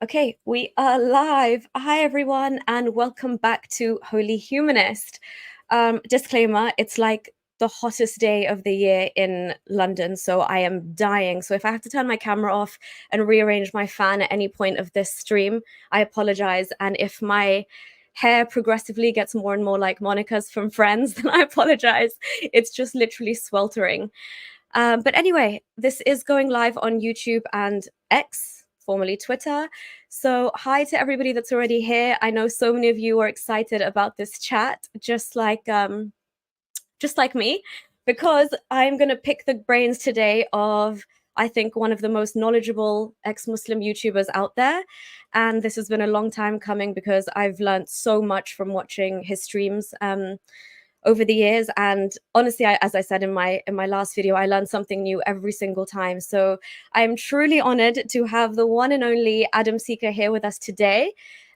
Okay, we are live. Hi, everyone, and welcome back to Holy Humanist. Disclaimer, it's like the hottest day of the year in London, so I am dying. So if I have to turn my camera off and rearrange my fan at any point of this stream, I apologize. And if my hair progressively gets more and more like Monica's from Friends, then I apologize. It's just literally sweltering. But anyway, this is going live on YouTube and X, formerly Twitter. So, hi to everybody that's already here. I know so many of you are excited about this chat, just like me, because I'm going to pick the brains today of I think one of the most knowledgeable ex-Muslim YouTubers out there. And this has been a long time coming because I've learned so much from watching his streams. Over the years, and honestly, as I said in my last video, I learned something new every single time. So I'm truly honored to have the one and only Adam Seeker here with us today.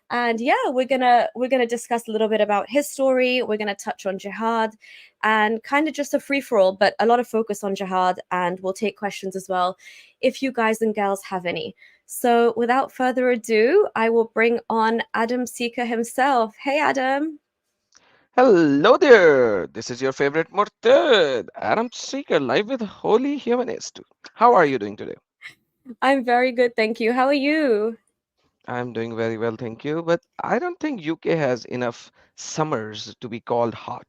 And yeah, we're gonna discuss a little bit about his story. We're gonna touch on jihad and kind of just a free-for-all, but a lot of focus on jihad, and we'll take questions as well if you guys and girls have any. So without further ado, I will bring on Adam Seeker himself. Hey, Adam. Hello there, this is your favorite Murtad, Adam Seeker, live with Holy Humanist. How are you doing today? I'm very good, thank you. How are you? I'm doing very well, thank you, but I don't think UK has enough summers to be called hot.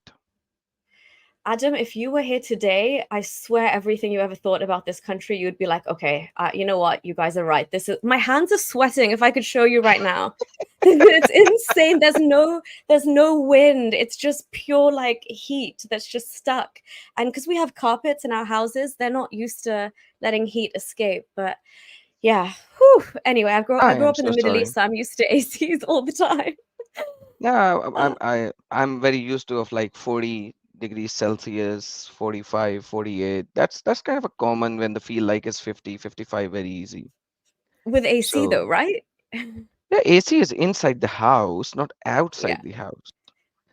Adam, if you were here today, I swear everything you ever thought about this country, you'd be like, okay, you know what? You guys are right. This is my hands are sweating. If I could show you right now, it's insane. There's no wind. It's just pure like heat that's just stuck. And because we have carpets in our houses, they're not used to letting heat escape. But yeah, whew. Anyway, I I grew am up in so the Middle sorry. East, so I'm used to ACs all the time. Yeah, Uh, I'm very used to of like 40 degrees Celsius, 45, 48. That's kind of a common when the feel like is 50, 55 very easy. with AC So though, right? yeah, AC is inside the house, not Yeah. outside the house.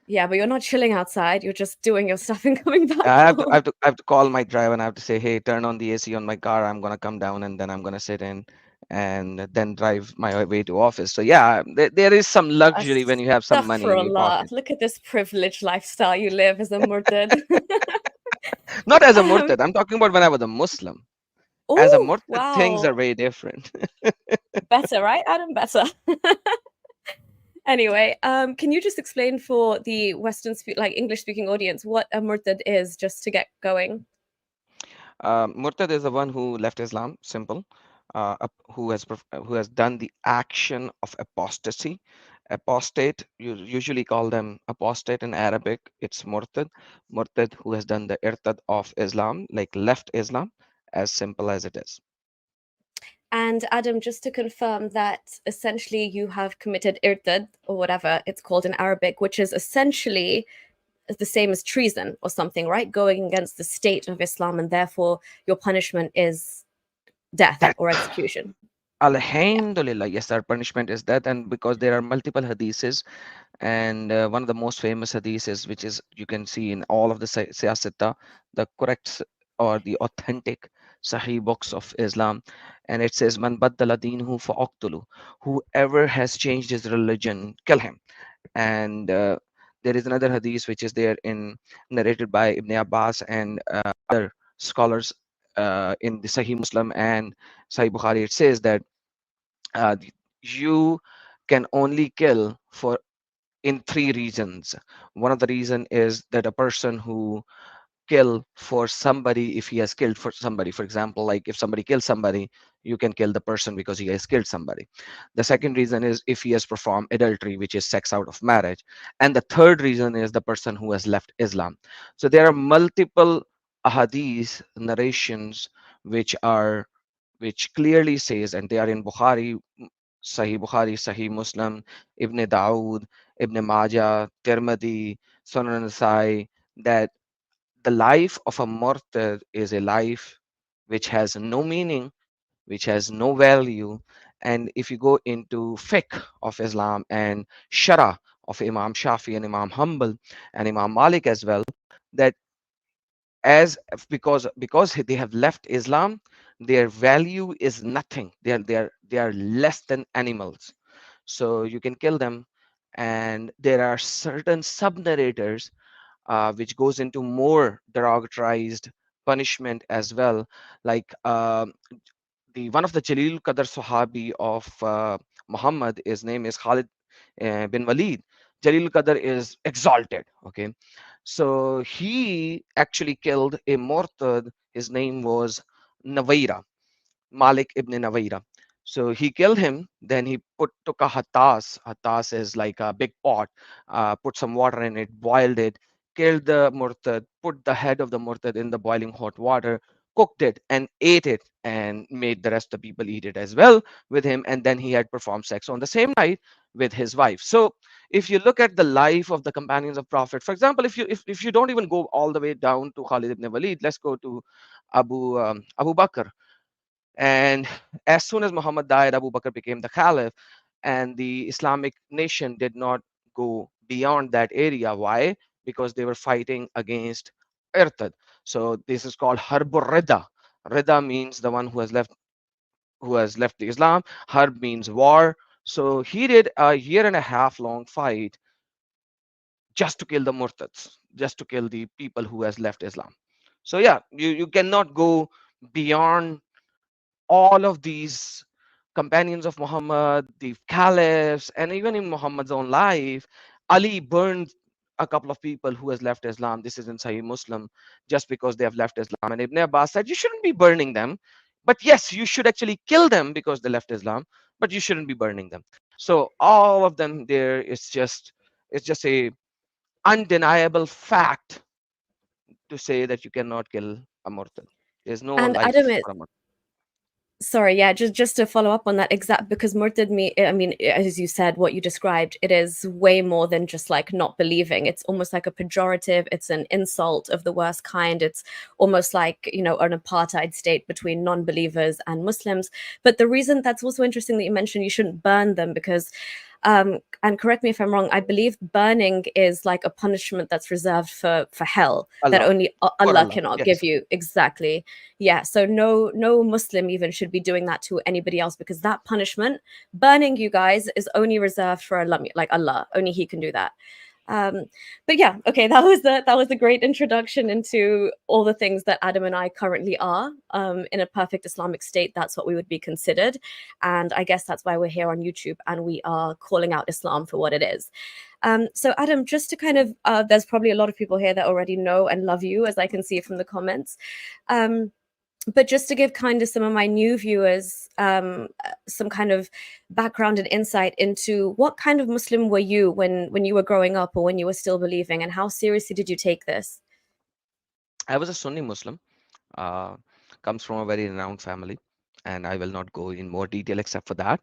Yeah, but you're not chilling outside. You're just doing your stuff and coming back I have to, I home. have to, I have to call my driver and I have to say, hey, turn on the AC on my car. I'm gonna come down and then I'm gonna sit in and then drive my way to office. So yeah, there is some luxury when you have some money in your Astaghfirullah. pocket. Look at this privileged lifestyle you live as a murtad. Not as a um, murtad. I'm talking about when I was a Muslim. As a oh, murtad, things are wow. very different. Better, right, Adam? Better. Anyway, can you just explain for the like English speaking audience what a murtad is just to get going? Murtad is the one who left Islam. Simple. Who has done the action of apostasy. Apostate, you usually call them apostate in Arabic. It's murtad. Murtad who has done the irtad of Islam, like left Islam, as simple as it is. And Adam, just to confirm that essentially you have committed irtad or whatever it's called in Arabic, which is essentially the same as treason or something, right? Going against the state of Islam, and therefore your punishment is death That or execution. Yeah. Alhamdulillah, yes, our punishment is that, and because there are multiple hadiths, and one of the most famous hadiths, which is you can see in all of the siyasata, the correct or the authentic Sahih books of Islam, and it says, "Man baddala deenhu fa'aqtulu." Whoever has changed his religion, kill him. And there is another hadith which is there in narrated by Ibn Abbas and other scholars in the Sahih Muslim and Sahih Bukhari. It says that uh, you can only kill for in three reasons. One of the reason is that a person who kill for somebody, if he has killed for somebody, for example, like if somebody kills somebody, you can kill the person because he has killed somebody. The second reason is if he has performed adultery, which is sex out of marriage. And the third reason is the person who has left Islam. So there are multiple ahadith narrations which are which clearly says, and they are in Bukhari, Bukhari, Sahih Muslim, Ibn Dawood, Ibn Majah, Tirmidhi, Sunan Nasai, that the life of a murtad is a life which has no meaning, which has no value. And if you go into fiqh of Islam and shara of Imam Shafi and Imam Hanbal and Imam Malik as well, that as because they have left Islam, their value is nothing. They are less than animals. So you can kill them. And there are certain sub narrators which goes into more derogatized punishment as well, like the one of the Jalil Qadr Sahabi of Muhammad, his name is Khalid bin Walid. Jalil Qadr is exalted. Okay, so he actually killed a Murtad. His name was Nawaira, Malik ibn Nawaira. So he killed him. Then he took a hatas. Hatas is like a big pot. Put some water in it, boiled it, killed the murtad, put the head of the murtad in the boiling hot water, cooked it, and ate it, and made the rest of the people eat it as well with him. And then he had performed sex on the same night with his wife. So if you look at the life of the companions of Prophet, for example, if you don't even go all the way down to Khalid ibn Walid, let's go to Abu Bakr. And as soon as Muhammad died, Abu Bakr became the caliph, and the Islamic nation did not go beyond that area. Why? Because they were fighting against Irtad. So this is called Harbur Rida. Rida means the one who has left the Islam. Harb means war. So he did a year and a half long fight just to kill the Murtads, just to kill the people who has left Islam. So yeah, you cannot go beyond all of these companions of Muhammad, the caliphs, and even in Muhammad's own life, Ali burned a couple of people who has left Islam. This is in Sahih Muslim, just because they have left Islam. And Ibn Abbas said, you shouldn't be burning them. But yes, you should actually kill them because they left Islam, but you shouldn't be burning them. So all of them there is just a undeniable fact to say that you cannot kill a mortal. There's no And Adam, life for a mortal. sorry, yeah, just to follow up on that exact, because murtad me, I mean, as you said, what you described, it is way more than just like not believing. It's almost like a pejorative. It's an insult of the worst kind. It's almost like, you know, an apartheid state between non-believers and Muslims. But the reason that's also interesting that you mentioned you shouldn't burn them, because and correct me if I'm wrong, I believe burning is like a punishment that's reserved for hell, that Allah, only for Allah Allah. cannot give Yes. you. Exactly. Yeah, so no Muslim even should be doing that to anybody else, because that punishment, burning, you guys, is only reserved for Allah, like Allah. Only He can do that. Um, but yeah, okay, that was a great introduction into all the things that Adam and I currently are. In a perfect Islamic state, that's what we would be considered, and I guess that's why we're here on YouTube and we are calling out Islam for what it is. So Adam, just to kind of, there's probably a lot of people here that already know and love you, as I can see from the comments. Um, but just to give kind of some of my new viewers some kind of background and insight into what kind of Muslim were you when you were growing up or when you were still believing, and how seriously did you take this? I was a Sunni Muslim, uh, comes from a very renowned family, and I will not go in more detail except for that.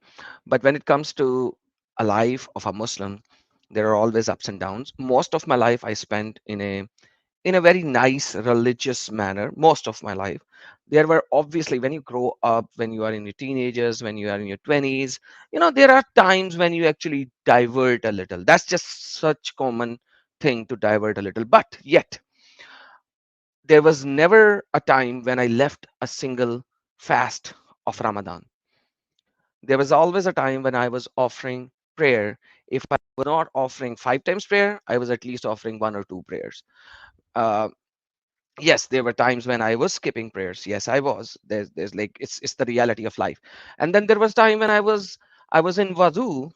But when it comes to a life of a Muslim, there are always ups and downs. Most of my life I spent in a very nice religious manner. Most of my life, there were obviously, when you grow up, when you are in your teenagers, when you are in your 20s, there are times when you actually divert a little. That's just such common thing, to divert a little. But yet there was never a time when I left a single fast of Ramadan. There was always a time when I was offering prayer. If I was not offering 5 times prayer, I was at least offering 1 or 2 prayers. Uh, yes, there were times when I was skipping prayers. Yes, I was. There's like, it's the reality of life. And then there was time when I was in wudu,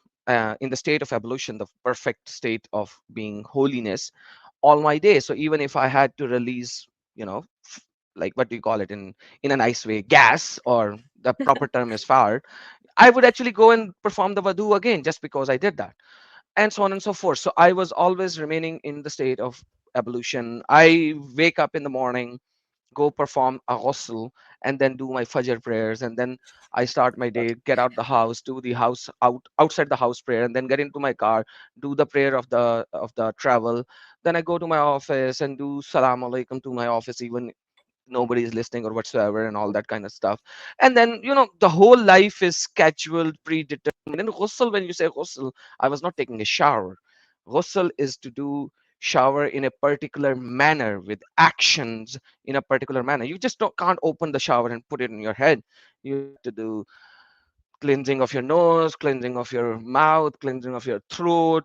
in the state of ablution, the perfect state of being holiness, all my day. So even if I had to release, like, what do you call it in a nice way, gas, or the proper term is fart, I would actually go and perform the wudu again, just because I did that, and so on and so forth. So I was always remaining in the state of ablution. I wake up in the morning, go perform a ghusl, and then do my fajr prayers, and then I start my day, get out the house, do the outside the house prayer, and then get into my car, do the prayer of the travel. Then I go to my office and do salam alaikum to my office, even nobody is listening or whatsoever, and all that kind of stuff. And then, the whole life is scheduled, predetermined. And ghusl, when you say ghusl, I was not taking a shower. Ghusl is to do shower in a particular manner with actions in a particular manner. You just can't open the shower and put it in your head. You have to do cleansing of your nose, cleansing of your mouth, cleansing of your throat,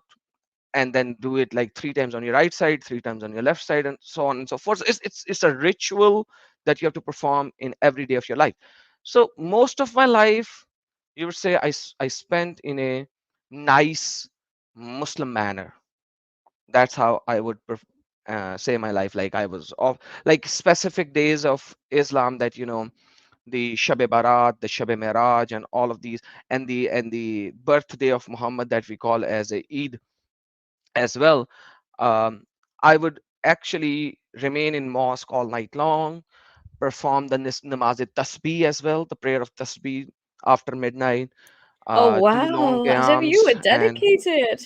and then do it like 3 times on your right side, 3 times on your left side, and so on and so forth. So it's a ritual that you have to perform in every day of your life. So most of my life, you would say, I spent in a nice Muslim manner. That's how I would say my life. Like I was off, like specific days of Islam that, the Shab-e Barat, the Shab-e Miraj, and all of these, and the birthday of Muhammad that we call as a Eid as well. um, I would actually remain in mosque all night long, perform the namaz tasbih as well, the prayer of tasbih after midnight, Oh do long wow, Ajab, you were qiyams. And dedicated.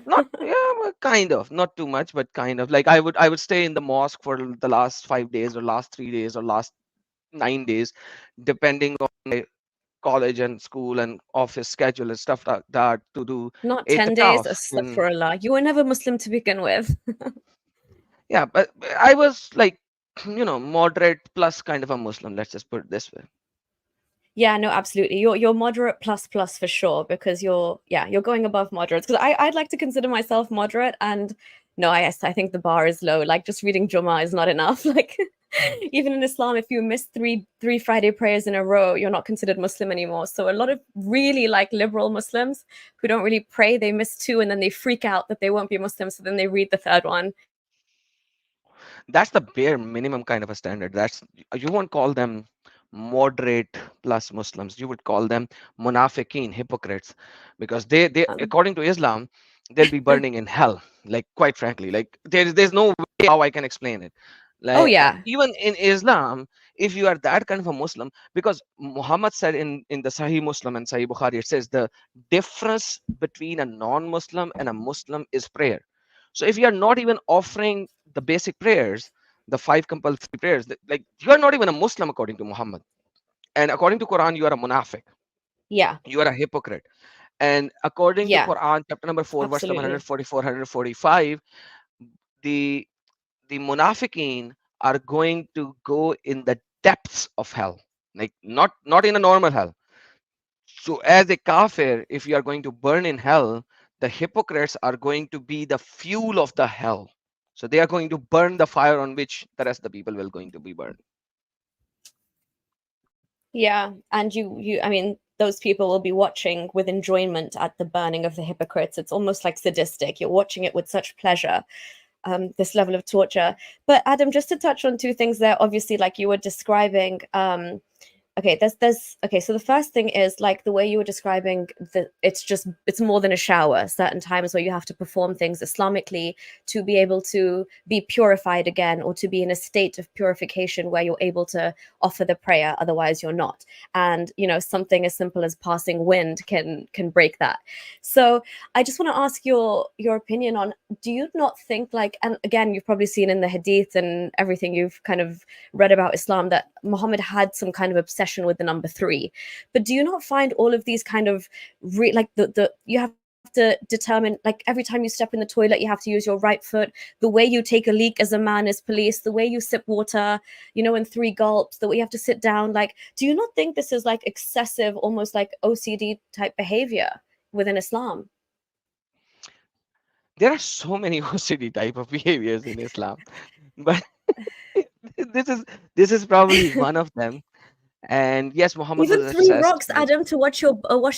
not, yeah, well, kind of, not too much, but kind of, like I would stay in the mosque for the last 5 days or last 3 days or last 9 days, depending on my college and school and office schedule and stuff like that, to do Not 10 days, itikaf in. astaghfirullah. You were never Muslim to begin with. Yeah, but I was like, moderate plus kind of a Muslim, let's just put it this way. Yeah, no, absolutely. You're moderate plus plus for sure because you're going above moderates. Because I'd like to consider myself moderate, and no, I think the bar is low. Like just reading Jummah is not enough. Like even in Islam, if you miss three Friday prayers in a row, you're not considered Muslim anymore. So a lot of really like liberal Muslims who don't really pray, they miss two and then they freak out that they won't be Muslim. So then they read the third one. That's the bare minimum kind of a standard. That's, you won't call them moderate plus Muslims. You would call them munafiqeen, hypocrites, because they Um, according to Islam, they'll be burning in hell. Like, quite frankly, like there's no way how I can explain it. oh Like, yeah, even in Islam, if you are that kind of a Muslim, because Muhammad said in the Sahih Muslim and Sahih Bukhari, it says the difference between a non-Muslim and a Muslim is prayer. So if you are not even offering the basic prayers, the five compulsory prayers, like, you are not even a Muslim according to Muhammad. And according to Quran, you are a munafiq. yeah, You are a hypocrite. And according to yeah, Quran, chapter number 4, verse number absolutely. 144, 145, the the munafiqeen are going to go in the depths of hell. Like, not in a normal hell. So as a kafir, if you are going to burn in hell, the hypocrites are going to be the fuel of the hell. So they are going to burn the fire on which the rest of the people will going to be burned. Yeah, and I mean, those people will be watching with enjoyment at the burning of the hypocrites. It's almost like sadistic. You're watching it with such pleasure, this level of torture. But Adam, just to touch on two things there, obviously, like you were describing, okay, there's okay, so the first thing is like the way you were describing that it's more than a shower. Certain times where you have to perform things Islamically to be able to be purified again, or to be in a state of purification where you're able to offer the prayer, otherwise you're not. And something as simple as passing wind can break that. So I just want to ask your opinion on, do you not think, like, and again, you've probably seen in the hadith and everything you've kind of read about Islam, that Muhammad had some kind of obsession with the number three. But do you not find all of these kind of like the you have to determine, like every time you step in the toilet, you have to use your right foot. The way you take a leak as a man is police. The way you sip water, in three gulps. The way you have to sit down. Like, do you not think this is like excessive, almost like OCD type behavior within Islam? There are so many OCD type of behaviors in Islam, but this is this is probably one of them. And yes, Muhammad was Even three obsessed rocks, with. Adam, to wash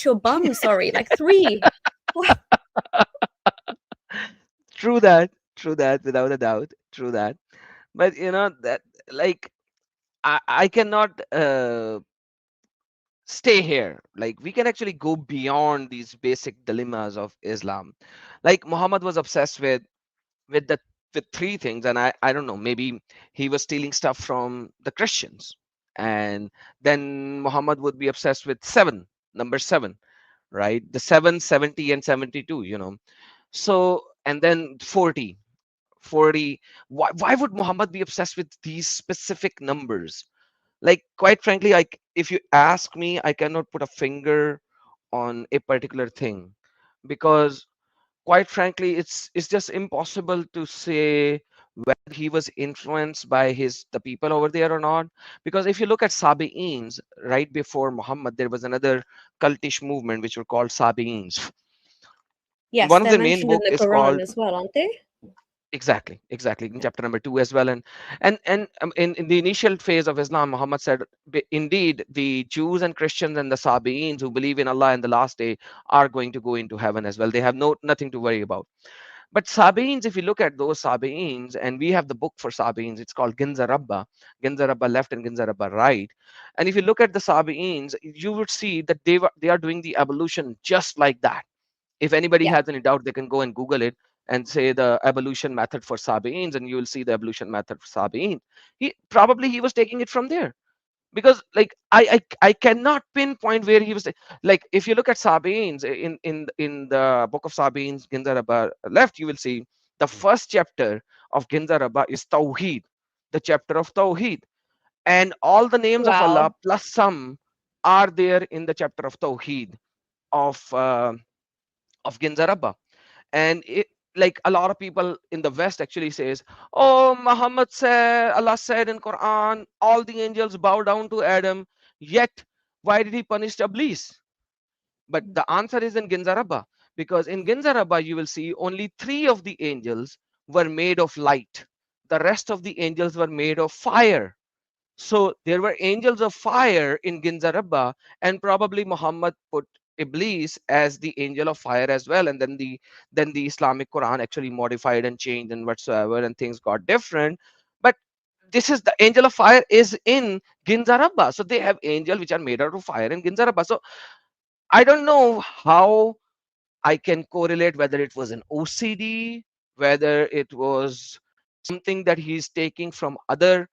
your bum. Sorry, like three. What? True that, true that, without a doubt, true that. But that, like, I cannot stay here. Like, we can actually go beyond these basic dilemmas of Islam. Like, Muhammad was obsessed with the with three things, and I don't know, maybe he was stealing stuff from the Christians. And then Muhammad would be obsessed with seven, number seven, right? The 7, 70, and 72, So, and then 40, 40. Why would Muhammad be obsessed with these specific numbers? Like, quite frankly, if you ask me, I cannot put a finger on a particular thing, because quite frankly, it's just impossible to say whether he was influenced by the people over there or not. Because if you look at Sabi'ins, right before Muhammad, there was another cultish movement which were called Sabi'ins. Yes, One of they're the main mentioned in book the is Quran called, as well, aren't they? exactly in chapter number 2 as well. And in the initial phase of Islam, Muhammad said, Indeed, the Jews and Christians and the Sabi'ins who believe in Allah and the last day are going to go into heaven as well. They have nothing to worry about. But Sabi'ins, if you look at those Sabi'ins, and we have the book for Sabi'ins, it's called Ginza Rabba left and Ginza Rabba right. And if you look at the Sabi'ins, you would see that they are doing the evolution just like that. If anybody Yeah. has any doubt, they can go and Google it and say the evolution method for Sabi'ins, and you will see the evolution method for Sabi'in. He was taking it from there, because like I cannot pinpoint where he was. Like if you look at Sabi'ins in the book of Sabi'ins, Ginza Rabba left, you will see the first chapter of Ginza Rabba is Tawheed, the chapter of Tawheed, and all the names of Allah Wow. plus some are there in the chapter of Tawheed of uh, of Ginza Rabba. And like a lot of people in the West actually says, oh, Muhammad said, Allah said in Quran, all the angels bow down to Adam, yet why did he punish Iblis? But the answer is in Ginza Rabba, because in Ginza Rabba you will see only 3 of the angels were made of light, the rest of the angels were made of fire. So there were angels of fire in Ginza Rabba, and probably Muhammad put Iblis as the angel of fire as well. And then the Islamic Quran actually modified and changed and whatsoever, and things got different. But this is the angel of fire is in Ginza Rabba. So they have angel which are made out of fire in Ginza Rabba. So I don't know how I can correlate whether it was an OCD, whether it was something that he's taking from other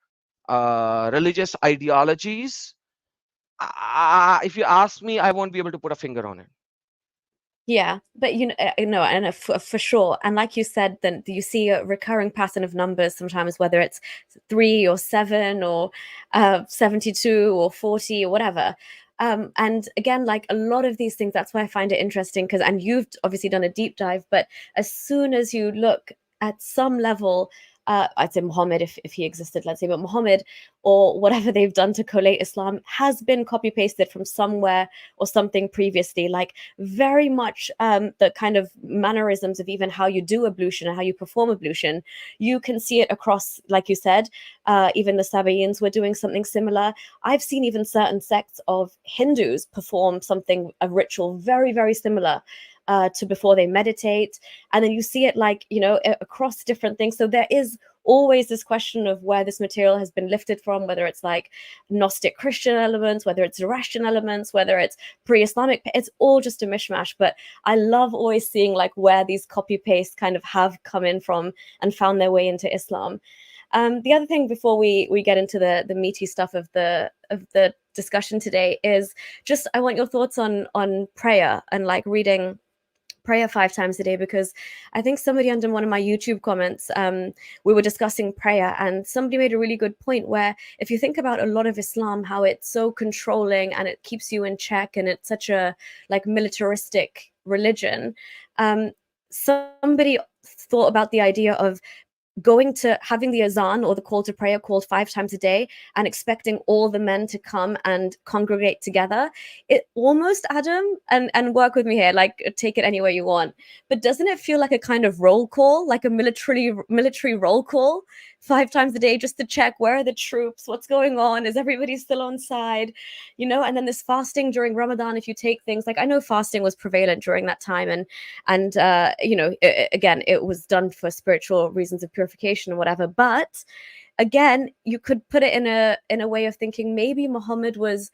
religious ideologies. If you ask me, I won't be able to put a finger on it. Yeah, but and for sure. And like you said, then you see a recurring pattern of numbers sometimes, whether it's 3 or 7 or 72 or 40 or whatever. And again, like a lot of these things, that's why I find it interesting because, and you've obviously done a deep dive, but as soon as you look at some level, I'd say Muhammad, if he existed, let's say, but Muhammad or whatever they've done to collate Islam has been copy pasted from somewhere or something previously. Like very much the kind of mannerisms of even how you do ablution and how you perform ablution. You can see it across, like you said, even the Sabaeans were doing something similar. I've seen even certain sects of Hindus perform something, a ritual very, very similar. To before they meditate, and then you see it like across different things. So there is always this question of where this material has been lifted from, whether it's like Gnostic Christian elements, whether it's Zoroastrian elements, whether it's pre-Islamic. It's all just a mishmash. But I love always seeing like where these copy paste kind of have come in from and found their way into Islam. The other thing before we get into the meaty stuff of the discussion today is just I want your thoughts on prayer and like reading prayer 5 times a day, because I think somebody under one of my YouTube comments, we were discussing prayer, and somebody made a really good point where if you think about a lot of Islam, how it's so controlling and it keeps you in check, and it's such a like militaristic religion. Somebody thought about the idea of going to having the azan or the call to prayer called 5 times a day and expecting all the men to come and congregate together. It almost, Adam, and work with me here, like take it anywhere you want, but doesn't it feel like a kind of roll call, like a military roll call 5 times a day, just to check where are the troops, what's going on, is everybody still on side, and then this fasting during Ramadan, if you take things like, I know fasting was prevalent during that time, and again, it was done for spiritual reasons of purification or whatever. But again, you could put it in a way of thinking maybe Muhammad was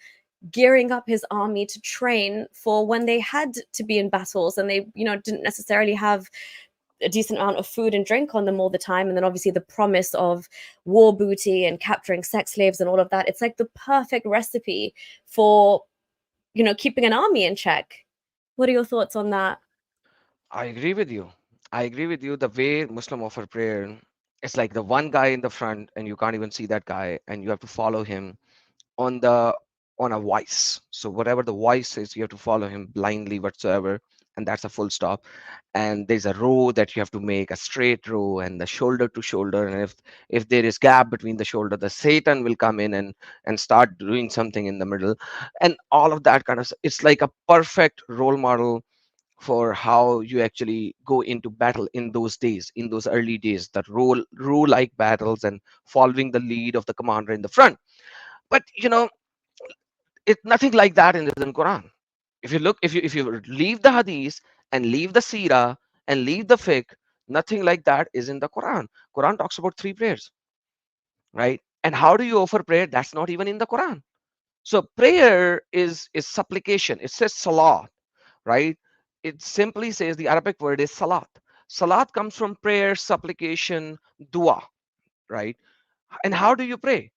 gearing up his army to train for when they had to be in battles, and they didn't necessarily have a decent amount of food and drink on them all the time, and then obviously the promise of war booty and capturing sex slaves and all of that. It's like the perfect recipe for keeping an army in check. What are your thoughts on that? I agree with you. I agree with you. The way Muslim offer prayer, it's like the one guy in the front, and you can't even see that guy, and you have to follow him on the on a voice. So whatever the voice is, you have to follow him blindly whatsoever. and that's a full stop. And there's a row that you have to make, a straight row, and the shoulder to shoulder. And if there is gap between the shoulder, the Satan will come in and start doing something in the middle, and all of that kind of it's like a perfect role model for how you actually go into battle in those days, in those early days, that row like battles and following the lead of the commander in the front. But it's nothing like that in the Quran. If you look, if you leave the hadith and leave the seerah and leave the fiqh, nothing like that is in the Quran. Quran talks about three prayers, right? And how do you offer prayer? That's not even in the Quran. So prayer is supplication. It says salah, right? It simply says, the Arabic word is salat. Salat comes from prayer, supplication, dua, right? And how do you pray?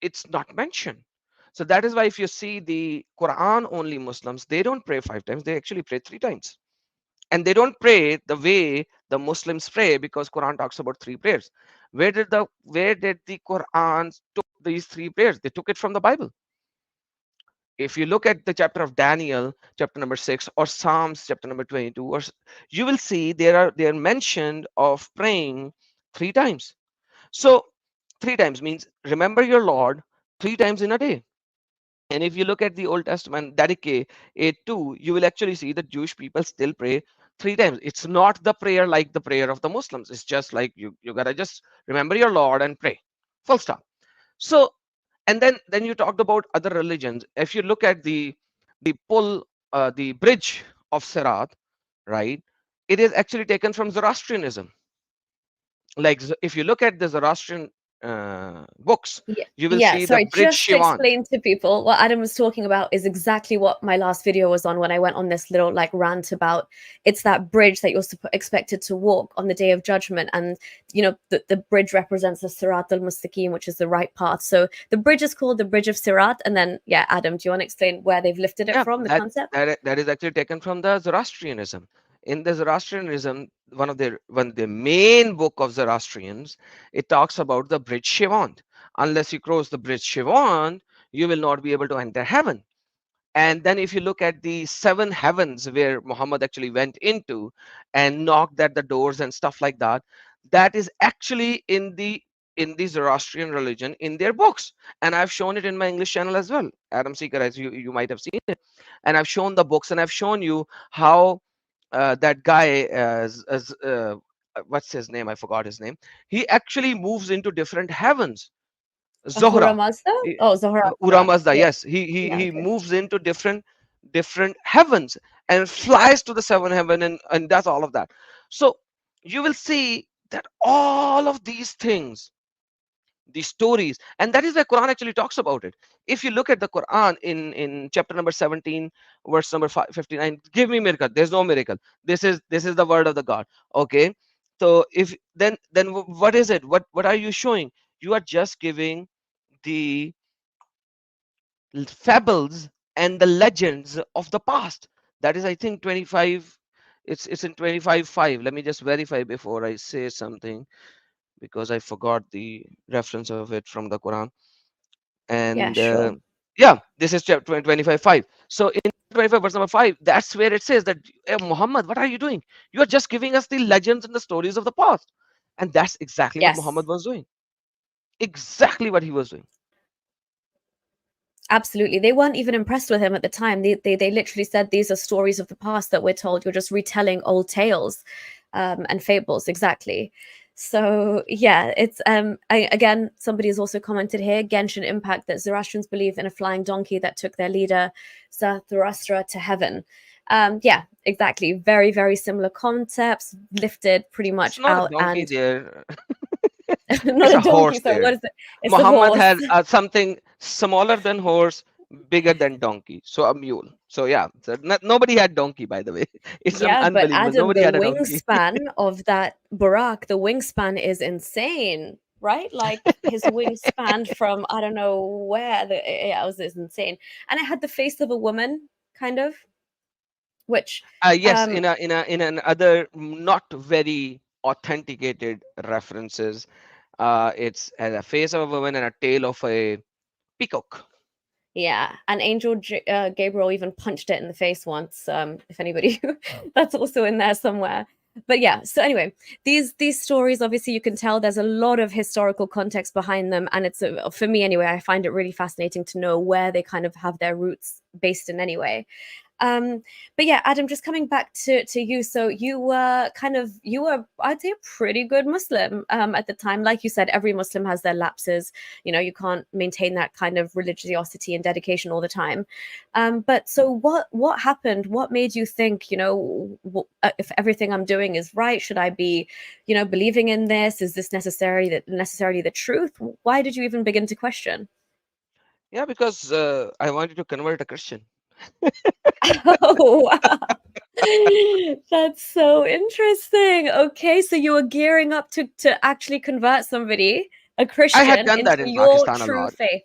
It's not mentioned. So that is why if you see the Quran only Muslims, they don't pray 5 times, they actually pray 3 times. And they don't pray the way the Muslims pray, because Quran talks about three prayers. Where did the Quran took these three prayers? They took it from the Bible. If you look at the chapter of Daniel, chapter number 6, or Psalms, chapter number 22, you will see they are mentioned of praying 3 times. So 3 times means remember your Lord 3 times in a day. And if you look at the Old Testament, Dadike 8:2, you will actually see that Jewish people still pray 3 times. It's not the prayer like the prayer of the Muslims. It's just like you gotta just remember your Lord and pray. Full stop. So, and then you talked about other religions. If you look at the bridge of Sirat, right, it is actually taken from Zoroastrianism. Like if you look at the Zoroastrian books, Yeah, you will yeah. see the Sorry, bridge just to Shivant. explain to people what Adam was talking about is exactly what my last video was on when I went on this little like rant about it's that bridge that you're expected to walk on the day of judgment, and the bridge represents the Sirat al-Mustaqim, which is the right path. So the bridge is called the Bridge of Sirat, and then yeah, Adam, do you want to explain where they've lifted it Yeah, from, the that concept? that is actually taken from the Zoroastrianism. In the Zoroastrianism, one of the main book of Zoroastrians, it talks about the bridge Shivant. Unless you cross the bridge Shivant, you will not be able to enter heaven. And then if you look at the seven heavens where Muhammad actually went into and knocked at the doors and stuff like that, that is actually in the Zoroastrian religion in their books. And I've shown it in my English channel as well, Adam Seeker, as you might have seen it. And I've shown the books, and I've shown you how that guy, what's his name? I forgot his name. He actually moves into different heavens. Ahura Zohra, Mazda? he- Oh, Zohra. Ura Mazda, Yeah, yes, he yeah, he okay. moves into different heavens and flies to the seven heaven and does all of that. So you will see that all of these things, these stories, and that is why Quran actually talks about it. If you look at the Quran in chapter number 17, verse number 59, give me miracle. There's no miracle. This is the word of the God. Okay, so if then what is it? What are you showing? You are just giving the fables and the legends of the past. That is, I think, 25. It's in 25:5. Let me just verify before I say something, because I forgot the reference of it from the Quran. Yeah, And sure. yeah, this is chapter 25:5. So in 25 verse number 5, that's where it says that, Muhammad, what are you doing? You are just giving us the legends and the stories of the past. And that's exactly what Muhammad Yes. was doing. Exactly what he was doing. Absolutely. They weren't even impressed with him at the time. They literally said these are stories of the past that we're told. You're just retelling old tales and fables. Exactly. So yeah, it's again, somebody has also commented here, Genshin Impact, that Zoroastrians believe in a flying donkey that took their leader Zarathustra to heaven. Yeah, exactly. Very, very similar concepts lifted pretty It's much not a out, donkey and there. not It's a a donkey. horse Sorry, what there. is it? It's a Muhammad horse. had something smaller than horse, bigger than donkey, so a mule. So yeah, so nobody had donkey, by the way. It's Yeah, but unbelievable. Adam, Nobody the had a donkey. wingspan of that Burak, the wingspan is insane, right? Like his wingspan from I don't know where. Yeah, it was is insane, and it had the face of a woman, kind of, which Yes, um in an other not very authenticated references, it's a face of a woman and a tail of a peacock. Yeah, and Gabriel even punched it in the face once. If anybody, that's also in there somewhere. But yeah, so anyway, these stories, obviously, you can tell there's a lot of historical context behind them, and it's for me anyway. I find it really fascinating to know where they kind of have their roots based in anyway. Um, but yeah, Adam, just coming back to you. So you were, I'd say, a pretty good Muslim at the time. Like you said, every Muslim has their lapses. You know, you can't maintain that kind of religiosity and dedication all the time. But so what happened? What made you think, if everything I'm doing is right, should I be, believing in this? Is this necessarily the truth? Why did you even begin to question? Yeah, because I wanted to convert a Christian. Oh, wow. That's so interesting. Okay, so you were gearing up to actually convert somebody, a I had Christian, done into that in your Pakistan a true lot. faith.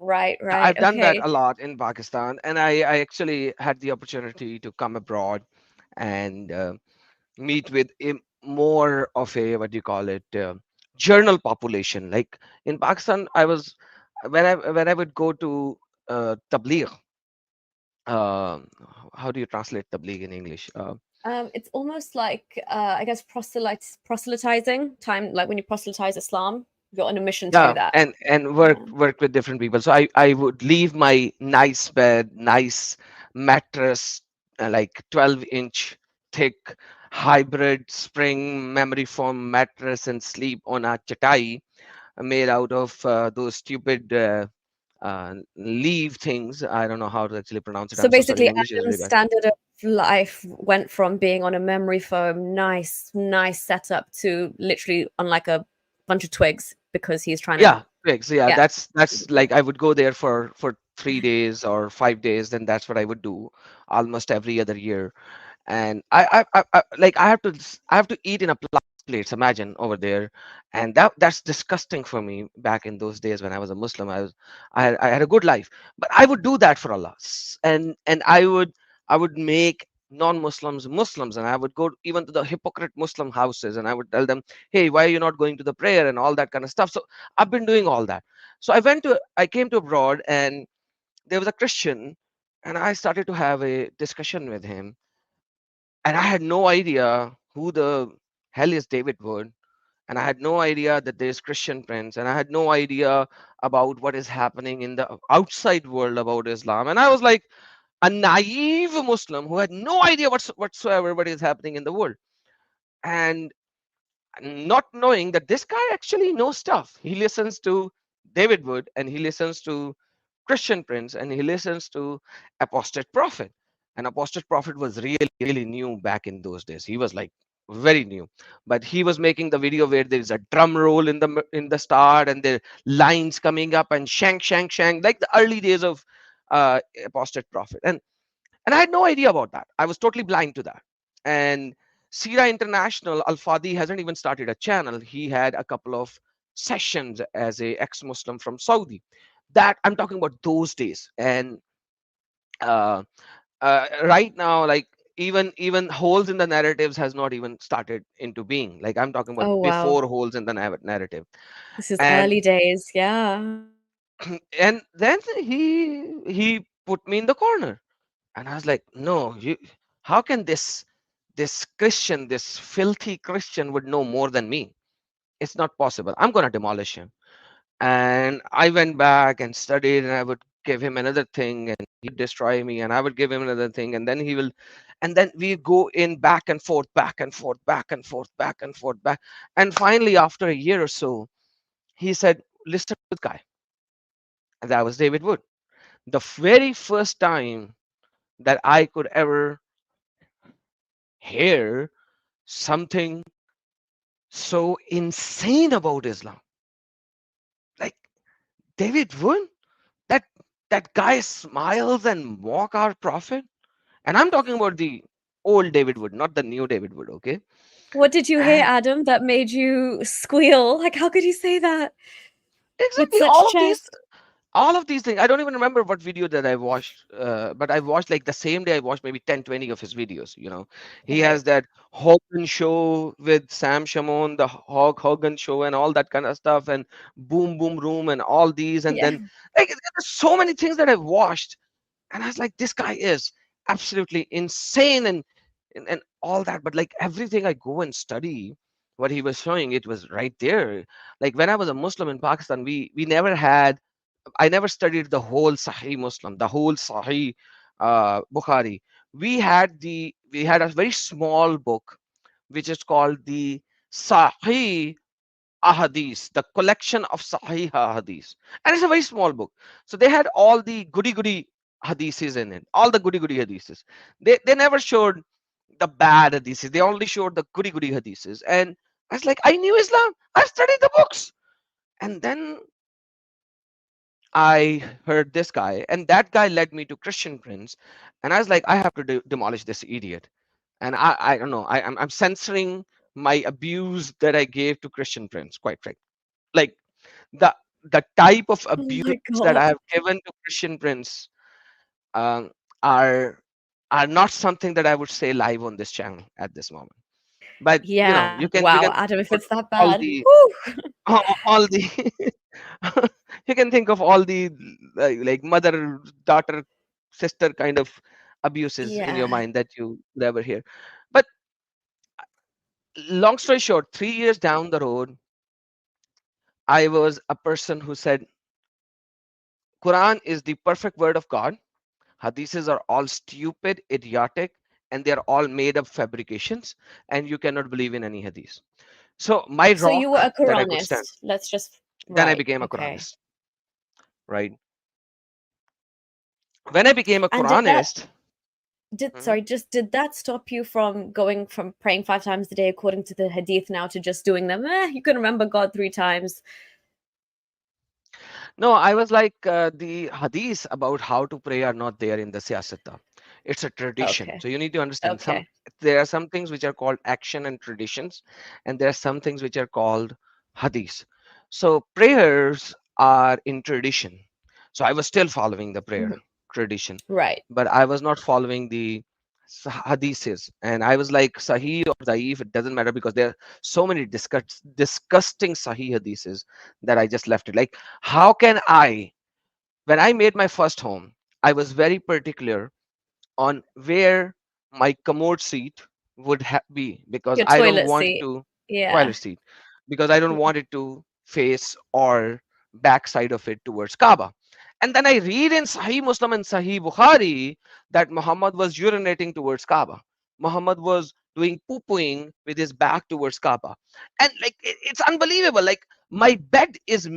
Right, right. I've done that Okay. a lot in Pakistan, and I actually had the opportunity to come abroad and meet with more of a, what do you call it, journal population. Like in Pakistan, I was when I would go to tabligh. Uh, how do you translate tabligh in English? It's almost like I guess proselytizing time, like when you proselytize Islam, you're on a mission to do Yeah, that. and Yeah. work with different people. So I would leave my nice bed, nice mattress, like 12-inch thick hybrid spring memory foam mattress, and sleep on a chatai made out of those stupid leaf things. I don't know how to actually pronounce it. So I'm so sorry. My basically, English is very Adam's bad. standard of life went from being on a memory foam, nice setup, to literally on like a bunch of twigs because he's trying to, Yeah, twigs. Yeah, yeah. that's like I would go there for 3 days or 5 days. Then that's what I would do almost every other year. And like I have to eat in a plastic plates, imagine, over there. And that's disgusting for me. Back in those days when I was a Muslim, I had a good life, but I would do that for Allah. And I would make non-Muslims Muslims, and I would go even to the hypocrite Muslim houses, and I would tell them, hey, why are you not going to the prayer and all that kind of stuff. So I've been doing all that. So I came to abroad, and there was a Christian, and I started to have a discussion with him, and I had no idea who the hell is David Wood, and I had no idea that there's Christian Prince, and I had no idea about what is happening in the outside world about Islam, and I was like a naive Muslim who had no idea whatsoever what is happening in the world, and not knowing that this guy actually knows stuff. He listens to David Wood, and he listens to Christian Prince, and he listens to Apostate Prophet. And Apostate Prophet was really new back in those days. He was like very new, but he was making the video where there is a drum roll in the start, and the lines coming up, and shank shank shank, like the early days of Apostate Prophet. And I had no idea about that. I was totally blind to that. And Sira International, Al Fadi hasn't even started a channel. He had a couple of sessions as a ex-Muslim from Saudi. That I'm talking about those days. And uh, right now, like even holes in the narratives has not even started into being. Like I'm talking about Oh, wow. before holes in the narrative. This is And early days. Yeah. and then he put me in the corner. And I was like, no, how can this Christian, this filthy Christian would know more than me? It's not possible. I'm going to demolish him. And I went back and studied, and I would give him another thing, and he'd destroy me, and I would give him another thing, and then he will, and then we go in back and forth, back and forth, back and forth, back and forth, back. And finally, after a year or so, he said, listen to this guy. And that was David Wood. The very first time that I could ever hear something so insane about Islam. Like David Wood, that that guy smiles and mock our prophet. And I'm talking about the old David Wood, not the new David Wood, okay? What did you hear, And Adam, that made you squeal? Like, how could you say that with exactly such chest? all of these things. I don't even remember what video that I watched, but I watched like the same day. I watched maybe 10, 20 of his videos. He has Right. that Hogan show with Sam Shamoun, the Hogan show, and all that kind of stuff, and Boom Boom Room, and all these, and Yeah. then like there's so many things that I've watched, and I was like, this guy is absolutely insane, and all that. But like everything I go and study, what he was showing, it was right there. Like when I was a Muslim in Pakistan, we never had. I never studied the whole Sahih Muslim, the whole Sahih Bukhari. We had a very small book which is called the Sahih Ahadith, the collection of Sahih Ahadith, and it's a very small book. So they had all the goody goody hadiths in it, all the goody goody hadiths. They never showed the bad hadiths. They only showed the goody goody hadiths. And I was like, I knew Islam. I studied the books, and then I heard this guy, and that guy led me to Christian Prince, and I was like, I have to demolish this idiot. And I don't know, I'm censoring my abuse that I gave to Christian Prince, quite frankly. Like the the type of Oh abuse my that I God. have given to Christian Prince um, are are not something that I would say live on this channel at this moment. But Yeah. you Wow, can Adam, if put it's that all bad. the Whew. all the you can think of all the like mother daughter sister kind of abuses in your Yeah. mind that you never hear. But long story short, 3 years down the road, I was a person who said Quran is the perfect word of God. Hadiths are all stupid, idiotic, and they're all made up fabrications, and you cannot believe in any hadith. So my So you were rock a that I could stand, Quranist. Let's just then I right. became a Okay. Quranist, right? When I became a And did that Quranist, did mhm, sorry, just did that stop you from going from praying 5 times a day according to the hadith now to just doing them? You can remember God 3 times. no, I was like, the hadiths about how to pray are not there in the siyasata. It's a tradition. Okay. So you need to understand Okay. there are some things which are called action and traditions, and there are some things which are called hadiths. So prayers are in tradition. So I was still following the prayer Mhm. tradition, Right. but I was not following the hadiths. And I was like, Sahih or Daif, it doesn't matter because there are so many disgusting Sahih hadiths that I just left it. Like, how can when I made my first home, I was very particular on where my commode seat would be because Your I don't toilet want seat. to Yeah. toilet seat because I don't Yeah. want it to face or backside of it towards Kaaba. And then I read in Sahih Muslim and Sahih Bukhari that Muhammad was urinating towards Kaaba. Muhammad was doing poo-pooing with his back towards Kaaba. And like it's unbelievable. Like my bed is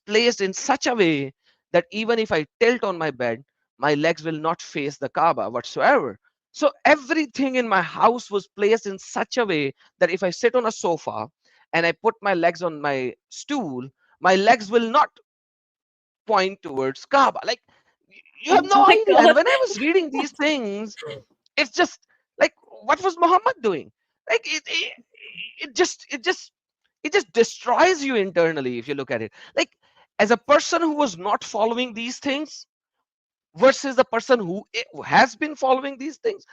placed in such a way that even if I tilt on my bed, my legs will not face the Kaaba whatsoever. So everything in my house was placed in such a way that if I sit on a sofa and I put my legs on my stool, my legs will not point towards Kaaba. Like you have Oh no my idea. And God. when I was reading these things, it's just like what was Muhammad doing? Like it just destroys you internally if you look at it. Like as a person who was not following these things versus the person who has been following these things,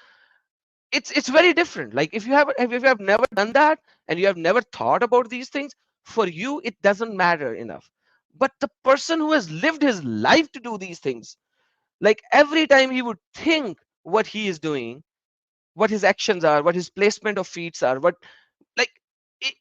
it's very different. Like if you have never done that and you have never thought about these things, for you it doesn't matter enough. But the person who has lived his life to do these things, like every time he would think what he is doing, what his actions are, what his placement of feet are, what like it,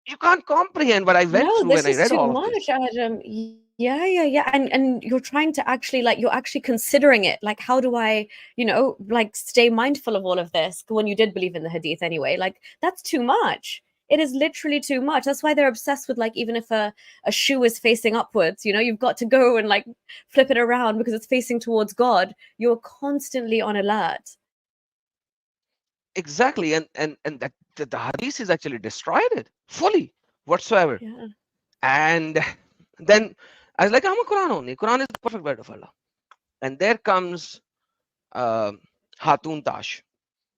you can't comprehend what I went No, through when this I is read too all of this. much, Adam. Yeah, yeah, yeah. And you're trying to actually like you're actually considering it. Like, how do I, like stay mindful of all of this when you did believe in the hadith anyway? Like, that's too much. It is literally too much. That's why they're obsessed with like even if a shoe is facing upwards, you've got to go and like flip it around because it's facing towards God. You're constantly on alert. Exactly. And that the hadith is actually destroyed it fully whatsoever. Yeah. And then I was like, I'm a Quran only. Quran is the perfect word of Allah. And there comes um Hatun Tash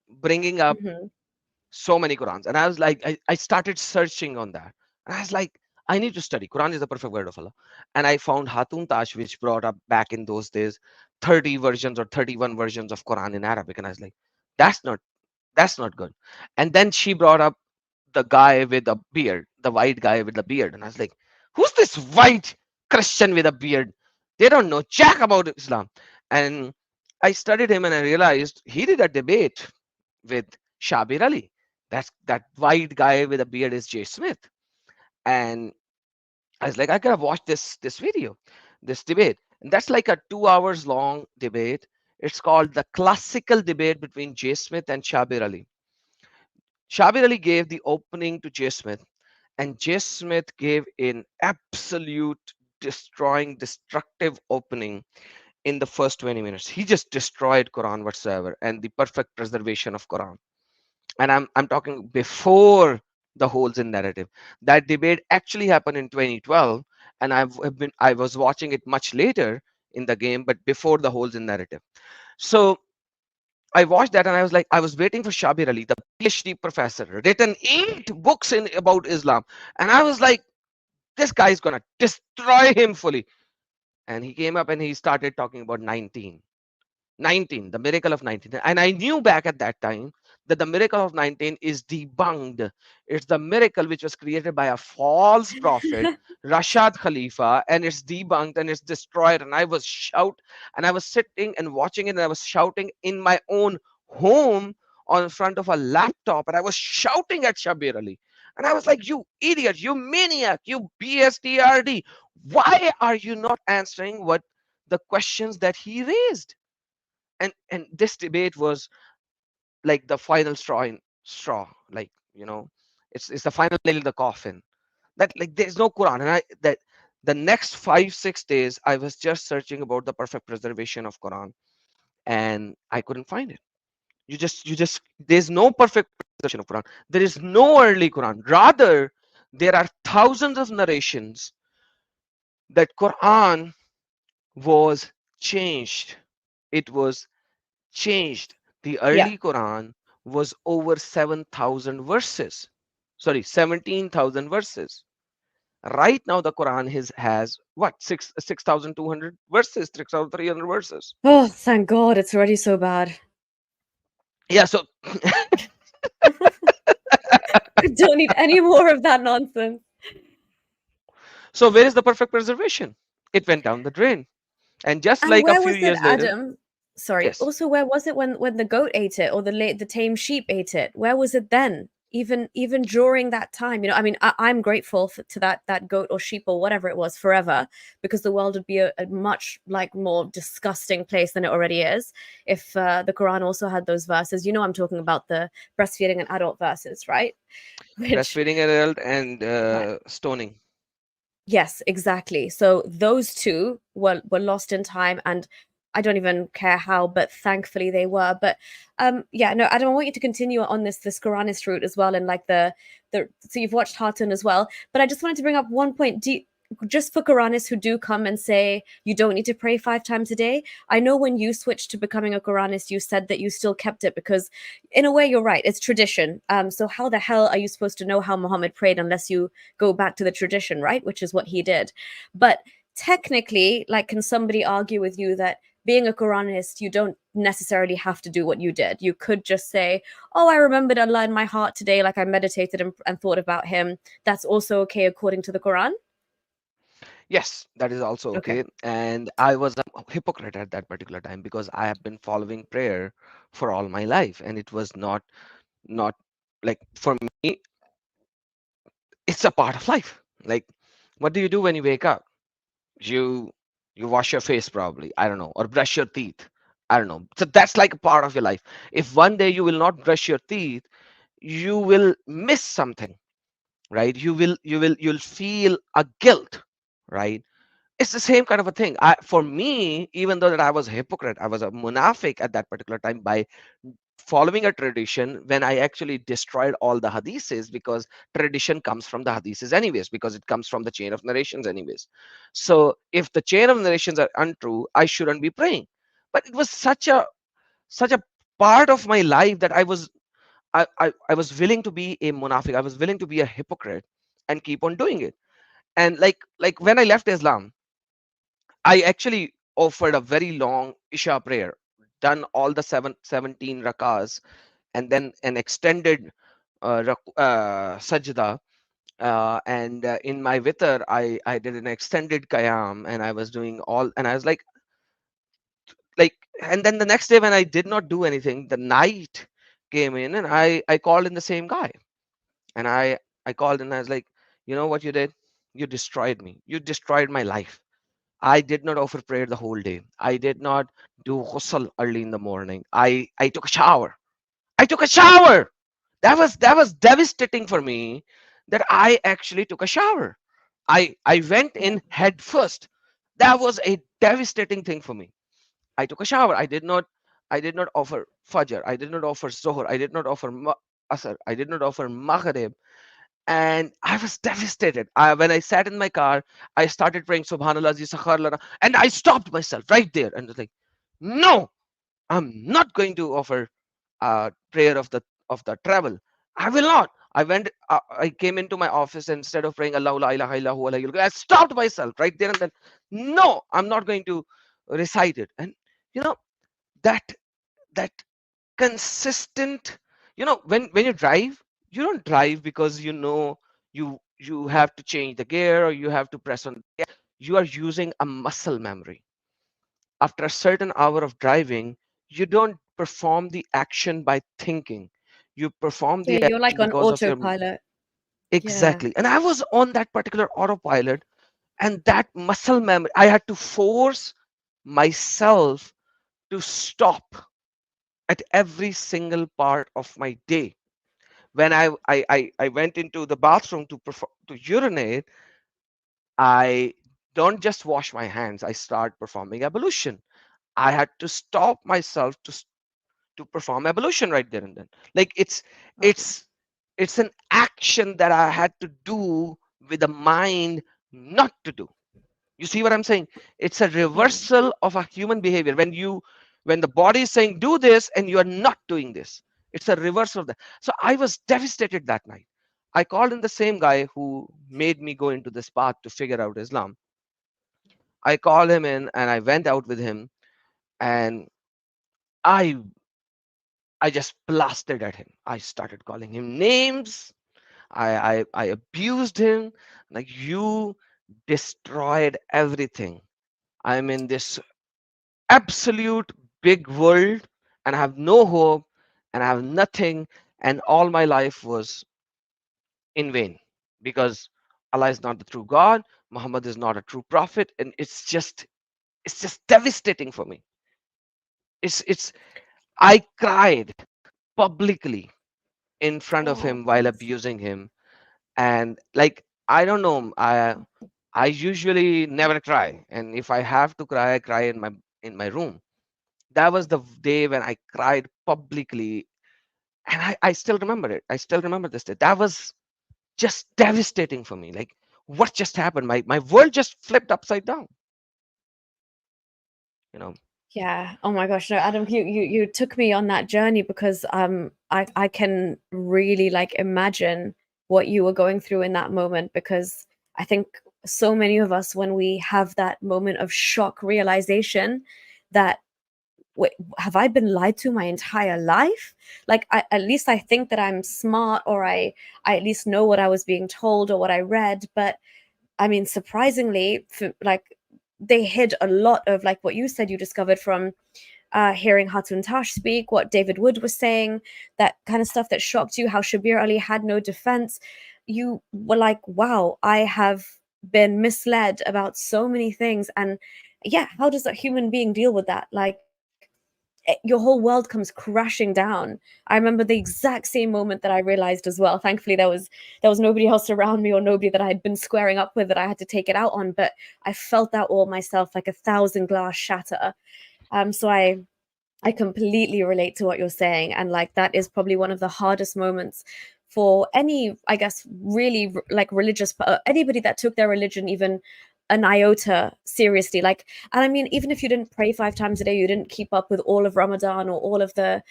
bringing up Hmm. so many Qurans. And I was like, I started searching on that. And I was like, I need to study. Quran is the perfect word of Allah. And I found Hatun Tash, which brought up back in those days 30 versions or 31 versions of Quran in Arabic. And I was like, that's not that's not good. And then she brought up the guy with a beard, the white guy with the beard. And I was like, who's this white Christian with a beard? They don't know jack about Islam. And I studied him and I realized he did a debate with Shabir Ali. That white guy with a beard is Jay Smith. And I was like, I gotta watch this video, this debate. And that's like a 2 hours long debate. It's called the classical debate between Jay Smith and Shabir Ali. Shabir Ali gave the opening to Jay Smith, and Jay Smith gave an absolute destroying, destructive opening in the first 20 minutes. He just destroyed Quran whatsoever and the perfect preservation of Quran. And I'm talking before the holes in narrative. That debate actually happened in 2012, and I was watching it much later in the game, but before the holes in narrative. So I watched that and I was like, I was waiting for Shabir Ali, the PhD professor, written 8 books in about Islam. And I was like, this guy's gonna destroy him fully. And he came up and he started talking about 19, the miracle of 19. And I knew back at that time that the miracle of 19 is debunked. It's the miracle which was created by a false prophet, Rashad Khalifa, and it's debunked and it's destroyed. And I was and I was sitting and watching it, and I was shouting in my own home on front of a laptop, and I was shouting at Shabir Ali. And I was like, you idiot, you maniac, you BSTRD. Why are you not answering what the questions that he raised? And this debate was like the final straw, like, it's the final nail in the coffin, that like there's no Quran. And I that the next 5 6 days I was just searching about the perfect preservation of Quran, and I couldn't find it. You just there's no perfect preservation of Quran. There is no early Quran. Rather, there are thousands of narrations that Quran was changed. It was changed. The Yeah. early Quran was over 7,000 verses. Sorry, 17,000 verses. Right now, the Quran has what, 6,200 verses, 6,300 verses. Oh, thank God, it's already so bad. Yeah, so I don't need any more of that nonsense. so where is the perfect preservation? It went down the drain. And just And like a where few was it, years later, Adam? Sorry. yes, Also, where was it when the goat ate it or the tame sheep ate it? Where was it then? Even during that time, I mean, I'm grateful to that goat or sheep or whatever it was forever, because the world would be a much like more disgusting place than it already is if the Quran also had those verses. I'm talking about the breastfeeding and adult verses, right? Which breastfeeding adult and right. stoning. Yes, exactly. So those two were lost in time, and I don't even care how, but thankfully they were. But yeah, no, Adam, I want you to continue on this Quranist route as well, and like the so you've watched Hatun as well. But I just wanted to bring up one point. Just for Quranists who do come and say you don't need to pray 5 times a day, I know when you switched to becoming a Quranist, you said that you still kept it because, in a way, you're right. It's tradition. So how the hell are you supposed to know how Muhammad prayed unless you go back to the tradition, right? Which is what he did. But technically, like, can somebody argue with you that being a Quranist, you don't necessarily have to do what you did? You could just say, oh, I remembered Allah in my heart today, like I meditated and thought about him. That's also okay according to the Quran? Yes, that is also Okay. okay. And I was a hypocrite at that particular time because I have been following prayer for all my life, and it was not like, for me, it's a part of life. Like, what do you do when you wake up? You you wash your face probably, I don't know, or brush your teeth. I don't know. So that's like a part of your life. If one day you will not brush your teeth, you will miss something, right? You'll feel a guilt, right? It's the same kind of a thing. For me, even though that I was a hypocrite, I was a munafiq at that particular time by following a tradition when I actually destroyed all the hadiths, because tradition comes from the hadiths anyways, because it comes from the chain of narrations anyways. So if the chain of narrations are untrue, I shouldn't be praying. But it was such a part of my life that I was willing to be a munafiq. I was willing to be a hypocrite and keep on doing it. And like when I left Islam, I actually offered a very long Isha prayer, done all the 17 rakas, and then an extended sajda. And in my witr, I did an extended qiyam, and I was doing all, and I was like, and then the next day when I did not do anything, the night came in, and I called in the same guy, and I called and I was like, you know what you did? You destroyed me. You destroyed my life. I did not offer prayer the whole day. I did not do ghusl early in the morning. I took a shower. I took a shower. That was devastating for me, that I actually took a shower. I went Yeah. in head first. That was a devastating thing for me. I took a shower. I did not offer fajr. I did not offer zohar. I did not offer asr. I did not offer maghrib, and I was devastated. When I sat in my car, I started praying Subhanallah, Sakhar lana, and I stopped myself right there and was like, "No, I'm not going to offer prayer of the travel. I will not." I went. I came into my office, and instead of praying Allah la ilaha illa huwa al-hayyul qayyum, I stopped myself right there and then. No, I'm not going to recite it. And you know that that consistent, when you drive, you don't drive because you have to change the gear or you have to press on. You are using a muscle memory. After a certain hour of driving, you don't perform the action by thinking. You perform Yeah, the you're action like on because of your. autopilot. Yeah. Exactly. And I was on that particular autopilot, and that muscle memory, I had to force myself to stop at every single part of my day. When I went into the bathroom to urinate, I don't just wash my hands. I start performing ablution. I had to stop myself to perform ablution right there and then. Like Wow. it's it's an action that I had to do with the mind not to do. You see what I'm saying? It's a Yeah. reversal of a human behavior. When the body is saying do this and you are not doing this, it's a reversal of that. So I was devastated that night. I called in the same guy who made me go into this path to figure out Islam. I called him in and I went out with him, and I I just blasted at him. I started calling him names. I abused him. Like, you destroyed everything. I'm in this absolute big world, and I have no hope, and I have nothing, and all my life was in vain, because Allah is not the true God, Muhammad is not a true prophet, and it's just devastating for me. It's I cried publicly in front of Oh, him while abusing him. And like, I don't know, I usually never cry, and if I have to cry, I cry in my room. That was the day when I cried publicly, and I still remember it. I still remember this day. That was just devastating for me. Like, what just happened? My world just flipped upside down. You know. yeah. Oh my gosh, no, Adam, you took me on that journey because I can really like imagine what you were going through in that moment, because I think so many of us, when we have that moment of shock realization that, wait, have I been lied to my entire life? Like, at least I think that I'm smart, or I at least know what I was being told or what I read. But I mean, surprisingly, like, they hid a lot of, like what you said, you discovered from hearing Hatun Tash speak, what David Wood was saying, that kind of stuff that shocked you, how Shabir Ali had no defense. You were like, wow, I have been misled about so many things. And yeah, how does a human being deal with that? Like, your whole world comes crashing down. I remember the exact same moment that I realized as well. Thankfully, there was nobody else around me, or nobody that I had been squaring up with that I had to take it out on. But I felt that all myself, like a thousand glass shatter. So I completely relate to what you're saying, and like that is probably one of the hardest moments for any, I guess, really like religious, anybody that took their religion even an iota seriously. Like, and I mean, even if you didn't pray 5 times a day, you didn't keep up with all of Ramadan or all of the,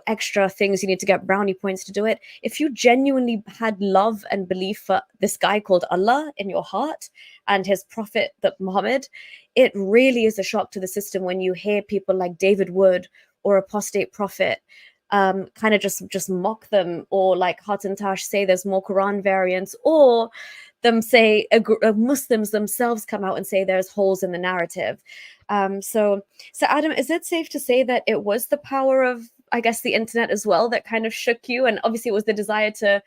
extra things you need to get brownie points to do it. If you genuinely had love and belief for this guy called Allah in your heart and his prophet, that Muhammad, it really is a shock to the system when you hear people like David Wood or Apostate Prophet kind of just mock them, or like Hatan Tash say there's more Quran variants, or them say Muslims themselves come out and say there's holes in the narrative. So Adam, is it safe to say that it was the power of, I guess, the internet as well that kind of shook you? And obviously it was the desire to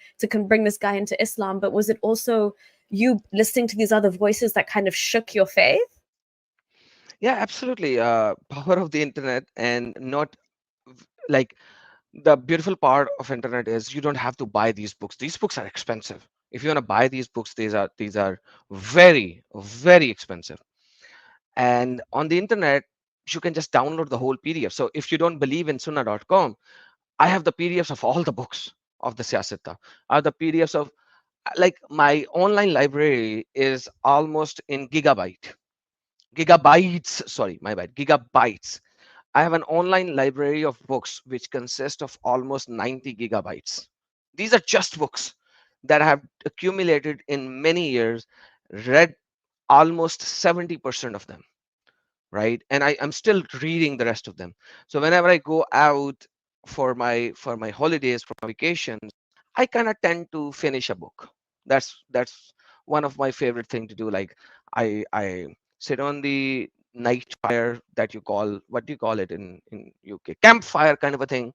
bring this guy into Islam, but was it also you listening to these other voices that kind of shook your faith? Yeah, absolutely. Power of the internet, and not like, the beautiful part of internet is you don't have to buy these books. These books are expensive. If you want to buy these books, these are very, very expensive. And on the internet, you can just download the whole PDF. So if you don't believe in sunnah.com, I have the PDFs of all the books of the Siyasetta. I have the PDFs of, like, my online library is almost in gigabytes. Sorry, my bad, gigabytes. I have an online library of books which consist of almost 90 gigabytes. These are just books that I have accumulated in many years, read almost 70% of them, right? And I'm still reading the rest of them. So whenever I go out for my holidays, for my vacations, I kind of tend to finish a book. That's one of my favorite thing to do. Like, I sit on the night fire, that you call, what do you call it in UK, campfire kind of a thing,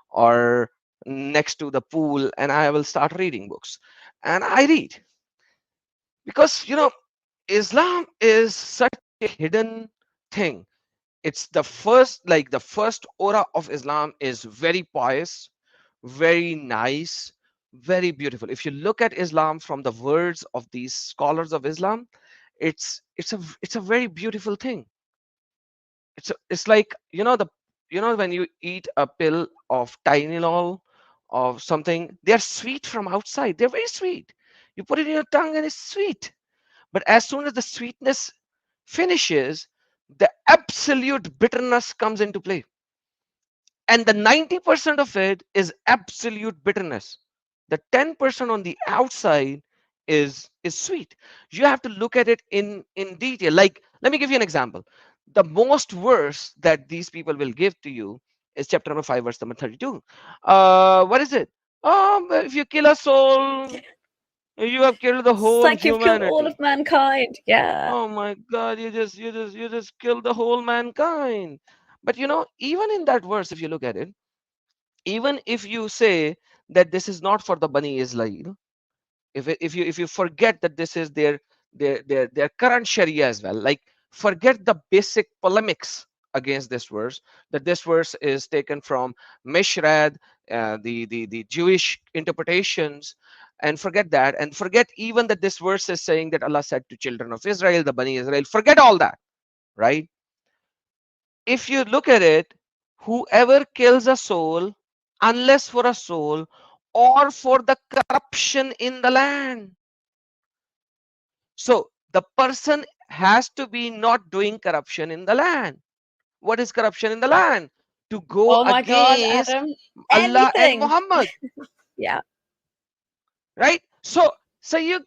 or next to the pool, and I will start reading books. And I read because, Islam is such a hidden thing. It's the first aura of Islam is very pious, very nice, very beautiful. If you look at Islam from the words of these scholars of Islam, it's a very beautiful thing. It's like, when you eat a pill of Tylenol or something, they're sweet from outside, they're very sweet. You put it in your tongue and it's sweet, but as soon as the sweetness finishes, the absolute bitterness comes into play. And the 90% of it is absolute bitterness. The 10% on the outside is sweet. You have to look at it in detail. Like, let me give you an example. The most verse that these people will give to you is chapter number 5, verse number 32. What is it? If you kill a soul, you have killed the It's whole like you've killed all humanity. of mankind. Yeah. Oh my God, you just killed the whole mankind. But even in that verse, if you look at it, even if you say that this is not for the Bani Israel, if you forget that this is their current Sharia as well, like, forget the basic polemics against this verse, that this verse is taken from Mishrad, the Jewish interpretations, and forget that, and forget even that this verse is saying that Allah said to children of Israel, the Bani Israel, forget all that, right? If you look at it, whoever kills a soul, unless for a soul or for the corruption in the land. So the person has to be not doing corruption in the land. What is corruption in the land? To go Oh my God, against Adam. Allah and Everything. Muhammad, Yeah. right? So you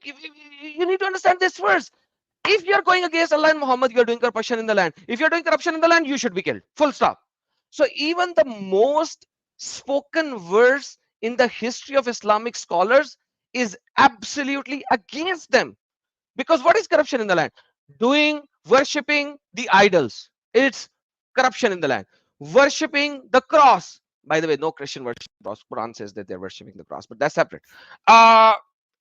need to understand this verse. If you're going against Allah and Muhammad, you're doing corruption in the land. If you're doing corruption in the land, you should be killed. Full stop. So even the most spoken verse in the history of Islamic scholars is absolutely against them. Because what is corruption in the land? Worshipping the idols. It's corruption in the land. Worshipping the cross. By the way, no Christian worship the cross. Quran says that they're worshipping the cross, but that's separate. Uh,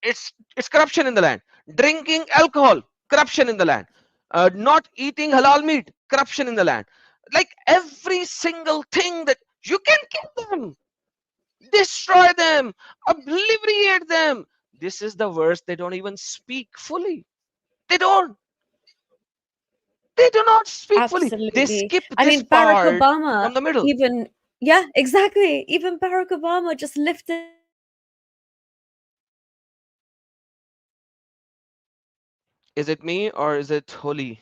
it's corruption in the land. Drinking alcohol, corruption in the land. Not eating halal meat, corruption in the land. Like, every single thing that you can kill them, destroy them, obliterate them. This is the verse they don't even speak fully. They don't. They do not speak fully. They Absolutely. skip I this mean, Barack part Obama, from the middle. even, yeah, exactly. Even Barack Obama just lifted Is it me or is it Holy?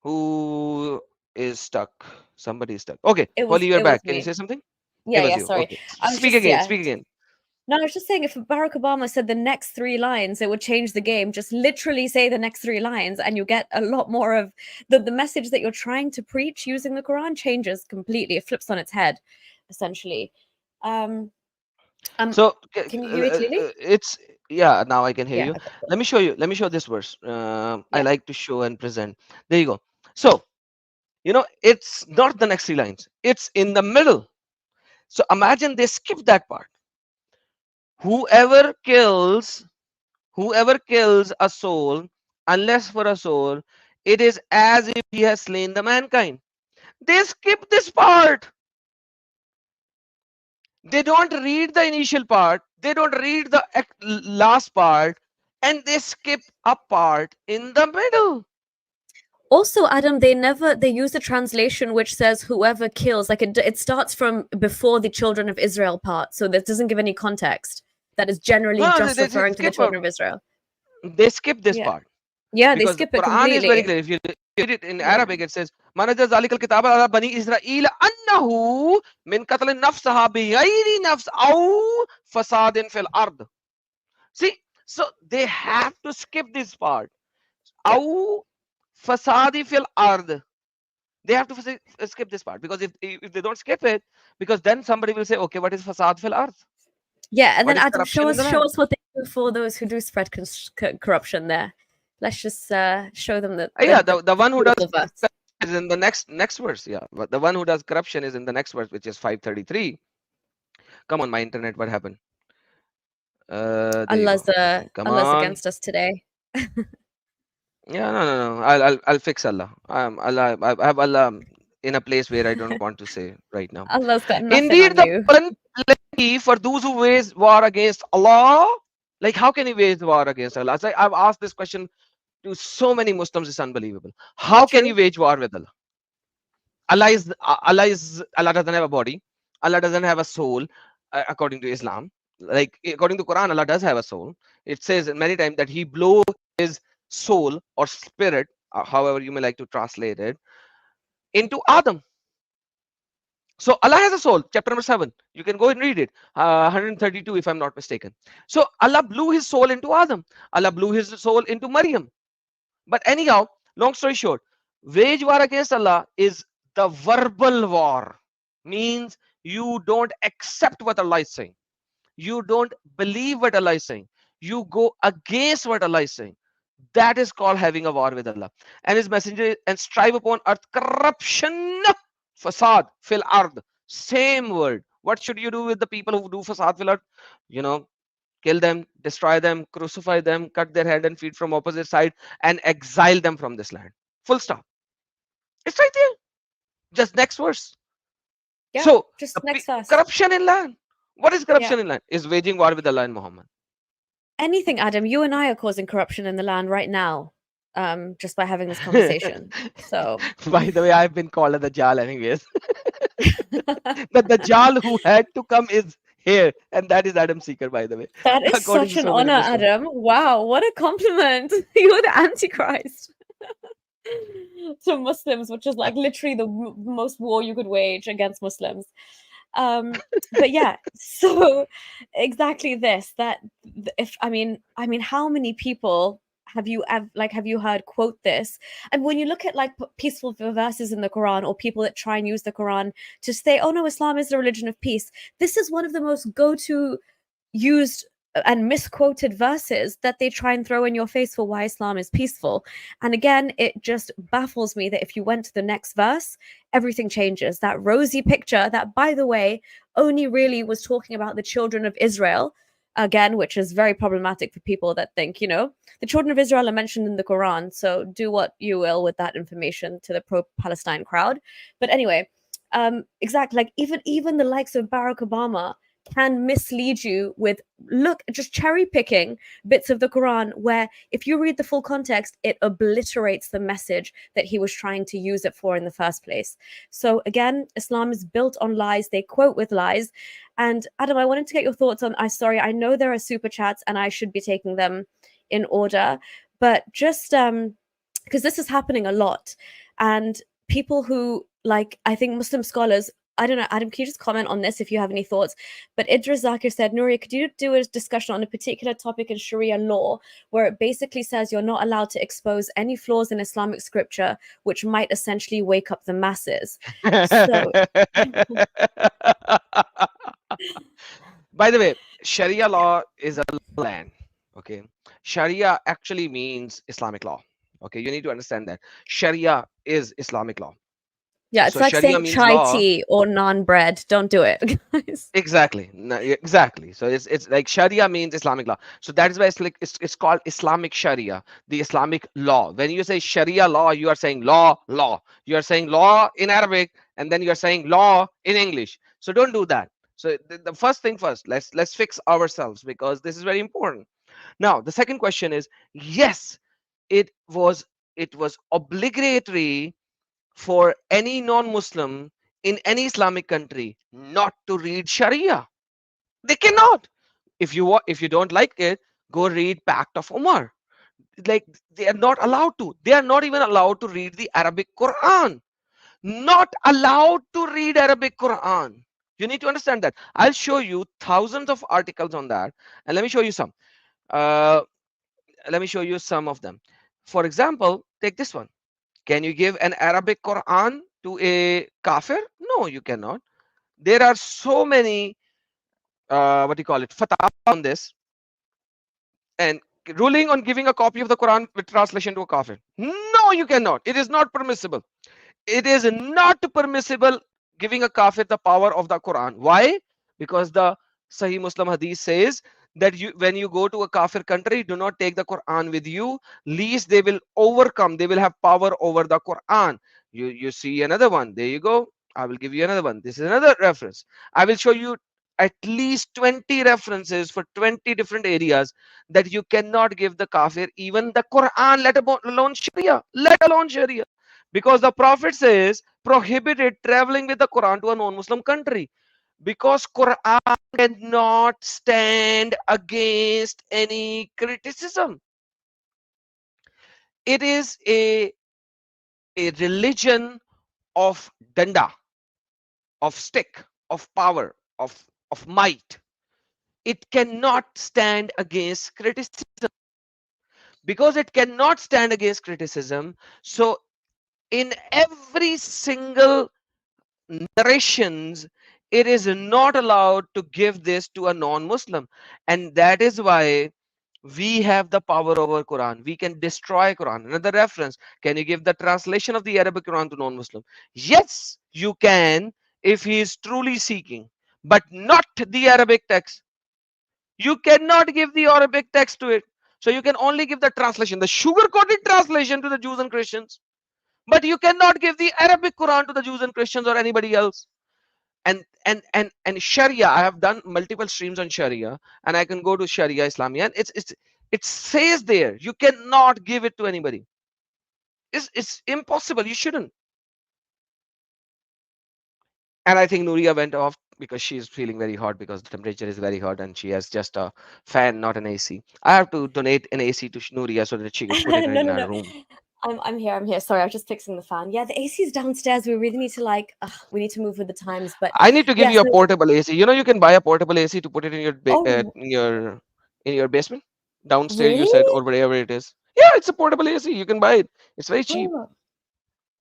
Who is stuck? Somebody is stuck. Okay, Holy, you're It was back. Can you me. say something? It Yeah, was yeah, you. sorry. Okay. I was Speak just, again. yeah. Speak again. No, I was just saying if Barack Obama said the next three lines, it would change the game. Just literally say the next three lines, and you get a lot more of the message that you're trying to preach using the Quran changes completely. It flips on its head, essentially. Um, So can you hear me clearly? it's yeah. Now I can hear Yeah, you. okay, cool. Let me show you. Let me show this verse. I Yeah. like to show and present. There you go. So it's not the next three lines. It's in the middle. So imagine they skip that part. Whoever kills, whoever kills a soul, unless for a soul, it is as if he has slain the mankind. They skip this part. They don't read the initial part, they don't read the last part, and they skip a part in the middle. Also, Adam, they use a translation which says whoever kills, like it starts from before the children of Israel part, so that doesn't give any context. That is generally No, just they referring to the skip children of Israel. they skip this Yeah. part Yeah, they because the skip it Quran is very completely. clear. If you read it in Yeah. Arabic, it says, "Manaja zalikal kitab ala bani Israel annahu min qatl nafsaha bighayri nafs aw fasadin fil ard." See, so they have to skip this part. Yep. Aw fasadi fil ard. They have to skip this part because if they don't skip it, because then somebody will say, okay, what is fasad fil earth? Yeah, and What then is Adam, corruption in the show land? us what they do for those who do spread corruption there. Let's just show them Yeah, the the one who does beautiful verse. is in the next verse. Yeah, but the one who does corruption is in the next verse, which is 533. Come on, my internet, what happened? There you go. Okay, come Allah's on. against us today. Yeah, no. I'll fix Allah. Allah. I have Allah in a place where I don't want to say right now. Allah's got nothing Indeed, on the you. plenty for those who wage war against Allah. Like, how can he wage war against Allah? So I've asked this question to so many Muslims. It's unbelievable. How can you True. wage war with Allah? Allah doesn't have a body. Allah doesn't have a soul, according to Islam. Like according to Quran, Allah does have a soul. It says many times that He blows His soul or spirit, however you may like to translate it, into Adam. So Allah has a soul. Chapter number 7. You can go and read it. 132, if I'm not mistaken. So Allah blew His soul into Adam. Allah blew His soul into Maryam. But anyhow, long story short, wage war against Allah is the verbal war. Means you don't accept what Allah is saying. You don't believe what Allah is saying. You go against what Allah is saying. That is called having a war with Allah. And His messenger and strive upon earth corruption, fasad, fil ard. Same word. What should you do with the people who do fasad fil ard? You know, kill them, destroy them, crucify them, cut their head and feet from opposite side, and exile them from this land. Full stop. It's right there. Just next verse. Yeah, So just next verse. corruption in land. What is Yeah. corruption in land? Is waging war with Allah and Muhammad. Anything, Adam, you and I are causing corruption in the land right now, just by having this conversation. So By the way, I've been called a Dajjal anyways. The Dajjal who had to come is here, and that is Adam Seeker, by the way, that is according such to an so many honor, Muslims. Adam. Wow, what a compliment. You're the Antichrist to Muslims, which is like literally the most war you could wage against Muslims. But yeah, so exactly this, that if I mean how many people have you heard quote this? And when you look at like peaceful verses in the Quran, or people that try and use the Quran to say, oh no, Islam is the religion of peace, this is one of the most go-to used and misquoted verses that they try and throw in your face for why Islam is peaceful. And again, it just baffles me that if you went to the next verse, everything changes. That rosy picture, that by the way, only really was talking about the children of Israel, again, which is very problematic for people that think, the children of Israel are mentioned in the Quran. So do what you will with that information to the pro Palestine crowd. But anyway, exactly, like even the likes of Barack Obama can mislead you with just cherry picking bits of the Quran where if you read the full context, it obliterates the message that he was trying to use it for in the first place. So again, Islam is built on lies. They quote with lies. And Adam, I wanted to get your thoughts on, I know there are super chats and I should be taking them in order, but just because this is happening a lot, and people who, like, I think Muslim scholars, I don't know, Adam, can you just comment on this if you have any thoughts? But Idris Zakir said, Nuria, could you do a discussion on a particular topic in Sharia law where it basically says you're not allowed to expose any flaws in Islamic scripture, which might essentially wake up the masses? So, By the way, Sharia law is a land. Okay, Sharia actually means Islamic law. Okay, you need to understand that Sharia is Islamic law. yeah, it's So like Sharia saying means chai law. tea or naan bread. Don't do it, guys. Exactly. Exactly. So it's like Sharia means Islamic law. So that is why it's called Islamic Sharia, the Islamic law. When you say Sharia law, you are saying law. You are saying law in Arabic, and then you are saying law in English. So don't do that. So the first thing first, let's fix ourselves, because this is very important. Now, the second question is, yes, it was it was obligatory for any non-Muslim in any Islamic country not to read Sharia. They cannot. If you don't like it, go read Pact of Umar. Like, they are not allowed to. They are not even allowed to read the Arabic Quran. Not allowed to read Arabic Quran. You need to understand that. I'll show you thousands of articles on that, and let me show you some. Uh, let me show you some of them. For example, take this one. Can you give an Arabic Quran to a kafir? No, you cannot. There are so many, what do you call it, fatwa on this, and ruling on giving a copy of the Quran with translation to a kafir. No, you cannot. It is not permissible. It is not permissible giving a kafir the power of the Quran. Why? Because the Sahih Muslim Hadith says that when you go to a kafir country, do not take the Quran with you, least they will overcome, they will have power over the Quran. You see another one. There you go. I will give you another one. This is another reference. I will show you at least 20 references for 20 different areas that you cannot give the kafir even the Quran, let alone Sharia. Let alone Sharia. Because the Prophet says prohibited traveling with the Quran to a non-Muslim country, because Quran cannot stand against any criticism. It is a religion of danda, of stick, of power, of might. It cannot stand against criticism. Because it cannot stand against criticism, so in every single narrations, it is not allowed to give this to a non-Muslim. And that is why we have the power over Quran. We can destroy Quran. Another reference, can you give the translation of the Arabic Quran to non-Muslim? Yes, you can, if he is truly seeking, but not the Arabic text. You cannot give the Arabic text to it. So you can only give the translation, the sugar-coated translation, to the Jews and Christians. But you cannot give the Arabic Quran to the Jews and Christians or anybody else. And Sharia, I have done multiple streams on Sharia, and I can go to Sharia Islamia, and it says there you cannot give it to anybody. It's impossible. You shouldn't. And I think Nuria went off because she's feeling very hot, because the temperature is very hot and she has just a fan, not an AC. I have to donate an AC to Nuria so that she could put it No, in no, her no. room. I'm here. I'm here. Sorry, I was just fixing the fan. Yeah, the AC is downstairs. We really need to, like, we need to move with the times. But I need to give yeah, you a so portable AC. You know, you can buy a portable AC to put it in your oh, in your basement downstairs. You really? said, or wherever it is. Yeah, it's a portable AC. You can buy it. It's very cheap. Oh,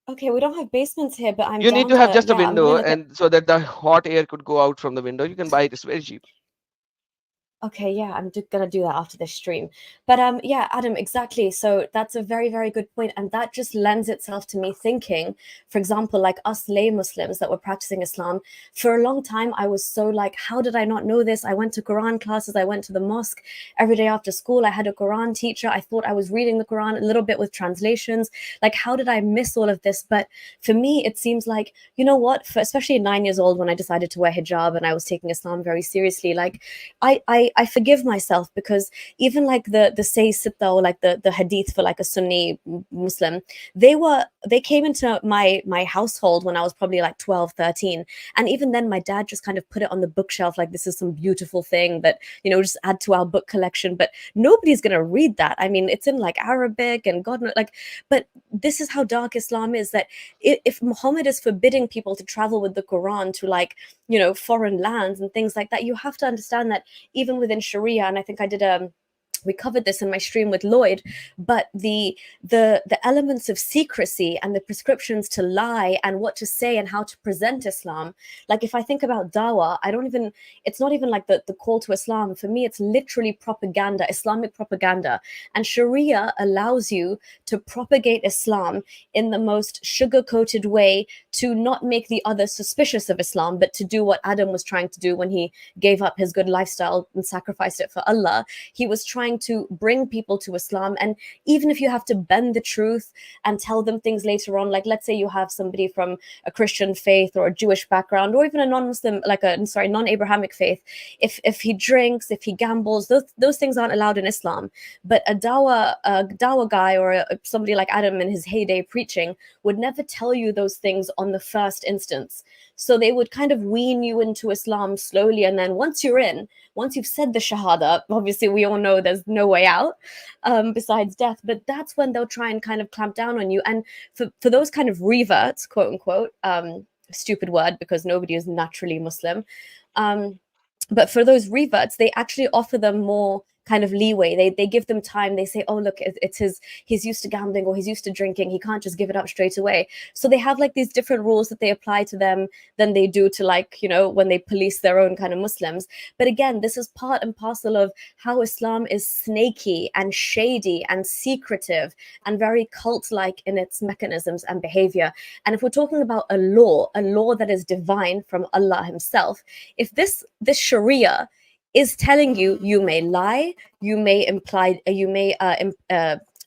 okay. We don't have basements here, but I'm You need down to have to, just a yeah, I'm gonna window, look at. and so that the hot air could go out from the window. You can buy it. It's very cheap. Okay, yeah, I'm gonna do that after this stream. But yeah, Adam, exactly. So that's a very, very good point, and that just lends itself to me thinking, for example, like us lay Muslims that were practicing Islam, for a long time, I was so like, how did I not know this? I went to Quran classes, I went to the mosque every day after school. I had a Quran teacher. I thought I was reading the Quran a little bit with translations. Like, how did I miss all of this? But for me, it seems like, you know what? For especially 9 years old, when I decided to wear hijab and I was taking Islam very seriously, like I I forgive myself, because even like the say sitta, or like the hadith for like a Sunni Muslim, they came into my household when I was probably like 12, 13. And even then my dad just kind of put it on the bookshelf, like this is some beautiful thing that, you know, just add to our book collection. But nobody's going to read that. I mean, it's in like Arabic and God knows, like, but this is how dark Islam is, that if Muhammad is forbidding people to travel with the Quran to, like, you know, foreign lands and things like that, you have to understand that even within Sharia, and I think I did we covered this in my stream with Lloyd, but the elements of secrecy and the prescriptions to lie and what to say and how to present Islam. Like if I think about dawah, I don't even, it's not even like the call to Islam. For me, it's literally propaganda, Islamic propaganda. And Sharia allows you to propagate Islam in the most sugar-coated way, to not make the other suspicious of Islam, but to do what Adam was trying to do when he gave up his good lifestyle and sacrificed it for Allah. He was trying to bring people to Islam. And even if you have to bend the truth and tell them things later on, like let's say you have somebody from a Christian faith or a Jewish background, or even a non-Muslim, like a, sorry, non-Abrahamic faith, if he drinks, if he gambles, those things aren't allowed in Islam. But a dawah guy, or somebody like Adam in his heyday preaching, would never tell you those things on the first instance. So they would kind of wean you into Islam slowly, and then once you're in, once you've said the shahada, obviously we all know there's no way out besides death, but that's when they'll try and kind of clamp down on you. And for those kind of reverts, quote unquote, stupid word because nobody is naturally Muslim, but for those reverts, they actually offer them more kind of leeway. They give them time. They say, oh look, it's he's used to gambling, or he's used to drinking, he can't just give it up straight away. So they have like these different rules that they apply to them than they do to, like, you know, when they police their own kind of Muslims. But again, this is part and parcel of how Islam is snaky and shady and secretive and very cult-like in its mechanisms and behavior. And if we're talking about a law that is divine from Allah himself, if this Sharia is telling you, you may lie, you may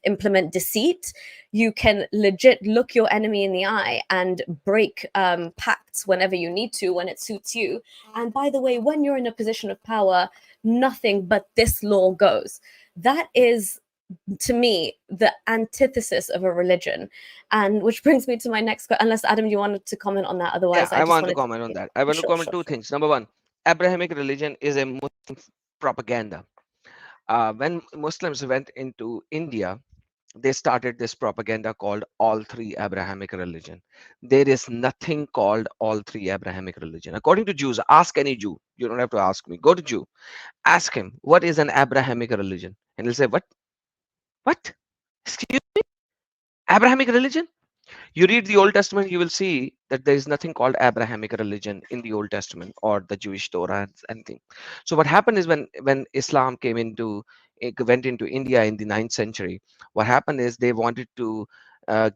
implement deceit, you can legit look your enemy in the eye and break pacts whenever you need to, when it suits you. And by the way, when you're in a position of power, nothing but this law goes. That is, to me, the antithesis of a religion. And which brings me to my next question, unless Adam, you wanted to comment on that. Otherwise, Yeah, I I just want to wanted comment on to, that. I want to sure, comment sure, two sure. things. Number one, Abrahamic religion is a Muslim propaganda. When Muslims went into India, they started this propaganda called all three Abrahamic religion. There is nothing called all three Abrahamic religion. According to Jews, ask any Jew. You don't have to ask me. Go to Jew, ask him what is an Abrahamic religion, and he'll say, "What? What? Excuse me? Abrahamic religion?" You read the Old Testament, you will see that there is nothing called Abrahamic religion in the Old Testament or the Jewish Torah and anything. So what happened is when Islam came into it went into India in the 9th century, what happened is they wanted to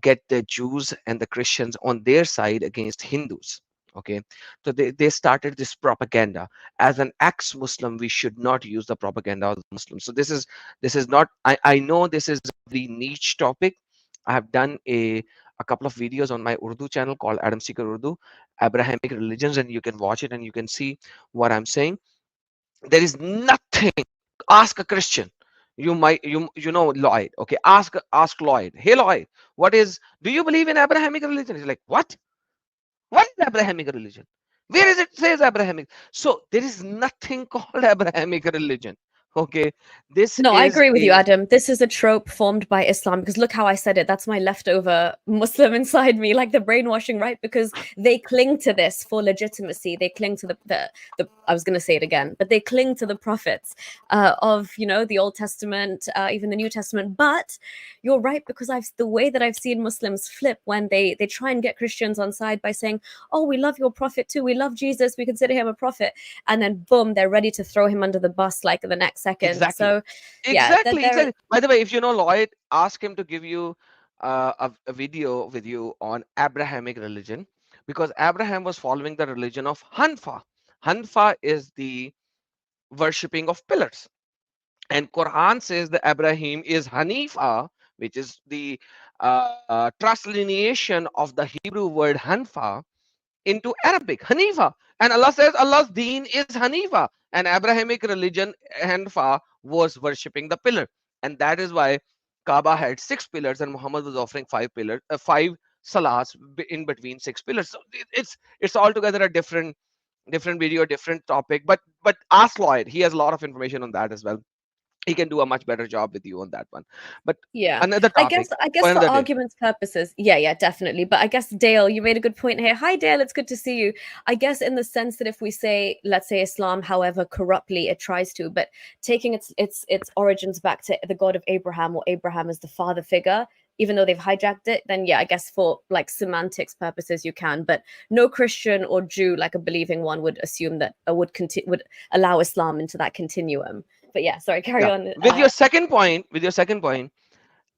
get the Jews and the Christians on their side against Hindus. Okay, so they started this propaganda. As an ex-Muslim, we should not use the propaganda of the Muslims. So this is not, I know this is a very niche topic. I have done a couple of videos on my Urdu channel called Adam Seeker Urdu, Abrahamic religions, and you can watch it and you can see what I'm saying. There is nothing. Ask a Christian. You know Lloyd. Okay, ask Lloyd. Hey Lloyd, what is? Do you believe in Abrahamic religion? He's like, what? What is Abrahamic religion? Where is it says Abrahamic? So there is nothing called Abrahamic religion. Okay, this No, I is agree with you, a Adam. This is a trope formed by Islam, because look how I said it. That's my leftover Muslim inside me, like the brainwashing, right? Because they cling to this for legitimacy. They cling to the I was going to say it again, but they cling to the prophets of, you know, the Old Testament, even the New Testament. But you're right, because the way that I've seen Muslims flip when they try and get Christians on side by saying, "Oh, we love your prophet too. We love Jesus. We consider him a prophet," and then boom, they're ready to throw him under the bus like the next second. exactly. So yeah, that Exactly, there. exactly. By the way, if you know Lloyd, ask him to give you a video with you on Abrahamic religion, because Abraham was following the religion of Hanfa. Hanfa is the worshipping of pillars, and Quran says that Abraham is Hanifa, which is the transliteration of the Hebrew word Hanfa, into Arabic, Hanifa. And Allah says Allah's deen is Hanifa. An Abrahamic religion, Hanifa, was worshipping the pillar. And that is why Kaaba had 6 pillars and Muhammad was offering 5 pillars, 5 salahs in between 6 pillars. So it's altogether a different video, different topic. But ask Lloyd, he has a lot of information on that as well. He can do a much better job with you on that one. But Yeah. another I topic guess I for guess for another day. argument's purposes, yeah, definitely. But I guess Dale, you made a good point here. Hi Dale, it's good to see you. I guess in the sense that if we say, let's say Islam, however corruptly it tries to, but taking its origins back to the God of Abraham, or Abraham as the father figure, even though they've hijacked it, then yeah, I guess for like semantics purposes you can. But no Christian or Jew, like a believing one, would assume that would allow Islam into that continuum. But yeah, sorry, carry Yeah. on. With your second point,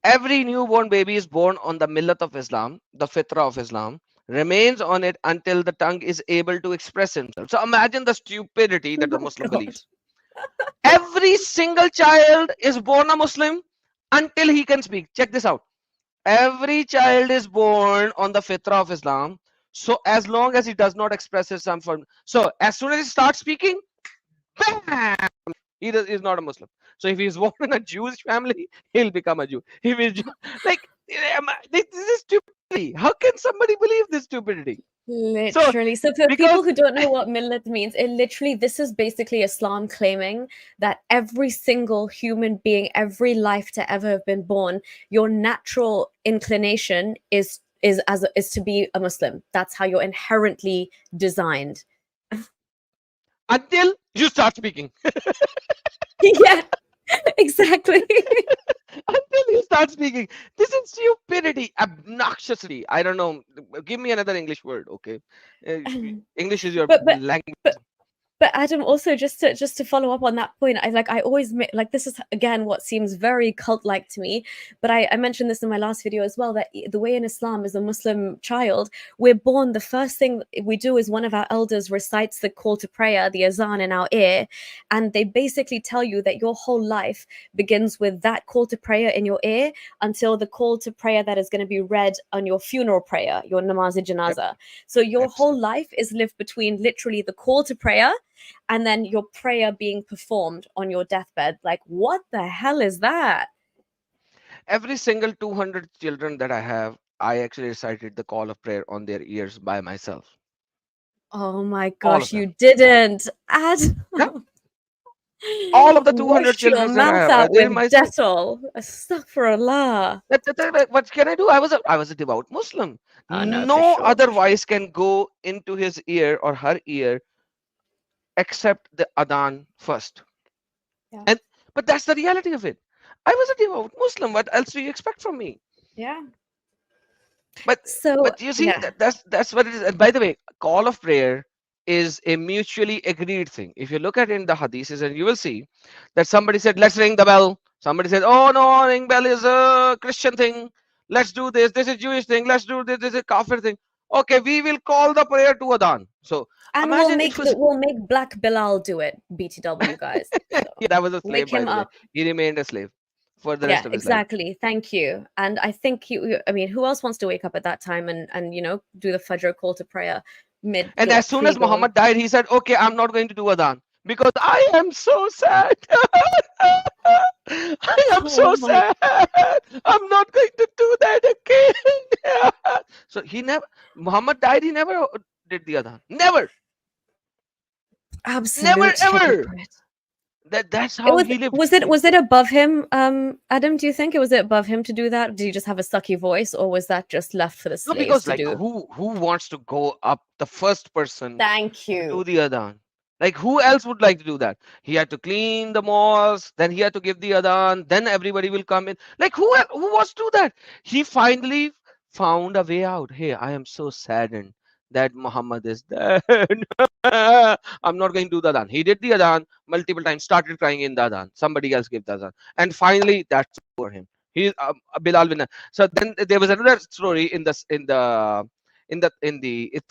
every newborn baby is born on the millat of Islam, the fitrah of Islam, remains on it until the tongue is able to express himself. So imagine the stupidity Oh that the my Muslim God. believes. Every single child is born a Muslim until he can speak. Check this out. Every child is born on the fitrah of Islam. So as long as he does not express his some form. So as soon as he starts speaking, bam, he's not a Muslim. So if he's born in a Jewish family, he'll become a Jew. If he's like, this is stupidity. How can somebody believe this stupidity? So Literally. So for because people who don't know what millet means, it literally this is basically Islam claiming that every single human being, every life to ever have been born, your natural inclination is to be a Muslim. That's how you're inherently designed. until you start speaking, Yeah, exactly. until you start speaking, this is stupidity, obnoxiously. I don't know. Give me another English word, okay? Uh, English is your but language. but but Adam, also just to follow up on that point, I always like this is again what seems very cult like to me, but I mentioned this in my last video as well, that the way in Islam, as a Muslim child, we're born, the first thing we do is one of our elders recites the call to prayer, the azan, in our ear, and they basically tell you that your whole life begins with that call to prayer in your ear until the call to prayer that is going to be read on your funeral prayer, your namaz Yep, janaza. So your whole absolutely. life is lived between literally the call to prayer and then your prayer being performed on your deathbed. Like, what the hell is that? Every single 200 children that I have, I actually recited the call of prayer on their ears by myself. Oh my All of gosh, them. you didn't. Add. Yeah. All of the 200 Wash your children that I mouth have, I out did it with myself. Dettol. Astaghfirullah. What can I do? I was a devout Muslim. Oh no, for No sure, other for sure. voice can go into his ear or her ear except the adhan first. Yeah. And but that's the reality of it. I was a devout Muslim. What else do you expect from me? Yeah. But So, but you see yeah. that's what it is. And by the way, call of prayer is a mutually agreed thing. If you look at it in the hadiths, and you will see that somebody said, "Let's ring the bell." Somebody said, "Oh no, ring bell is a Christian thing. Let's do this. This is Jewish thing. Let's do this. This is kafir thing." Okay, we will call the prayer to adhan. So And imagine it was we'll make Black Bilal do it, BTW guys. So yeah, that was a slave, wake by him the way. up. He remained a slave for the rest Yeah, of his life. exactly. Thank you. And I think I mean, who else wants to wake up at that time and do the Fajr call to prayer mid And as soon as pre-dawn? Muhammad died, he said, "Okay, I'm not going to do adhan because I am so sad. I am Oh so my, sad. I'm not going to do that again." So he never. Muhammad died. He never did the adhan. Never, never, absolute ever. hypocrite. That's It how he lived. was it above him, Adam, do you think it was it above him to do that? Did he just have a sucky voice, or was that just left for the No, slaves because to like do? who wants to go up the first person Thank to do you. the adhan? Like who else would like to do that? He had to clean the mosque, then he had to give the adhan, then everybody will come in. Like who wants to do that? He finally found a way out. Hey, I am so saddened that Muhammad is dead. I'm not going to do the adhan. He did the adhan multiple times, started crying in the adhan. Somebody else gave the adhan, and finally that's for him. He's Bilal bin. So then there was another story in the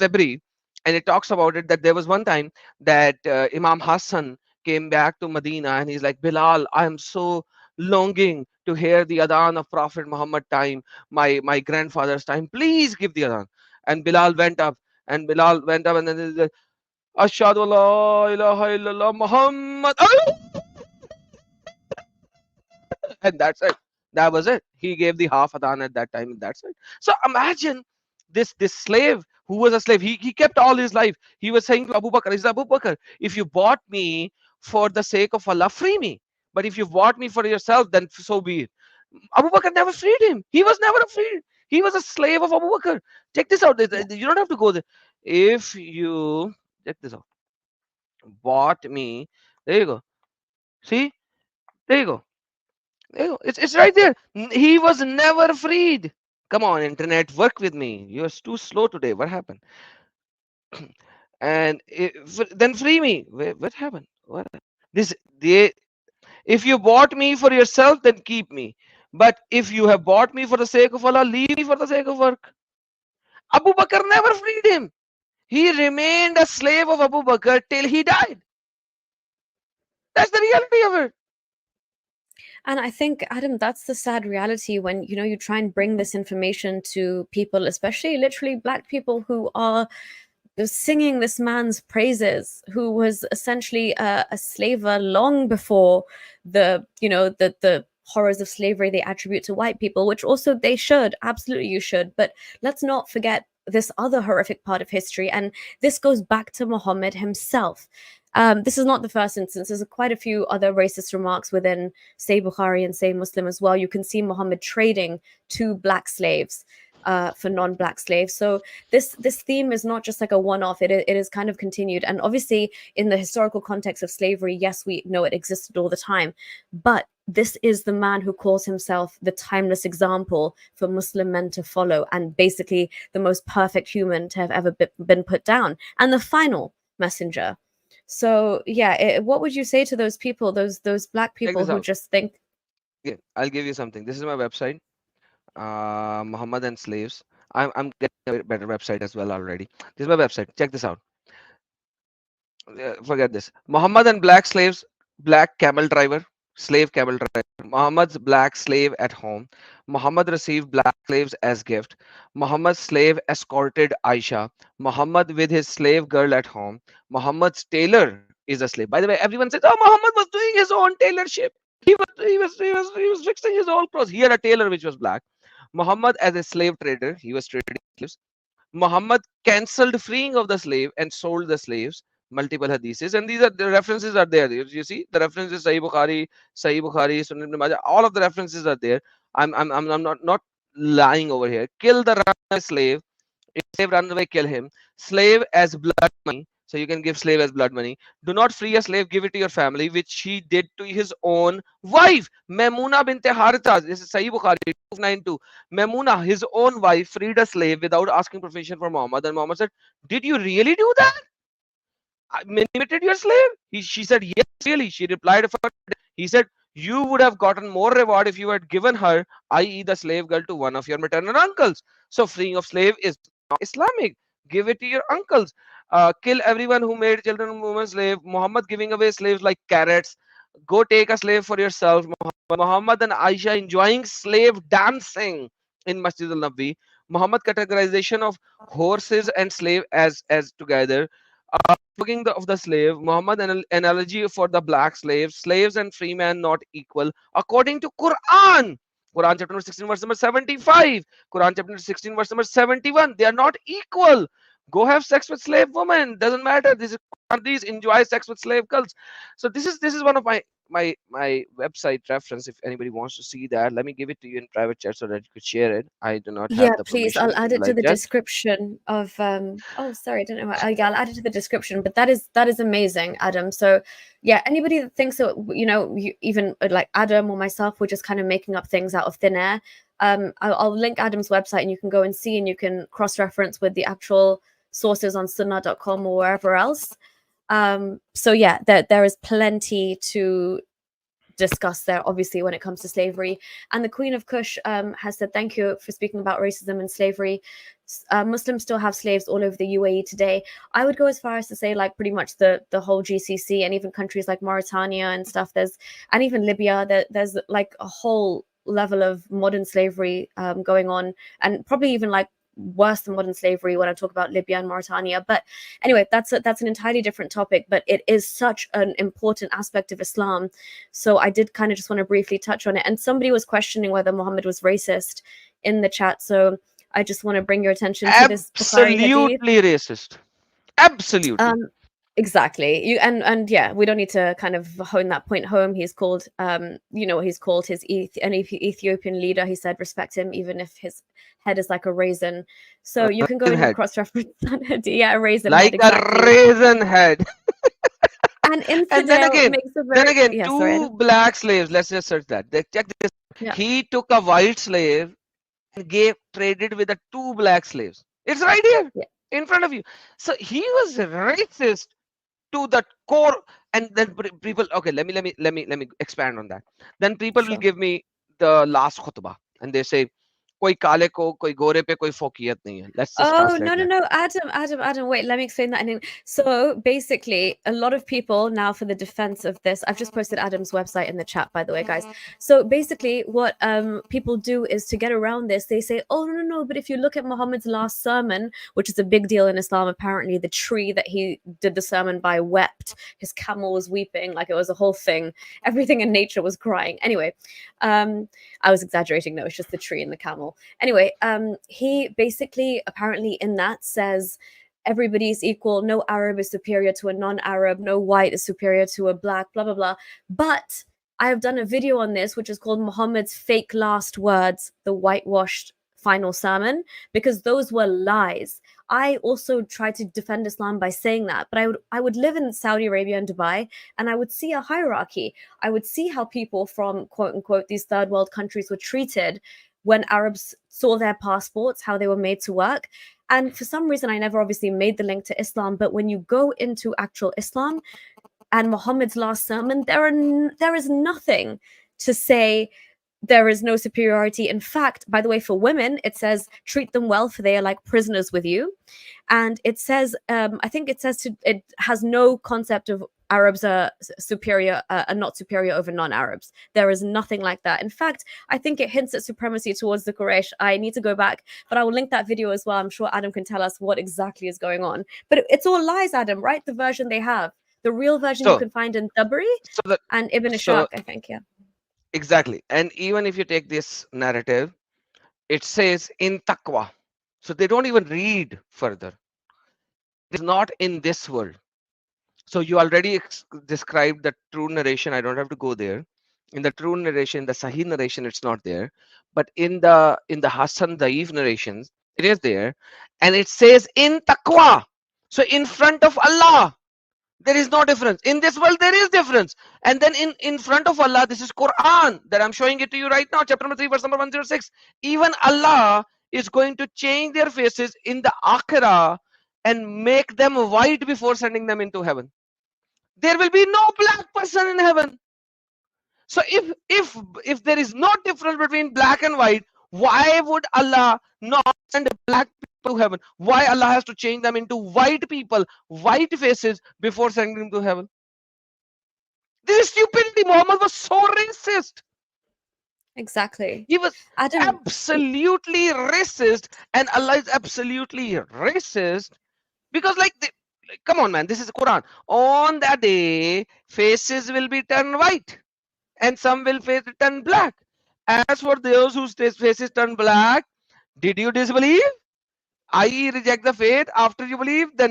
Tabri, and it talks about it that there was one time that Imam Hassan came back to Medina and he's like, "Bilal, I am so longing to hear the adhan of Prophet Muhammad time, my grandfather's time. Please give the adhan." And Bilal went up And Bilal went up and then he said, Ashhadu la ilaha illallah Muhammad. And that's it. That was it. He gave the half adhan at that time, and that's it. So imagine this slave who was a slave. He kept all his life. He was saying to Abu Bakr, he said, Abu Bakr, if you bought me for the sake of Allah, free me. But if you bought me for yourself, then so be it. Abu Bakr never freed him. He was never freed. He was a slave of Abu Bakr. Check this out. You don't have to go there. If you check this out, bought me, there you go. See, there you go. It's right there. He was never freed. Come on, internet, work with me. You're too slow today. What happened? And then free me. What happened? What this they if you bought me for yourself, then keep me. But if you have bought me for the sake of Allah, leave me for the sake of work. Abu Bakr never freed him. He remained a slave of Abu Bakr till he died. That's the reality of it. And I think, Adam, that's the sad reality when, you know, you try and bring this information to people, especially literally Black people who are singing this man's praises, who was essentially a slaver long before the, you know, the horrors of slavery they attribute to white people, which also they should, absolutely you should. But let's not forget this other horrific part of history. And this goes back to Muhammad himself. This is not the first instance. There's quite a few other racist remarks within Sahih Bukhari and Sahih Muslim as well. You can see Muhammad trading to Black slaves for non-Black slaves. So this theme is not just like a one-off. It is kind of continued. And obviously, in the historical context of slavery, yes, we know it existed all the time. But this is the man who calls himself the timeless example for Muslim men to follow, and basically the most perfect human to have ever been put down, and the final messenger. So yeah, what would you say to those people, those Black people who just think? Yeah, I'll give you something. This is my website, Muhammad and Slaves. I'm getting a better website as well already. This is my website. Check this out. Forget this. Muhammad and Black slaves, Black camel driver, slave camel driver. Muhammad's Black slave at home. Muhammad received Black slaves as gift. Muhammad's slave escorted Aisha. Muhammad with his slave girl at home. Muhammad's tailor is a slave. By the way, everyone says, "Oh, Muhammad was doing his own tailorship. He was fixing his own clothes. He had a tailor which was black." Muhammad as a slave trader, he was trading slaves. Muhammad cancelled freeing of the slave and sold the slaves. Multiple hadiths, and these are the references are there. You see the references, Sahih Bukhari, Sunan Ibn Majah. All of the references are there. I'm not lying over here. Kill the runaway slave. If slave run away, kill him. Slave as blood money. So you can give slave as blood money. Do not free a slave, give it to your family, which he did to his own wife. Maimuna bint Haritha. This is Sahih Bukhari 292. Maimuna, his own wife, freed a slave without asking permission from Muhammad. And Muhammad said, "Did you really do that? I manipulated your slave?" She said, "Yes, really." She replied, he said, "You would have gotten more reward if you had given her, i.e., the slave girl, to one of your maternal uncles. So freeing of slave is not Islamic. Give it to your uncles. Kill everyone who made children and women slave. Muhammad giving away slaves like carrots. Go take a slave for yourself." Muhammad and Aisha enjoying slave dancing in Masjid al-Nabi. Muhammad categorization of horses and slave as together. Looking of the slave, Muhammad an analogy for the black slaves and free man not equal according to Quran. Quran chapter number 16 verse number 75. Quran chapter number 16 verse number 71. They are not equal. Go have sex with slave woman. Doesn't matter. These enjoy sex with slave girls. So this is one of my website reference. If anybody wants to see that, let me give it to you in private chat so that you could share it. I do not Yeah, have the please. permission I'll add in it to live the chat. description of oh, sorry, I don't know why. Yeah, I'll add it to the description, but that is amazing, Adam. So yeah, anybody that thinks that, you know, even like Adam or myself, we're just kind of making up things out of thin air, I'll link Adam's website and you can go and see, and you can cross-reference with the actual sources on sunnah.com or wherever else. So yeah, there is plenty to discuss there, obviously, when it comes to slavery. And the Queen of Kush has said, "Thank you for speaking about racism and slavery. Muslims still have slaves all over the UAE today." I would go as far as to say, like, pretty much the whole GCC, and even countries like Mauritania and stuff. And even Libya. There's like a whole level of modern slavery going on, and probably even like worse than modern slavery when I talk about Libya and Mauritania. But anyway, that's an entirely different topic, but it is such an important aspect of Islam. So I did kind of just want to briefly touch on it. And somebody was questioning whether Muhammad was racist in the chat. So I just want to bring your attention to this Bukhari hadith. Absolutely racist. Absolutely. Exactly. You and yeah, we don't need to kind of hone that point home. He's called he's called an Ethiopian leader. He said respect him even if his head is like a raisin. So you can go Raisin in and head. cross-reference that. Yeah, a raisin Like head, exactly. a raisin head. And And then infidel makes a very two black slaves. Let's just search that. Check this. Yeah. He took a white slave and traded with the two black slaves. It's right here in front of you. So he was racist to the core. And then people, okay, let me expand on that. Then people will give me the last khutbah and they say, koi kale ko, koi gore pe koi fokiyat nahi hai. Let's just translate that. No, Adam, wait, let me explain that. So basically, a lot of people now, for the defense of this, I've just posted Adam's website in the chat, by the way, guys. So basically what people do is, to get around this, they say, oh no, but if you look at Muhammad's last sermon, which is a big deal in Islam, apparently the tree that he did the sermon by wept, his camel was weeping, like it was a whole thing, everything in nature was crying. Anyway, I was exaggerating, no, it's just the tree and the camel. Anyway, he basically apparently in that says everybody is equal, no Arab is superior to a non-Arab, no white is superior to a black, blah blah blah. But I have done a video on this which is called Muhammad's fake last words, the whitewashed final sermon, because those were lies. I also try to defend Islam by saying that, but I would live in Saudi Arabia and Dubai, and I would see a hierarchy. I would see how people from quote unquote these third world countries were treated when Arabs saw their passports, how they were made to work. And for some reason, I never obviously made the link to Islam, but when you go into actual Islam and Muhammad's last sermon, there is nothing to say there is no superiority. In fact, by the way, for women, it says treat them well, for they are like prisoners with you. And it says, I think it says it has no concept of Arabs are superior, are not superior over non-Arabs. There is nothing like that. In fact, I think it hints at supremacy towards the Quraysh. I need to go back, but I will link that video as well. I'm sure Adam can tell us what exactly is going on. But it's all lies, Adam, right? The version they have. The real version you can find in Tabari and Ibn Ishaq, I think, yeah. Exactly. And even if you take this narrative, it says in taqwa. So they don't even read further. It's not in this world. So you already described the true narration. I don't have to go there. In the true narration, the Sahih narration, it's not there. But in the Hasan Daif narrations, it is there. And it says in taqwa. So in front of Allah, there is no difference. In this world, there is difference. And then in front of Allah, this is Quran that I'm showing it to you right now, chapter number 3, verse number 106. Even Allah is going to change their faces in the Akhirah and make them white before sending them into heaven. There will be no black person in heaven. So if there is no difference between black and white, why would Allah not send black people to heaven? Why Allah has to change them into white people, white faces before sending them to heaven? This is stupidity. Muhammad was so racist. Exactly. He was absolutely racist, and Allah is absolutely racist because come on, man, this is the Quran. On that day, faces will be turned white and some will turn black. As for those whose faces turn black, did you disbelieve? I reject the faith. After you believe, then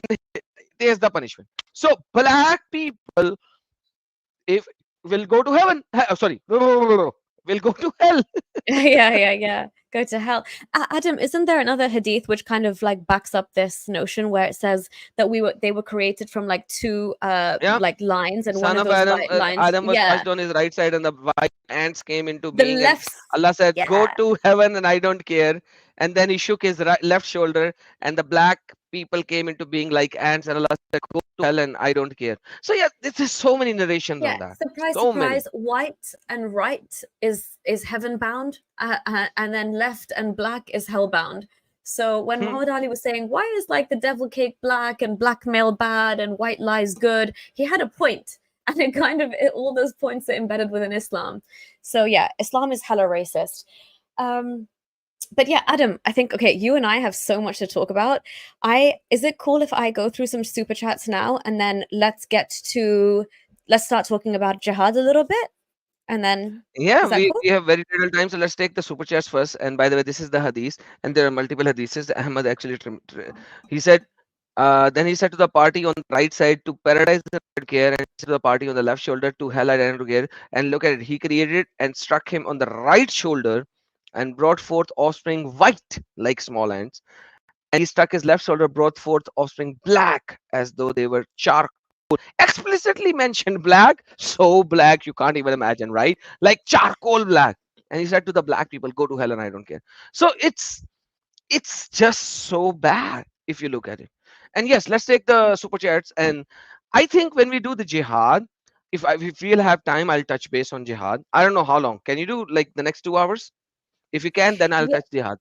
there's the punishment. So black people will go to heaven. Sorry, will go to hell. yeah. Go to hell. Adam, isn't there another hadith which kind of like backs up this notion, where it says that they were created from like two like lines, and Son one of of those Adam, lines, Adam was touched on his right side, and the white ants came into the being. left. And Allah said, "Go to heaven, and I don't care." And then he shook his left shoulder, and the black people came into being like ants, and Allah said, "Go to hell, and I don't care." So yeah, there's so many narrations on that. Surprise, so surprise! Many. White and right is heaven bound, and then left and black is hell bound. So when Muhammad Ali was saying, "Why is like the devil cake black and blackmail bad and white lies good?" he had a point, and it kind of all those points are embedded within Islam. So yeah, Islam is hella racist. but yeah, Adam, I think okay, you and I have so much to talk about. Is it cool if I go through some super chats now and then let's start talking about jihad a little bit, and then Yeah, is that cool? we have very little time, so let's take the super chats first. And by the way, this is the hadith, and there are multiple hadiths. Ahmad actually, he said, then he said to the party on the right side, to paradise I don't care, and to the party on the left shoulder, to hell I don't care. And look at it, he created it and struck him on the right shoulder, and brought forth offspring white like small ants. And he struck his left shoulder, brought forth offspring black as though they were charcoal. Explicitly mentioned black, so black you can't even imagine, right? Like charcoal black. And he said to the black people, go to hell and I don't care. So it's just so bad if you look at it. And yes, let's take the super chats. And I think when we do the jihad, if we'll have time, I'll touch base on jihad. I don't know how long. Can you do like the next 2 hours? If you can, then I'll Yeah, touch jihad.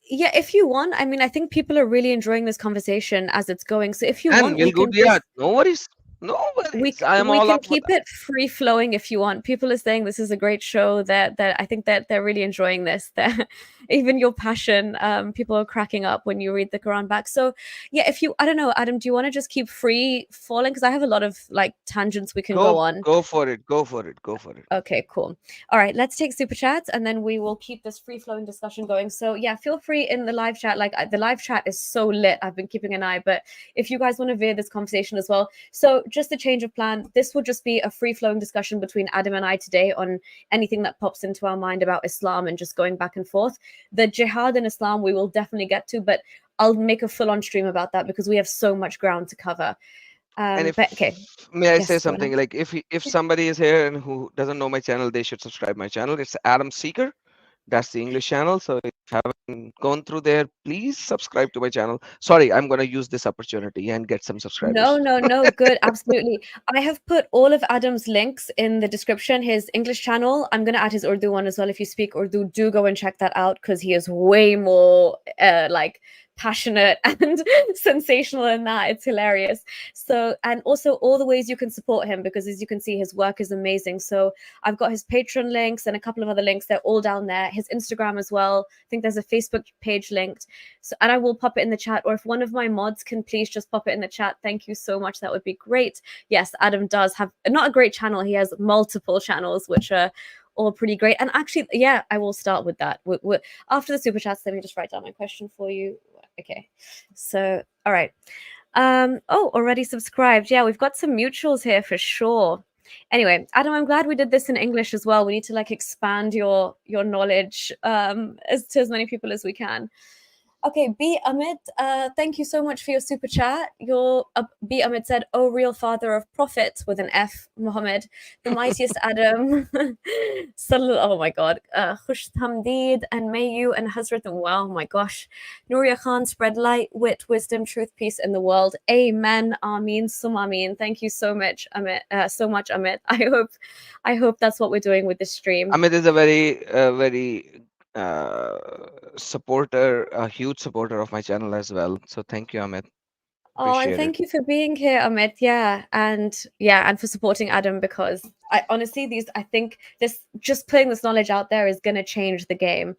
yeah, if you want. I mean, I think people are really enjoying this conversation as it's going. So if you And want, we'll we go can to just jihad. No worries. No worries. I am we all can up for keep that. it free flowing if you want. People are saying this is a great show. That I think that they're really enjoying this. That even your passion, people are cracking up when you read the Quran back. So yeah, if you, I don't know, Adam, do you want to just keep free falling? Because I have a lot of like tangents we can go on. Go for it. Go for it. Go for it. Okay, cool. All right, let's take super chats and then we will keep this free flowing discussion going. So, yeah, feel free in the live chat. Like, the live chat is so lit. I've been keeping an eye, but if you guys want to veer this conversation as well. So, just a change of plan. This will just be a free flowing discussion between Adam and I today on anything that pops into our mind about Islam and just going back and forth. The jihad in Islam, we will definitely get to, but I'll make a full on stream about that because we have so much ground to cover. And But okay, may I say yes, go on. something, like if somebody is here and who doesn't know my channel, they should subscribe my channel. It's Adam Seeker. That's the English channel. So if you haven't gone through there, please subscribe to my channel. Sorry, I'm gonna use this opportunity and get some No, subscribers. no, no. Good. Absolutely. I have put all of Adam's links in the description. His English channel. I'm going to add his Urdu one as well. If you speak Urdu, do go and check that out because he is way more like passionate and sensational in that. It's hilarious. So, and also all the ways you can support him because as you can see, his work is amazing. So I've got his Patreon links and a couple of other links. They're all down there. His Instagram as well. I think there's a Facebook page linked. So, and I will pop it in the chat, or if one of my mods can please just pop it in the chat. Thank you so much. That would be great. Yes, Adam does have not a great channel. He has multiple channels, which are all pretty great. And actually, yeah, I will start with that. After the super chats, let me just write down my question for you. Okay. So, all right. Oh, already subscribed. Yeah, we've got some mutuals here for sure. Anyway, Adam, I'm glad we did this in English as well. We need to like expand your knowledge as to as many people as we can. Okay, B. Amit, thank you so much for your super chat. Your B. Amit said, "Oh, real father of prophet," with an F, Muhammad, the mightiest Adam. Oh my God, Khush Hamdeed, and may you and Hazrat, wow, my gosh, Nuria Khan spread light, wit, wisdom, truth, peace in the world. Amen. Ameen. Sum Ameen. Thank you so much, Amit. Amit. I hope that's what we're doing with this stream. Amit is a very uh, supporter, a huge supporter of my channel as well. So thank you, Amit. Oh, and Appreciate it. thank you for being here, Amit. And for supporting Adam because I honestly I think this just putting this knowledge out there is gonna change the game.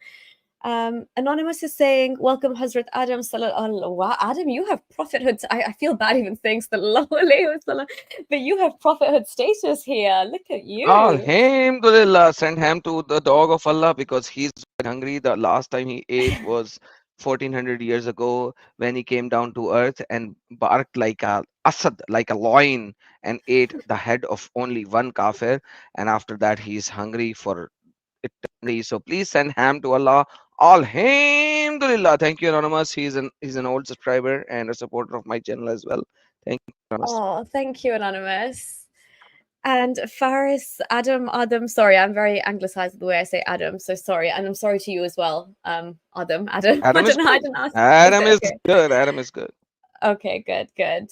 Anonymous is saying, "Welcome, Hazrat Adam." Wow, Adam, you have prophethood. I feel bad even saying sallallahu alaihi wasallam, but you have prophethood status here. Look at you. Alhamdulillah, send ham to the dog of Allah because he's hungry. The last time he ate was 1400 years ago when he came down to earth and barked like a asad, like a lion, and ate the head of only one kafir. And after that, he's hungry for eternity. So please send ham to Allah. Alhamdulillah. Thank you, Anonymous. He's an old subscriber and a supporter of my channel as well. Thank you, Anonymous. Oh, thank you, Anonymous. And Faris, Adam, sorry, I'm very anglicized the way I say Adam, so sorry. And I'm sorry to you as well. Adam, I Adam is don't know, I good. didn't ask. Is Adam it is okay? good. Adam is good. Okay, good, good.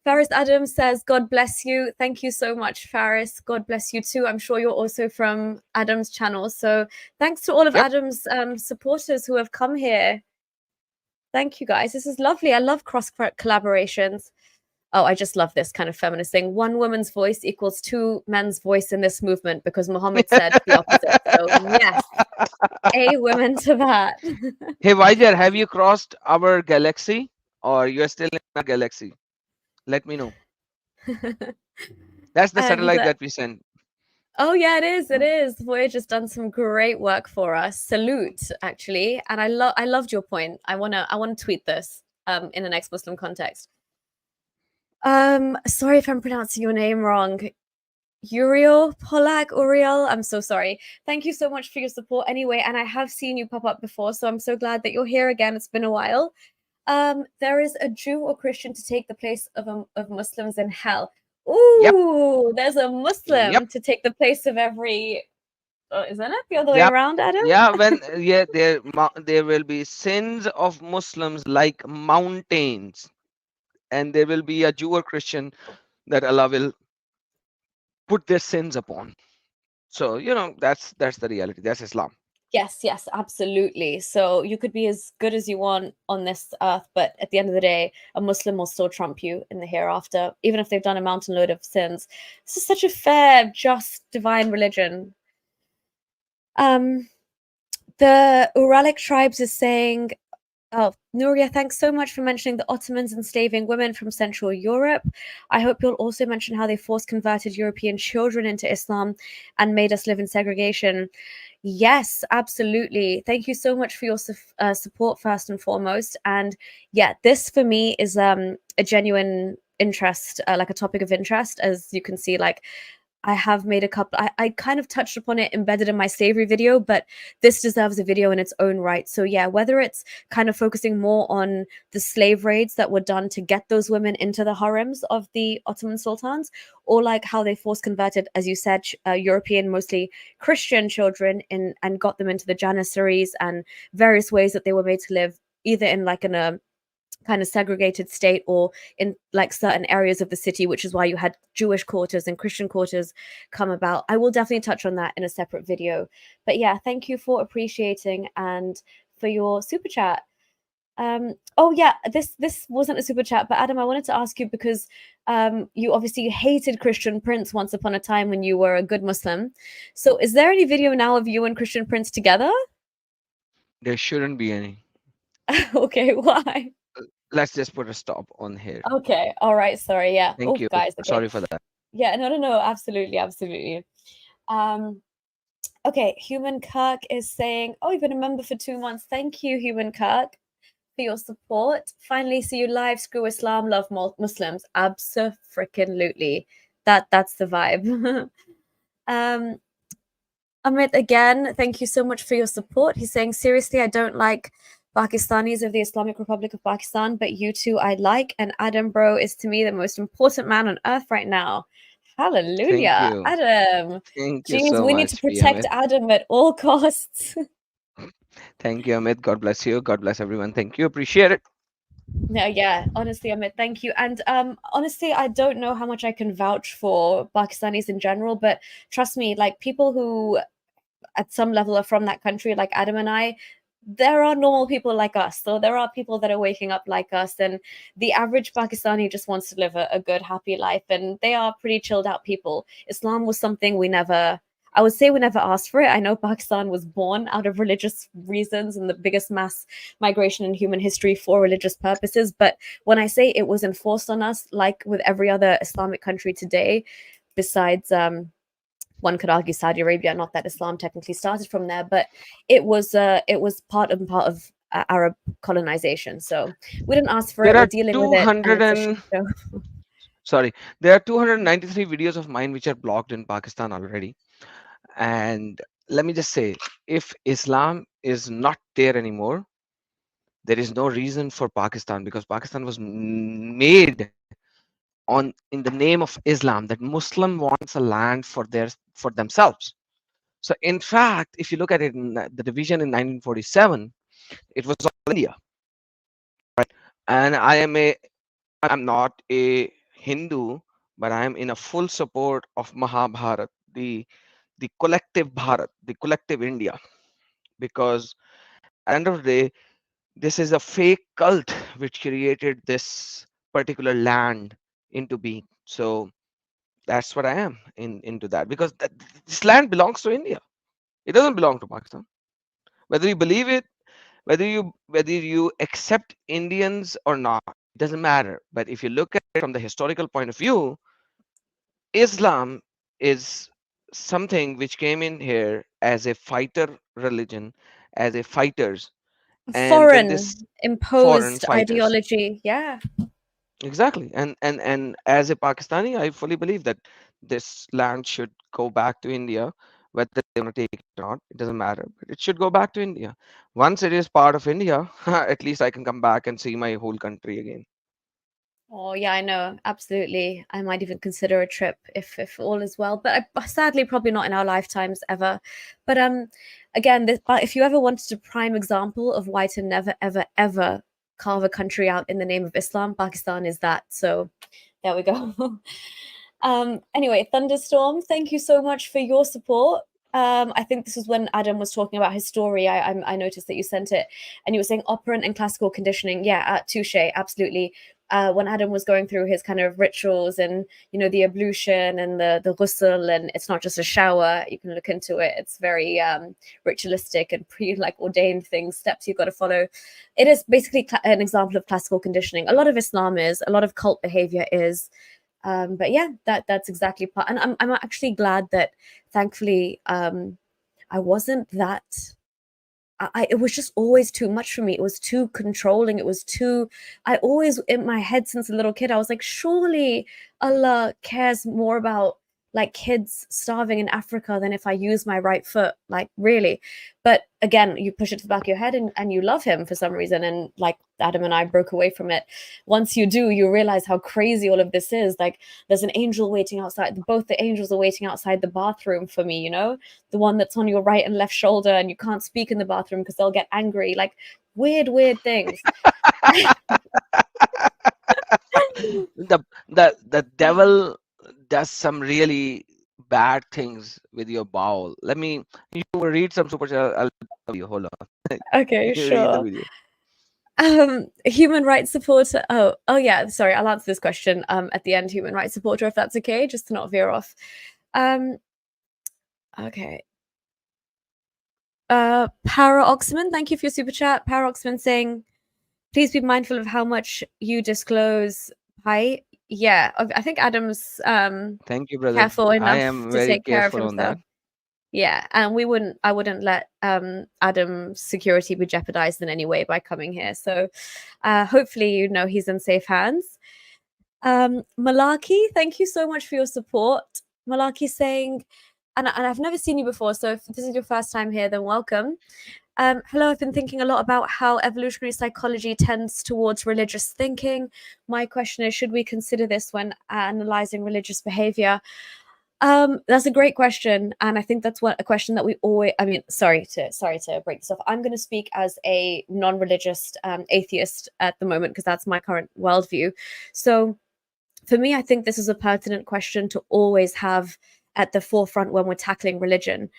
Faris Adam says, God bless you. Thank you so much, Faris. God bless you too. I'm sure you're also from Adam's channel. So thanks to all of Yep. Adam's supporters who have come here. Thank you guys. This is lovely. I love cross collaborations. Oh, I just love this kind of feminist thing. One woman's voice equals two men's voice in this movement because Muhammad said the opposite. So yes, Women to that. Hey, Vijar, have you crossed our galaxy or you're still in our galaxy? Let me know. That's the And satellite that we sent. oh yeah, it is. It is. Voyager's done some great work for us. Salute, actually. And I loved your point. I wanna tweet this in an ex-Muslim context. Sorry if I'm pronouncing your name wrong. Uriel. I'm so sorry. Thank you so much for your support anyway. And I have seen you pop up before, so I'm so glad that you're here again. It's been a while. There is a Jew or Christian to take the place of Muslims in hell. Yep, Ooh, there's a yep, Muslim to take the place of every. Isn't it the other way yep. around, Adam? Yeah, when yeah, there will be sins of Muslims like mountains, and there will be a Jew or Christian that Allah will put their sins upon. So that's the reality. That's Islam. Yes, yes, absolutely. So you could be as good as you want on this earth, but at the end of the day, a Muslim will still trump you in the hereafter, even if they've done a mountain load of sins. This is such a fair, just, divine religion. Um, the Uralic tribes is saying, oh, Nuria, thanks so much for mentioning the Ottomans enslaving women from Central Europe. I hope you'll also mention how they force converted European children into Islam and made us live in segregation. Yes, absolutely. Thank you so much for your support, first and foremost. And yeah, this for me is a genuine interest, like a topic of interest, as you can see. Like, I have made a couple. I kind of touched upon it embedded in my slavery video, but this deserves a video in its own right. So yeah, whether it's kind of focusing more on the slave raids that were done to get those women into the harems of the Ottoman sultans, or like how they force converted, as you said, European, mostly Christian children in and got them into the janissaries and various ways that they were made to live either in like in a kind of segregated state or in like certain areas of the city, which is why you had Jewish quarters and Christian quarters come about. I will definitely touch on that in a separate video. But yeah, thank you for appreciating and for your super chat. Oh yeah, this wasn't a super chat, but Adam, I wanted to ask you because you obviously hated Christian Prince once upon a time when you were a good Muslim. So is there any video now of you and Christian Prince together? There shouldn't be any. Okay, why? Let's just put a stop on here. Okay, all right, sorry, yeah. Thank Oh, you. guys, okay. Sorry for that. Yeah, no, no, no, absolutely, absolutely. Um, okay, Human Kirk is saying, oh, you've been a member for 2 months. Thank you, Human Kirk, for your support. Finally, see you live. Screw Islam, love Muslims. Abso-freaking-lutely. That's the vibe. um, Amit, again, thank you so much for your support. He's saying, seriously, I don't like Pakistanis of the Islamic Republic of Pakistan, but you two I like, and Adam Bro is to me the most important man on earth right now. Thank Hallelujah, you. Adam. Thank you Jeez, so we need to much, protect Amit. Adam at all costs. Thank you, Amit. God bless you. God bless everyone. Thank you. Appreciate it. No, yeah, honestly, Amit, thank you. And honestly, I don't know how much I can vouch for Pakistanis in general, but trust me, like people who at some level are from that country, like Adam and I, there are normal people like us. So there are people that are waking up like us, and the average Pakistani just wants to live a good, happy life, and they are pretty chilled out people. Islam was something we never. I would say we never asked for it. I know Pakistan was born out of religious reasons and the biggest mass migration in human history for religious purposes. But when I say it was enforced on us, like with every other Islamic country today, besides one could argue Saudi Arabia, not that Islam technically started from there, but it was part of Arab colonization. So we didn't ask for it. There We're are dealing with it, and 200 it's a shit and show. sorry, there are 293 videos of mine which are blocked in Pakistan already. And let me just say, if Islam is not there anymore, there is no reason for Pakistan, because Pakistan was made on in the name of Islam, that Muslim wants a land for themselves. So in fact, if you look at it in the division in 1947, it was all India. And I'm not a Hindu, but I am in a full support of Mahabharat, the collective Bharat, the collective India, because at the end of the day, this is a fake cult which created this particular land into being. So that's what I am into that, because this land belongs to India. It doesn't belong to Pakistan. Whether you believe it, whether you accept Indians or not, it doesn't matter. But if you look at it from the historical point of view, Islam is something which came in here as a fighter religion, as a fighters, and when this Foreign foreign imposed fighters. ideology. Yeah. Exactly. And as a Pakistani, I fully believe that this land should go back to India, whether they want to take it or not, it doesn't matter. But it should go back to India. Once it is part of India, at least I can come back and see my whole country again. Oh yeah, I know. Absolutely. I might even consider a trip if all is well, but sadly probably not in our lifetimes ever. But again, but if you ever wanted a prime example of why to never ever ever carve a country out in the name of Islam, Pakistan is that. So there we go. Anyway, Thunderstorm, thank you so much for your support. I think this was when Adam was talking about his story. I noticed that you sent it, and you were saying operant and classical conditioning. Yeah, touche, absolutely. When Adam was going through his kind of rituals and the ablution and the ghusl, and it's not just a shower. You can look into it. It's very ritualistic and pre like ordained things, steps you've got to follow. It is basically an example of classical conditioning. A lot of Islam is, a lot of cult behavior is, but yeah, that's exactly part. And I'm actually glad that thankfully I wasn't that. It was just always too much for me. It was too controlling. It was too. I always in my head since a little kid, I was like, surely Allah cares more about like kids starving in Africa than if I use my right foot. Like really. But again, you push it to the back of your head and you love him for some reason. And like Adam and I broke away from it. Once you do, you realize how crazy all of this is. Like there's an angel waiting outside. Both the angels are waiting outside the bathroom for me, the one that's on your right and left shoulder, and you can't speak in the bathroom because they'll get angry. Like weird things. The devil does some really bad things with your bowel. Let me you read some super chat. I'll tell you. Hold on. Okay, You read the sure. video. Human rights supporter. Oh yeah. Sorry, I'll answer this question at the end. Human rights supporter, if that's okay, just to not veer off. Um, okay. Para Oxman, thank you for your super chat. Para Oxman saying, please be mindful of how much you disclose. Hi. Yeah, I think Adam's Thank you, brother. careful I enough am to very take care of careful on that. himself. Yeah, and I wouldn't let Adam's security be jeopardized in any way by coming here. So hopefully he's in safe hands. Malaki, thank you so much for your support. Malaki saying, and I've never seen you before, so if this is your first time here, then welcome. Hello, I've been thinking a lot about how evolutionary psychology tends towards religious thinking. My question is, should we consider this when analyzing religious behavior? That's a great question, and I think that's a question that we always. I mean, sorry to break this off. I'm going to speak as a non-religious atheist at the moment because that's my current worldview. So for me, I think this is a pertinent question to always have at the forefront when we're tackling religion.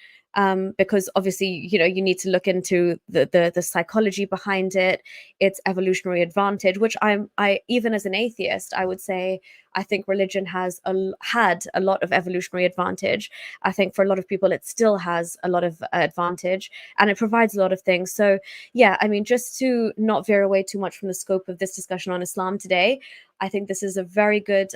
Because obviously, you need to look into the psychology behind it, its evolutionary advantage. Which I even as an atheist, I would say I think religion has had a lot of evolutionary advantage. I think for a lot of people, it still has a lot of advantage, and it provides a lot of things. So yeah, I mean, just to not veer away too much from the scope of this discussion on Islam today, I think this is a very good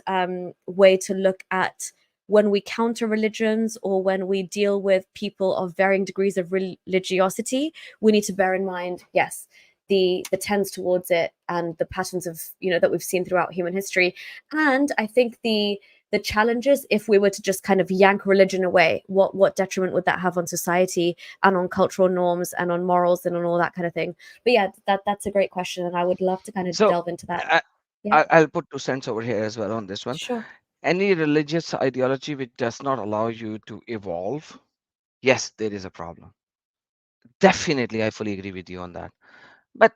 way to look at when we counter religions or when we deal with people of varying degrees of religiosity. We need to bear in mind, yes, the tends towards it and the patterns of that we've seen throughout human history. And I think the challenges, if we were to just kind of yank religion away, what detriment would that have on society and on cultural norms and on morals and on all that kind of thing? But yeah, that's a great question, and I would love to kind of So delve into that. I, Yeah, I'll put 2 cents over here as well on this one. sure. Any religious ideology which does not allow you to evolve, yes, there is a problem. Definitely, I fully agree with you on that. But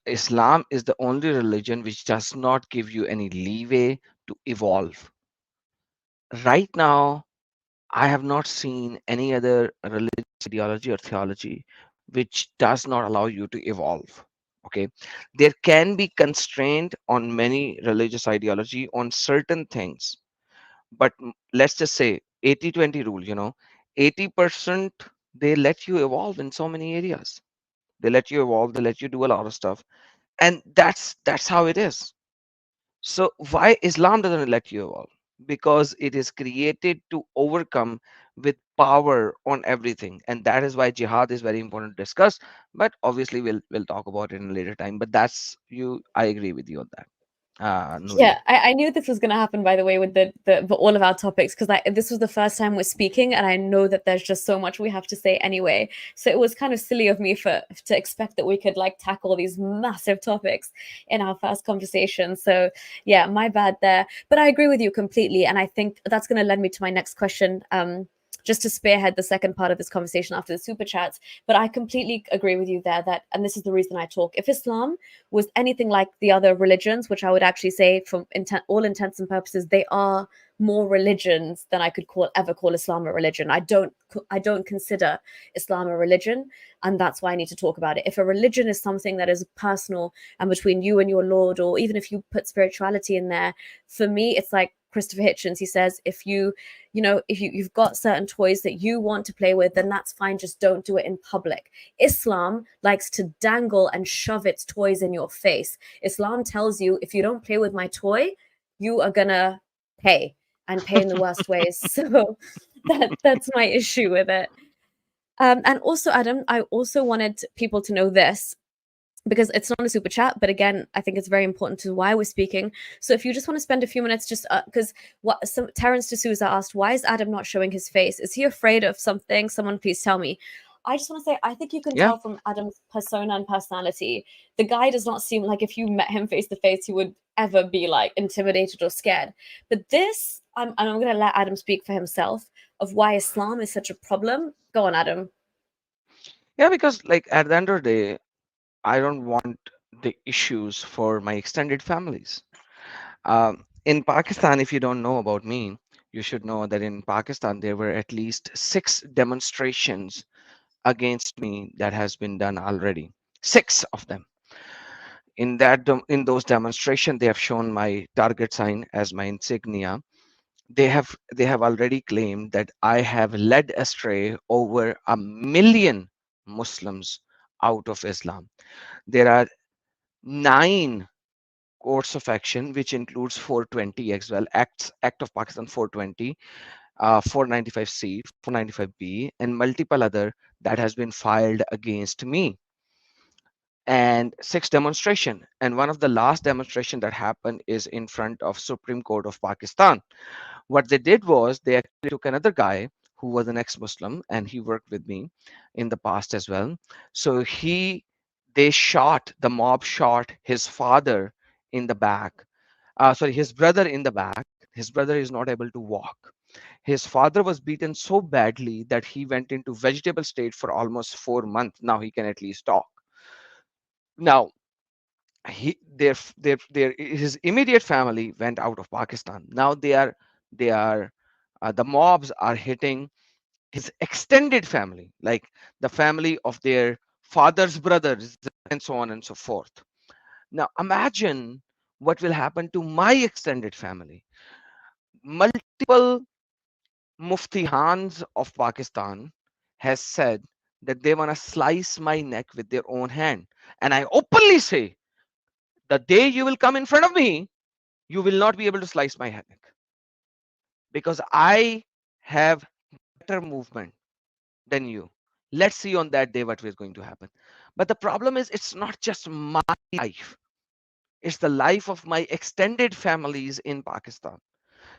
Islam is the only religion which does not give you any leeway to evolve. Right now, I have not seen any other religious ideology or theology which does not allow you to evolve. Okay, there can be constraint on many religious ideology on certain things, but let's just say 80-20 rule, 80% they let you evolve in so many areas. They let you evolve, they let you do a lot of stuff. And that's how it is. So why Islam doesn't let you evolve? Because it is created to overcome with power on everything. And that is why jihad is very important to discuss. But obviously we'll talk about it in a later time. But that's you, I agree with you on that. Yeah, Nuria. I knew this was going to happen, by the way, with the all of our topics, because this was the first time we're speaking, and I know that there's just so much we have to say anyway. So it was kind of silly of me for to expect that we could like tackle these massive topics in our first conversation. So yeah, my bad there. But I agree with you completely, and I think that's going to lead me to my next question. Just to spearhead the second part of this conversation after the super chats. But I completely agree with you there that, and this is the reason I talk. If Islam was anything like the other religions, which I would actually say, from all intents and purposes, they are more religions than I could ever call Islam a religion. I don't consider Islam a religion, and that's why I need to talk about it. If a religion is something that is personal and between you and your Lord, or even if you put spirituality in there, for me, it's like Christopher Hitchens. He says, if you've got certain toys that you want to play with, then that's fine. Just don't do it in public. Islam likes to dangle and shove its toys in your face. Islam tells you, if you don't play with my toy, you are gonna pay, and pay in the worst ways. So that's my issue with it. And also, Adam, I also wanted people to know this, because it's not a super chat, but again, I think it's very important to why we're speaking. So if you just want to spend a few minutes, just because Terence D'Souza asked, why is Adam not showing his face? Is he afraid of something? Someone please tell me. I just want to say, I think you can Yeah. tell from Adam's persona and personality. The guy does not seem like, if you met him face to face, he would ever be like intimidated or scared. But this, I'm going to let Adam speak for himself of why Islam is such a problem. Go on, Adam. Yeah, because like at the end of the day, I don't want the issues for my extended families. In Pakistan, if you don't know about me, you should know that in Pakistan there were at least 6 demonstrations against me that has been done already. 6 of them. In those demonstrations, they have shown my target sign as my insignia. They have already claimed that I have led astray over 1 million Muslims out of Islam. There are 9 courts of action, which includes 420 as well, Act of Pakistan 420, 495C, 495B, and multiple other that has been filed against me, and 6 demonstration. And one of the last demonstration that happened is in front of Supreme Court of Pakistan. What they did was they actually took another guy who was an ex-Muslim, and he worked with me in the past as well. So the mob shot his father in the back. Sorry, his brother in the back. His brother is not able to walk. His father was beaten so badly that he went into vegetable state for almost 4 months. Now he can at least talk. Now his immediate family went out of Pakistan. Now they are the mobs are hitting his extended family, like the family of their father's brothers, and so on and so forth. Now imagine what will happen to my extended family. Multiple muftihans of Pakistan has said that they want to slice my neck with their own hand. And I openly say, the day you will come in front of me, you will not be able to slice my neck, because I have better movement than you. Let's see on that day what is going to happen. But the problem is, it's not just my life, it's the life of my extended families in Pakistan.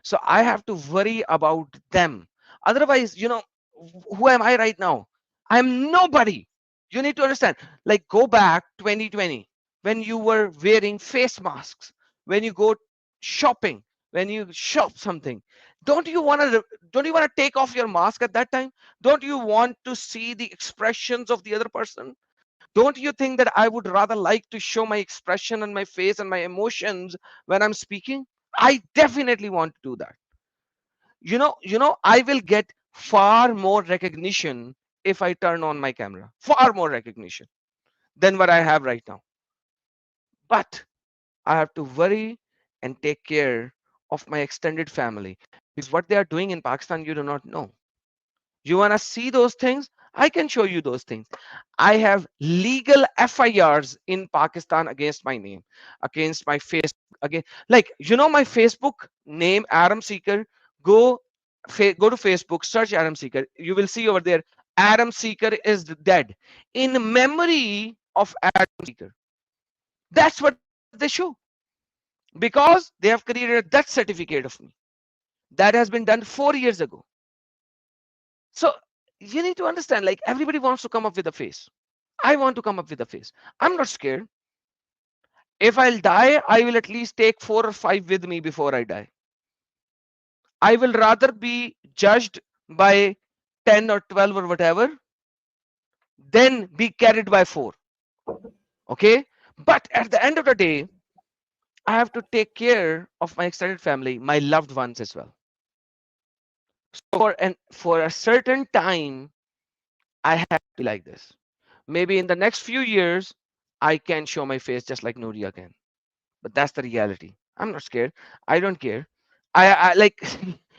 So I have to worry about them. Otherwise, who am I right now? I'm nobody. You need to understand. Like, go back 2020, when you were wearing face masks, when you go shopping, when you shop something. Don't you want to take off your mask at that time? Don't you want to see the expressions of the other person? Don't you think that I would rather like to show my expression and my face and my emotions when I'm speaking? I definitely want to do that. I will get far more recognition if I turn on my camera, far more recognition than what I have right now. But I have to worry and take care of my extended family, because what they are doing in Pakistan, you do not know. You want to see those things? I can show you those things. I have legal FIRs in Pakistan against my name, against my Facebook, again, like, you know, my Facebook name, Adam Seeker. Go, go to Facebook, search Adam Seeker. You will see over there, Adam Seeker is dead in memory of Adam Seeker. That's what they show, because they have created a death certificate of me. That has been done 4 years ago. So you need to understand, like, everybody wants to come up with a face. I want to come up with a face. I'm not scared. If I'll die, I will at least take 4 or 5 with me before I die. I will rather be judged by 10 or 12 or whatever than be carried by 4. Okay? But at the end of the day, I have to take care of my extended family, my loved ones as well. So for a certain time, I have to be like this. Maybe in the next few years, I can show my face just like Nuria can. But that's the reality. I'm not scared. I don't care. I like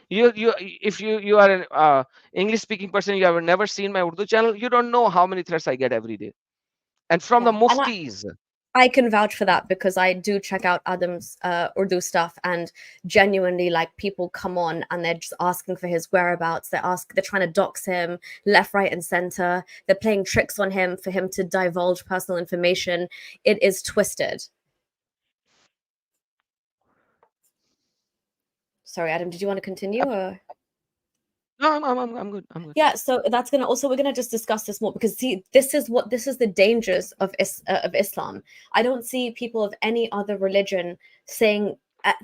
you if you are an English speaking person, you have never seen my Urdu channel, you don't know how many threats I get every day, and from the Yeah, and muftis. I can vouch for that because I do check out Adam's Urdu stuff, and genuinely, like, people come on and they're just asking for his whereabouts. They're trying to dox him left, right, and center. They're playing tricks on him for him to divulge personal information. It is twisted. Sorry, Adam, did you want to continue? Or? No, I'm good. I'm good. Yeah, so that's gonna also, we're gonna just discuss this more, because see, this is the dangers of Islam. I don't see people of any other religion saying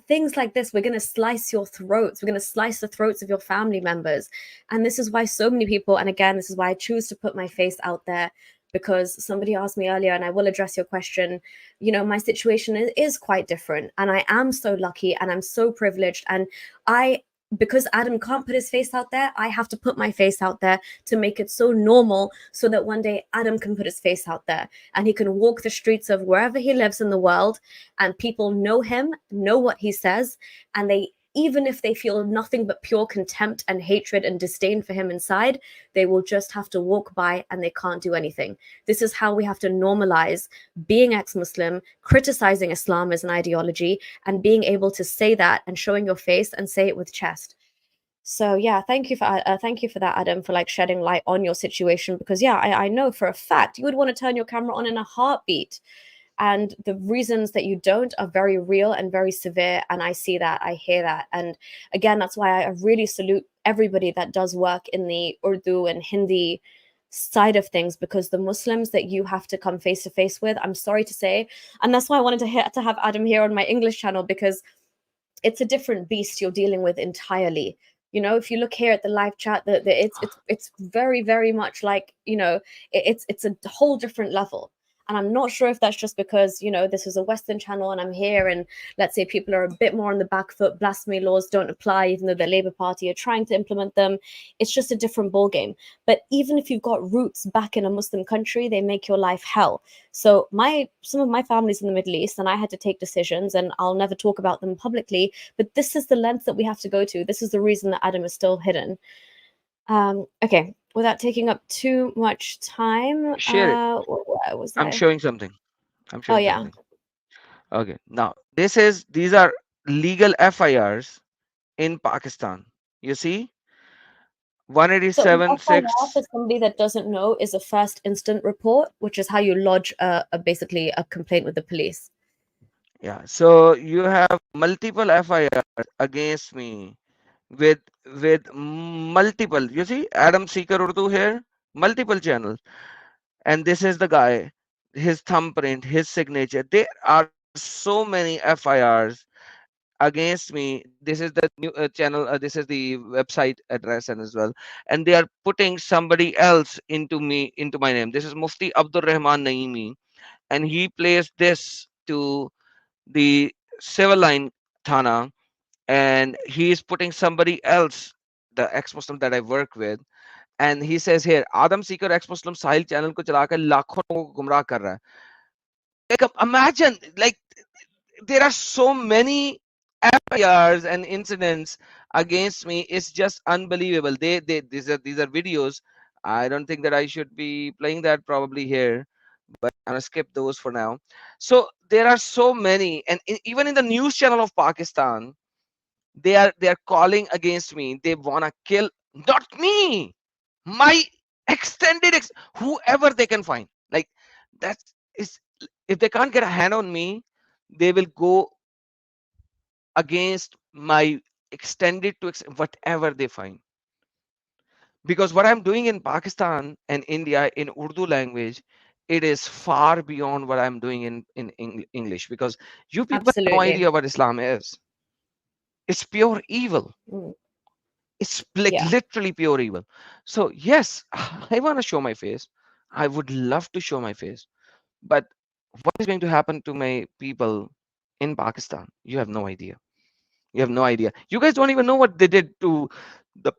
things like this. We're gonna slice your throats. We're gonna slice the throats of your family members, and this is why so many people. And again, this is why I choose to put my face out there, because somebody asked me earlier, and I will address your question. You know, my situation is quite different, and I am so lucky, and I'm so privileged, and I because Adam can't put his face out there, I have to put my face out there to make it so normal, so that one day Adam can put his face out there and he can walk the streets of wherever he lives in the world, and people know him, know what he says, and they, even if they feel nothing but pure contempt and hatred and disdain for him inside, they will just have to walk by and they can't do anything. This is how we have to normalize being ex-Muslim, criticizing Islam as an ideology, and being able to say that and showing your face and say it with chest. So yeah, thank you for that, Adam, for like shedding light on your situation, because yeah, I know for a fact you would want to turn your camera on in a heartbeat, and the reasons that you don't are very real and very severe, and I see that, I hear that. And again, that's why I really salute everybody that does work in the Urdu and Hindi side of things, because the Muslims that you have to come face to face with, I'm sorry to say, and that's why I wanted to have Adam here on my English channel, because it's a different beast you're dealing with entirely. You know, if you look here at the live chat, it's very, very much like, you know, it's a whole different level. And I'm not sure if that's just because, you know, this is a Western channel and I'm here, and let's say people are a bit more on the back foot, blasphemy laws don't apply, even though the Labour Party are trying to implement them. It's just a different ballgame. But even if you've got roots back in a Muslim country, they make your life hell. So some of my family's in the Middle East, and I had to take decisions, and I'll never talk about them publicly, but this is the length that we have to go to. This is the reason that Adam is still hidden. Okay, without taking up too much time, Share it. where was I'm I? showing something. I'm Oh showing yeah. something. Okay. Now these are legal FIRs in Pakistan. You see, So an 187 FIR, 6. for somebody that doesn't know, is a first instant report, which is how you lodge basically a complaint with the police. Yeah. So you have multiple FIRs against me with multiple. You see, Adam Seeker Urdu here, multiple channels, and this is the guy, his thumbprint, his signature. There are so many FIRs against me. This is the new channel. This is the website address and as well, and they are putting somebody else into my name. This is Mufti Abdul Rahman Naimi, and he placed this to the civil line Thana, and he is putting somebody else, the ex-Muslim that I work with, and he says here, Adam Seeker ex-Muslim Sahil channel को चलाकर लाखों लोगों को गुमराह कर रहा है. Like, imagine, like, there are so many FIRs and incidents against me. It's just unbelievable. These are videos. I don't think that I should be playing that probably here, but I'm gonna skip those for now. So there are so many, and even in the news channel of Pakistan, they are calling against me. They wanna kill not me, my whoever they can find. Like that is, if they can't get a hand on me, they will go against my extended to whatever they find. Because what I'm doing in Pakistan and India in Urdu language, it is far beyond what I'm doing in English, because you people have no Absolutely. idea what Islam is. It's pure evil. Mm, It's like yeah, literally pure evil. So yes, I want to show my face. I would love to show my face, but what is going to happen to my people in Pakistan? You have no idea. You have no idea. You guys don't even know what they did to the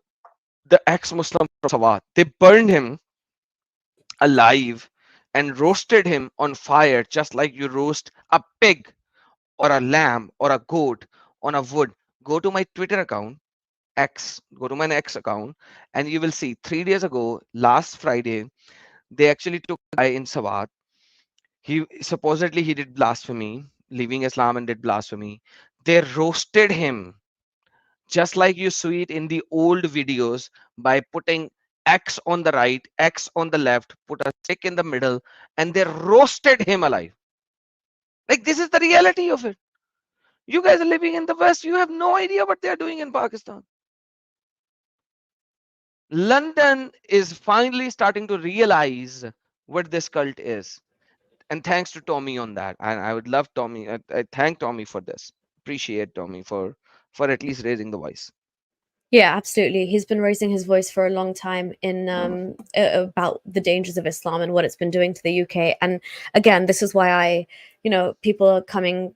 the ex-Muslim from Sawat. They burned him alive and roasted him on fire, just like you roast a pig or a lamb or a goat on a wood. Go to my Twitter account, go to my X account, and you will see 3 days ago, last Friday, they actually took a guy in Sawat. He supposedly he did blasphemy, leaving Islam and did blasphemy. They roasted him just like you see it in the old videos by putting X on the right, X on the left, put a stick in the middle, and they roasted him alive. Like this is the reality of it. You guys are living in the West. You have no idea what they are doing in Pakistan. London is finally starting to realize what this cult is. And thanks to Tommy on that. And I would love Tommy. I thank Tommy for this. Appreciate Tommy for at least raising the voice. yeah, absolutely. He's been raising his voice for a long time in about the dangers of Islam and what it's been doing to the UK. And again, this is why people are coming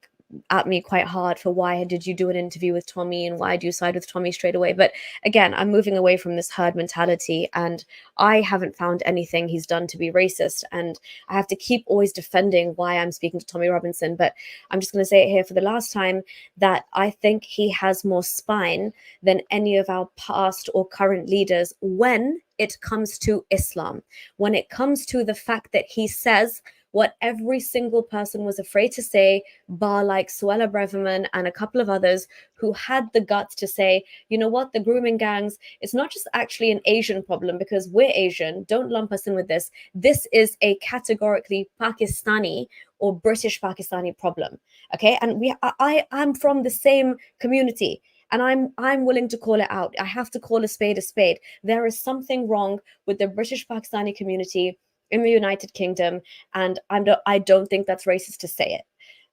at me quite hard for why did you do an interview with Tommy and why do you side with Tommy straight away? But again, I'm moving away from this herd mentality, and I haven't found anything he's done to be racist. And I have to keep always defending why I'm speaking to Tommy Robinson. But I'm just going to say it here for the last time that I think he has more spine than any of our past or current leaders when it comes to Islam, when it comes to the fact that he says what every single person was afraid to say, bar like Suella Breverman and a couple of others who had the guts to say, you know what, the grooming gangs, it's not just actually an Asian problem because we're Asian. Don't lump us in with this. This is a categorically Pakistani or British Pakistani problem. Okay. And I'm from the same community, and I'm willing to call it out. I have to call a spade a spade. There is something wrong with the British Pakistani community in the United Kingdom, and I don't think that's racist to say it.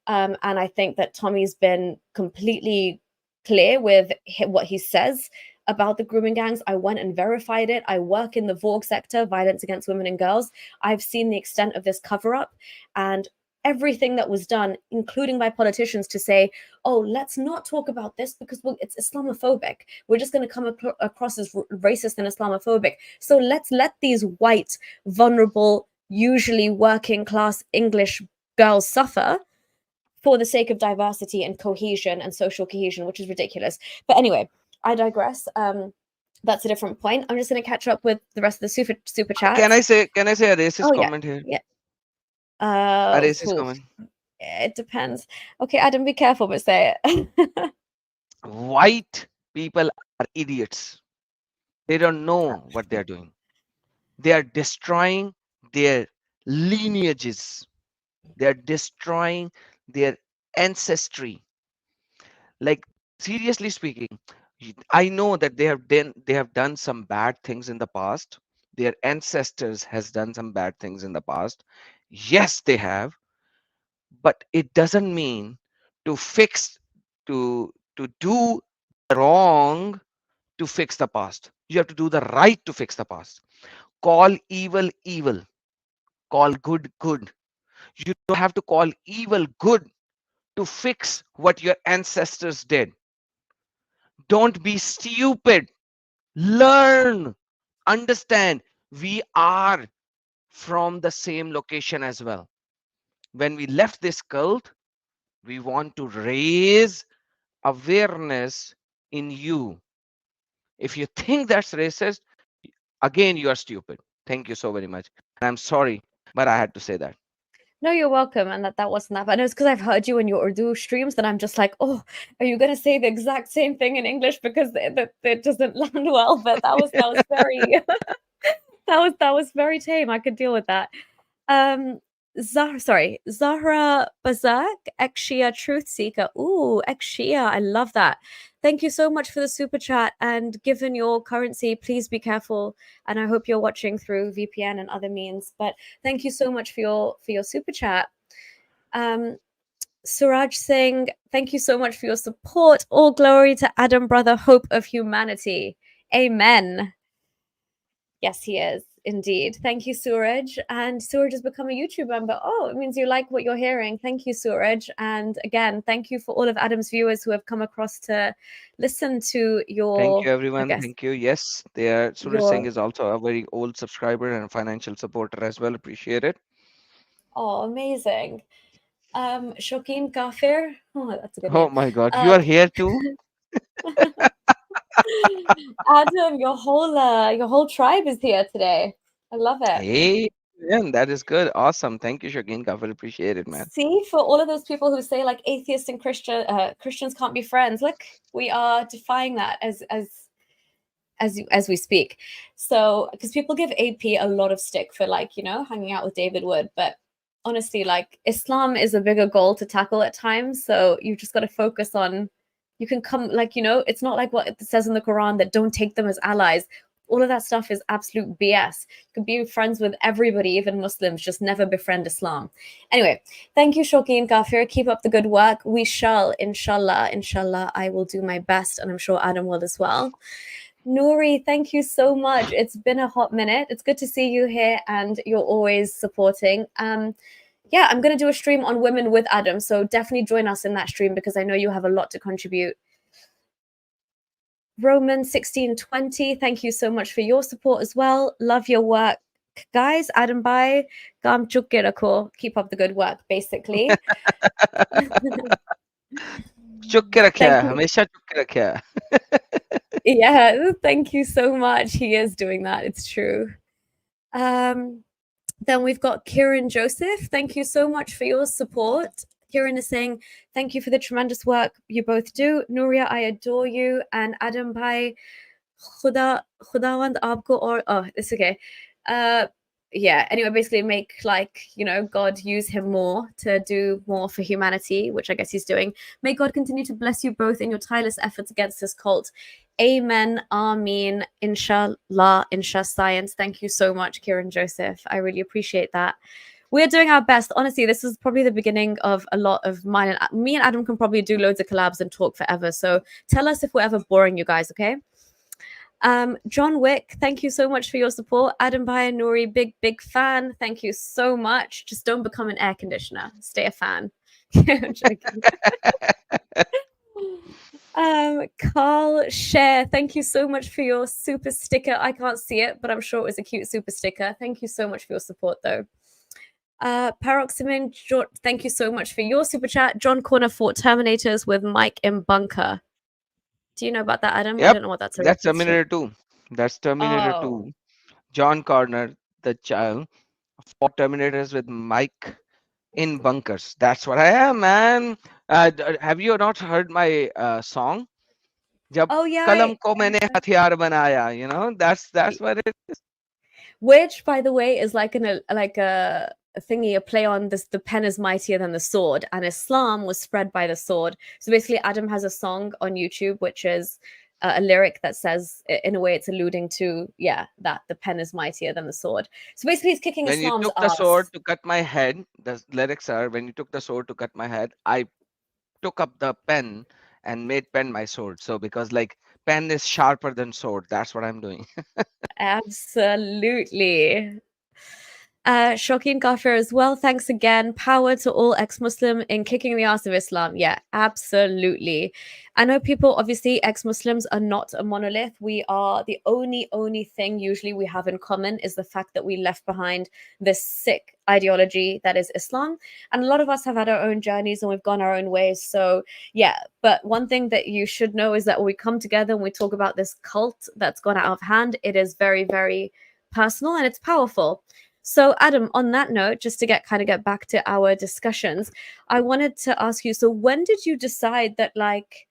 And I think that Tommy's been completely clear with what he says about the grooming gangs. I went and verified it. I work in the Vogue sector, violence against women and girls. I've seen the extent of this cover up, and everything that was done, including by politicians, to say, oh, let's not talk about this because it's Islamophobic. We're just going to come across as racist and Islamophobic. So let's let these white, vulnerable, usually working class English girls suffer for the sake of diversity and cohesion and social cohesion, which is ridiculous. But anyway, I digress. That's a different point. I'm just going to catch up with the rest of the super Can chats. I say a racist Oh yeah, comment here? yeah. A racist Oof. comment. It depends. Okay, Adam, be careful, but say it. White people are idiots. They don't know what they are doing. They are destroying their lineages. They are destroying their ancestry. Like seriously speaking, I know that they have done some bad things in the past. Their ancestors has done some bad things in the past. Yes, they have, but it doesn't mean to fix to do wrong to fix the past. You have to do the right to fix the past. Call evil evil, call good good. You don't have to call evil good to fix what your ancestors did. Don't be stupid. Learn, understand. We are from the same location as well. When we left this cult, we want to raise awareness in you. If you think that's racist, Again, you are stupid. Thank you so very much. And I'm sorry, but I had to say that. No, you're welcome, and that wasn't that bad. And it's because I've heard you in your Urdu streams that I'm just like, oh, are you gonna say the exact same thing in English because it doesn't land well? But that was very that was very tame. I could deal with that. Um, Zahra Bazak, Ekshia Truth Seeker. Ooh, Ekshia, I love that. Thank you so much for the super chat. And given your currency, please be careful. And I hope you're watching through VPN and other means. But thank you so much for your super chat. Um, Suraj Singh, thank you so much for your support. All glory to Adam, brother, hope of humanity. Amen. Yes, he is indeed. Thank you, Suraj. And Suraj has become a YouTube member. Oh, it means you like what you're hearing. Thank you, Suraj. And again, thank you for all of Adam's viewers who have come across to listen to Thank your, you, I everyone. guess, Thank you. Yes, they are. Suraj Singh your, is also a very old subscriber and a financial supporter as well. Appreciate it. oh, amazing. Shokeen Kafir. Oh, that's a good Oh name. my God, you Uh, are here too? Adam, your whole tribe is here today. I love it. Hey, man, that is good. Awesome. Thank you, Shagin Kafir. Appreciate it, man. See, for all of those people who say like atheists and Christians can't be friends, look, we are defying that as we speak. So, because people give AP a lot of stick for like hanging out with David Wood, but honestly, like Islam is a bigger goal to tackle at times. So you just got to focus on. You can come like it's not like what it says in the Quran that don't take them as allies. All of that stuff is absolute BS. You can be friends with everybody, even Muslims, just never befriend Islam. Anyway, thank you, Shoki and Kafir. Keep up the good work. We shall, inshallah, I will do my best, and I'm sure Adam will as well. Nuri, thank you so much. It's been a hot minute. It's good to see you here, and you're always supporting. Yeah, I'm going to do a stream on women with Adam, so definitely join us in that stream because I know you have a lot to contribute. Roman 1620, thank you so much for your support as well. Love your work, guys. Adam Bhai, Gam Chukirako. Keep up the good work, basically. चुक के रखे Thank है you. हमेशा चुक के रखे है Yeah, thank you so much. He is doing that. It's true. Then we've got Kieran Joseph. Thank you so much for your support. Kieran is saying, thank you for the tremendous work you both do. Nuria, I adore you. And Adam Bhai, Khudawand aapko or, oh, it's okay. Yeah, anyway, basically make God use him more to do more for humanity, which I guess he's doing. May God continue to bless you both in your tireless efforts against this cult. Amen. Ameen. Inshallah. Insha science. Thank you so much, Kieran Joseph. I really appreciate that. We're doing our best. Honestly, this is probably the beginning of a lot of mine. And me and Adam can probably do loads of collabs and talk forever. So tell us if we're ever boring you guys, okay? John Wick, thank you so much for your support. Adam Bhai Nuri, big fan. Thank you so much. Just don't become an air conditioner. Stay a fan. I'm joking. Carl Share, thank you so much for your super sticker. I can't see it, but I'm sure it was a cute super sticker. Thank you so much for your support, though. Paroxymin, thank you so much for your super chat. John Corner fought Terminators with Mike in Bunker. Do you know about that, Adam? I yep don't know what that's a that's reference to. Terminator 2 that's Terminator Oh, 2 John Connor the child fought Terminators with Mike in bunkers. That's what I am, man. Have you not heard my song जब oh yeah. कलम को मैंने हथियार बनाया, that's what it Which, by the way, is like a thingy, a play on this. The pen is mightier than the sword, and Islam was spread by the sword. So basically, Adam has a song on YouTube, which is a lyric that says, in a way, it's alluding to that the pen is mightier than the sword. So basically, he's kicking when you Islam's took the sword ass. to cut my head. The lyrics are, when you took the sword to cut my head, I took up the pen and made pen my sword. So because like pen is sharper than sword, that's what I'm doing. Absolutely. Shokeen Kafir as well. Thanks again. Power to all ex-Muslim in kicking the ass of Islam. Yeah, absolutely. I know people, obviously, ex-Muslims are not a monolith. We are the only thing usually we have in common is the fact that we left behind this sick ideology that is Islam. And a lot of us have had our own journeys and we've gone our own ways. So yeah, but one thing that you should know is that when we come together and we talk about this cult that's gone out of hand, it is very, very personal and it's powerful. So, Adam, on that note, just to get back to our discussions, I wanted to ask you, so when did you decide that like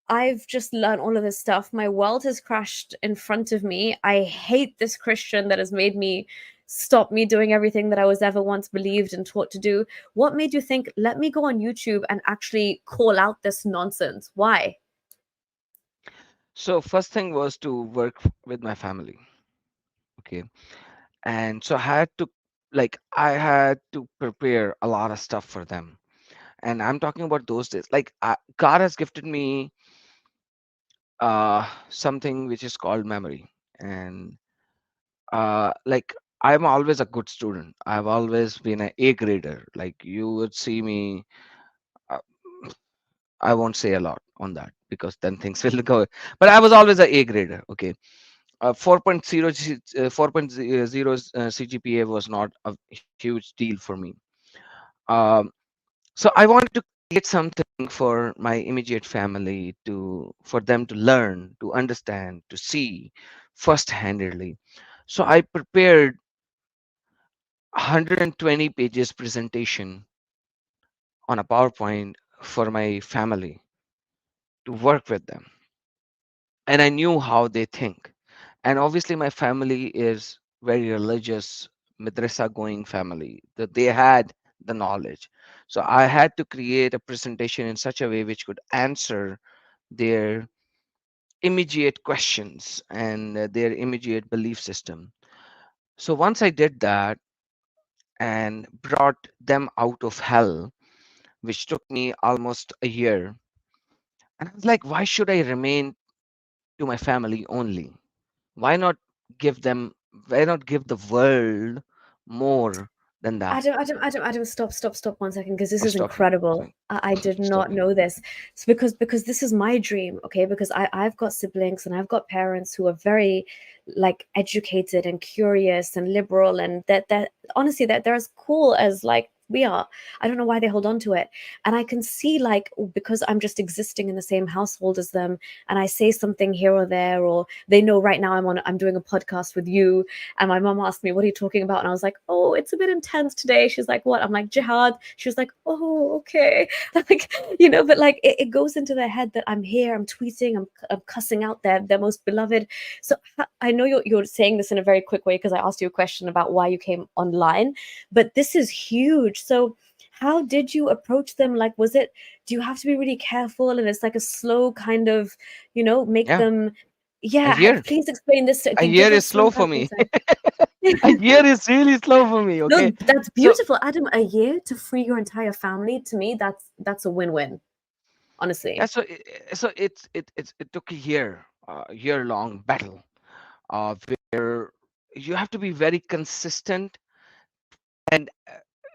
I've just learned all of this stuff, my world has crashed in front of me. I hate this Christian that has made me stop me doing everything that I was ever once believed and taught to do. What made you think, let me go on YouTube and actually call out this nonsense? Why? So first thing was to work with my family. Okay. And so I had to prepare a lot of stuff for them. And I'm talking about those days. God has gifted me something which is called memory. And like I'm always a good student. I've always been an A grader. Like you would see me, uh, I won't say a lot on that because then things will go. But I was always a A grader. Okay. 4.0 4.0 CGPA was not a huge deal for me. Um, so I wanted to create something for my immediate family to for them to learn, to understand, to see first-handedly. So I prepared 120 pages presentation on a PowerPoint for my family to work with them. And I knew how they think. And obviously my family is very religious, madrasa going family. That they had the knowledge. So I had to create a presentation in such a way which could answer their immediate questions and their immediate belief system. So once I did that and brought them out of hell, which took me almost a year, and I was like, why should I remain to my family only? Why not give them, why not give the world more than that? Adam, stop 1 second, because this I'll is stop you. incredible. Fine. I did Stop not you. know this. It's because this is my dream, okay? Because I've got siblings and I've got parents who are very like educated and curious and liberal, and that honestly that they're as cool as like we are. I don't know why they hold on to it. And I can see like because I'm just existing in the same household as them and I say something here or there, or they know right now I'm doing a podcast with you and my mom asked me, what are you talking about? And I was like, oh, it's a bit intense today. She's like, what? I'm like, jihad. She was like, oh, okay. Like, but like it goes into their head that I'm here, I'm tweeting, I'm cussing out their most beloved. So I know you're saying this in a very quick way because I asked you a question about why you came online, but this is huge. So how did you approach them? Like, do you have to be really careful and it's like a slow kind of, make Yeah, them, a yeah, year. please explain this. A year Give is us slow some for me. insight. A year is really slow for me. Okay. No, that's So beautiful, Adam. A year to free your entire family, to me, that's a win-win, yeah, honestly. so it took a year long battle, where you have to be very consistent, and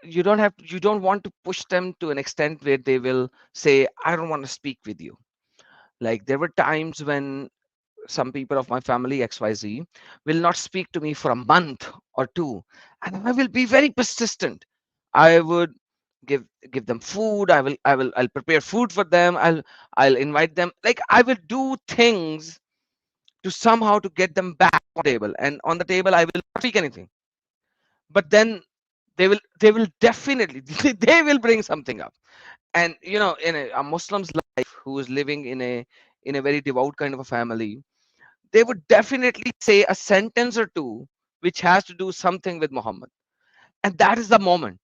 you don't want to push them to an extent where they will say, I don't want to speak with you. Like there were times when some people of my family XYZ will not speak to me for a month or two, and I will be very persistent. I would give them food. I'll prepare food for them. I'll invite them. Like I will do things to somehow to get them back on the table, and on the table I will not speak anything. But then they will definitely they will bring something up. And in a Muslim's life who is living in a very devout kind of a family, they would definitely say a sentence or two which has to do something with Muhammad. And that is the moment.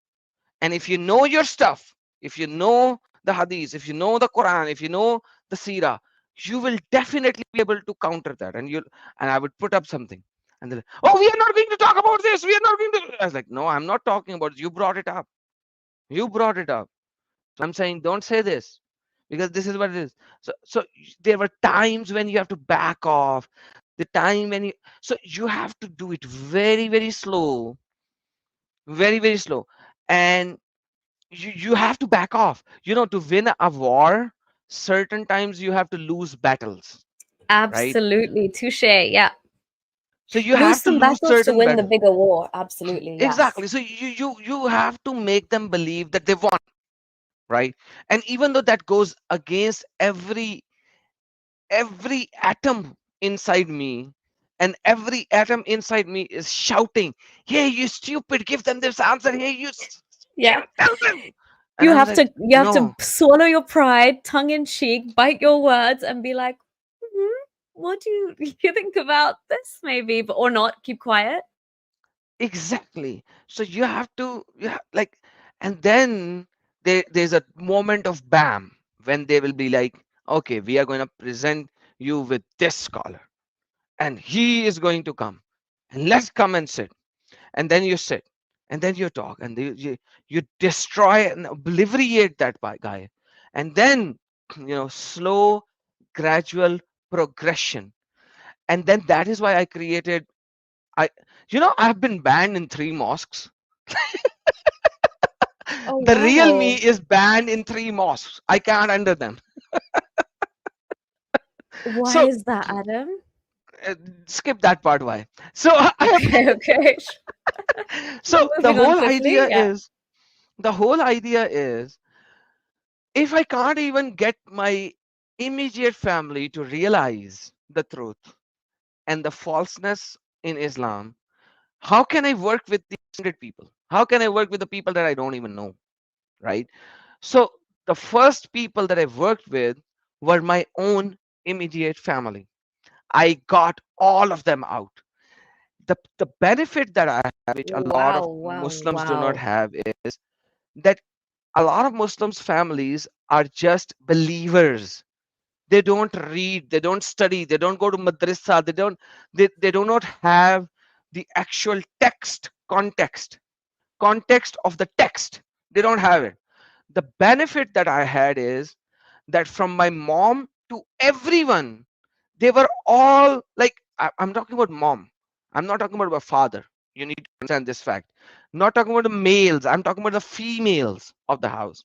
And if you know your stuff, if you know the hadith, if you know the Quran, if you know the Sirah, you will definitely be able to counter that. And I would put up something. And they're like, oh, we are not going to talk about this. We are not going to. I was like, no, I'm not talking about it. You brought it up. You brought it up. I'm saying, don't say this because this is what it is. So there were times when you have to back off. The time when you, so you have to do it very, very slow, very, very slow. And you have to back off. To win a war, certain times you have to lose battles, right? Absolutely. Touche. Yeah. So you Lose have to some lose battles to certain win the battles. bigger war. Absolutely. Yes. Exactly. So you have to make them believe that they won, right? And even though that goes against every atom inside me, and every atom inside me is shouting, hey, you stupid, give them this answer, hey, Yeah. tell them. And You I was have like, to no, swallow your pride, tongue in cheek, bite your words, and be like, "Mhm, what do you, you think about this? Maybe, but or not. Keep quiet." exactly. So you have to, like, and then there's a moment of bam, when they will be like, okay, we are going to present you with this scholar, and he is going to come, and let's come and sit. And then you sit, and then you talk, and you destroy and obliterate that guy. And then slow, gradual progression. And then that is why I created, I I've been banned in 3 mosques. Oh The real me wow. is banned in 3 mosques. I can't enter them. Why So is that, Adam? uh, skip that part. Why? So I have been. Okay, okay. So the Moving on whole swiftly. idea Yeah. is, the whole idea is if I can't even get my immediate family to realize the truth and the falseness in Islam, how can I work with the 100 people? How can I work with the people that I don't even know? Right? So the first people that I worked with were my own immediate family. I got all of them out. The benefit that I have, which a lot Wow, of wow, Muslims do not wow. have, is that a lot of Muslims families are just believers. They don't read, they don't study, they don't go to madrasa, they do not have the actual context of the text. They don't have it. The benefit that I had is that from my mom to everyone, they were all like, I'm talking about mom, I'm not talking about my father. You need to understand this fact. Not talking about the males, I'm talking about the females of the house.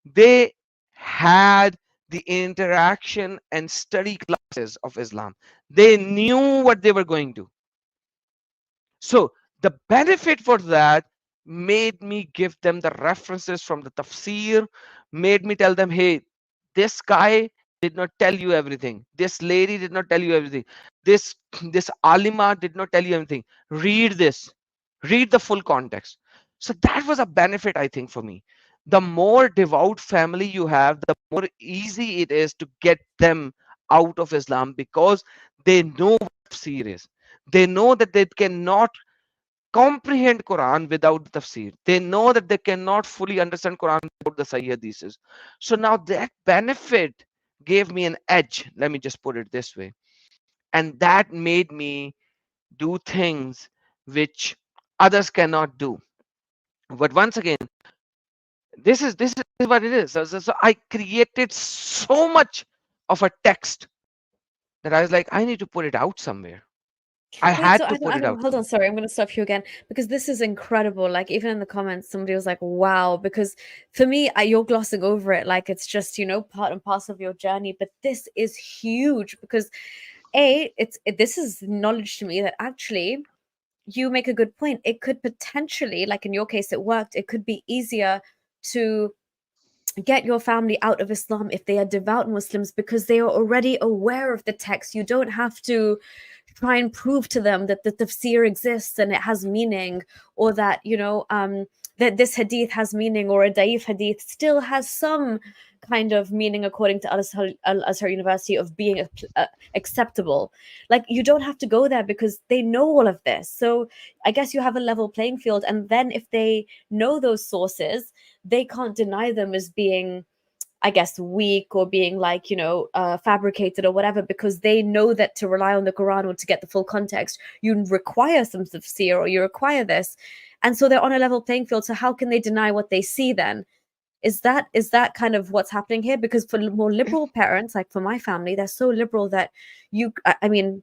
They had the interaction and study classes of Islam. They knew what they were going to. So the benefit for that made me give them the references from the tafsir, made me tell them, hey, this guy did not tell you everything. This lady did not tell you everything. This this alima did not tell you everything. Read this. Read the full context. So that was a benefit, I think, for me. The more devout family you have, the more easy it is to get them out of Islam, because they know what tafsir is. They know that they cannot comprehend Quran without the tafsir. They know that they cannot fully understand Quran without the Sahih hadiths. So now that benefit gave me an edge. Let me just put it this way. And that made me do things which others cannot do. But once again, this is what it is. So I created so much of a text that I was like, I need to put it out somewhere. I Wait, so had to put it Adam, out hold on, somewhere. sorry, I'm going to stop you again because this is incredible. Like, even in the comments, somebody was like, wow, because for me, you're glossing over it like it's just, part and parcel of your journey. But this is huge because, this is knowledge to me that actually you make a good point. It could potentially, like in your case, it worked, it could be easier to get your family out of Islam if they are devout Muslims because they are already aware of the text. You don't have to try and prove to them that the tafsir exists and it has meaning, or that that this hadith has meaning, or a daif hadith still has some kind of meaning according to Al Azhar University of being acceptable. Like, you don't have to go there because they know all of this. So I guess you have a level playing field, and then if they know those sources, they can't deny them as being, I guess, weak or being like, fabricated or whatever, because they know that to rely on the Quran or to get the full context, you require some tafsir or you require this. And so they're on a level playing field. So how can they deny what they see then? Is that kind of what's happening here? Because for more liberal parents, like for my family, they're so liberal that I mean,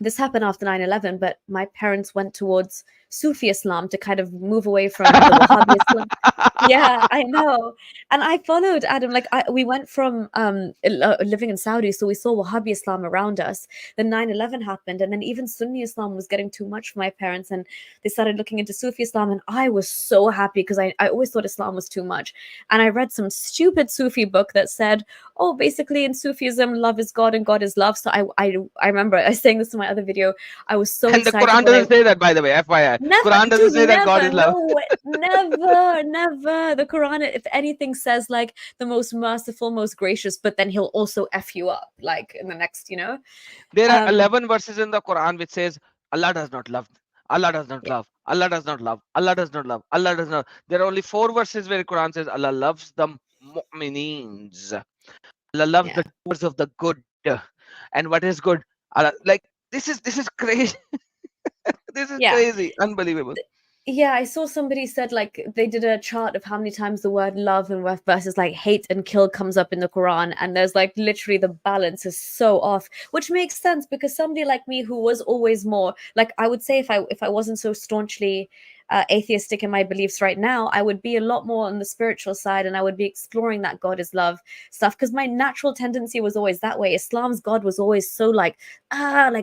this happened after 9/11, but my parents went towards Sufi Islam to kind of move away from the Wahhabi Islam. Yeah, I know. And I followed Adam. Like we went from living in Saudi, so we saw Wahhabi Islam around us. Then 9/11 happened, and then even Sunni Islam was getting too much for my parents, and they started looking into Sufi Islam. And I was so happy because I always thought Islam was too much. And I read some stupid Sufi book that said, oh, basically in Sufism, love is God and God is love. So I remember I was saying this in my other video. I was so And the excited Quran when I doesn't say that, by the way, FYI. never, Quran doesn't dude, say that God never, is love. no, never, never. The Quran, if anything, says like the most merciful, most gracious, but then he'll also F you up, like in the next, There are um, 11 verses in the Quran which says Allah does not love. Allah does not yeah, love. Allah does not love. Allah does not love. Allah does not. There are only 4 verses where Quran says Allah loves the mu'mineens. Allah loves yeah, the doers of the good. And what is good? Allah, like this is crazy. This is yeah. crazy. Unbelievable. Yeah, I saw somebody said like they did a chart of how many times the word love and versus like hate and kill comes up in the Quran, and there's like literally the balance is so off, which makes sense because somebody like me who was always more like I would say if I wasn't so staunchly atheistic in my beliefs right now, I would be a lot more on the spiritual side and I would be exploring that God is love stuff because my natural tendency was always that way. Islam's God was always so like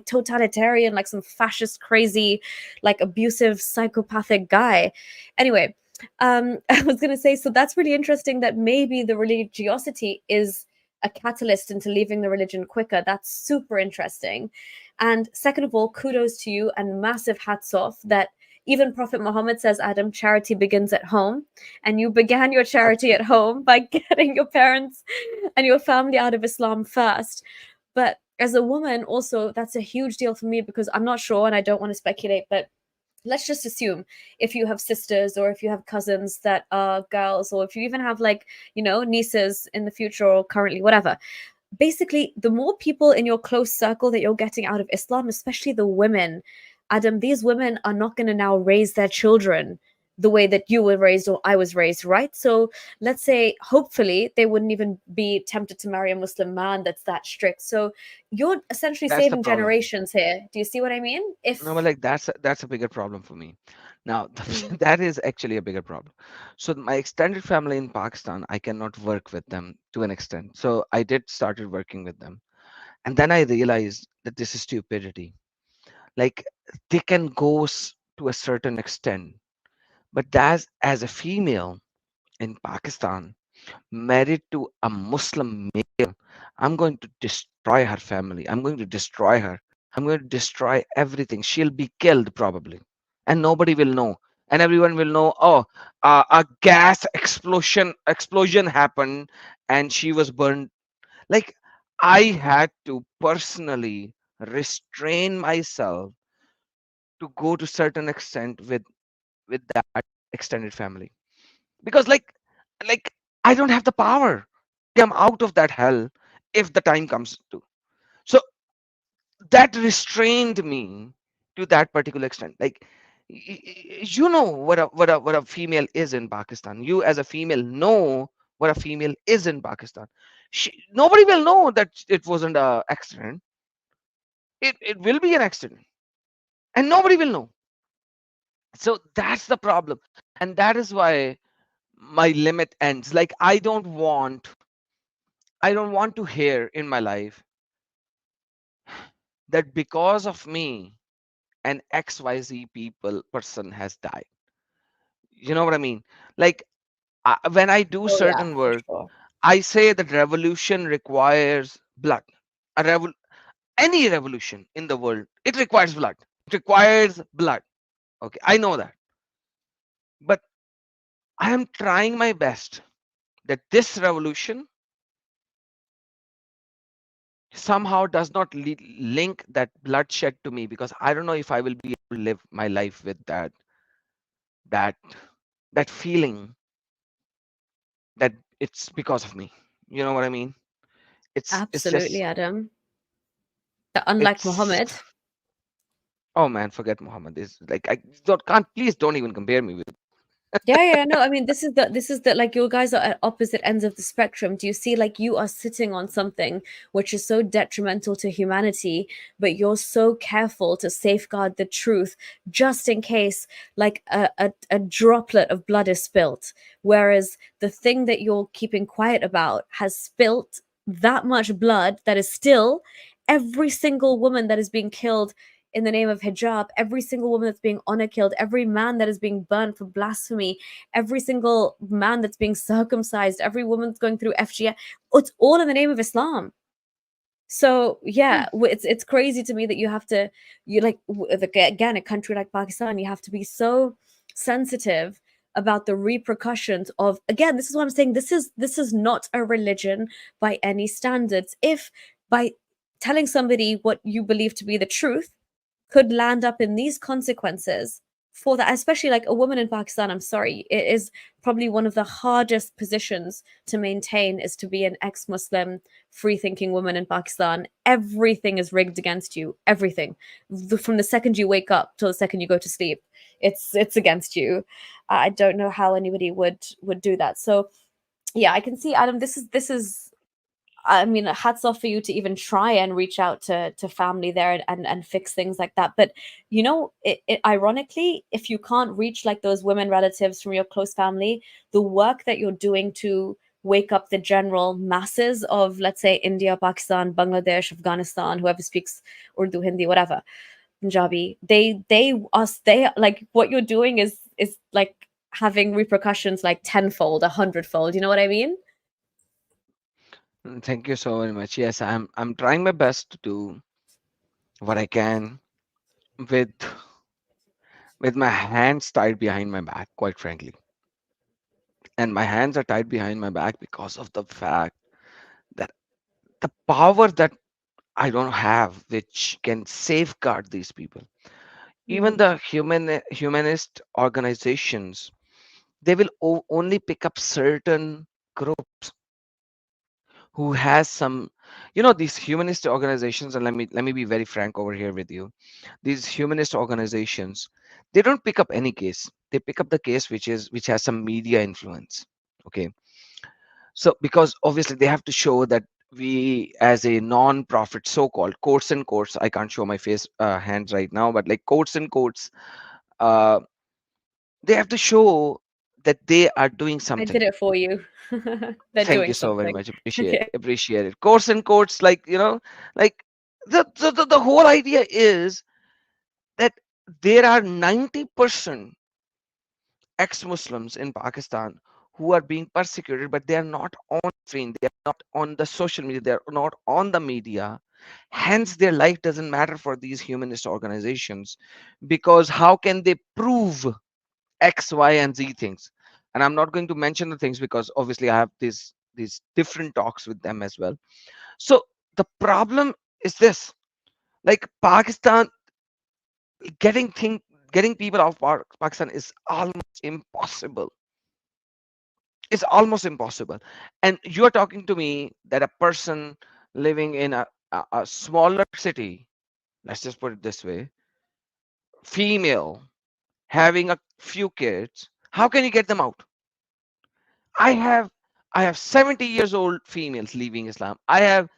totalitarian, like some fascist crazy like abusive psychopathic guy. Anyway, I was going to say, so that's really interesting that maybe the religiosity is a catalyst into leaving the religion quicker. That's super interesting. And second of all, kudos to you and massive hats off that even Prophet Muhammad says, Adam, charity begins at home. And you began your charity at Absolutely. home by getting your parents and your family out of Islam first. But as a woman, also, that's a huge deal for me because I'm not sure and I don't want to speculate, but let's just assume if you have sisters or if you have cousins that are girls or if you even have like nieces in the future or currently whatever, basically the more people in your close circle that you're getting out of Islam, especially the women, Adam, these women are not going to now raise their children the way that you were raised or I was raised, right? So let's say hopefully they wouldn't even be tempted to marry a Muslim man that's that strict. So you're essentially That's the saving problem. generations here. Do you see what I mean? No, but like that's a bigger problem for me. Now, Mm, that is actually a bigger problem. So my extended family in Pakistan, I cannot work with them to an extent. So I did started working with them, and then I realized that this is stupidity. Like they can go to a certain extent, but as a female in Pakistan, married to a Muslim male, I'm going to destroy her family. I'm going to destroy her. I'm going to destroy everything. She'll be killed probably, and nobody will know. And everyone will know. Oh, a gas explosion happened, and she was burned. Like I had to personally restrain myself to go to certain extent with that extended family because like I don't have the power. I'm out of that hell if the time comes to. So that restrained me to that particular extent. Like you know what a female is in Pakistan. You as a female know what a female is in Pakistan. Nobody will know that it wasn't a accident. It will be an accident, and nobody will know. So that's the problem, and that is why my limit ends. Like I don't want to hear in my life that because of me an XYZ person has died. You know what I mean? Like when I do oh yeah, certain for work, sure. I say that revolution requires blood. A any revolution in the world, it requires blood. It requires blood. Okay, I know that. But I am trying my best that this revolution somehow does not link that bloodshed to me because I don't know if I will be able to live my life with that that feeling that it's because of me. You know what I mean? It's Absolutely, just Adam. Unlike it's Muhammad. oh man, forget Muhammad. Is like I don't can't please don't even compare me with. Yeah, no, I mean, this is the like, you guys are at opposite ends of the spectrum. Do you see, like, you are sitting on something which is so detrimental to humanity, but you're so careful to safeguard the truth just in case, like, a droplet of blood is spilt, whereas the thing that you're keeping quiet about has spilt that much blood that is still every single woman that is being killed in the name of hijab, every single woman that's being honor killed, every man that is being burned for blasphemy, every single man that's being circumcised, every woman that's going through FGM, it's all in the name of Islam. So yeah, it's crazy to me that you have to, you like again, a country like Pakistan, you have to be so sensitive about the repercussions of, again, this is what I'm saying, this is not a religion by any standards. If by telling somebody what you believe to be the truth could land up in these consequences for that, especially like a woman in Pakistan, I'm sorry, it is probably one of the hardest positions to maintain, is to be an ex-Muslim free thinking woman in Pakistan. Everything is rigged against you, everything. From the second you wake up till the second you go to sleep, it's against you. I don't know how anybody would do that. So yeah, I can see, Adam, this is I mean, hats off for you to even try and reach out to family there, and fix things like that. But ironically, if you can't reach like those women relatives from your close family, the work that you're doing to wake up the general masses of, let's say, India, Pakistan, Bangladesh, Afghanistan, whoever speaks Urdu, Hindi, whatever, Punjabi, they like, what you're doing is like having repercussions like tenfold, 100-fold. You know what I mean? Thank you so very much. Yes, I'm trying my best to do what I can with my hands tied behind my back, quite frankly. And my hands are tied behind my back because of the fact that the power that I don't have, which can safeguard these people. Even Mm. the humanist organizations, they will only pick up certain groups who has some, these humanist organizations. And let me be very frank over here with you. These humanist organizations, they don't pick up any case. They pick up the case which has some media influence. Okay. So because obviously they have to show that we, as a non-profit, so-called quotes and quotes, I can't show my face hands right now, but like quotes and quotes, uh, they have to show that they are doing I something. did it for you. They're Thank doing you so very something. much. Okay. Appreciate it. Quotes and quotes, like, like the whole idea is that there are 90% ex-Muslims in Pakistan who are being persecuted, but they are not on screen, they are not on the social media, they are not on the media. Hence, their life doesn't matter for these humanist organizations, because how can they prove X, Y, and Z things? And I'm not going to mention the things because obviously I have these different talks with them as well. So the problem is this: like Pakistan, getting thing getting people out of Pakistan is almost impossible. It's almost impossible. And you are talking to me that a person living in a smaller city, let's just put it this way, female, having a few kids, how can you get them out? I have I have 70 years old females leaving Islam. I have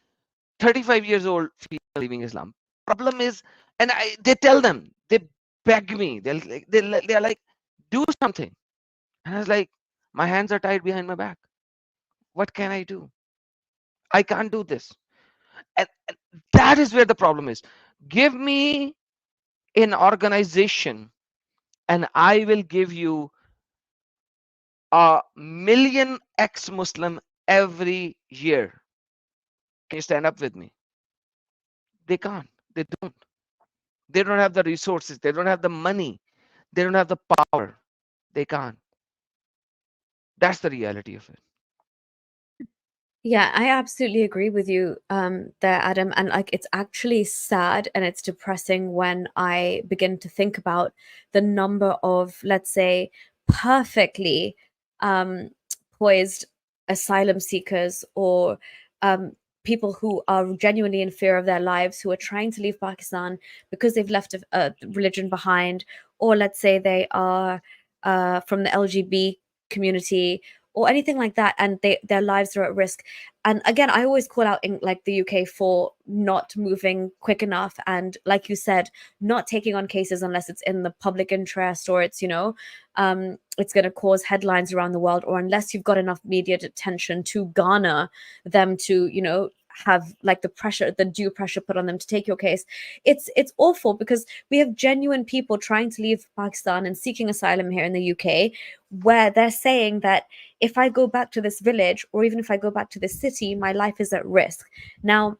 35 years old female leaving Islam. Problem is, and they tell them, they beg me, they're like, do something. And I was like, my hands are tied behind my back. What can I do? I can't do this. And that is where the problem is. Give me an organization and I will give you 1 million ex-Muslim every year. Can you stand up with me? They can't. They don't. They don't have the resources. They don't have the money. They don't have the power. They can't. That's the reality of it. Yeah, I absolutely agree with you there, Adam. And like, it's actually sad and it's depressing when I begin to think about the number of, let's say, perfectly um, poised asylum seekers, or um, people who are genuinely in fear of their lives, who are trying to leave Pakistan because they've left a religion behind, or let's say they are. from the LGB community or anything like that, and their lives are at risk. And again, I always call out in like the UK for not moving quick enough, and like you said, not taking on cases unless it's in the public interest, or it's, it's going to cause headlines around the world, or unless you've got enough media attention to garner them to, have like the pressure, the due pressure put on them to take your case. It's awful because we have genuine people trying to leave Pakistan and seeking asylum here in the UK, where they're saying that if I go back to this village, or even if I go back to this city, my life is at risk. Now,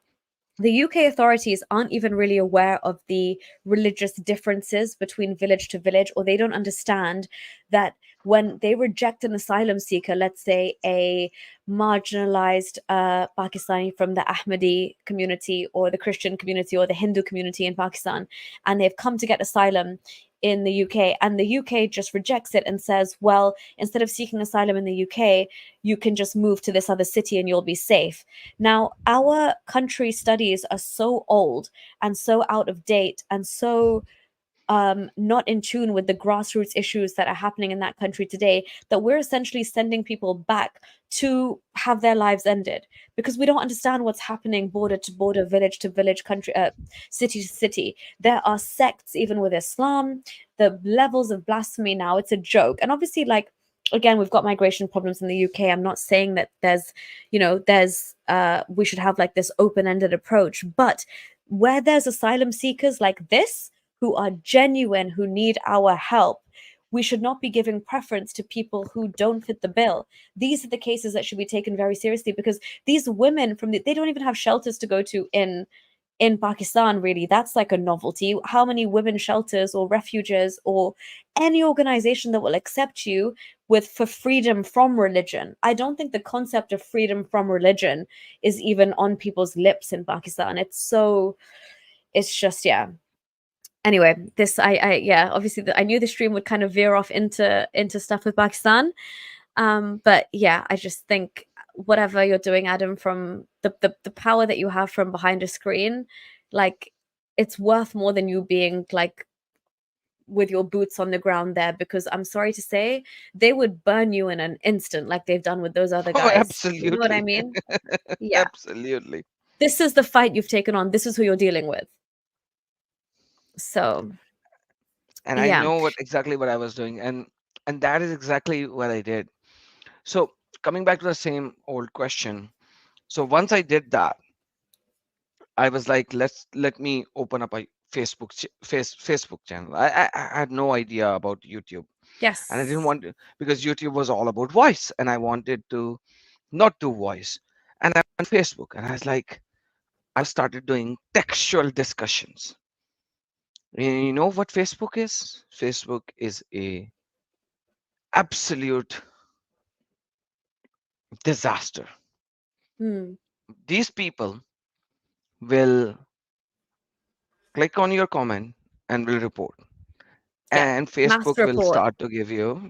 the UK authorities aren't even really aware of the religious differences between village to village, or they don't understand that when they reject an asylum seeker, let's say a marginalized Pakistani from the Ahmadi community or the Christian community or the Hindu community in Pakistan, and they've come to get asylum in the UK, and the UK just rejects it and says, well, instead of seeking asylum in the UK, you can just move to this other city and you'll be safe. Now, our country studies are so old and so out of date and so not in tune with the grassroots issues that are happening in that country today, that we're essentially sending people back to have their lives ended because we don't understand what's happening border to border, village to village, country, city to city. There are sects even with Islam. The levels of blasphemy now, it's a joke. And obviously, like, again, we've got migration problems in the UK. I'm not saying that there's we should have like this open-ended approach, but where there's asylum seekers like this who are genuine, who need our help, we should not be giving preference to people who don't fit the bill. These are the cases that should be taken very seriously, because these women they don't even have shelters to go to in Pakistan, really. That's like a novelty. How many women shelters or refuges or any organization that will accept you with for freedom from religion? I don't think the concept of freedom from religion is even on people's lips in Pakistan. It's just, yeah. Anyway, this I yeah, obviously I knew the stream would kind of veer off into stuff with Pakistan. But yeah, I just think whatever you're doing, Adam, from the power that you have from behind a screen, like, it's worth more than you being like with your boots on the ground there, because I'm sorry to say they would burn you in an instant like they've done with those other Oh, guys. You know what I absolutely. mean? Yeah. Absolutely. This is the fight you've taken on. This is who you're dealing with. So, And I yeah. know what I was doing, and that is exactly what I did. So coming back to the same old question. So once I did that, I was like, let me open up a Facebook channel. I had no idea about YouTube, and I didn't Yes. want to, because YouTube was all about voice, and I wanted to not do voice. And I went on Facebook, and I was like, I started doing textual discussions. You know what Facebook is? Facebook is a absolute disaster. Hmm. These people will click on your comment and will report, Yeah. and Mass Facebook will report. start to give you,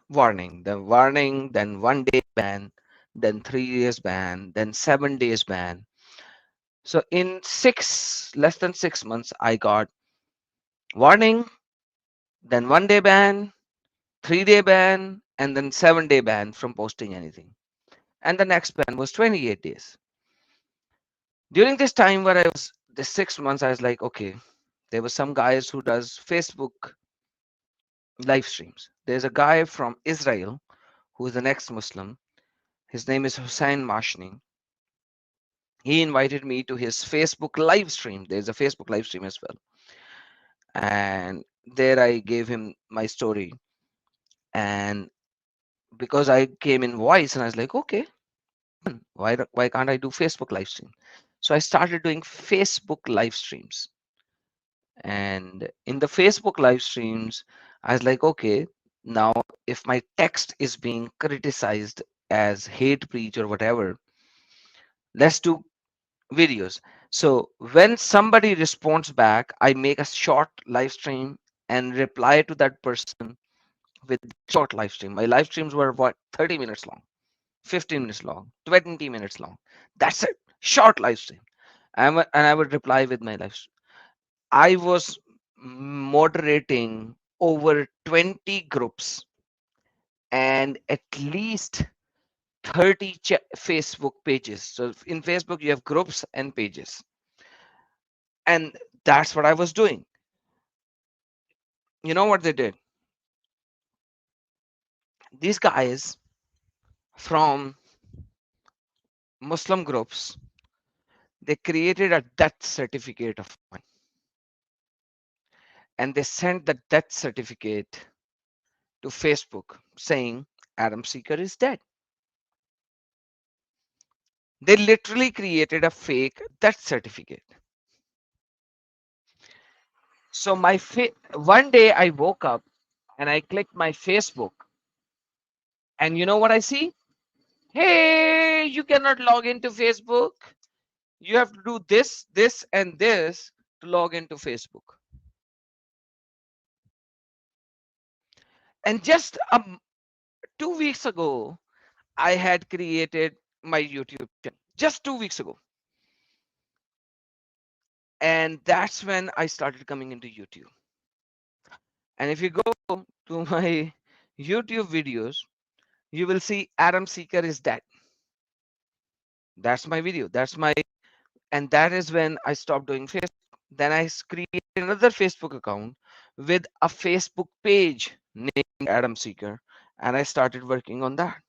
warning, the warning, then 1 day ban, then 3 days ban, then 7 days ban. So in less than 6 months, I got warning, then 1 day ban, 3 day ban, and then 7 day ban from posting anything. And the next ban was 28 days. During this time where I was the 6 months, I was like, okay, there were some guys who does Facebook live streams. There's a guy from Israel who is an ex-Muslim. His name is Hussein Mashni. He invited me to his Facebook live stream. There's a Facebook live stream as well. And there I gave him my story. And because I came in voice, and I was like, okay, why can't I do Facebook live stream? So I started doing Facebook live streams. And in the Facebook live streams, I was like, okay, now if my text is being criticized as hate preach or whatever, let's do videos. So when somebody responds back, I make a short live stream and reply to that person with short live stream. My live streams were what, 30 minutes long, 15 minutes long, 20 minutes long. That's it. Short live stream. And I would reply with my live stream. I was moderating over 20 groups and at least 30 Facebook pages. So in Facebook, you have groups and pages. And that's what I was doing. You know what they did? These guys from Muslim groups, they created a death certificate of mine and they sent the death certificate to Facebook saying Adam Seeker is dead. They literally created a fake death certificate. So one day I woke up and I clicked my Facebook, and you know what I see? Hey, you cannot log into Facebook. You have to do this, this, and this to log into Facebook. And just 2 weeks ago, I had created my YouTube channel. Just 2 weeks ago. And that's when I started coming into YouTube. And if you go to my YouTube videos, you will see Adam Seeker is dead. That's my video. And that is when I stopped doing Facebook. Then I created another Facebook account with a Facebook page named Adam Seeker, and I started working on that.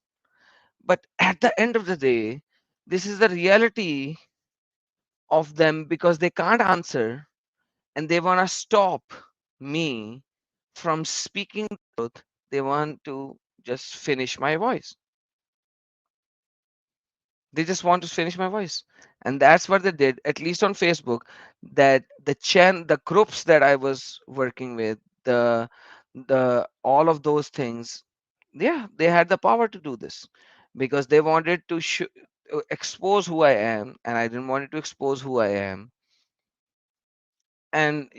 But at the end of the day, this is the reality of them because they can't answer and they want to stop me from speaking the truth. They want to just finish my voice. They just want to finish my voice, and that's what they did, at least on Facebook. That the groups that I was working with, the all of those things, yeah, they had the power to do this because they wanted to expose who I am, and I didn't want to expose who I am. And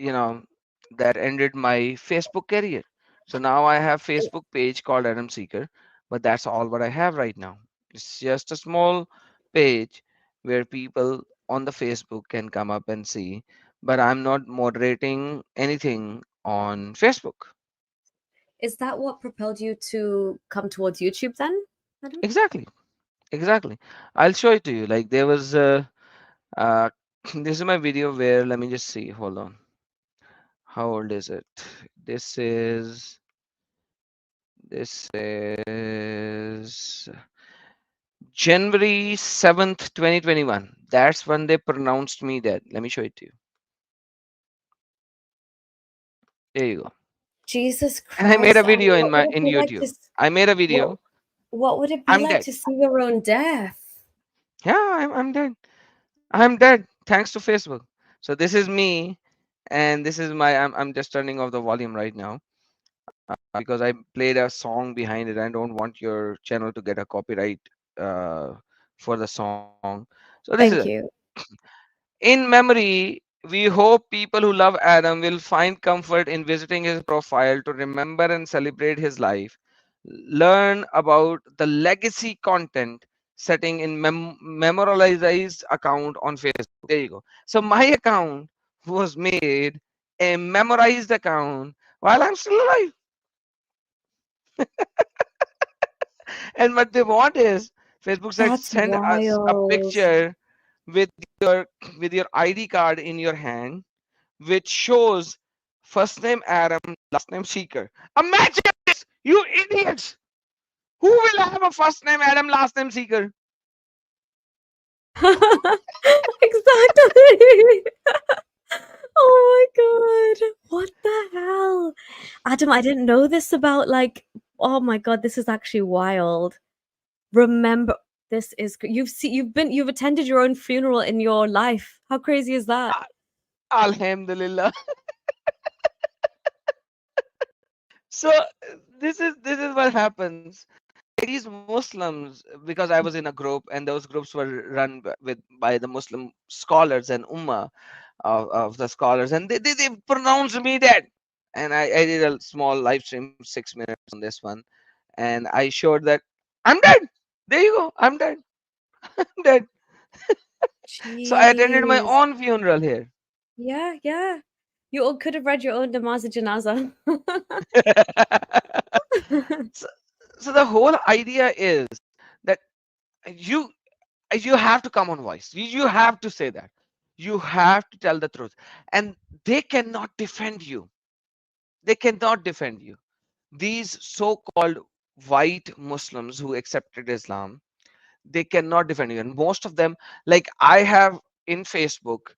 that ended my Facebook career. So now I have Facebook page called Adam Seeker, but that's all what I have right now. It's just a small page where people on the Facebook can come up and see, but I'm not moderating anything on Facebook. Is that what propelled you to come towards YouTube then, Adam? Exactly, exactly. I'll show it to you. Like there was uh this is my video where, let me just see, hold on, how old is it? this is This is January 7th, 2021. That's when they pronounced me dead. Let me show it to you. There you go. Jesus And I made a Christ, Adam, video what would it in be like to YouTube. I made a what video. what would it be I'm like dead. to see your own death? Yeah, I'm dead. I'm dead. Thanks to Facebook. So this is me, and this is my. I'm just turning off the volume right now because I played a song behind it. I don't want your channel to get a copyright uh, for the song. So this is Thank you. In memory, we hope people who love Adam will find comfort in visiting his profile to remember and celebrate his life. Learn about the legacy content setting in memorialized account on Facebook. There you go. So my account was made a memorized account while I'm still alive. And what they want is Facebook said That's send us a wild. picture with your with your ID card in your hand which shows first name Adam, last name Seeker. Imagine this, you idiots! Who will have a first name Adam, last name Seeker? Exactly. Oh my god. What the hell? Adam, I didn't know this about like oh my god, this is actually wild. Remember this is you've attended your own funeral in your life. How crazy is that? Alhamdulillah. So this is what happens. These Muslims, because I was in a group, and those groups were run by the Muslim scholars and ummah of the scholars, and they pronounced me dead. And I did a small live stream, 6 minutes on this one, and I showed that I'm dead. There you go, I'm dead. I'm dead. So I attended my Jeez. own funeral here. Yeah, yeah. You all could have read your own namaz janaza. so, so the whole idea is that you you have to come on voice. You have to say that. You have to tell the truth. And they cannot defend you. They cannot defend you. These so-called white Muslims who accepted Islam, they cannot defend you. And most of them, like I have in Facebook,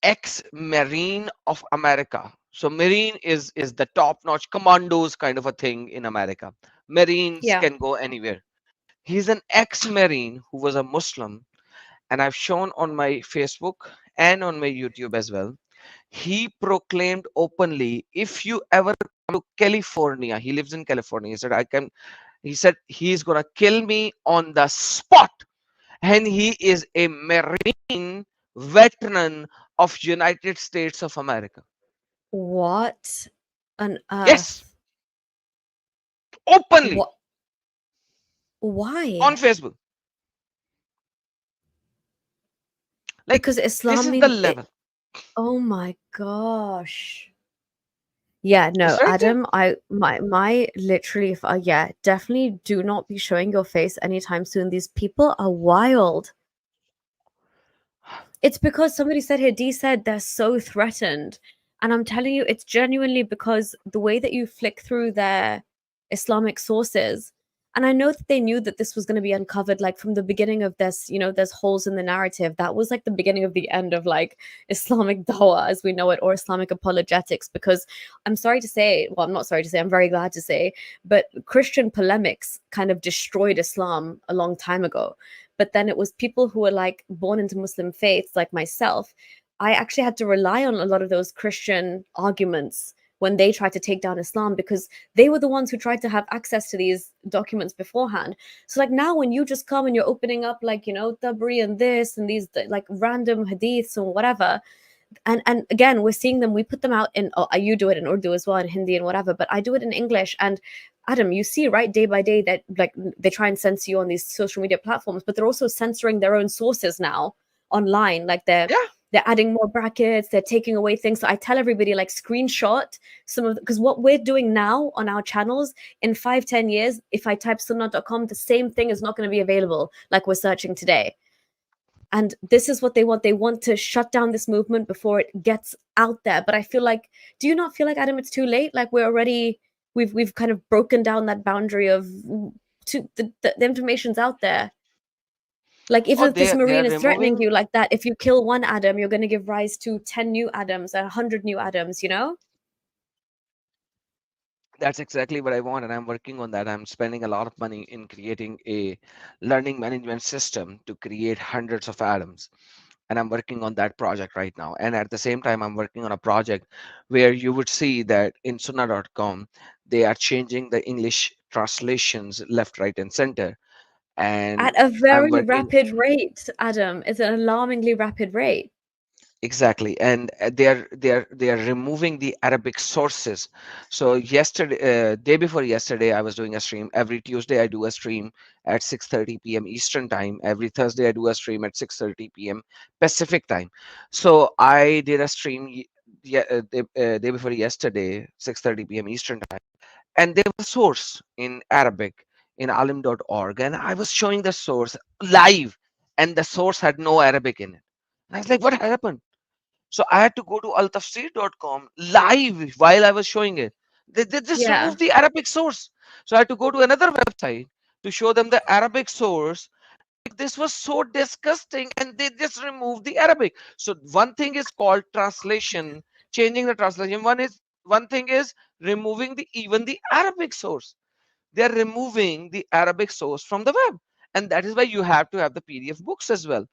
ex-Marine of America. So Marine is the top-notch commandos kind of a thing in America. Marines Yeah. can go anywhere. He's an ex-Marine who was a Muslim, and I've shown on my Facebook and on my YouTube as well. He proclaimed openly, if you ever come to California, he lives in California. He said, he said he's gonna kill me on the spot. And he is a Marine veteran of United States of America. What on Yes, earth? openly What? on Why? Facebook. Like Because this is Islam the mean it. level. Oh my gosh. Yeah, It's no, right there. Adam, my literally, if, yeah, definitely do not be showing your face anytime soon. These people are wild. It's because somebody said here, D said they're so threatened. And I'm telling you, it's genuinely because the way that you flick through their Islamic sources, and I know that they knew that this was going to be uncovered like from the beginning of this, there's holes in the narrative. That was like the beginning of the end of like Islamic dawah as we know it, or Islamic apologetics. Because I'm sorry to say, well, I'm not sorry to say, I'm very glad to say, but Christian polemics kind of destroyed Islam a long time ago. But then it was people who were like born into Muslim faiths like myself. I actually had to rely on a lot of those Christian arguments when they tried to take down Islam, because they were the ones who tried to have access to these documents beforehand. So like now when you just come and you're opening up like, Tabri and this and these like random hadiths or whatever, and again we're seeing them, we put them out in, you do it in Urdu as well, in Hindi and whatever, but I do it in English. And Adam, you see right day by day that like they try and censor you on these social media platforms, but they're also censoring their own sources now online. Like they're Yeah. they're adding more brackets, they're taking away things. So I tell everybody like screenshot some of, because what we're doing now on our channels, in 5-10 years, if I type sunnah.com, the same thing is not going to be available like we're searching today. And this is what they want. They want to shut down this movement before it gets out there. But I feel like, do you not feel like, Adam, it's too late? Like we're already, we've kind of broken down that boundary of, the information's out there. Like Oh, even if this they are marine is threatening removing. you like that, if you kill one Adam, you're going to give rise to 10 new Adams, 100 new Adams, you know? That's exactly what I want, and I'm working on that. I'm spending a lot of money in creating a learning management system to create hundreds of atoms. And I'm working on that project right now. And at the same time, I'm working on a project where you would see that in sunnah.com, they are changing the English translations left, right, and center. And At a I'm very working. rapid rate, Adam. It's an alarmingly rapid rate. Exactly, and they are removing the Arabic sources. So yesterday, day before yesterday, I was doing a stream. Every Tuesday, I do a stream at 6:30 p.m. Eastern time. Every Thursday, I do a stream at 6:30 p.m. Pacific time. So I did a stream day before yesterday, 6:30 p.m. Eastern time, and there was a source in Arabic in alim.org, and I was showing the source live, and the source had no Arabic in it. And I was like, what happened? So I had to go to altafsir.com live while I was showing it. They just Yeah. removed the Arabic source. So I had to go to another website to show them the Arabic source. This was so disgusting, and they just removed the Arabic. So one thing is called translation, changing the translation. One thing is removing the even the Arabic source. They're removing the Arabic source from the web. And that is why you have to have the PDF books as well.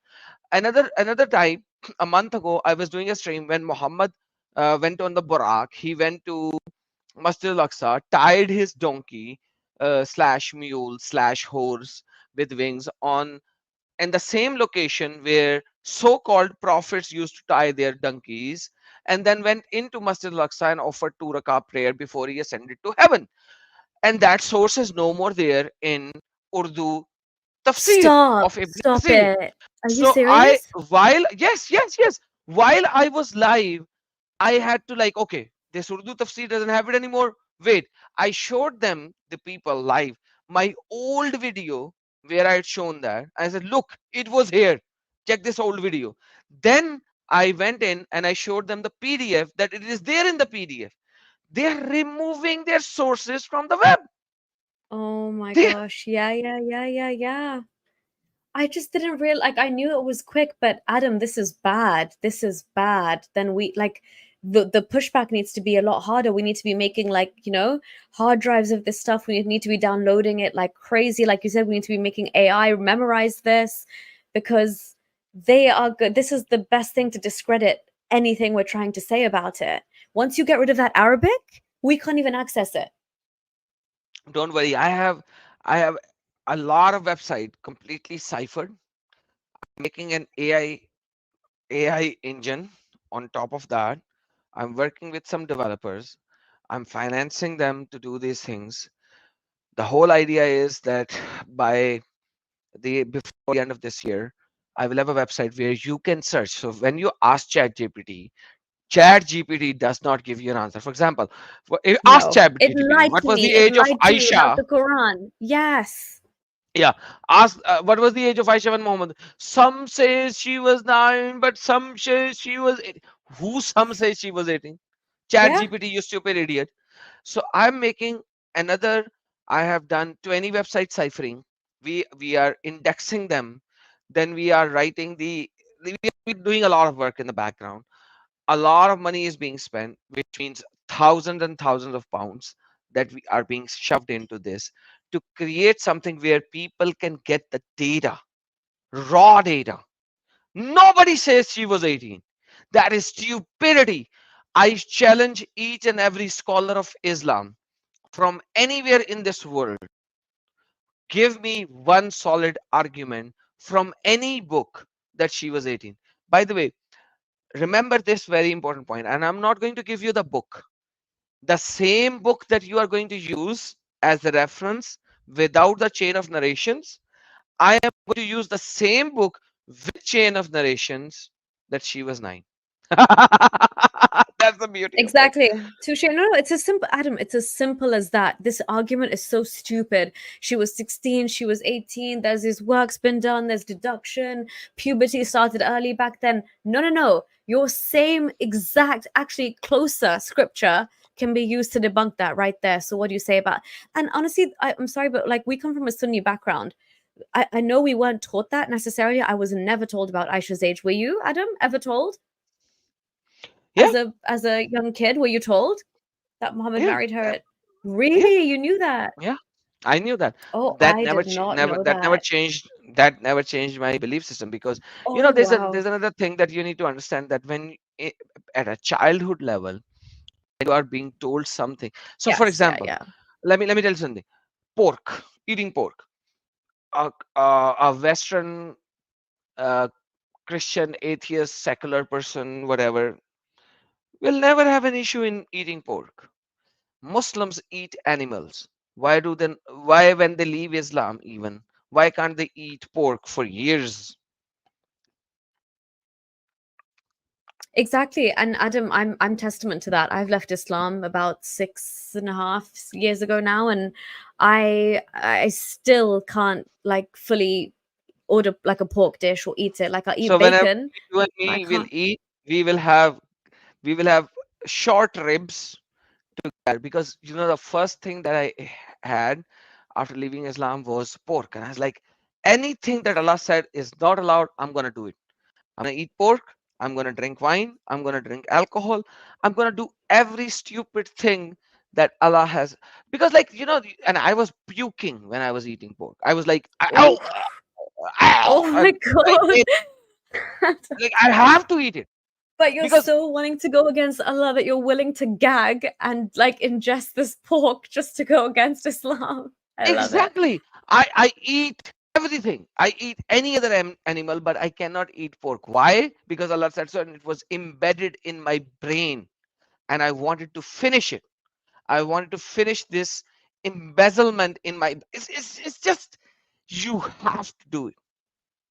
Another time, a month ago, I was doing a stream when Muhammad went on the Burak. He went to Masjid al-Aqsa, tied his donkey slash mule slash horse with wings on in the same location where so-called prophets used to tie their donkeys, and then went into Masjid al-Aqsa and offered 2 rakah prayer before he ascended to heaven. And that source is no more there in Urdu tafsir of Stop. Ibn Stop Kathir. it. Are you So I, serious? while yes, yes, yes, while I was live, I had to like, okay, this Urdu tafsir doesn't have it anymore. Wait, I showed them, the people live, my old video where I had shown that. I said, look, it was here. Check this old video. Then I went in and I showed them the PDF that it is there in the PDF. They are removing their sources from the web. Oh my They, gosh. Yeah, yeah, yeah, yeah, yeah. I just didn't real like I knew it was quick, but Adam, this is bad. This is bad. Then we like the pushback needs to be a lot harder. We need to be making like, hard drives of this stuff. We need to be downloading it like crazy. Like you said, we need to be making AI memorize this because they are good. This is the best thing to discredit anything we're trying to say about it. Once you get rid of that Arabic, we can't even access it. don't worry, I have a lot of website completely ciphered, making an AI engine on top of that. I'm working with some developers. I'm financing them to do these things. The whole idea is that by the before the end of this year, I will have a website where you can search. So when you ask ChatGPT does not give you an answer. For example, if ask No. It ChatGPT, lied what to was the me. It age of lied to me about Aisha? the Quran. Yes. Yeah, ask what was the age of Aisha when Muhammad? Some say she was 9, but some say she was 8. Who some say she was 18? Yeah. ChatGPT, you stupid idiot. So I'm making another. I have done 20 website ciphering. We are indexing them. Then we are writing we are doing a lot of work in the background. A lot of money is being spent, which means thousands and thousands of pounds that we are being shoved into this to create something where people can get the data, raw data. Nobody says she was 18. That is stupidity. I challenge each and every scholar of Islam from anywhere in this world. Give me one solid argument from any book that she was 18. By the way, remember this very important point, and I'm not going to give you the book. The same book that you are going to use as the reference without the chain of narrations, I am going to use the same book with chain of narrations that she was 9. That's the beauty of it. Exactly. Touche. No, no, it's as simple, Adam. It's as simple as that. This argument is so stupid. She was 16, she was 18. There's this work's been done, there's deduction, puberty started early back then. No, no, no. Your same exact, actually closer scripture can be used to debunk that right there. So, what do you say about? And honestly, I'm sorry, but like we come from a Sunni background. I know we weren't taught that necessarily. I was never told about Aisha's age. Were you, Adam, ever told? Yeah, As a young kid, were you told that Muhammad yeah, married her yeah, at yeah, Really? You knew that? yeah. I knew that. Oh, That I never, did not never, know that never that. changed. That never changed my belief system because Oh, there's wow. another thing that you need to understand that at a childhood level you are being told something. So, for Yes, yeah, example, yeah. let me tell you something. Pork, eating pork. A Western uh, Christian, atheist, secular person, whatever, will never have an issue in eating pork. Muslims eat animals. Why when they leave Islam even? Why can't they eat pork for years? Exactly. And Adam, I'm testament to that. I've left Islam about 6.5 years ago now, and I still can't like fully order like a pork dish or eat it. Like I eat So whenever bacon, you and but I me will can't. eat, we will have short ribs together because the first thing that I had after leaving Islam was pork, and I was like, anything that Allah said is not allowed, I'm gonna do it. I'm gonna eat pork. I'm gonna drink wine. I'm gonna drink alcohol. I'm gonna do every stupid thing that Allah has. Because, like, and I was puking when I was eating pork. I was like, ow, Oh, ow. oh my It, God. like, I have to eat it But you're because so wanting to go against Allah that you're willing to gag and like ingest this pork just to go against Islam. I love it. exactly. I eat everything. I eat any other animal, but I cannot eat pork. Why? Because Allah said so, and it was embedded in my brain, and I wanted to finish it. I wanted to finish this embezzlement in my. It's just you have to do it.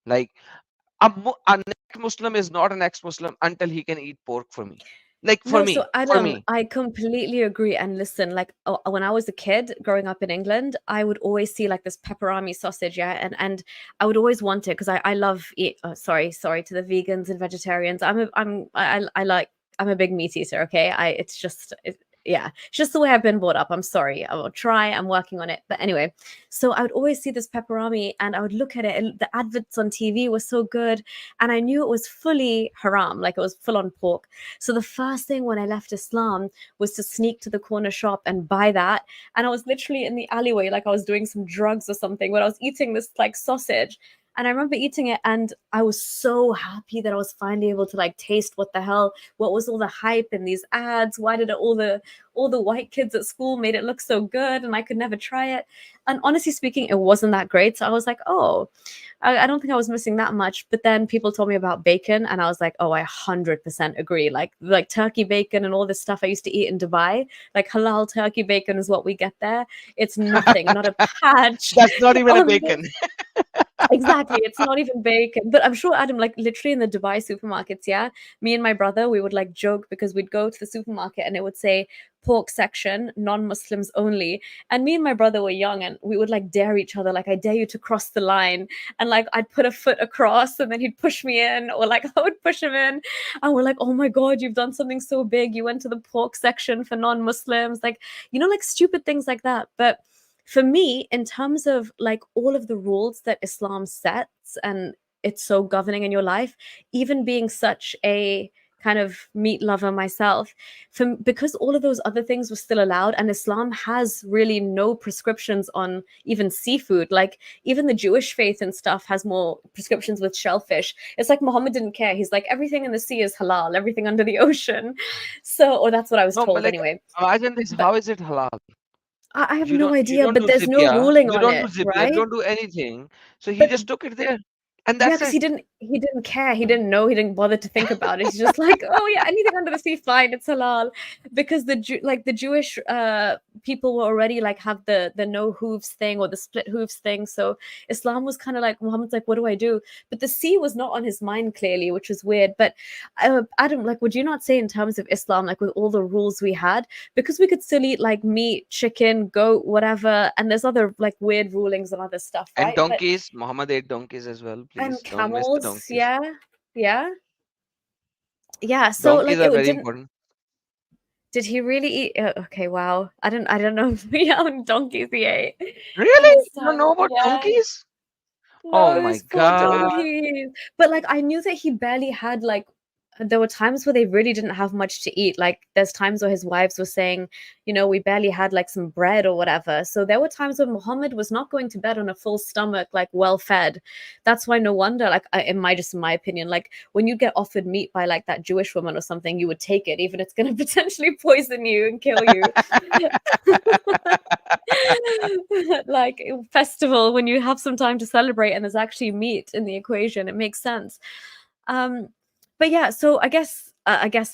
Like a next Muslim is not an ex-Muslim until he can eat pork for me. Like for No, so me, for Adam, me. I completely agree. And listen, like when I was a kid growing up in England, I would always see like this pepperami sausage, yeah, and I would always want it because I love eat. Oh, sorry to the vegans and vegetarians. I like I'm a big meat eater. Okay, yeah, it's just the way I've been brought up. I'm sorry. I will try. I'm working on it. But anyway, so I would always see this pepperami, and I would look at it, and the adverts on TV were so good, and I knew it was fully haram, like it was full on pork. So the first thing when I left Islam was to sneak to the corner shop and buy that. And I was literally in the alleyway, like I was doing some drugs or something, when I was eating this like sausage. And I remember eating it, and I was so happy that I was finally able to like taste what the hell, what was all the hype in these ads? Why did all the white kids at school made it look so good, and I could never try it? And honestly speaking, it wasn't that great. So I was like, oh, I don't think I was missing that much. But then people told me about bacon, and I was like, oh, I 100% agree. Like turkey bacon and all this stuff I used to eat in Dubai, like halal turkey bacon is what we get there. It's nothing, not a patch That's not even a on the bacon. exactly. It's not even bacon. But I'm sure, Adam, like literally in the Dubai supermarkets, yeah, me and my brother, we would like joke because we'd go to the supermarket and it would say pork section, non-Muslims only. And me and my brother were young, and we would like dare each other, like, I dare you to cross the line. And like I'd put a foot across and then he'd push me in, or like I would push him in. And we're like, oh my God, you've done something so big. You went to the pork section for non-Muslims, like, like stupid things like that. But for me, in terms of like all of the rules that Islam sets, and it's so governing in your life, even being such a kind of meat lover myself, because all of those other things were still allowed, and Islam has really no prescriptions on even seafood. Like even the Jewish faith and stuff has more prescriptions with shellfish. It's like Muhammad didn't care. He's like, everything in the sea is halal, everything under the ocean. So, or that's what I was No, but told like anyway. imagine this. But How is it halal? I have You no don't you idea, don't but do there's no zipia. ruling You on don't do it, zipia. You right? don't do anything. So he But just took it there, and yeah, that's because it. he didn't care. He didn't know. He didn't bother to think about it. He's just like, oh yeah, anything under the sea, fine, it's halal. Because the Jewish people were already like have the no hooves thing or the split hooves thing. So Islam was kind of like Muhammad's like, what do I do? But the sea was not on his mind clearly, which was weird. But Adam, like, would you not say in terms of Islam, like with all the rules we had, because we could still eat like meat, chicken, goat, whatever, and there's other like weird rulings and other stuff, And right? But donkeys. Muhammad ate donkeys as well. and Please don't miss the camels, donkeys. yeah, yeah, yeah. So Donkeys like are it very didn't. important. Did he really eat? Okay, wow. I don't know how many donkeys he ate in Really? his You don't time. know about Yeah, donkeys? Oh no, my those poor God. donkeys. But like I knew that he barely had like there were times where they really didn't have much to eat. Like there's times where his wives were saying, we barely had like some bread or whatever. So there were times when Muhammad was not going to bed on a full stomach, like well fed. That's why no wonder, like in my opinion, like when you get offered meat by like that Jewish woman or something, you would take it, even if it's gonna potentially poison you and kill you. Like festival when you have some time to celebrate and there's actually meat in the equation, it makes sense. um but yeah, so I guess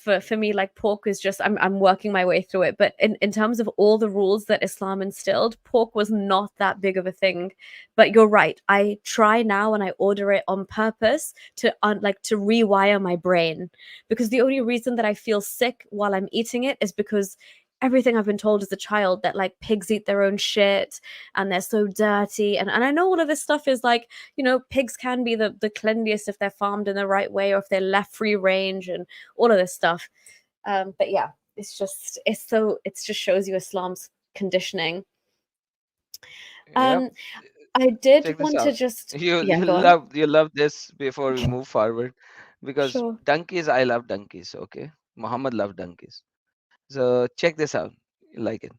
for me, like pork is just I'm working my way through it, but in terms of all the rules that Islam instilled, pork was not that big of a thing. But you're right, I try now and I order it on purpose to like to rewire my brain, because the only reason that I feel sick while I'm eating it is because everything I've been told as a child, that like pigs eat their own shit and they're so dirty, and I know all of this stuff is like, pigs can be the cleanliest if they're farmed in the right way or if they're left free range and all of this stuff. But yeah, it just shows you Islam's conditioning. Yep. um I did Check this want to out. just You yeah, you go on. love you love this before we move forward, because Sure. donkeys, I love donkeys. Okay, Muhammad loved donkeys. So check this out. You like it?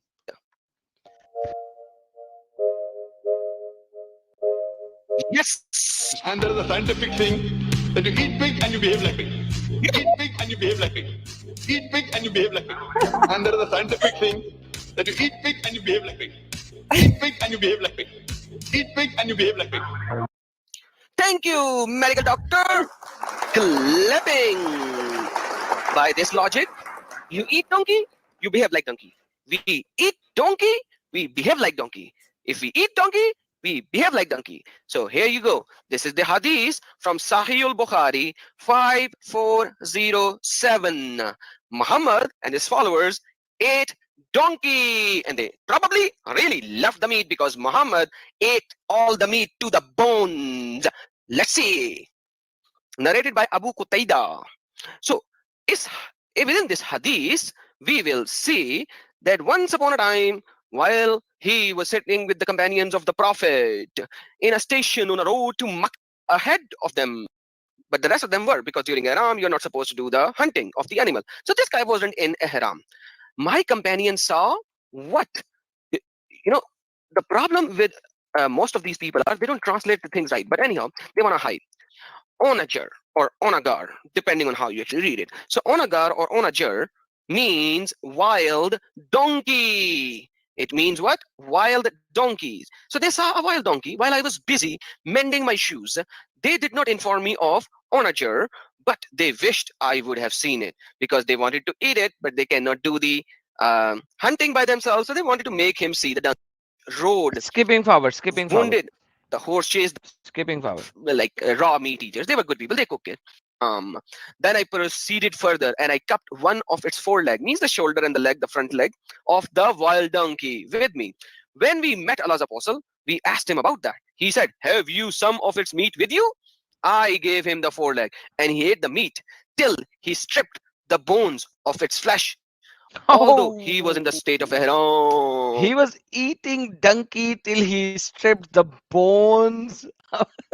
Yes. And there is a scientific thing that you eat pig and you behave like pig. You eat pig and you behave like pig. Eat pig and you behave like pig. And there is a scientific thing that you eat pig and you behave like pig. Eat pig and you behave like pig. Eat pig and you behave like pig. Thank you, medical doctor. Clapping. By this logic, you eat donkey, you behave like donkey. We eat donkey, we behave like donkey. If we eat donkey, we behave like donkey. So here you go. This is the hadith from Sahih al-Bukhari 5407. Muhammad and his followers ate donkey, and they probably really loved the meat because Muhammad ate all the meat to the bones. Let's see. Narrated by Abu Qutaida. So, is within this hadith, we will see that once upon a time, while he was sitting with the companions of the Prophet in a station on a road to Makkah, ahead of them, but the rest of them were, because during Ihram, you're not supposed to do the hunting of the animal. So this guy wasn't in Ihram. My companion saw what? You know, the problem with most of these people are they don't translate the things right. But anyhow, they want to hide. Onager or onagar, depending on how you actually read it. So onagar or onager means wild donkey. It means what? Wild donkeys. So they saw a wild donkey while I was busy mending my shoes. They did not inform me of onager, but they wished I would have seen it because they wanted to eat it, but they cannot do the hunting by themselves. So they wanted to make him see the donkey. Road, Skipping forward, skipping forward, wounded. The horse chased skipping forward. like raw meat eaters. They were good people. They cook it. Then I proceeded further and I cupped one of its foreleg, means the shoulder and the leg, the front leg of the wild donkey with me. When we met Allah's apostle, we asked him about that. He said, "Have you some of its meat with you?" I gave him the foreleg and he ate the meat till he stripped the bones of its flesh, although he was in the state of ihram. He was eating donkey till he stripped the bones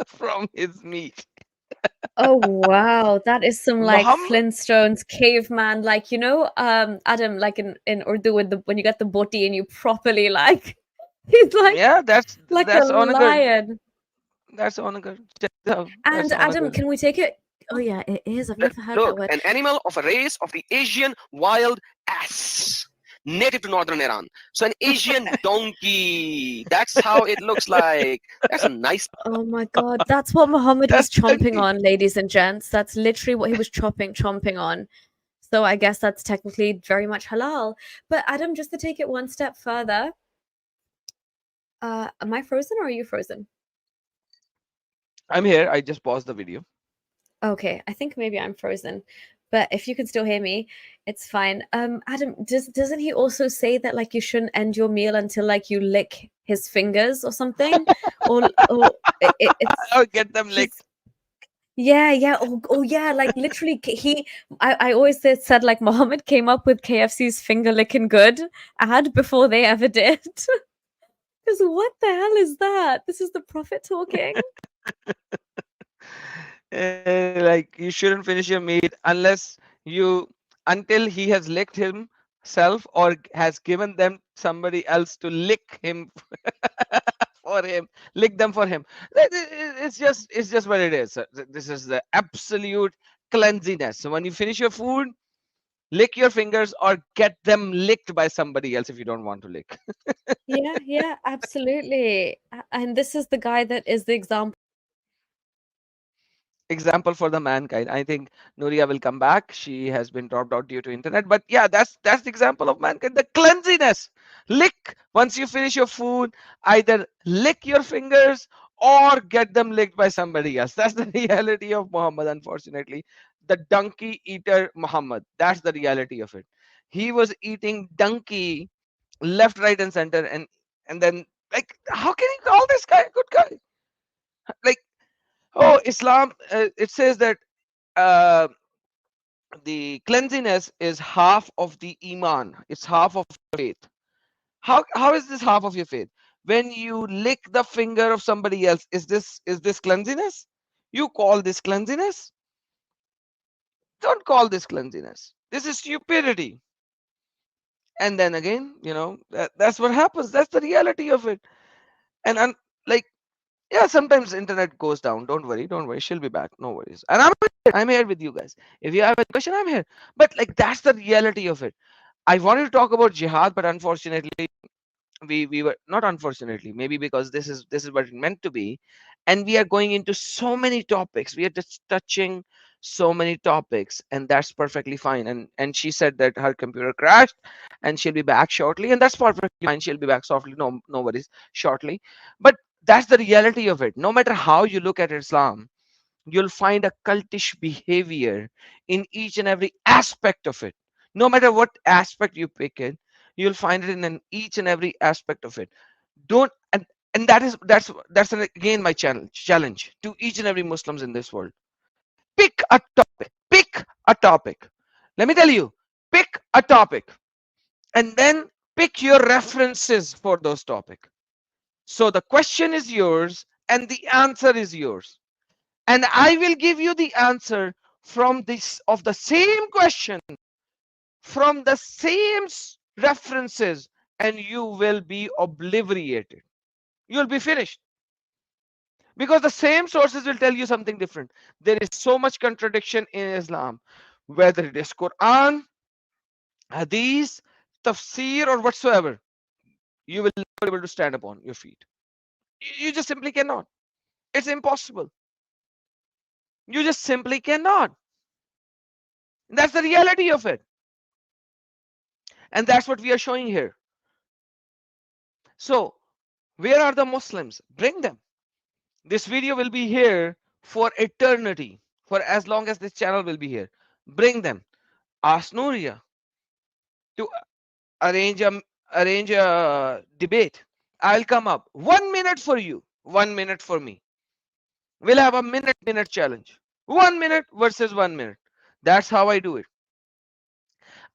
from his meat. Oh wow, that is some like Muhammad, Flintstones caveman, like Adam, like in Urdu with the when you get the boti and you properly like he's yeah, like a that's Onagar. lion. That's Onagar. That's And Adam, Onagar. can we take it? Oh yeah, it is. I've never heard that Look, word. an animal of a race of the Asian wild ass, native to northern Iran. So an Asian donkey. That's how it looks like. That's a nice. Oh my god, that's what Muhammad was That's chomping donkey. on, ladies and gents. That's literally what he was chomping on. So I guess that's technically very much halal. But Adam, just to take it one step further, am I frozen or are you frozen? I'm here. I just paused the video. Okay, I think maybe I'm frozen. But if you can still hear me, it's fine. Adam, doesn't he also say that like you shouldn't end your meal until like you lick his fingers or something? Or it's I'll get them he's licked. yeah. Oh yeah, like literally I always said like Mohammed came up with KFC's finger licking good ad before they ever did. Because what the hell is that? This is the prophet talking. Like you shouldn't finish your meat until he has licked himself or has given them somebody else to lick him for him, lick them for him. It's just what it is. This is the absolute cleanliness. So when you finish your food, lick your fingers or get them licked by somebody else if you don't want to lick. Yeah, absolutely. And this is the guy that is the Example for the mankind. I think Nuria will come back. She has been dropped out due to internet. But yeah, that's the example of mankind. The cleanliness. Lick once you finish your food, either lick your fingers or get them licked by somebody else. That's the reality of Muhammad, unfortunately. The donkey eater Muhammad. That's the reality of it. He was eating donkey left, right, and center, and then like, how can you call this guy a good guy? Like, oh, Islam, it says that uh, the cleanliness is half of the iman. It's half of faith. How is this half of your faith? When you lick the finger of somebody else, is this cleanliness? You call this cleanliness? Don't call this cleanliness. This is stupidity. And then again, that's what happens. That's the reality of it. And like, yeah, sometimes internet goes down. Don't worry. She'll be back. No worries. And I'm here with you guys. If you have a question, I'm here. But like, that's the reality of it. I wanted to talk about jihad, but unfortunately, we were not, unfortunately, maybe because this is what it meant to be, and we are going into so many topics. We are just touching so many topics, and that's perfectly fine. And she said that her computer crashed and she'll be back shortly, and that's perfectly fine. She'll be back softly, no worries, shortly. But that's the reality of it. No matter how you look at Islam, you'll find a cultish behavior in each and every aspect of it. No matter what aspect you pick it, you'll find it in each and every aspect of it. Don't and that's again my challenge to each and every Muslims in this world. Pick a topic. Pick a topic. Let me tell you, pick a topic and then pick your references for those topics. So the question is yours and the answer is yours. And I will give you the answer from this of the same question from the same references, and you will be obliterated. You'll be finished. Because the same sources will tell you something different. There is so much contradiction in Islam, whether it is Quran, Hadith, Tafsir, or whatsoever. You will never be able to stand upon your feet. You just simply cannot. It's impossible. You just simply cannot. That's the reality of it. And that's what we are showing here. So, where are the Muslims? Bring them. This video will be here for eternity, for as long as this channel will be here. Bring them. Ask Nuria to arrange a debate. I'll come up. 1 minute for you, 1 minute for me. We'll have a minute challenge. 1 minute versus 1 minute. That's how I do it.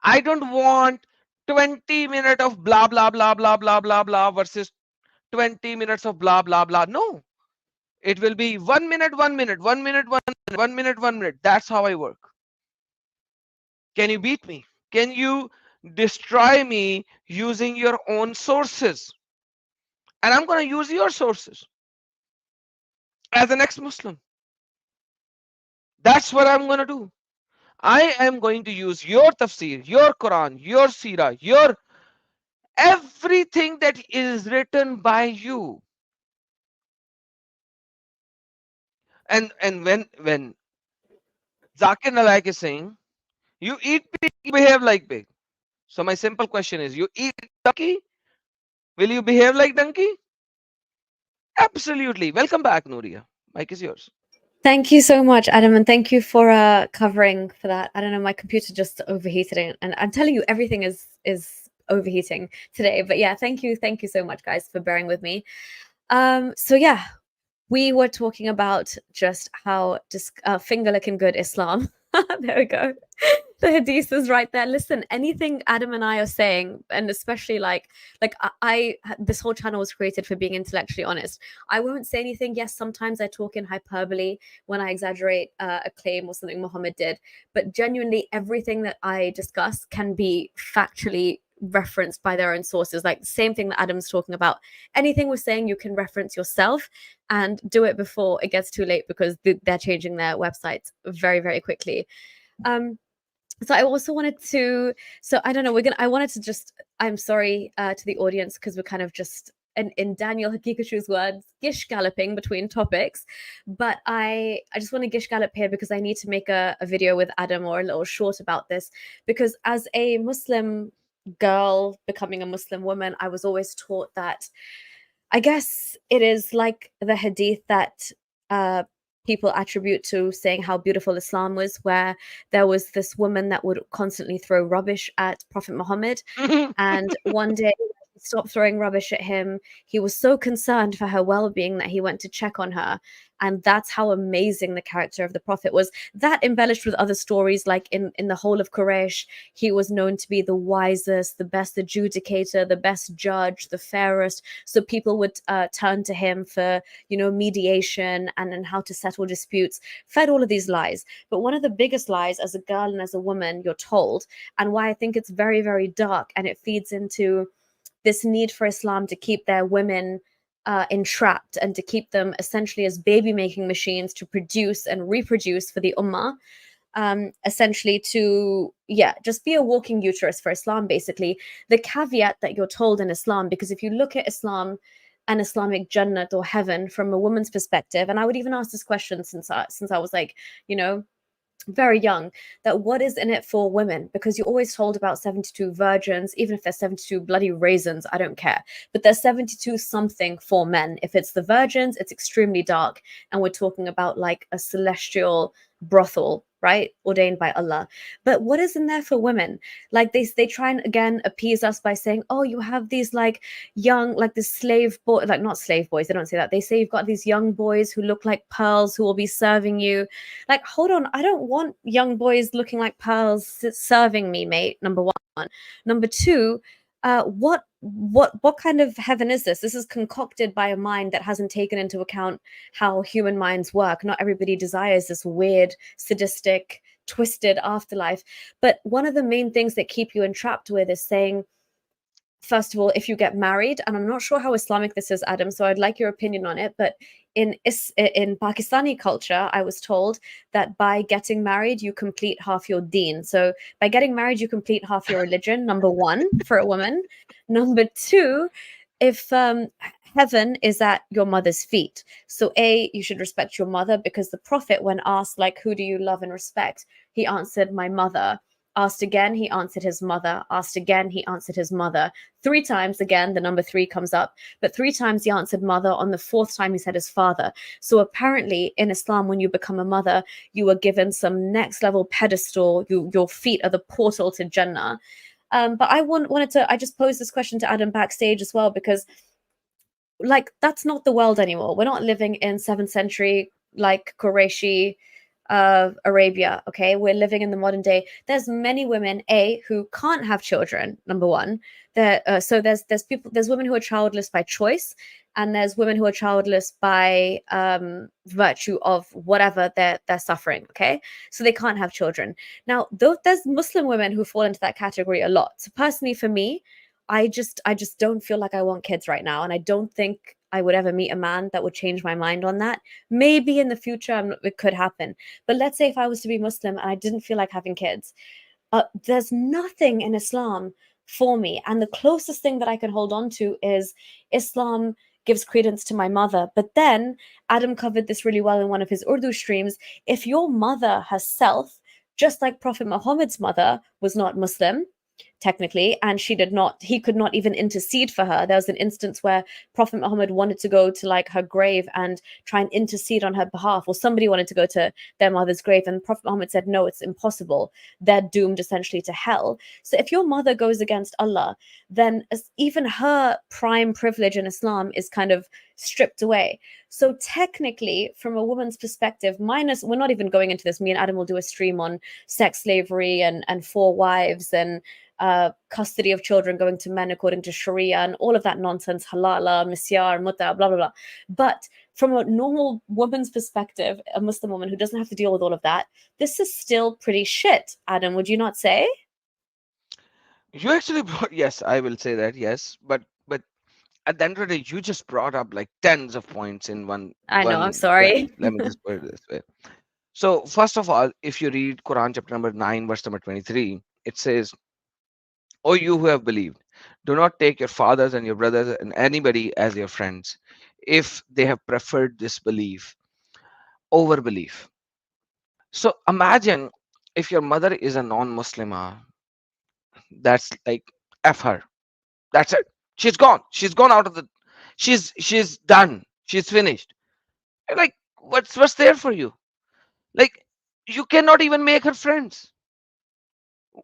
I don't want 20 minutes of blah blah blah blah blah blah blah versus 20 minutes of blah blah blah. No. It will be 1 minute, 1 minute, 1 minute, 1 minute, 1 minute, 1 minute. That's how I work. Can you beat me? Can you destroy me using your own sources? And I'm going to use your sources as an ex-Muslim. That's what I'm going to do. I am going to use your tafsir, your Quran, your Sirah, your everything that is written by you. And when Zakir Naik is saying, you eat pig, you behave like pig. So my simple question is, you eat donkey, will you behave like donkey? Absolutely. Welcome back, Nuria. Mic is yours. Thank you so much, Adam, and thank you for covering for that. I don't know, my computer just overheated, and I'm telling you, everything is overheating today. But yeah, thank you so much, guys, for bearing with me. So yeah, we were talking about just how finger licking good Islam. There we go. The hadith is right there. Listen, anything Adam and I are saying, and especially like I this whole channel was created for being intellectually honest. I won't say anything. Yes, sometimes I talk in hyperbole when I exaggerate a claim or something Muhammad did, but genuinely everything that I discuss can be factually referenced by their own sources. Like the same thing that Adam's talking about. Anything we're saying, you can reference yourself and do it before it gets too late, because they're changing their websites very, very quickly. So I also wanted to, so I don't know, I wanted to just, I'm sorry to the audience, because we're kind of just, in Daniel Hakikashu's words, gish galloping between topics. But I just want to gish gallop here because I need to make a video with Adam, or a little short about this, because as a Muslim girl becoming a Muslim woman, I was always taught that, I guess it is like the hadith that people attribute to saying how beautiful Islam was, where there was this woman that would constantly throw rubbish at Prophet Muhammad. And one day he stopped throwing rubbish at him. He was so concerned for her well-being that he went to check on her. And that's how amazing the character of the Prophet was. That embellished with other stories, like in the whole of Quraysh, he was known to be the wisest, the best adjudicator, the best judge, the fairest. So people would turn to him for, mediation and how to settle disputes, fed all of these lies. But one of the biggest lies as a girl and as a woman, you're told, and why I think it's very, very dark, and it feeds into this need for Islam to keep their women entrapped and to keep them essentially as baby making machines to produce and reproduce for the ummah, essentially to just be a walking uterus for Islam, basically. The caveat that you're told in Islam, because if you look at Islam and Islamic Jannat or heaven from a woman's perspective, and I would even ask this question since I was like, very young, that what is in it for women? Because you're always told about 72 virgins, even if there's 72 bloody raisins, I don't care. But there's 72 something for men. If it's the virgins, it's extremely dark. And we're talking about like a celestial brothel, right? Ordained by Allah. But what is in there for women? Like they try and again appease us by saying, oh, you have these like young, like this slave boy, like not slave boys, they don't say that. They say you've got these young boys who look like pearls who will be serving you. Like, hold on, I don't want young boys looking like pearls serving me, mate. Number one. Number two, what kind of heaven is this? This is concocted by a mind that hasn't taken into account how human minds work. Not everybody desires this weird, sadistic, twisted afterlife. But one of the main things that keep you entrapped with is saying, first of all, if you get married, and I'm not sure how Islamic this is, Adam, so I'd like your opinion on it, but in Pakistani culture, I was told that by getting married, you complete half your deen. So by getting married, you complete half your religion, number one, for a woman. Number two, if heaven is at your mother's feet. So A, you should respect your mother, because the Prophet, when asked, like, who do you love and respect? He answered, my mother. Asked again, he answered his mother. Asked again, he answered his mother. 3 times again, the number 3 comes up. But 3 times he answered mother. On the 4th time, he said his father. So apparently in Islam, when you become a mother, you are given some next level pedestal. Your feet are the portal to Jannah. But I just posed this question to Adam backstage as well, because like that's not the world anymore. We're not living in 7th century like Qurayshi Arabia. Okay, we're living in the modern day. There's many women who can't have children. Number one, so there's women who are childless by choice, and there's women who are childless by virtue of whatever they're suffering. Okay, so they can't have children. Now, though there's Muslim women who fall into that category a lot. So personally, for me, I just don't feel like I want kids right now, and I don't think I would ever meet a man that would change my mind on that. Maybe in the future it could happen, but let's say if I was to be Muslim and I didn't feel like having kids, there's nothing in Islam for me, and the closest thing that I can hold on to is Islam gives credence to my mother. But then Adam covered this really well in one of his Urdu streams. If your mother herself, just like Prophet Muhammad's mother was not Muslim technically, and he could not even intercede for her. There was an instance where Prophet Muhammad wanted to go to like her grave and try and intercede on her behalf, or somebody wanted to go to their mother's grave, and Prophet Muhammad said, no, it's impossible. They're doomed essentially to hell. So if your mother goes against Allah, then even her prime privilege in Islam is kind of stripped away. So technically, from a woman's perspective, we're not even going into this. Me and Adam will do a stream on sex slavery and 4 wives and custody of children going to men according to Sharia and all of that nonsense, halala, misyar, mutta, blah, blah, blah. But from a normal woman's perspective, a Muslim woman who doesn't have to deal with all of that, this is still pretty shit. Adam, would you not say? You actually brought, yes, I will say that, yes, but at the end of the day, you just brought up like tens of points in I know, I'm one sorry. Let me just put it this way. So first of all, if you read Quran chapter number 9, verse number 23, it says, "O you who have believed, do not take your fathers and your brothers and anybody as your friends, if they have preferred disbelief over belief." So imagine if your mother is a non-Muslimah, that's like F her. That's it. She's gone. She's gone out of the. She's done. She's finished. And like, what's there for you? Like, you cannot even make her friends.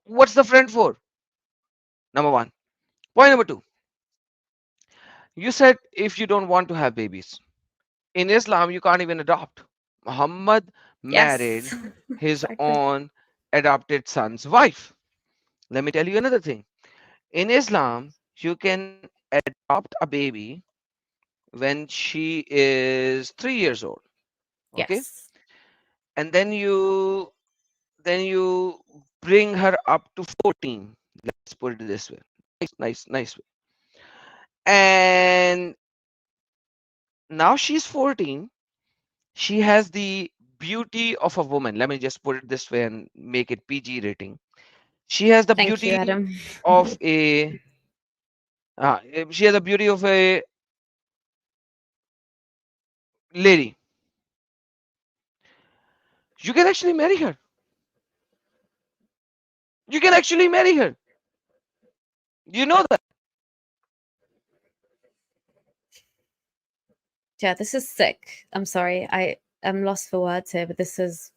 What's the friend for? Number one. Point number two. You said if you don't want to have babies in Islam, you can't even adopt. Muhammad married Yes. his Exactly. own adopted son's wife. Let me tell you another thing. In Islam, you can adopt a baby when she is 3 years old. Okay, Yes. and then you bring her up to 14. Let's put it this way. Nice way. And now she's 14. She has the beauty of a woman. Let me just put it this way and make it PG rating. She has the Thank you, beauty Adam. of a she has the beauty of a lady. You can actually marry her. You can actually marry her. You know that. Yeah, this is sick. I'm sorry. I'm lost for words here, but this is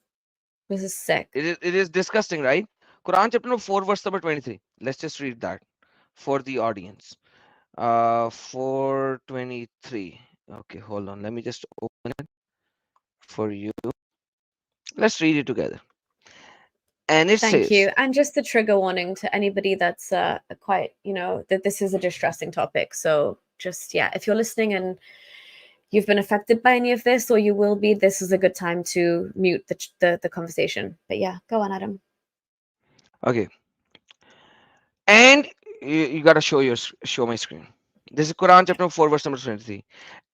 This is sick. It is disgusting, right? Quran chapter number 4, verse number 23. Let's just read that for the audience. 423. Okay, hold on. Let me just open it for you. Let's read it together. And it Thank says, you. And just a trigger warning to anybody that's quite, that this is a distressing topic. So just, yeah, if you're listening and you've been affected by any of this, or you will be, this is a good time to mute the conversation. But yeah, go on, Adam. okay. And you gotta show my screen. This is Quran chapter 4, verse number 23.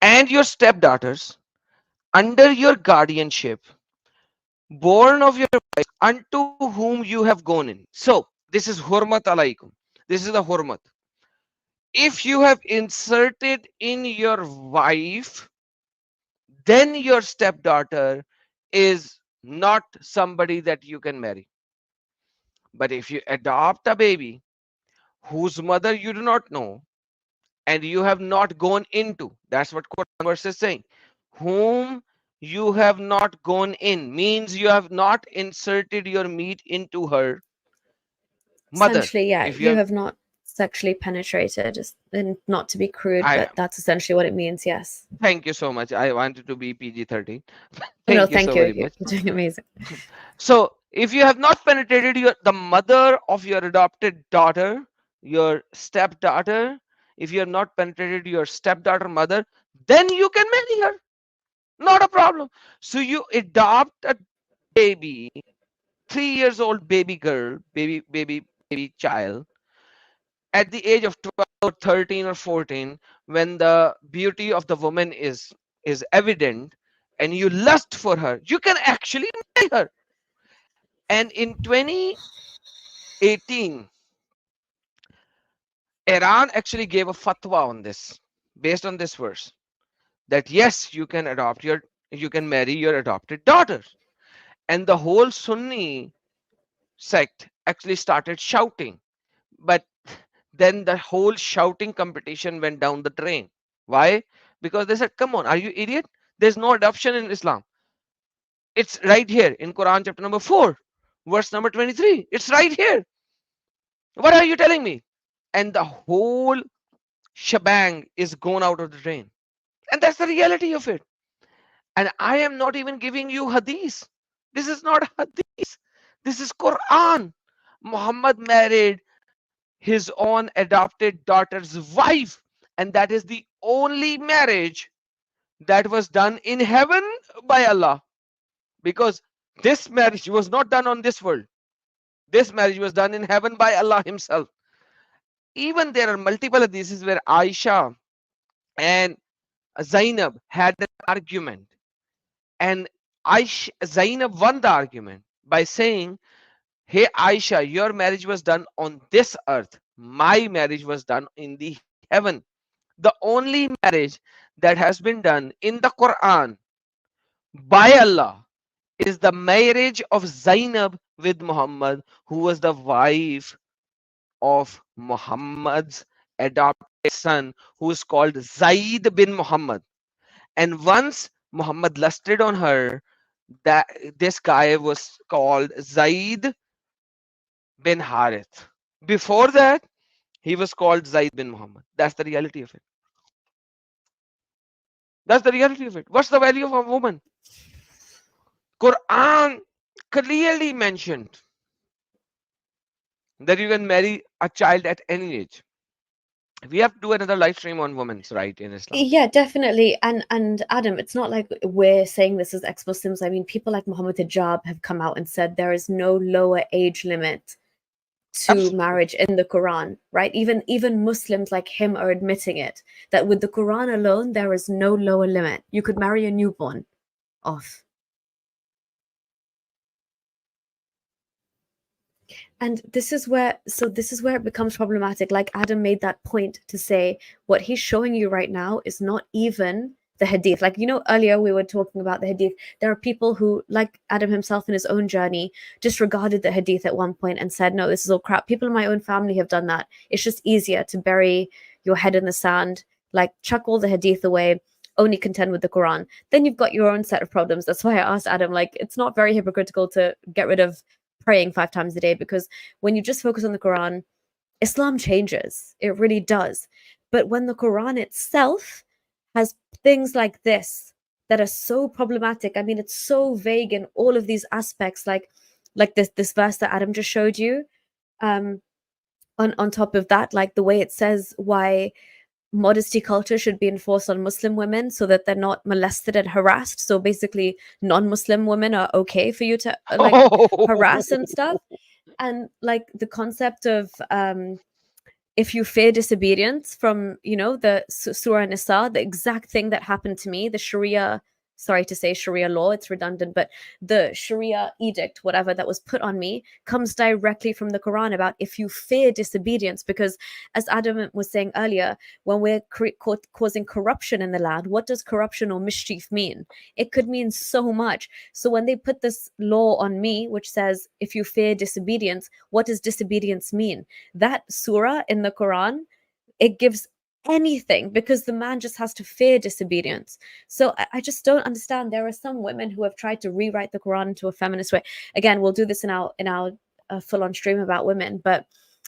And your stepdaughters under your guardianship, born of your wife, unto whom you have gone in. So this is hurmat alaikum. This is the hurmat. If you have inserted in your wife, then your stepdaughter is not somebody that you can marry. But if you adopt a baby whose mother you do not know and you have not gone into, that's what Quran verse is saying, whom you have not gone in means you have not inserted your meat into her mother. Essentially, yeah, If you have not sexually penetrated, and not to be crude, I but that's essentially what it means. Yes. thank you so much. I wanted to be PG-13. Oh, no, Thank you thank so you. very much. You're doing amazing. So if you have not penetrated the mother of your adopted daughter, your stepdaughter, if you have not penetrated your stepdaughter mother, then you can marry her. Not a problem. So you adopt a baby, 3 years old baby girl, baby child, at the age of 12 or 13 or 14, when the beauty of the woman is evident and you lust for her, you can actually marry her. And in 2018, Iran actually gave a fatwa on this, based on this verse, that yes, you can marry your adopted daughter. And the whole Sunni sect actually started shouting. But then the whole shouting competition went down the drain. Why? Because they said, come on, are you idiot? There's no adoption in Islam. It's right here in Quran chapter number 4, verse number 23. It's right here. What are you telling me? And the whole shebang is gone out of the drain. And that's the reality of it. And I am not even giving you hadith. This is not hadith. This is Quran. Muhammad married his own adopted daughter's wife. And that is the only marriage that was done in heaven by Allah. Because this marriage was not done on this world. This marriage was done in heaven by Allah himself. Even there are multiple hadiths where Aisha and Zainab had an argument, and Zainab won the argument by saying, hey Aisha, your marriage was done on this earth, my marriage was done in the heaven. The only marriage that has been done in the Quran by Allah is the marriage of Zainab with Muhammad, who was the wife of Muhammad's adopted son, who is called Zaid bin Muhammad. And once Muhammad lusted on her, that this guy was called Zaid bin Harith. Before that, he was called Zaid bin Muhammad. That's the reality of it. That's the reality of it. What's the value of a woman? Quran clearly mentioned that you can marry a child at any age. We have to do another live stream on women's right in Islam. Yeah, definitely. And Adam, it's not like we're saying this as ex-Muslims. I mean, people like Muhammad Hijab have come out and said there is no lower age limit to Absolutely. marriage in the Quran, right? Even Muslims like him are admitting it, that with the Quran alone, there is no lower limit. You could marry a newborn off. And this is where it becomes problematic. Like Adam made that point to say what he's showing you right now is not even the hadith. Like, earlier we were talking about the hadith. There are people who, like Adam himself in his own journey, disregarded the hadith at one point and said, no, this is all crap. People in my own family have done that. It's just easier to bury your head in the sand, like chuck all the hadith away, only contend with the Quran, then you've got your own set of problems. That's why I asked Adam, like, it's not very hypocritical to get rid of praying 5 times a day, because when you just focus on the Quran, Islam changes. It really does. But when the Quran itself has things like this that are so problematic, I mean, it's so vague in all of these aspects, like this verse that Adam just showed you. On top of that, like the way it says why modesty culture should be enforced on Muslim women so that they're not molested and harassed. So basically, non-Muslim women are okay for you to like harass and stuff. And like the concept of if you fear disobedience from, you know, the Surah Nisa, the exact thing that happened to me, the Sharia, sorry to say Sharia law, it's redundant, but the Sharia edict, whatever that was put on me, comes directly from the Quran about if you fear disobedience. Because as Adam was saying earlier, when we're causing corruption in the land, what does corruption or mischief mean? It could mean so much. So when they put this law on me, which says if you fear disobedience, what does disobedience mean? That surah in the Quran, it gives anything, because the man just has to fear disobedience. So I just don't understand. There are some women who have tried to rewrite the Quran into a feminist way. Again, we'll do this in our full-on stream about women. But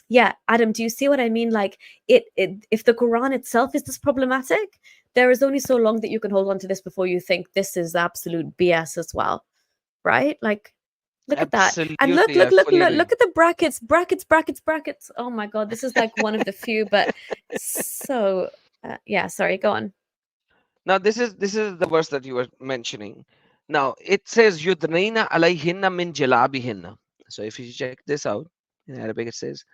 yeah, Adam, do you see what I mean? Like it if the Quran itself is this problematic, there is only so long that you can hold on to this before you think this is absolute BS as well, right? Like, look at that. And look Absolutely, I fully agree. at the brackets. Oh my God, this is like one of the few, but so yeah, sorry, go on. Now this is the verse that you were mentioning. Now it says yudnaina alayhinna min jalabihinna. So if you check this out in Arabic, it says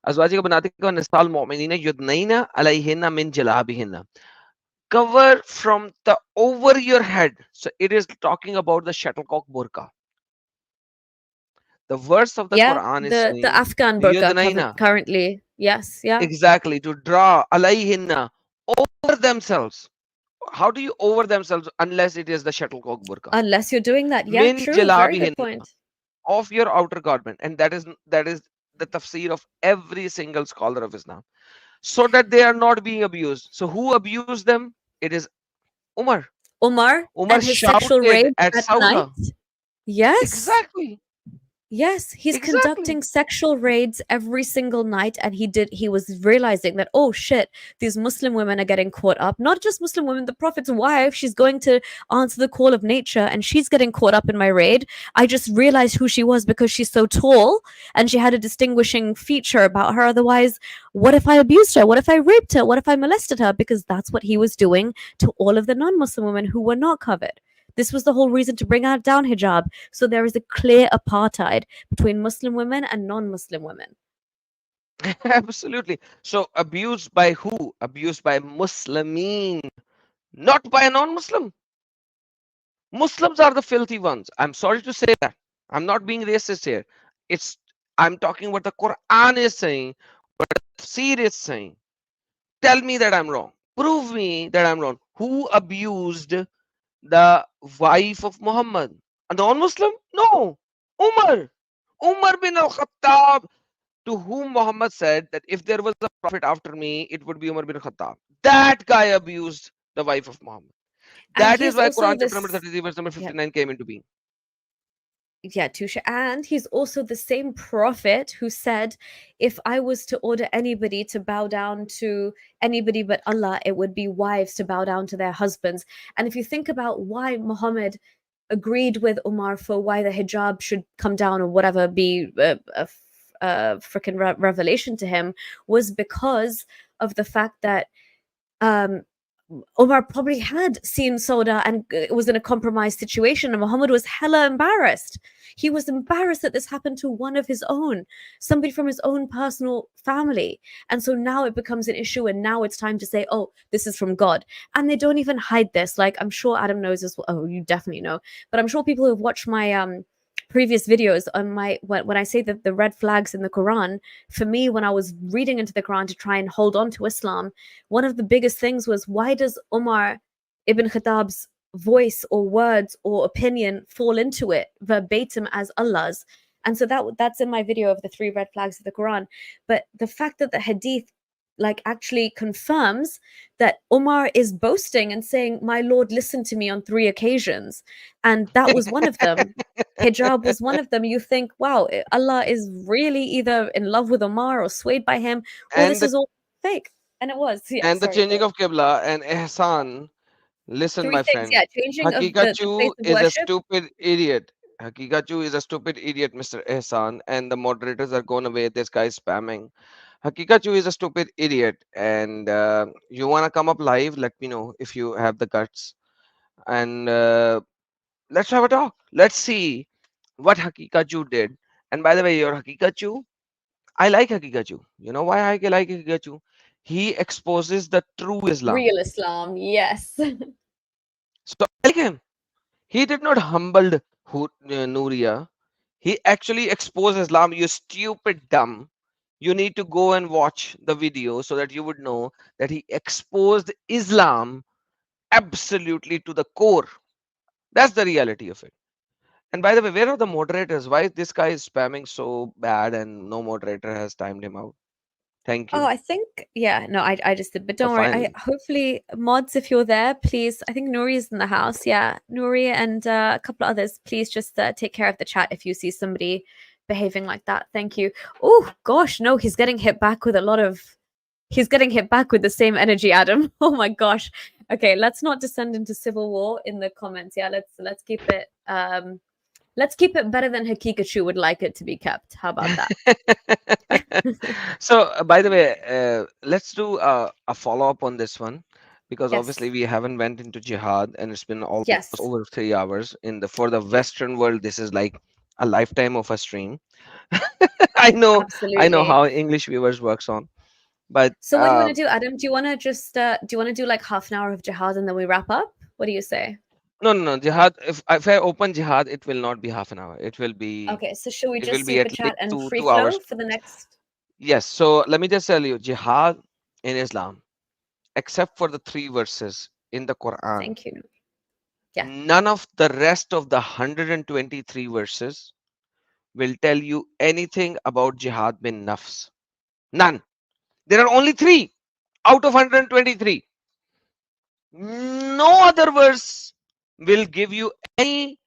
azwajika banatika wa nisal mu'minina yudnaina alayhinna min jalabihinna. Cover from the over your head. So it is talking about the shuttlecock burqa. The verse of the Quran is saying the Afghan burqa yudnaina. currently. Yes, yeah. Exactly, to draw alayhinna over themselves. How do you over themselves unless it is the shuttlecock burqa? Unless you're doing that. Yeah, Min true. Very good jalabihinna, point. of your outer garment. And that is the tafsir of every single scholar of Islam. So that they are not being abused. So who abused them? It is Umar. Umar and his sexual shouted rape at at Sauda. night. Yes. Exactly. Yes, he's Exactly. conducting sexual raids every single night, and he was realizing that, oh shit, these Muslim women are getting caught up. Not just Muslim women, the Prophet's wife, she's going to answer the call of nature, and she's getting caught up in my raid. I just realized who she was because she's so tall and she had a distinguishing feature about her. Otherwise, what if I abused her? What if I raped her? What if I molested her? Because that's what he was doing to all of the non-Muslim women who were not covered. This was the whole reason to bring out down hijab. So there is a clear apartheid between Muslim women and non-Muslim women. Absolutely. So abused by who? Abused by Muslimin, not by a non-Muslim. Muslims are the filthy ones. I'm sorry to say that. I'm not being racist here. I'm talking what the Quran is saying, what the tafsir is saying. Tell me that I'm wrong. Prove me that I'm wrong. Who abused the wife of Muhammad? A non-Muslim? No. Umar. Umar bin al-Khattab, to whom Muhammad said that if there was a prophet after me, it would be Umar bin Khattab. That guy abused the wife of Muhammad. That is why Quran chapter number 33, verse number 59 came into being. Yeah, touche. And he's also the same prophet who said, if I was to order anybody to bow down to anybody but Allah, it would be wives to bow down to their husbands. And if you think about why Muhammad agreed with Umar for why the hijab should come down or whatever, be a freaking revelation to him, was because of the fact that Umar probably had seen Sauda and was in a compromised situation, and Muhammad was hella embarrassed. He was embarrassed that this happened to one of his own, somebody from his own personal family. And so now it becomes an issue, and now it's time to say, oh, this is from God. And they don't even hide this. Like, I'm sure Adam knows this. Oh, you definitely know. But I'm sure people who have watched my previous videos on my when I say that the red flags in the Quran, for me, when I was reading into the Quran to try and hold on to Islam, one of the biggest things was, why does Umar ibn Khattab's voice or words or opinion fall into it verbatim as Allah's? And so that's in my video of the 3 red flags of the Quran. But the fact that the hadith like actually confirms that Umar is boasting and saying, "My Lord listened to me on 3 occasions," and that was one of them. Hijab was one of them. You think, wow, Allah is really either in love with Umar or swayed by him, or And this the is all fake. And it was. Yeah, and the sorry. changing of Qibla and Ihsan. Listen, 3 my things. friend. Yeah, changing of the place Hakikachu of is a worship. stupid idiot. Hakikachu is a stupid idiot, Mr. Ehsan, and the moderators are going away. This guy is spamming. Hakikachu is a stupid idiot, and you want to come up live? Let me know if you have the guts, and let's have a talk. Let's see what Hakikachu did. And by the way, your Hakikachu, I like Hakikachu. You know why I like Hakikachu? He exposes the true Islam. Real Islam, yes. So I like him. He did not humbled Nuria. He actually exposed Islam. You stupid dumb. You need to go and watch the video so that you would know that he exposed Islam absolutely to the core. That's the reality of it. And by the way, where are the moderators? Why this guy is spamming so bad and no moderator has timed him out? Thank Oh, you. I think, yeah, no, I just did, but don't worry. Finally. Hopefully, mods, if you're there, please. I think Nuri is in the house. Yeah, Nuri and a couple of others, please just take care of the chat if you see somebody behaving like that. Thank you. Oh gosh, no, he's getting hit back with a lot of. He's getting hit back with the same energy, Adam. Oh my gosh. Okay, let's not descend into civil war in the comments. Yeah, let's keep it. Let's keep it better than Hakikachu would like it to be kept. How about that? So, by the way, let's do a follow up on this one because Yes. obviously we haven't went into jihad and it's been almost Yes. over 3 hours. For the Yeah. Western world, this is like a lifetime of a stream. I know Absolutely. how English viewers works on, but So what do you want to do, Adam? Do you want to just do you want to do like half an hour of jihad and then we wrap up? What do you say? no jihad. If I open jihad, it will not be half an hour. It will be Okay, so should we it will just be super at least chat and two free two hours. flow for the next? Yes. So let me just tell you, jihad in Islam, except for the 3 verses in the Quran. Thank you. Yeah. None of the rest of the 123 verses will tell you anything about jihad bin nafs. None. There are only 3 out of 123. No other verse will give you any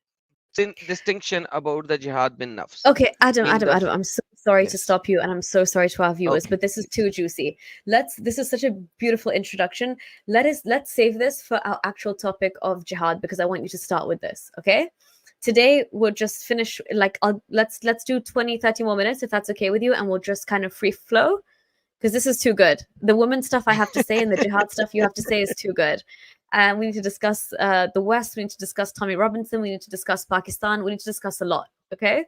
distinction about the jihad bin nafs. Okay, Adam, In the I'm so sorry to yes. stop you, and I'm so sorry to our viewers, Okay, but this is please. too juicy. This is such a beautiful introduction. Let's save this for our actual topic of jihad because I want you to start with this, okay? Today we'll just finish like let's do 20-30 more minutes if that's okay with you, and we'll just kind of free flow because this is too good. The woman stuff I have to say and the jihad stuff you have to say is too good. And we need to discuss the West. We need to discuss Tommy Robinson. We need to discuss Pakistan. We need to discuss a lot. Okay.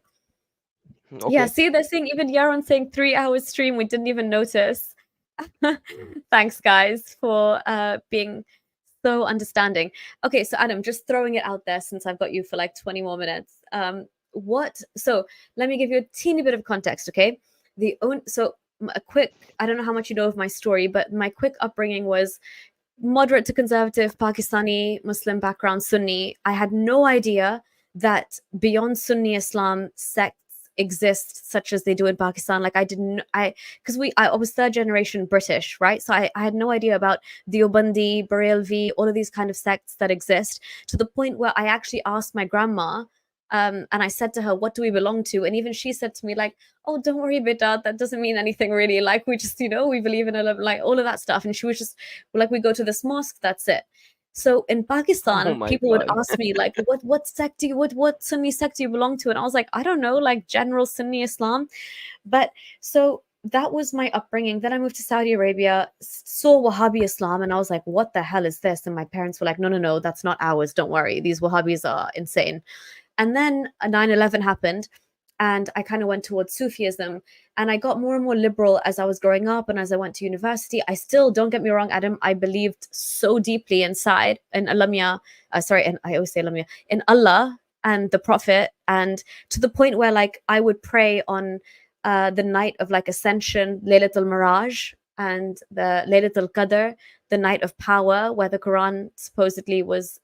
Okay. Yeah. See, they're saying even Yaron saying 3 hours stream. We didn't even notice. Thanks, guys, for being so understanding. Okay, so Adam, just throwing it out there since I've got you for like 20 more minutes. So let me give you a teeny bit of context. Okay, a quick. I don't know how much you know of my story, but my quick upbringing was moderate to conservative Pakistani Muslim background, Sunni. I had no idea that beyond Sunni Islam sects exist such as they do in Pakistan. Like I was 3rd generation British, right? So I had no idea about Deobandi, Barelvi, all of these kind of sects that exist, to the point where I actually asked my grandma, and I said to her, what do we belong to? And even she said to me, like, oh, don't worry, beta, that doesn't mean anything really. Like, we just, we believe in like all of that stuff. And she was just like, we go to this mosque, that's it. So in Pakistan, Oh my people would God. ask me like, what sect do you, what Sunni sect do you belong to? And I was like, I don't know, like general Sunni Islam. But so that was my upbringing. Then I moved to Saudi Arabia, saw Wahhabi Islam, and I was like, what the hell is this? And my parents were like, no, that's not ours. Don't worry. These Wahhabis are insane. And then 9/11 happened, and I kind of went towards Sufism, and I got more and more liberal as I was growing up and as I went to university. I still, don't get me wrong, Adam, I believed so deeply inside in Alamia, and I always say Alamia, in Allah and the Prophet, and to the point where like I would pray on the night of like Ascension, Laylatul Miraj, and the Laylatul Qadr, the night of power, where the Quran supposedly was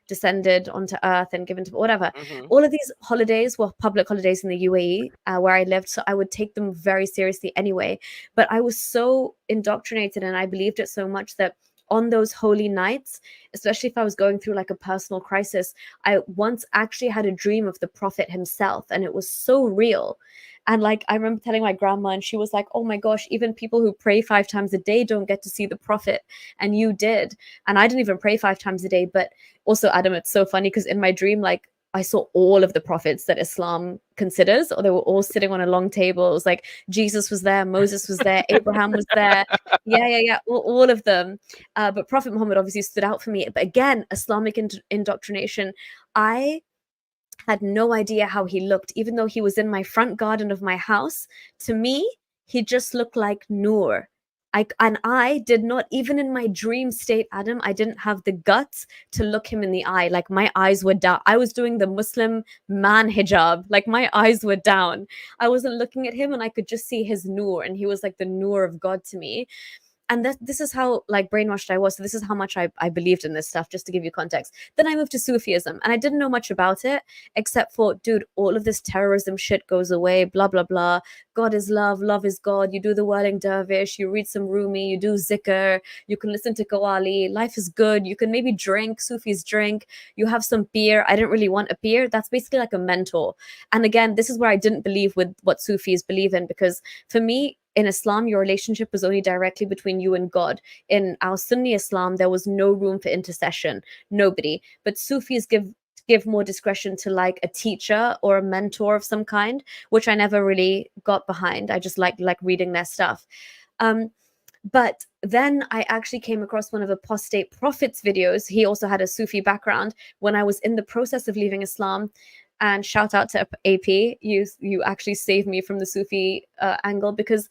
descended onto earth and given to whatever. All of these holidays were public holidays in the UAE, where I lived, so I would take them very seriously anyway. But I was so indoctrinated and I believed it so much that on those holy nights, especially if I was going through like a personal crisis, I once actually had a dream of the Prophet himself, and it was so real. And like, I remember telling my grandma, and she was like, oh my gosh, even people who pray 5 times a day don't get to see the Prophet. And you did. And I didn't even pray 5 times a day. But also, Adam, it's so funny because in my dream, like, I saw all of the prophets that Islam considers, or they were all sitting on a long table. It was like Jesus was there, Moses was there, Abraham was there. Yeah. All of them. But Prophet Muhammad obviously stood out for me. But again, Islamic indoctrination, I had no idea how he looked, even though he was in my front garden of my house. To me, he just looked like Noor. I did not, even in my dream state, Adam, I didn't have the guts to look him in the eye. Like my eyes were down. I was doing the Muslim man hijab. Like my eyes were down. I wasn't looking at him and I could just see his Noor, and he was like the Noor of God to me. And this is how like brainwashed I was. So this is how much I believed in this stuff, just to give you context. Then I moved to Sufism and I didn't know much about it except for, dude, all of this terrorism shit goes away, blah, blah, blah. God is love, love is God. You do the whirling dervish, you read some Rumi, you do zikr, you can listen to Qawwali, life is good. You can maybe drink, Sufis drink, you have some beer. I didn't really want a beer. That's basically like a mentor. And again, this is where I didn't believe with what Sufis believe in, because for me, in Islam, your relationship was only directly between you and God. In our Sunni Islam, there was no room for intercession, nobody. But Sufis give more discretion to like a teacher or a mentor of some kind, which I never really got behind. I just like reading their stuff. But then I actually came across one of Apostate Prophet's videos. He also had a Sufi background. When I was in the process of leaving Islam, and shout out to AP, you actually saved me from the Sufi angle, because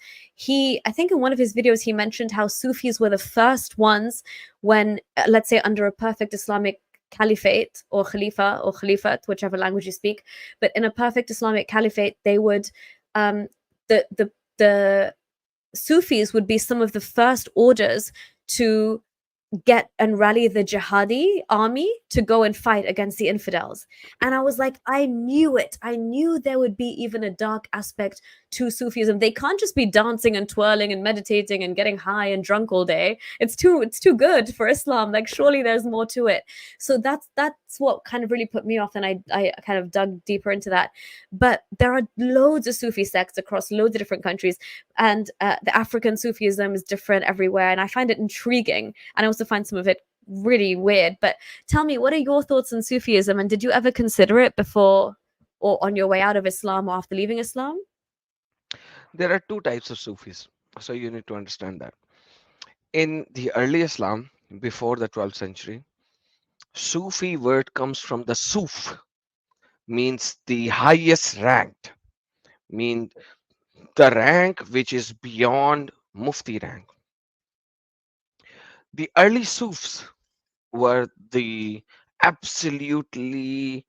I think in one of his videos, he mentioned how Sufis were the first ones when, let's say, under a perfect Islamic caliphate or khalifa or khalifat, whichever language you speak, but in a perfect Islamic caliphate, they would, the Sufis would be some of the first orders to get and rally the jihadi army to go and fight against the infidels. And I was like, I knew it. I knew there would be even a dark aspect to Sufism. They can't just be dancing and twirling and meditating and getting high and drunk all day. It's too good for Islam. Like, surely there's more to it. So that's what kind of really put me off, and I kind of dug deeper into that. But there are loads of Sufi sects across loads of different countries, and the African Sufism is different everywhere, and I find it intriguing. And I also find some of it really weird. But tell me, what are your thoughts on Sufism, and did you ever consider it before or on your way out of Islam or after leaving Islam? There are 2 types of Sufis, so you need to understand that. In the early Islam, before the 12th century, Sufi word comes from the Suf, means the highest ranked, mean the rank which is beyond Mufti rank. The early Sufs were the absolutely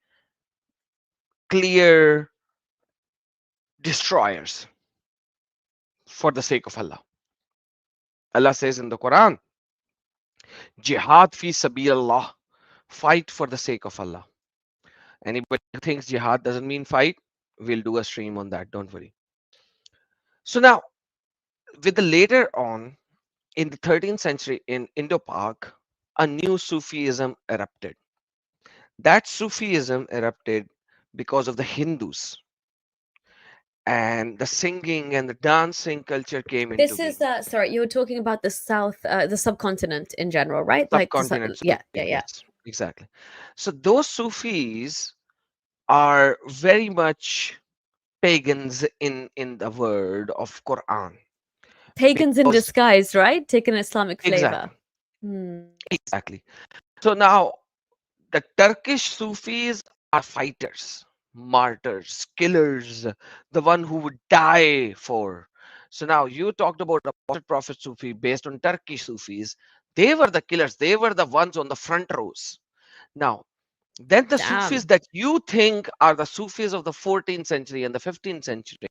clear destroyers for the sake of Allah. Allah says in the Quran, jihad fi sabilillah, fight for the sake of Allah. Anybody who thinks jihad doesn't mean fight, we'll do a stream on that, don't worry. So now, with the later on, in the 13th century in Indo-Pak, a new Sufism erupted. That Sufism erupted because of the Hindus, and the singing and the dancing culture came into This is being. sorry, you were talking about the South, the subcontinent in general, right? Like Subcontinent. yeah. Yes, exactly. So those Sufis are very much pagans in the word of Quran. Pagans in Because disguise, right? Take an Islamic flavor. exactly. So now the Turkish Sufis are fighters, martyrs, killers, the one who would die for. So now you talked about the Prophet Sufi based on Turkish Sufis. They were the killers. They were the ones on the front rows. Now, then the Damn. Sufis that you think are the Sufis of the 14th century and the 15th century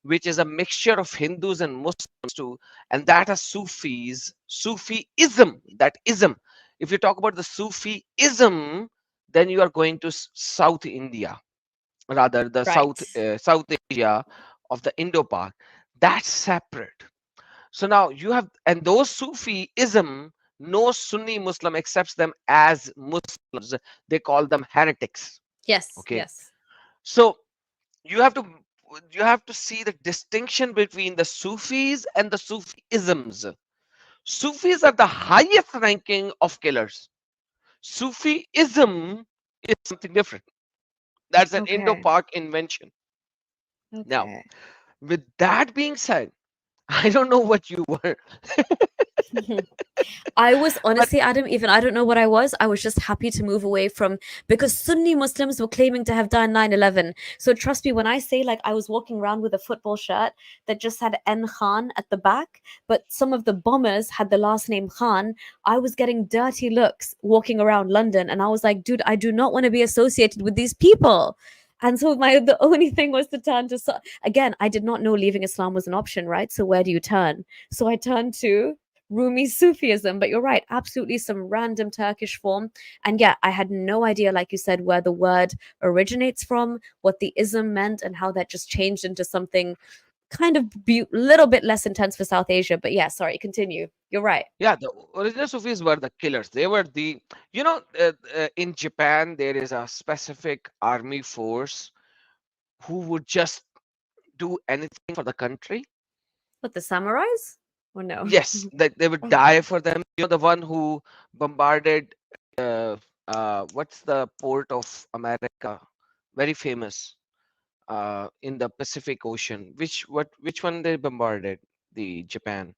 which is a mixture of Hindus and Muslims too, and that are Sufis, Sufism, that ism. If you talk about the Sufism, then you are going to South India, rather the Right. South Asia of the Indo-Pak. That's separate. So now you have, and those Sufism, no Sunni Muslim accepts them as Muslims. They call them heretics. Yes. Okay, Yes. so you have to you have to see the distinction between the Sufis and the Sufisms. Sufis are the highest ranking of killers. Sufism is something different. That's an Okay. Indo-Pak invention. Now, Okay. with that being said, I don't know what you were, I was but honestly, Adam, even I don't know what I was. I was just happy to move away from, because Sunni Muslims were claiming to have done 9/11. So trust me when I say, like, I was walking around with a football shirt that just had N Khan at the back, but some of the bombers had the last name Khan. I was getting dirty looks walking around London, and I was like, dude, I do not want to be associated with these people. And so the only thing was to turn to, again, I did not know leaving Islam was an option, right? So where do you turn? So I turned to Rumi Sufism, but you're right, absolutely some random Turkish form. And yeah, I had no idea, like you said, where the word originates from, what the ism meant, and how that just changed into something kind of little bit less intense for South Asia. But yeah, sorry, continue. You're right. yeah, the original Sufis were the killers. They were the, in Japan, there is a specific army force who would just do anything for the country. What, the samurais? Or no? Yes, that they would Oh, die for them. The one who bombarded, what's the port of America? Very famous, in the Pacific Ocean. Which one they bombarded? The Japan.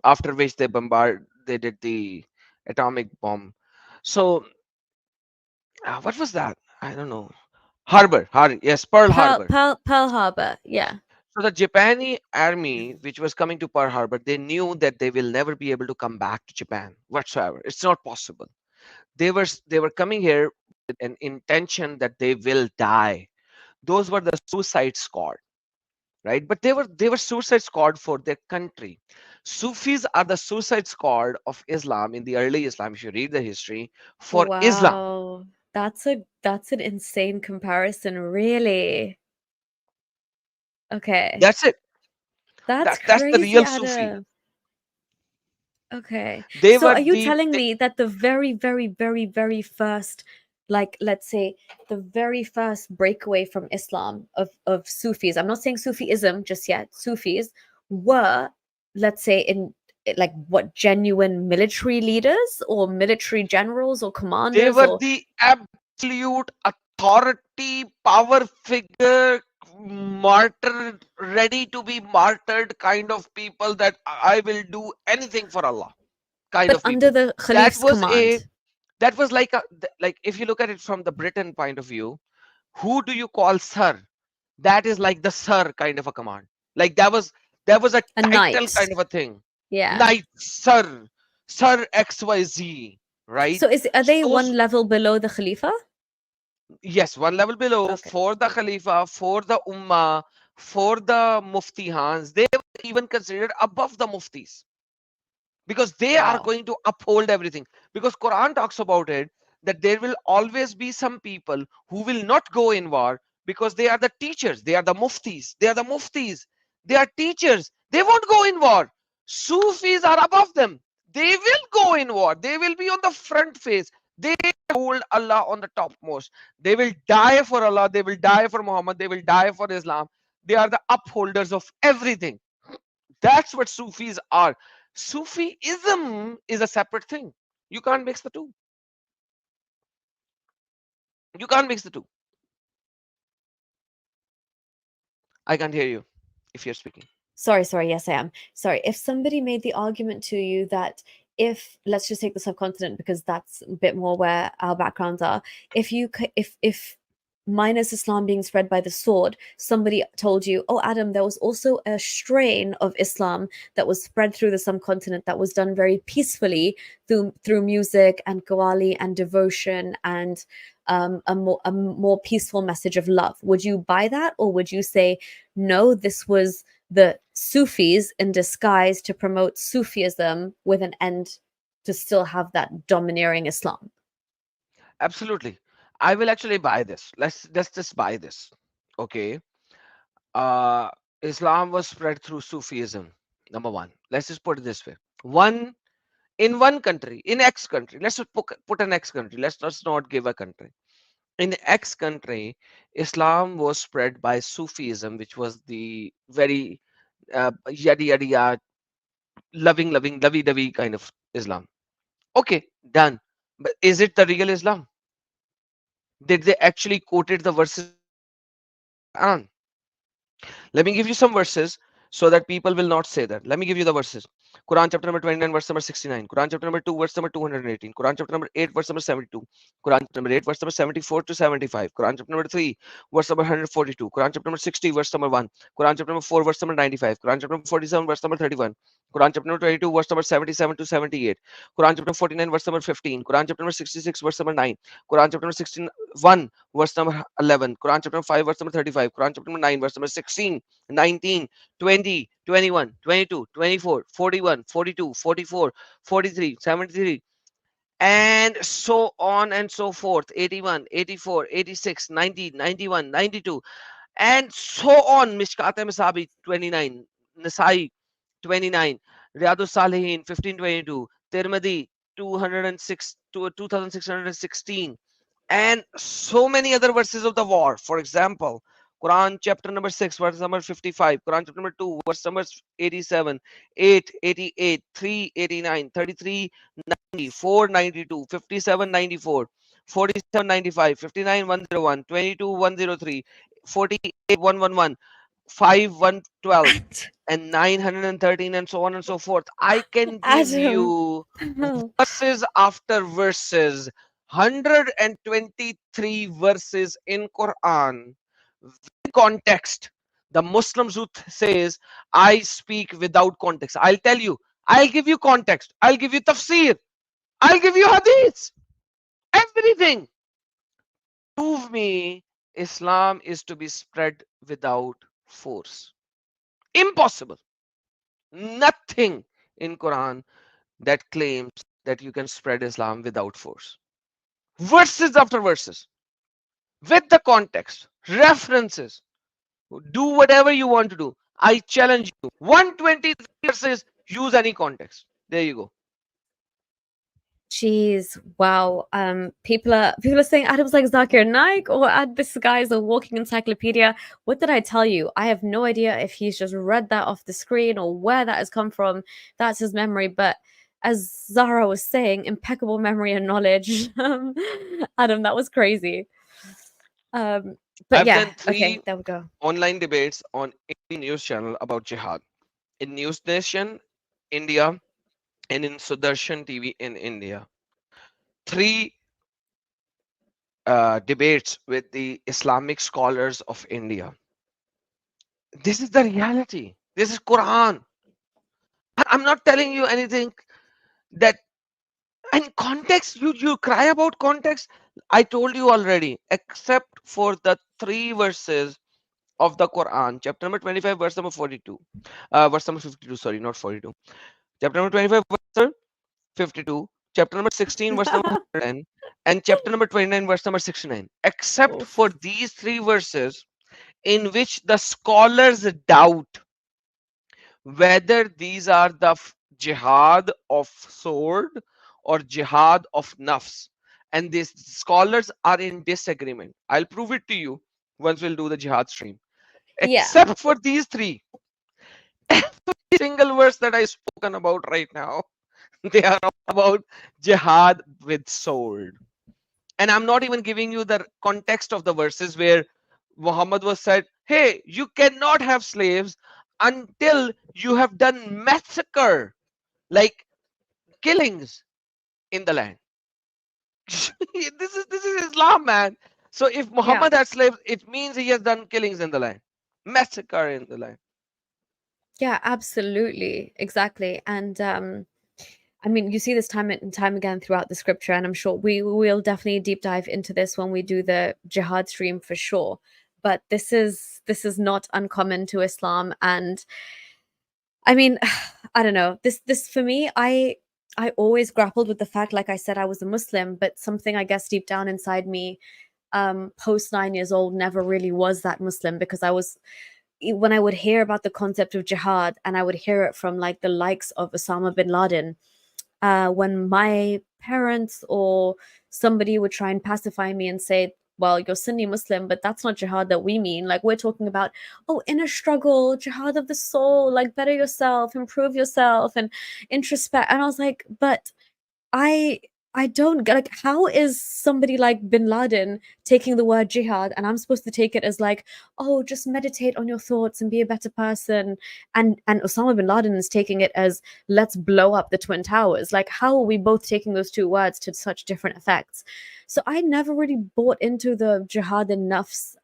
After which they did the atomic bomb. So, what was that? I don't know. Harbor, yes, Pearl Harbor. Pearl Harbor. Yeah. So the Japanese army, which was coming to Pearl Harbor, they knew that they will never be able to come back to Japan whatsoever. It's not possible. They were coming here with an intention that they will die. Those were the suicide squad, right? But they were suicide squad for their country. Sufis are the suicide squad of Islam in the early Islam. If you read the history for Islam, Wow. That's an insane comparison, really. Okay. that's it. That's That's the crazy, real Sufi. Adam. Okay. They So were are you the telling me that the very, very, very, very first, like, let's say, the very first breakaway from Islam of Sufis, I'm not saying Sufism just yet, Sufis were, let's say, in like what, genuine military leaders or military generals or They commanders were or the absolute authority, power figure, martyr, ready to be martyred kind of people, that I will do anything for Allah kind but of under people. the That Khalif's was command? like like if you look at it from the Britain point of view, who do you call sir? That is like the sir kind of a command. Like that was a A title knight. kind of a thing. Yeah. Knight, sir XYZ, right? So are So they those, one level below the Khalifa? yes, one level below, Okay. for the Khalifa, for the Ummah, for the Mufti Hans. They were even considered above the Muftis, because they are Wow. going to uphold everything. Because Quran talks about it, that there will always be some people who will not go in war, because they are the teachers, they are the Muftis, they are teachers, they won't go in war. Sufis are above them. They will go in war, they will be on the front face, they hold Allah on the topmost. They will die for Allah, they will die for Muhammad, they will die for Islam. They are the upholders of everything. That's what Sufis are. Sufism is a separate thing. You can't mix the two. You can't mix the two. I can't hear you if you're speaking. Sorry, yes, I am. Sorry. If somebody made the argument to you that, if, let's just take the subcontinent because that's a bit more where our backgrounds are, if you if minus Islam being spread by the sword, somebody told you, oh Adam, there was also a strain of Islam that was spread through the subcontinent that was done very peacefully through music and qawwali and devotion and a more peaceful message of love. Would you buy that, or would you say no, this was the Sufis in disguise to promote Sufism with an end to still have that domineering Islam? Absolutely. I will actually buy this. Let's just buy this. Okay. Uh, Islam was spread through Sufism. Number one. Let's just put it this way. One in one country, in X country. Let's just put an X country. Let's not give a country. In X country, Islam was spread by Sufism, which was the very yadi yadi loving, lovey-dovey kind of Islam. Okay, done. But is it the real Islam? Did they actually quoted the verses in Quran? Let me give you some verses so that people will not say that. Let me give you the verses. Quran chapter number 29, verse number 69. Quran chapter number 2, verse number 218. Quran chapter number 8, verse number 72. Quran chapter number 8, verse number 74 to 75. Quran chapter number 3, verse number 142. Quran chapter number 60, verse number 1. Quran chapter number 4, verse number 95. Quran chapter number 47, verse number 31. Quran chapter number 22, verse number 77 to 78. Quran chapter 49, verse number 15. Quran chapter number 66, verse number 9. Quran chapter number 61, verse number 11. Quran chapter number 5, verse number 35. Quran chapter number 9, verse number 16, 19, 20, 21, 22, 24, 41, 42, 44, 43, 73, and so on and so forth. 81, 84, 86, 90, 91, 92, and so on. Mishkat Masabi 29, Nasai 29, Riyadus Salihin 1522, Tirmidhi 206 to 2616, and so many other verses of the war. For example, Quran chapter number 6, verse number 55, Quran chapter number 2, verse number 87, 8, 88, 3, 89, 33, 90, 4, 92, 57, 94, 47, 95, 59, 101, 22, 103, 48, 111, 5, 112, and 913, and so on and so forth. I can give Adam. you verses after verses, 123 verses in Quran with context. The Muslims who says I speak without context, I'll tell you, I'll give you context, I'll give you tafsir, I'll give you hadiths, everything. Prove me Islam is to be spread without force. Impossible. Nothing in Quran that claims that you can spread Islam without force. Verses after verses, with the context, references, do whatever you want to do. I challenge you. 120 verses, use any context. There you go. Jeez, wow. People are saying Adam's like Zakir Naik, or this guy is a walking encyclopedia. What did I tell you? I have no idea if he's just read that off the screen or where that has come from. That's his memory. But as Zahra was saying, impeccable memory and knowledge. Adam, that was crazy. But I've yeah, done 3 okay, there we go. online debates on Indian news channel about jihad. In News Nation, India, and in Sudarshan TV in India. 3 debates with the Islamic scholars of India. This is the reality. This is Quran. I'm not telling you anything that, and context, you cry about context. I told you already, except for the 3 verses of the Quran, chapter number 25, verse number 42, verse number 52, sorry, not 42. Chapter number 25, verse 52, chapter number 16, verse number 110, and chapter number 29, verse number 69. Except for Oof. these 3 verses in which the scholars doubt whether these are the jihad of sword or jihad of nafs, and these scholars are in disagreement. I'll prove it to you once we'll do the jihad stream. Yeah. Except for these 3, every single verse that I spoken about right now, they are all about jihad with sword. And I'm not even giving you the context of the verses where Muhammad was said, hey, you cannot have slaves until you have done massacre, like killings in the land. this is Islam, man. So if Yeah. Muhammad had slaves, it means he has done killings in the land, massacre in the land. Yeah, absolutely. Exactly. And I mean, you see this time and time again throughout the scripture, and I'm sure we will definitely deep dive into this when we do the jihad stream for sure. But this is not uncommon to Islam, and I mean, I don't know. This for me, I always grappled with the fact, like I said, I was a Muslim, but something I guess deep down inside me, post 9 years old, never really was that Muslim because I was when I would hear about the concept of jihad and I would hear it from like the likes of Osama bin Laden, when my parents or somebody would try and pacify me and say, well, you're Sunni Muslim, but that's not jihad that we mean. Like, we're talking about, oh, inner struggle, jihad of the soul, like better yourself, improve yourself, and introspect. And I was like, but I I don't get like how is somebody like bin Laden taking the word jihad and I'm supposed to take it as like, oh, just meditate on your thoughts and be a better person. And Osama bin Laden is taking it as let's blow up the Twin Towers. Like, how are we both taking those two words to such different effects? So I never really bought into the jihad enough's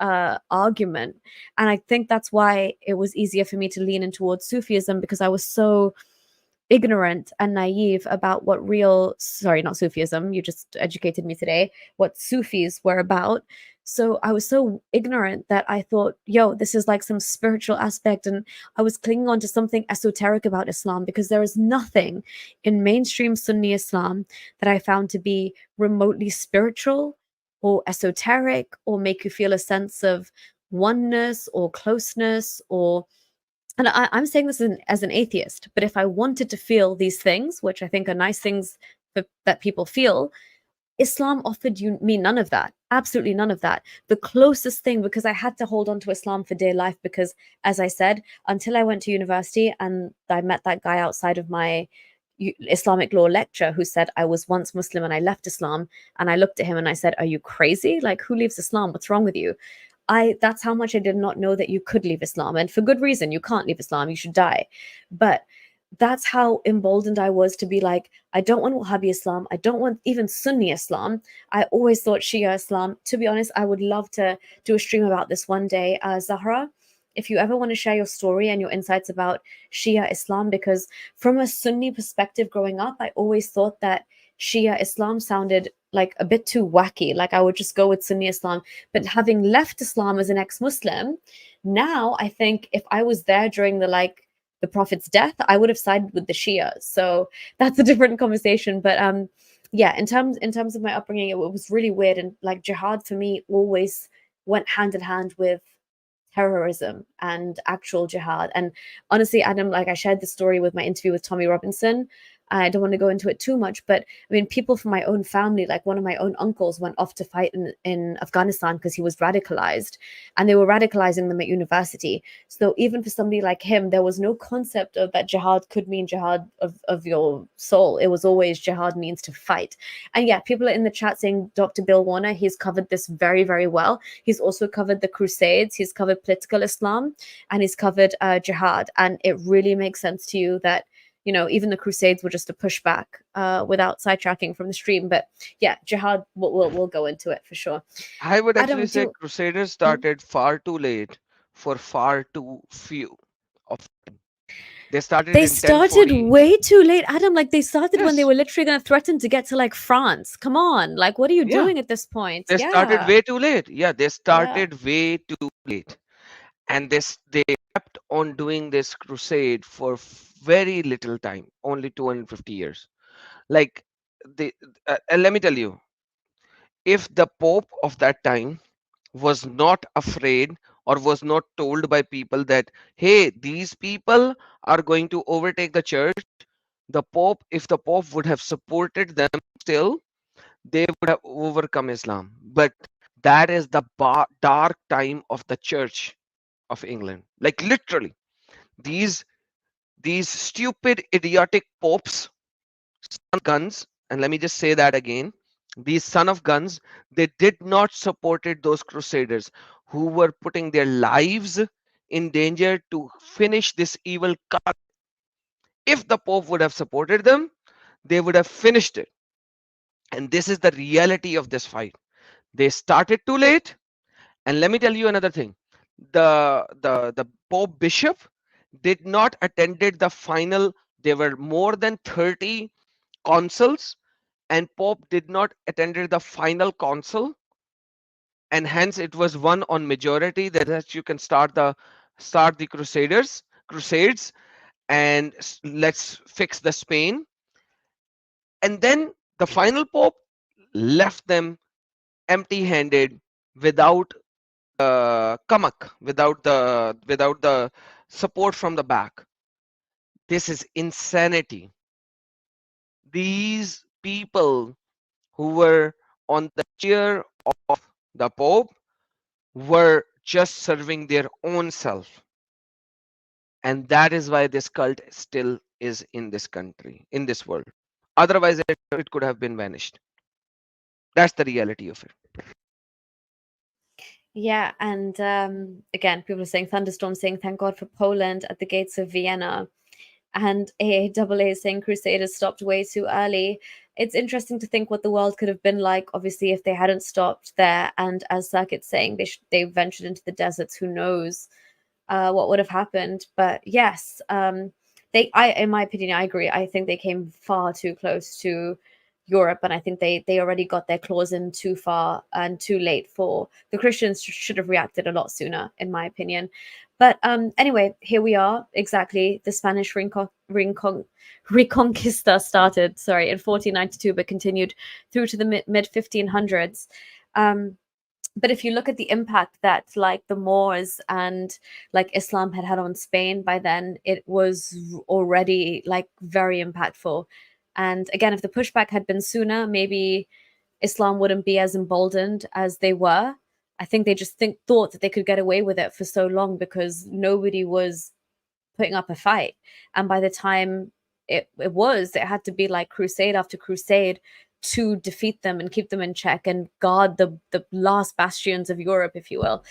argument. And I think that's why it was easier for me to lean in towards Sufism because I was so ignorant and naive about what real, sorry, not Sufism, you just educated me today, what Sufis were about. So I was so ignorant that I thought, yo, this is like some spiritual aspect. And I was clinging on to something esoteric about Islam because there is nothing in mainstream Sunni Islam that I found to be remotely spiritual or esoteric or make you feel a sense of oneness or closeness or and I'm saying this as an atheist, but if I wanted to feel these things, which I think are nice things that people feel, Islam offered me none of that. Absolutely none of that. The closest thing, because I had to hold on to Islam for dear life, because as I said, until I went to university and I met that guy outside of my Islamic law lecture who said I was once Muslim and I left Islam, and I looked at him and I said, are you crazy? Like, who leaves Islam? What's wrong with you? That's how much I did not know that you could leave Islam. And for good reason, you can't leave Islam, you should die. But that's how emboldened I was to be like, I don't want Wahhabi Islam. I don't want even Sunni Islam. I always thought Shia Islam. To be honest, I would love to do a stream about this one day. Zahra, if you ever want to share your story and your insights about Shia Islam, because from a Sunni perspective growing up, I always thought that Shia Islam sounded like a bit too wacky. Like I would just go with Sunni Islam. But having left Islam as an ex-Muslim, now I think if I was there during the Prophet's death, I would have sided with the Shia. So that's a different conversation. But yeah, in terms of my upbringing, it was really weird. And like jihad for me always went hand in hand with terrorism and actual jihad. And honestly, Adam, like I shared the story with my interview with Tommy Robinson. I don't want to go into it too much, but I mean, people from my own family, like one of my own uncles went off to fight in Afghanistan because he was radicalized and they were radicalizing them at university. So even for somebody like him, there was no concept of that jihad could mean jihad of your soul. It was always jihad means to fight. And yeah, people are in the chat saying Dr. Bill Warner, he's covered this very, very well. He's also covered the Crusades, he's covered political Islam, and he's covered jihad. And it really makes sense to you that even the Crusades were just a pushback without sidetracking from the stream. But yeah, jihad, we'll go into it for sure. I would Adam, actually say Crusaders started far too late for far too few of them. They started They in started 1040. way too late, Adam. Like they started when they Yes. were literally going to threaten to get to like France. Come on, like what are you Yeah. doing at this point? They started way too late. Yeah, they started way too late. And they kept on doing this crusade for very little time, only 250 years. Like and let me tell you, if the Pope of that time was not afraid or was not told by people that, hey, these people are going to overtake the church, if the Pope would have supported them still, they would have overcome Islam. But that is the dark time of the church of England. Like literally, these stupid, idiotic popes, guns, and let me just say that again, these son of guns, they did not supported those crusaders who were putting their lives in danger to finish this evil cult. If the Pope would have supported them, they would have finished it. And this is the reality of this fight. They started too late. And let me tell you another thing. The Pope Bishop did not attended the final. There were more than 30 consuls, and Pope did not attend the final council, and hence it was won on majority that you can start the crusades, and let's fix the Spain. And then the final Pope left them empty-handed, without kamak, without the support from the back. This is insanity. These people who were on the chair of the Pope were just serving their own self. And that is why this cult still is in this country, in this world. Otherwise, it could have been vanished. That's the reality of it. Yeah, and again, people are saying thunderstorm, saying thank God for Poland at the gates of Vienna, and AAA is saying Crusaders stopped way too early. It's interesting to think what the world could have been like, obviously, if they hadn't stopped there. And as Circuit's saying, they ventured into the deserts. Who knows what would have happened? But yes, in my opinion, I agree. I think they came far too close to Europe, and I think they already got their claws in too far and too late. For the Christians should have reacted a lot sooner, in my opinion. But anyway, here we are. Exactly, the Spanish Reconquista started, sorry, in 1492, but continued through to the mid 1500s. But if you look at the impact that like the Moors and like Islam had on Spain by then, it was already like very impactful. And again, if the pushback had been sooner, maybe Islam wouldn't be as emboldened as they were. I think they just thought that they could get away with it for so long because nobody was putting up a fight. And by the time it had to be like crusade after crusade to defeat them and keep them in check and guard the last bastions of Europe, if you will.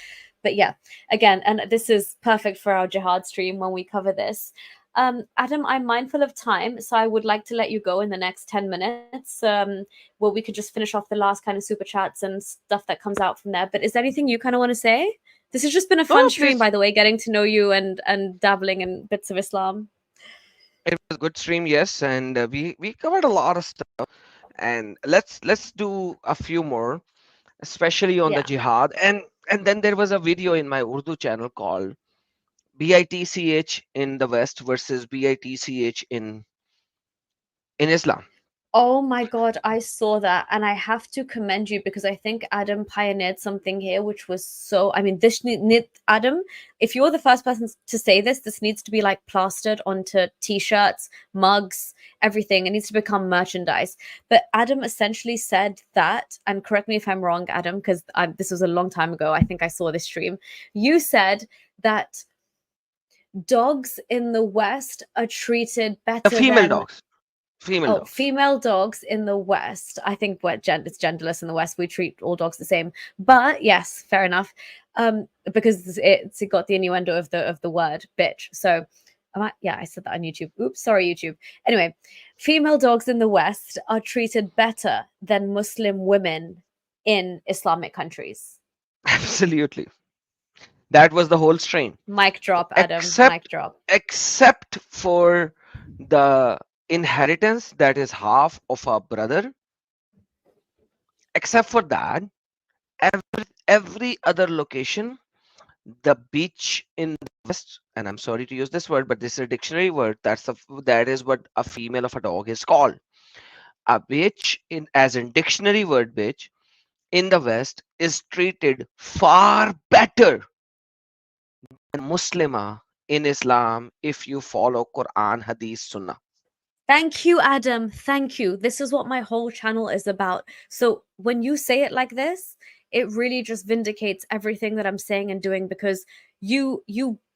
But yeah, again, and this is perfect for our jihad stream when we cover this. Adam, I'm mindful of time, so I would like to let you go in the next 10 minutes, where we could just finish off the last kind of super chats and stuff that comes out from there. But is there anything you kind of want to say? This has just been a fun stream, by the way, getting to know you and dabbling in bits of Islam. It was a good stream, yes, and we covered a lot of stuff. And let's do a few more, especially on the jihad. And then there was a video in my Urdu channel called BITCH in the West versus BITCH in Islam. Oh my God, I saw that. And I have to commend you because I think Adam pioneered something here, which was so, I mean, Adam, if you're the first person to say this, this needs to be like plastered onto t-shirts, mugs, everything. It needs to become merchandise. But Adam essentially said that, and correct me if I'm wrong, Adam, because this was a long time ago. I think I saw this stream. You said that dogs in the West are treated better The female than dogs. Female dogs in the West. I think it's genderless in the West. We treat all dogs the same. But yes, fair enough. Because it got the innuendo of the word bitch. So I said that on YouTube. Oops, sorry, YouTube. Anyway, female dogs in the West are treated better than Muslim women in Islamic countries. Absolutely. That was the whole strain. Mic drop, Adam. Mic drop. Except for the inheritance that is half of a brother. Except for that, every other location, the beach in the West, and I'm sorry to use this word, but this is a dictionary word. That is what a female of a dog is called. A bitch, as in dictionary word bitch, in the West is treated far better than Muslima in Islam if you follow Quran, Hadith, Sunnah. Thank you, Adam. Thank you. This is what my whole channel is about. So when you say it like this, it really just vindicates everything that I'm saying and doing because you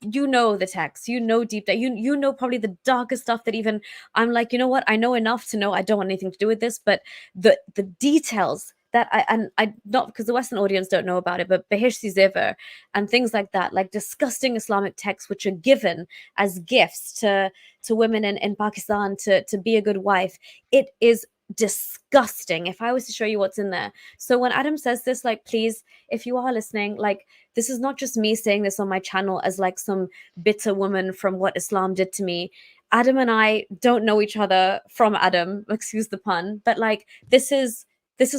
know the text, you know deep down, you know probably the darkest stuff that even I'm like, you know what, I know enough to know I don't want anything to do with this, but the details that I not because the Western audience don't know about it, but Behishti Ziver and things like that, like disgusting Islamic texts which are given as gifts to women in Pakistan to be a good wife. It is disgusting if I was to show you what's in there. So when Adam says this, like, please, if you are listening, like, this is not just me saying this on my channel as like some bitter woman from what Islam did to me. Adam and I don't know each other from Adam, excuse the pun, but like this is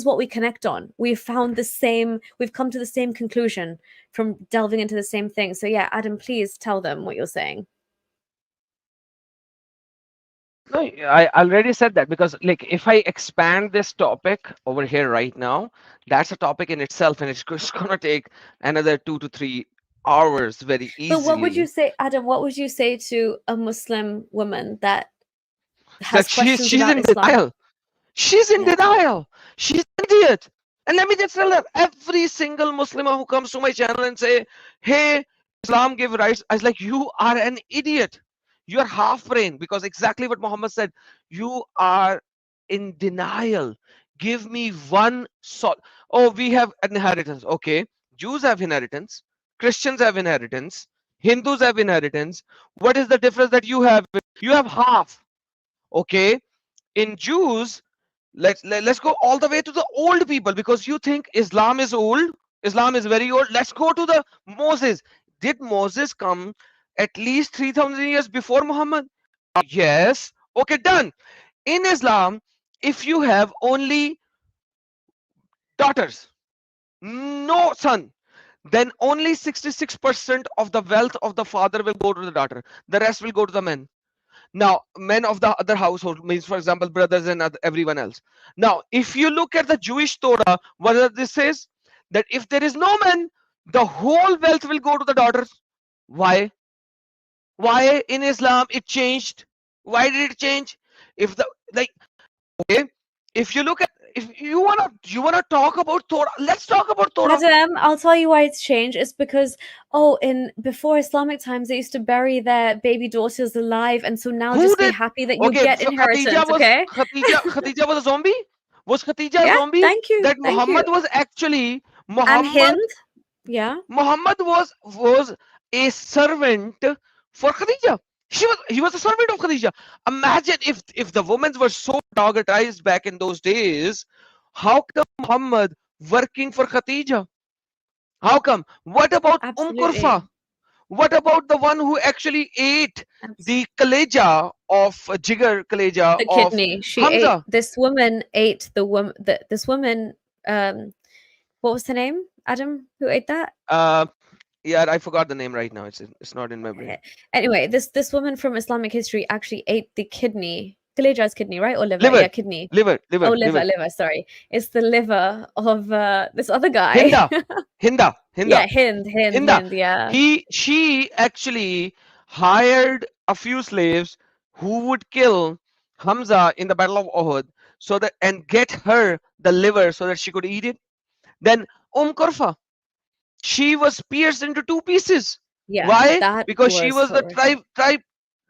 what we connect on. We've come to the same conclusion from delving into the same thing. So yeah, Adam, please tell them what you're saying. No, I already said that, because like if I expand this topic over here right now, that's a topic in itself, and it's just gonna take another 2 to 3 hours very But what would you easily. say, Adam? What would you say to a Muslim woman that has That questions she's about in Islam? denial. She's in Yeah. denial. She's an idiot. And let me just tell her, every single Muslim who comes to my channel and say, hey, Islam give rights, I was like, you are an idiot. You are half brain, because exactly what Muhammad said, you are in denial. Give me one oh, we have inheritance. Okay, Jews have inheritance, Christians have inheritance, Hindus have inheritance. What is the difference that you have? You have half. Okay, in Jews, let's go all the way to the old people, because you think Islam is old. Islam is very old. Let's go to the Moses. Did Moses come at least 3,000 years before Muhammad? Yes. Okay, done. In Islam, if you have only daughters, no son, then only 66% of the wealth of the father will go to the daughter. The rest will go to the men. Now, men of the other household means, for example, brothers and everyone else. Now, if you look at the Jewish Torah, what does this says? That if there is no men, the whole wealth will go to the daughters. Why? Why in Islam it changed? Why did it change? If the like, okay, if you look at, if you wanna talk about Torah, let's talk about Torah. Adam, I'll tell you why it's changed. It's because in before Islamic times they used to bury their baby daughters alive, and so now Who just be did? happy that you Okay, get so Khadija inheritance. was Okay? Khadija was a zombie. Was Khadija a Yeah. zombie? Thank you. That Thank you. Muhammad was actually And Hind. Yeah. Muhammad was a servant for Khadija. He was a servant of Khadija. Imagine if the women were so dogmatized back in those days, how come Muhammad working for Khadija? How come? What about Absolutely. Kurfa? What about the one who actually ate the kaleja of Jigar kaleja The of kidney. She Hamza? ate. This woman ate the woman. This woman. What was her name? Adam, who ate that? Yeah, I forgot the name right now. It's not in my brain. Anyway, this woman from Islamic history actually ate the kidney. Kaleja's kidney, right? Or liver? Liver. Yeah, kidney. Liver. Oh, liver. Sorry, it's the liver of this other guy. Hinda. Yeah, Hind. Yeah. She actually hired a few slaves who would kill Hamza in the Battle of Uhud, so that, and get her the liver so that she could eat it. Then Kurfa, she was pierced into 2 pieces. Yeah. Why? Because she was the horrific. tribe.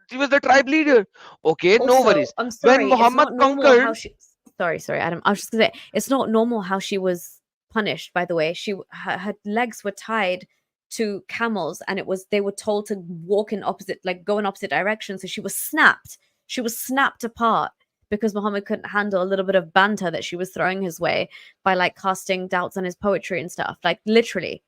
She was the tribe leader. Okay, Also, no worries. I'm sorry, When Muhammad it's not normal conquered, how she. Sorry, Adam. I was just gonna say it's not normal how she was punished. By the way, her legs were tied to camels, and they were told to walk in opposite, like go in opposite directions. So she was snapped. She was snapped apart because Muhammad couldn't handle a little bit of banter that she was throwing his way by like casting doubts on his poetry and stuff. Like literally.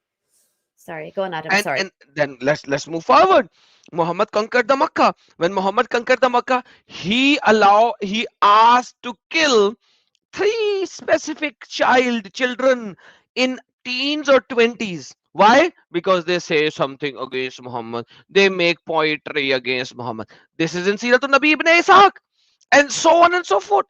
Sorry, go on, Adam. Sorry. And then let's move forward. Muhammad conquered the Makkah. When Muhammad conquered the Makkah, he asked to kill 3 specific children in teens or 20s. Why? Because they say something against Muhammad. They make poetry against Muhammad. This is in Siratul Nabi ibn Ishaq, and so on and so forth.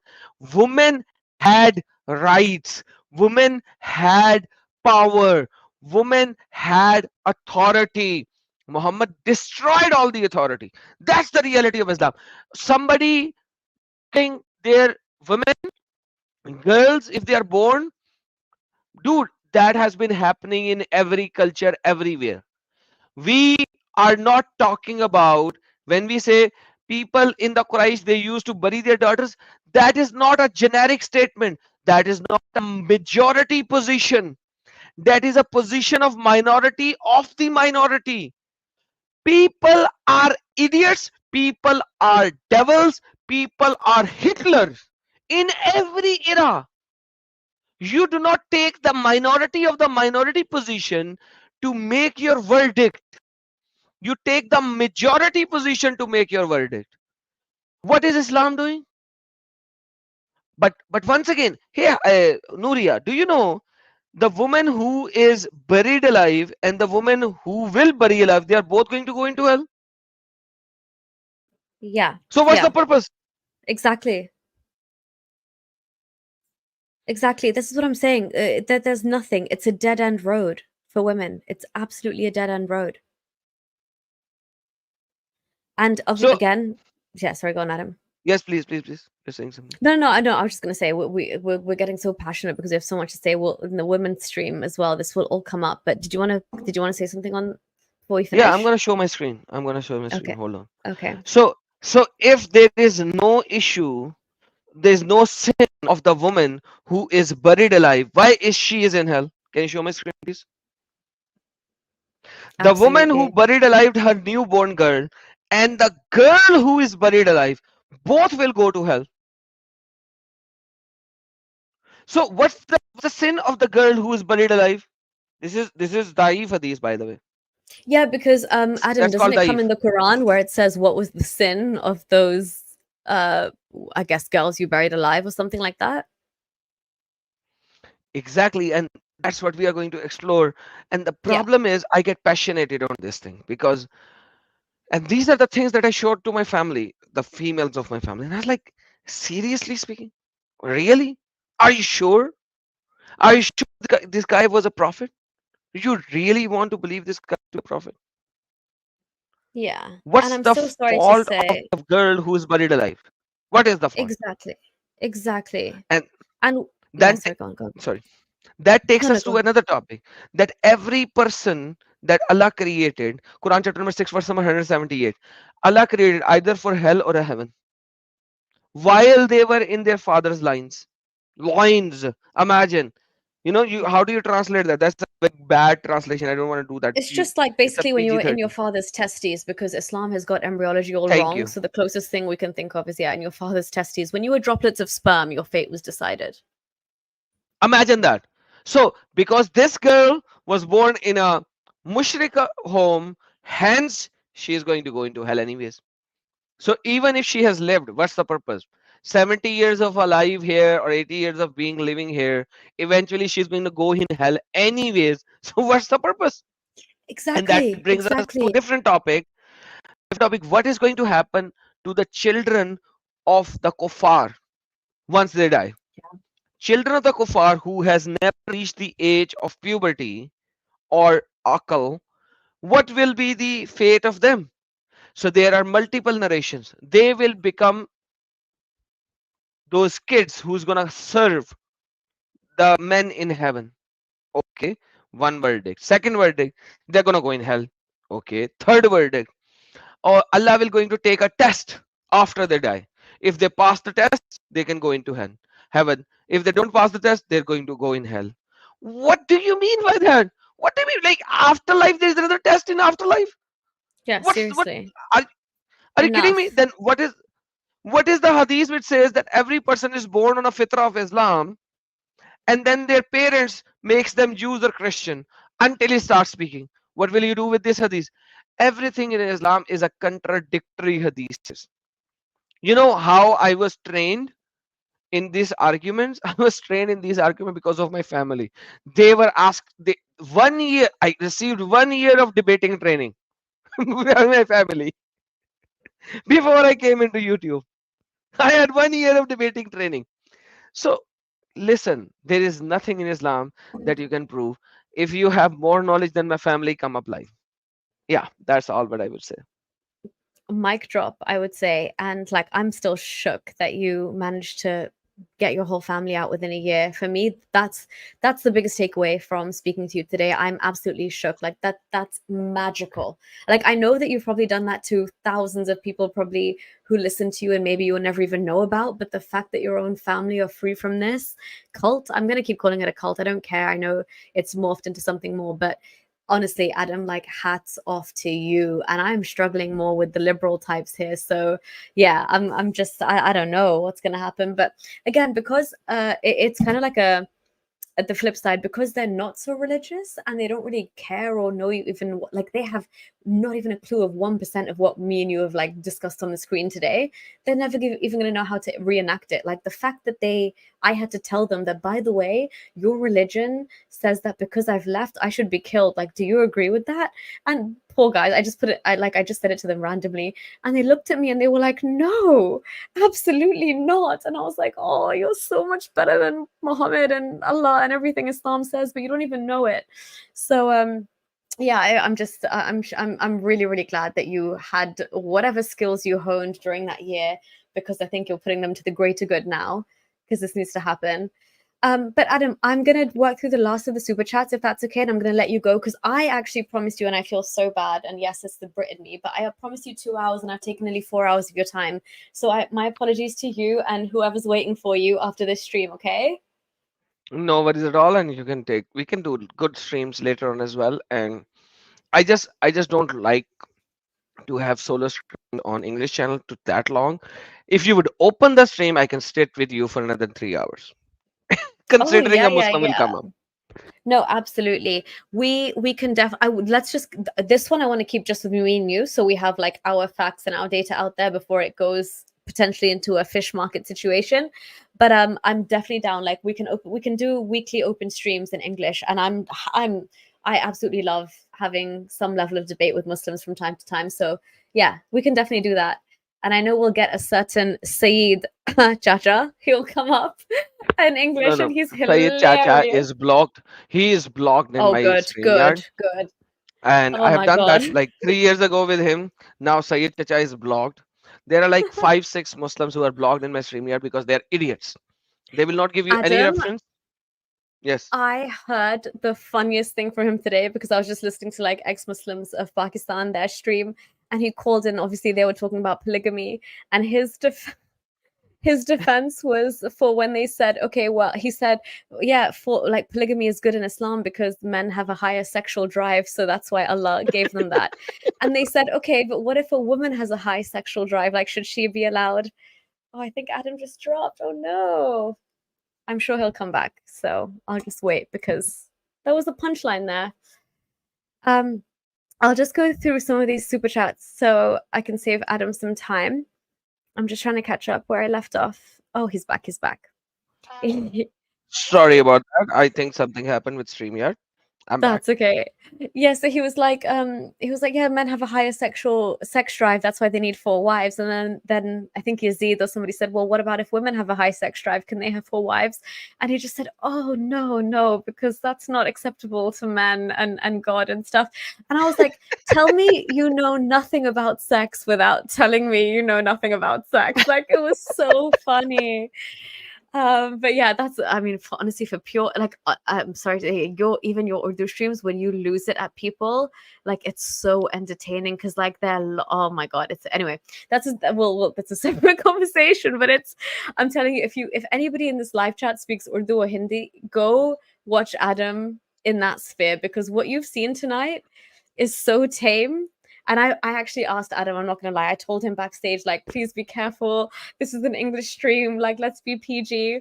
Women had rights. Women had power. Women had authority. Muhammad destroyed all the authority. That's the reality of Islam. Somebody think their women, girls, if they are born, dude, that has been happening in every culture, everywhere. We are not talking about, when we say people in the Quraysh, they used to bury their daughters, that is not a generic statement. That is not a majority position. That is a position of minority of the minority. People are idiots. People are devils. People are Hitlers in every era. You do not take the minority of the minority position to make your verdict. You take the majority position to make your verdict. What is Islam doing? But once again, here, Nuria, do you know the woman who is buried alive and the woman who will bury alive, they are both going to go into hell? Yeah. So what's the Yeah. purpose? Exactly. Exactly. This is what I'm saying. There's nothing. It's a dead end road for women. It's absolutely a dead end road. And So again, yeah. Sorry, go on, Adam. yes, please, please, please. You're saying something. No, I know. I was just going to say we're getting so passionate because we have so much to say. Well, in the women's stream as well, this will all come up. But did you want to say something on before we finish? Yeah, I'm gonna show my screen. I'm gonna show my screen. Okay. Hold on. Okay. So if there is no issue, there's no sin of the woman who is buried alive, why is she is in hell? Can you show my screen, please? The woman who Absolutely. buried alive her newborn girl and the girl who is buried alive, both will go to hell. So what's the sin of the girl who is buried alive? This is Daif hadith, by the way. Yeah, because Adam, That's doesn't called it come Daif. in the Quran where it says what was the sin of those I guess girls you buried alive or something like that? Exactly, and that's what we are going to explore. And the Yeah. problem is, I get passionate on this thing because, and these are the things that I showed to my family, the females of my family, and I was like, seriously speaking, really? Are you sure? Are you sure this guy was a prophet? Do you really want to believe this guy was a prophet? Yeah. And What's I'm the so sorry to fault of say. the girl who is buried alive? What is the fault? Exactly. Exactly. And And yeah, then, sorry, go on, go on. sorry, that takes No, us go to on. another topic, that every person that Allah created, Quran chapter number 6 verse number 178, Allah created either for hell or a heaven while they were in their father's loins. Imagine, you how do you translate that? That's a very bad translation. I don't want to do that. It's just like It's a basically when you were in your PG-13. father's testes, because Islam has got embryology all Thank wrong. you. So the closest thing we can think of is, yeah, in your father's testes. When you were droplets of sperm, your fate was decided. Imagine that. So because this girl was born in a mushrika home, hence she is going to go into hell anyways. So even if she has lived, what's the purpose? 70 years of her life here or 80 years of being living here, eventually she's going to go in hell anyways. So what's the purpose? And that Exactly. brings us to a Exactly. different topic. What is going to happen to the children of the kuffar once they die? Children of the kuffar who has never reached the age of puberty or akal, what will be the fate of them? So there are multiple narrations. They will become those kids who's gonna serve the men in heaven. Okay, one verdict. Second verdict, they're gonna go in hell. Okay, third verdict, or Allah will going to take a test after they die. If they pass the test, they can go into heaven. If they don't pass the test, they're going to go in hell. What do you mean by that? What do you mean? Like afterlife, there's another test in afterlife? Yeah, What seriously. are, are you kidding me? Enough. Then what is the hadith which says that every person is born on a fitrah of Islam and then their parents makes them Jews or Christian until he starts speaking? What will you do with this hadith? Everything in Islam is a contradictory hadith. You know how I was trained in these arguments? I was trained in these arguments because of my family. They were asked, 1 year, I received 1 year of debating training with my family before I came into YouTube. I had 1 year of debating training. So listen, there is nothing in Islam that you can prove. If you have more knowledge than my family, come up live. Yeah, that's all what I would say. Mic drop, I would say. And like, I'm still shook that you managed to get your whole family out within a year. For me, that's the biggest takeaway from speaking to you today. I'm absolutely shook. Like that's magical. Like, I know that you've probably done that to thousands of people probably who listen to you and maybe you'll never even know about, but the fact that your own family are free from this cult, I'm going to keep calling it a cult. I don't care. I know it's morphed into something more, but honestly, Adam, like, hats off to you. And I'm struggling more with the liberal types here. So yeah, I'm just, I don't know what's gonna happen. But again, because it's kind of like at the flip side, because they're not so religious and they don't really care or know you even like they have not even a clue of 1% of what me and you have like discussed on the screen today, they're never even going to know how to reenact it. Like the fact that I had to tell them that, by the way, your religion says that because I've left, I should be killed. Like, do you agree with that? And poor guys, I just said it to them randomly, and they looked at me and they were like, no, absolutely not. And I was like, oh, you're so much better than Muhammad and Allah and everything Islam says, but you don't even know it. So yeah, I'm really, really glad that you had whatever skills you honed during that year, because I think you're putting them to the greater good now, because this needs to happen. But Adam, I'm going to work through the last of the super chats, if that's okay. And I'm going to let you go because I actually promised you, and I feel so bad. And yes, it's the Brit in me, but I promised you 2 hours and I've taken nearly 4 hours of your time. So my apologies to you and whoever's waiting for you after this stream, okay? No worries at all, and we can do good streams later on as well. And I just don't like to have solo stream on English channel to that long. If you would open the stream, I can sit with you for another 3 hours. Oh, Considering yeah, a yeah, Muslim will yeah. come up. No, absolutely. We can I would let's just this one I want to keep just with me and you, so we have like our facts and our data out there before it goes potentially into a fish market situation. But I'm definitely down. Like we can do weekly open streams in English, and I absolutely love having some level of debate with Muslims from time to time. So yeah, we can definitely do that. And I know we'll get a certain Saeed Chacha. He'll come up in No, English, and no. he's Sayed Chacha hilarious. is blocked. He is blocked in Oh, my good, good, StreamYard. good. And Oh I have my done God. that like 3 years ago with him. Now Sayed Chacha is blocked. There are like 5, 6 Muslims who are blocked in my StreamYard because they're idiots. They will not give you any Adam, reference. Yes. I heard the funniest thing from him today because I was just listening to like ex-Muslims of Pakistan, their stream, and he called in. Obviously, they were talking about polygamy, and his defense was for when they said, okay, well, he said, yeah, for like polygamy is good in Islam because men have a higher sexual drive, so that's why Allah gave them that. And they said, okay, but what if a woman has a high sexual drive? Like, should she be allowed? Oh, I think Adam just dropped. Oh no. I'm sure he'll come back. So I'll just wait because there was a punchline there. I'll just go through some of these super chats so I can save Adam some time. I'm just trying to catch up where I left off. Oh, he's back. He's back. Sorry about that. I think something happened with StreamYard. I'm back. That's okay. Yeah, so he was like, yeah, men have a higher sex drive, that's why they need 4 wives. And then I think Yazid or somebody said, well, what about if women have a high sex drive? Can they have 4 wives? And he just said, oh no, because that's not acceptable to men and God and stuff. And I was like, tell me you know nothing about sex without telling me you know nothing about sex. Like, it was so funny. But yeah, that's, I mean, honestly, for pure, like, I'm sorry to hear your Urdu streams, when you lose it at people, like, it's so entertaining because, like, oh my God, it's, anyway, that's that's a separate conversation, but I'm telling you, if anybody in this live chat speaks Urdu or Hindi, go watch Adam in that sphere, because what you've seen tonight is so tame. And I actually asked Adam, I'm not going to lie, I told him backstage, like, please be careful. This is an English stream. Like, let's be PG.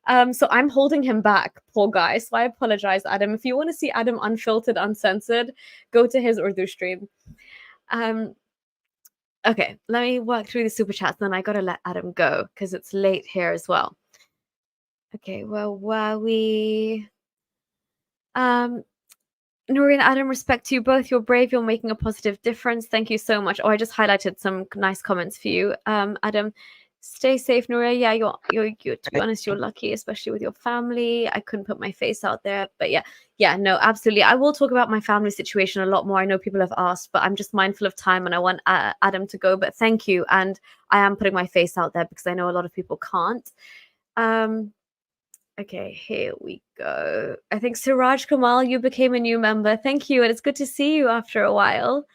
So I'm holding him back, poor guy. So I apologize, Adam. If you want to see Adam unfiltered, uncensored, go to his Urdu stream. Okay, let me work through the super chats. Then I got to let Adam go because it's late here as well. Okay, well, were we... Nuri and Adam, respect to you both. You're brave. You're making a positive difference. Thank you so much. Oh, I just highlighted some nice comments for you. Adam, stay safe, Nuri. Yeah, you're to be honest, you're lucky, especially with your family. I couldn't put my face out there, but yeah, no, absolutely. I will talk about my family situation a lot more. I know people have asked, but I'm just mindful of time and I want Adam to go. But thank you, and I am putting my face out there because I know a lot of people can't. Okay, here we go. I think Siraj Kamal, you became a new member. Thank you, and it's good to see you after a while.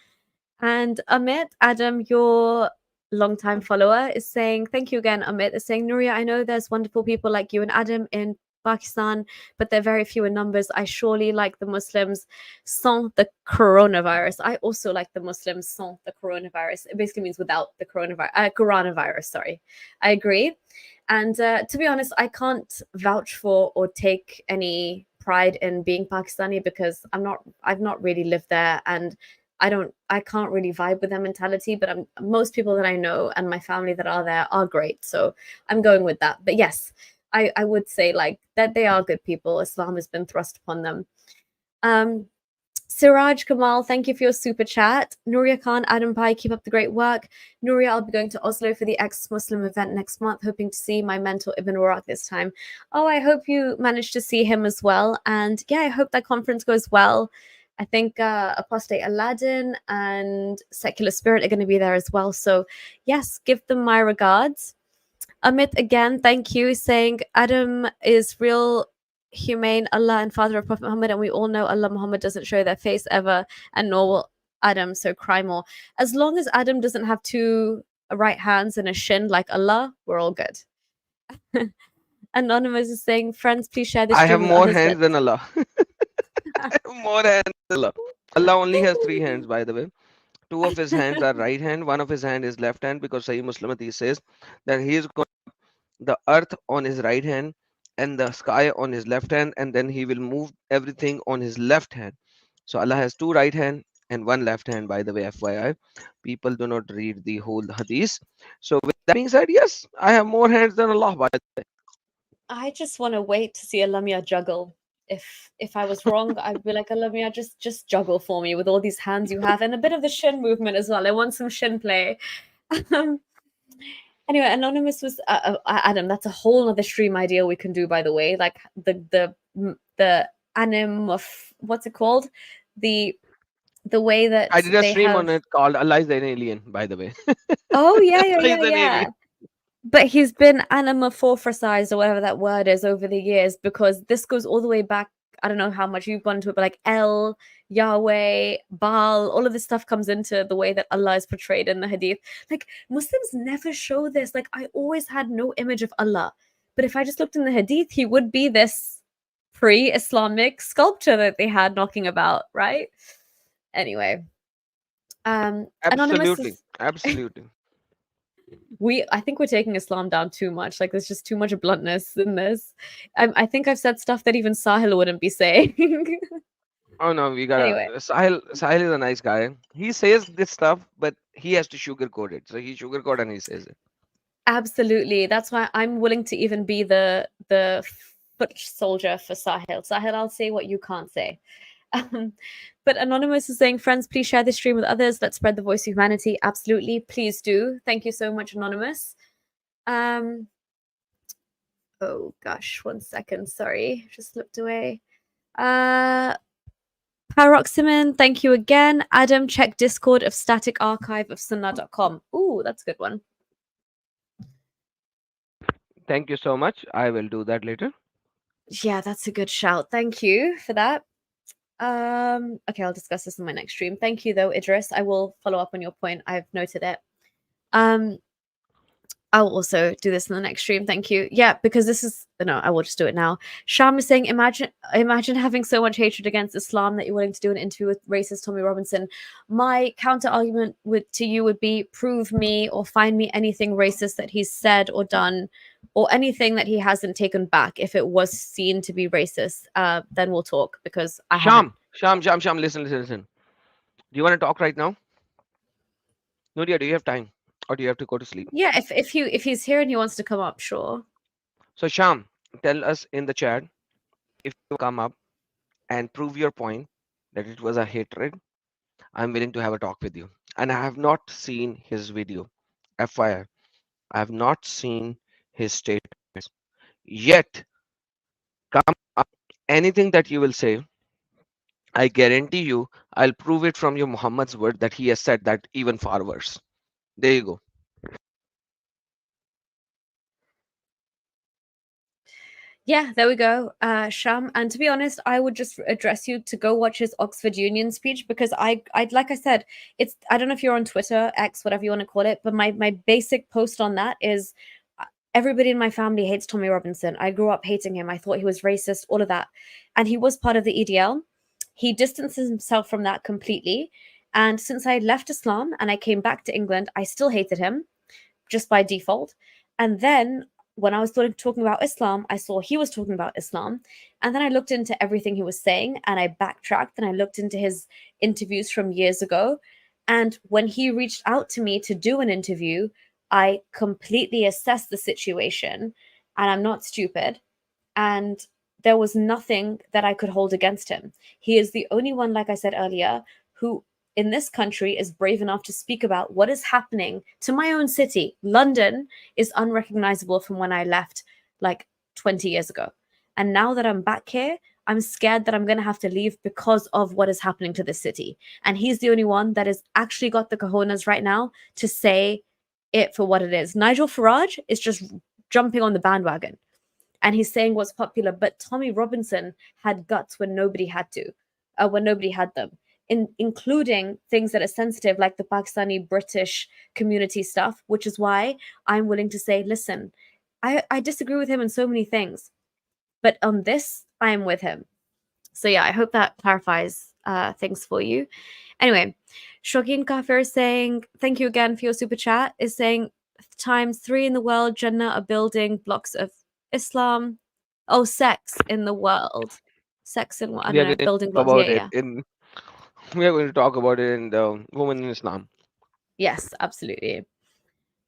And Amit, Adam, your longtime follower, is saying, thank you again, Amit, is saying, Nuria, I know there's wonderful people like you and Adam in Pakistan, but they're very few in numbers. I surely, like the Muslims, sans the coronavirus. I also like the Muslims sans the coronavirus. It basically means without the coronavirus. Sorry, I agree. And to be honest, I can't vouch for or take any pride in being Pakistani because I've not really lived there, and I can't really vibe with their mentality. But most people that I know and my family that are there are great, so I'm going with that. But yes, I would say like that they are good people. Islam has been thrust upon them. Siraj Kamal, thank you for your super chat. Nuria Khan, Adam Pai, keep up the great work. Nuria, I'll be going to Oslo for the ex-Muslim event next month, hoping to see my mentor Ibn Waraq this time. Oh, I hope you managed to see him as well. And yeah, I hope that conference goes well. I think Apostate Aladdin and Secular Spirit are going to be there as well. So yes, give them my regards. Amit, again, thank you, saying Adam is real humane Allah and father of Prophet Muhammad, and we all know Allah Muhammad doesn't show their face ever, and nor will Adam, so cry more. As long as Adam doesn't have two right hands and a shin like Allah, we're all good. Anonymous is saying, friends, please share this I stream have with more others. hands than Allah. I have more hands than Allah. Allah only has 3 hands, by the way. 2 of his hands are right hand, 1 of his hand is left hand, because Sahih Muslim Hadith says that he is going the earth on his right hand and the sky on his left hand, and then he will move everything on his left hand. So Allah has 2 right hand and 1 left hand, by the way, FYI. People do not read the whole hadith. So with that being said, yes, I have more hands than Allah, by the way. I just want to wait to see Alamia juggle. If I was wrong, I'd be like, Alamia, just juggle for me with all these hands you have, and a bit of the shin movement as well. I want some shin play. Anyway, Anonymous was Adam. That's a whole other stream idea we can do, by the way. Like the anim of what's it called? The way that I did a they stream have. on it called Allah is an alien, by the way. Oh yeah, Allah is an yeah. alien. But he's been anamorphosized or whatever that word is over the years, because this goes all the way back. I don't know how much you've gone into it, but like El, Yahweh, Baal, all of this stuff comes into the way that Allah is portrayed in the Hadith. Like Muslims never show this. Like I always had no image of Allah, but if I just looked in the Hadith, he would be this pre-Islamic sculpture that they had knocking about, right? Anyway, Anonymous Absolutely. is, Absolutely. I think we're taking Islam down too much. Like there's just too much bluntness in this. I think I've said stuff that even Sahil wouldn't be saying. Oh no, we gotta. Anyway. Sahil is a nice guy. He says this stuff, but he has to sugarcoat it. So he sugarcoat and he says it. Absolutely. That's why I'm willing to even be the foot soldier for Sahil. Sahil, I'll say what you can't say. But Anonymous is saying, friends, please share this stream with others. Let's spread the voice of humanity. Absolutely. Please do. Thank you so much, Anonymous. Oh gosh, 1 second. Sorry, just slipped away. Paroxymon, thank you again. Adam, check Discord of static archive of sunnah.com. Ooh, that's a good one. Thank you so much. I will do that later. Yeah, that's a good shout. Thank you for that. Okay, I'll discuss this in my next stream. Thank you though, Idris. I will follow up on your point. I've noted it. I'll also do this in the next stream. Thank you. Yeah, because this is I will just do it now. Sham is saying, imagine having so much hatred against Islam that you're willing to do an interview with racist Tommy Robinson. My counter argument to you would be, prove me or find me anything racist that he's said or done, or anything that he hasn't taken back. If it was seen to be racist, then we'll talk, because I haven't. Sham, listen. Do you want to talk right now? Nuria, do you have time? Or do you have to go to sleep? Yeah, if he's here and he wants to come up, sure. So Sham, tell us in the chat if you come up and prove your point that it was a hatred. I'm willing to have a talk with you. And I have not seen his video. FYI, I have not seen his statements yet. Come up, anything that you will say, I guarantee you, I'll prove it from your Muhammad's word that he has said that even far worse. There you go. Yeah, there we go, Sham. And to be honest, I would just address you to go watch his Oxford Union speech, because I like I said, I don't know if you're on Twitter, X, whatever you want to call it, but my basic post on that is, everybody in my family hates Tommy Robinson. I grew up hating him. I thought he was racist, all of that. And he was part of the EDL. He distances himself from that completely. And since I left Islam and I came back to England, I still hated him just by default. And then when I was talking about Islam, I saw he was talking about Islam. And then I looked into everything he was saying and I backtracked and I looked into his interviews from years ago. And when he reached out to me to do an interview, I completely assessed the situation, and I'm not stupid. And there was nothing that I could hold against him. He is the only one, like I said earlier, who in this country is brave enough to speak about what is happening to my own city. London is unrecognizable from when I left like 20 years ago. And now that I'm back here, I'm scared that I'm going to have to leave because of what is happening to this city. And he's the only one that has actually got the cojones right now to say it for what it is. Nigel Farage is just jumping on the bandwagon and he's saying what's popular. But Tommy Robinson had guts when nobody had to, when nobody had them, including things that are sensitive, like the Pakistani British community stuff, which is why I'm willing to say, listen, I disagree with him in so many things, but on this, I am with him. So yeah, I hope that clarifies things for you. Anyway, Shogin Kafir is saying, thank you again for your super chat, is saying times 3 in the world, Jannah are building blocks of Islam. Oh, sex in the world. Sex in, I We are don't know, going to building talk blocks. Yeah, about it yeah. in. We are going to talk about it in the Women in Islam. Yes, absolutely.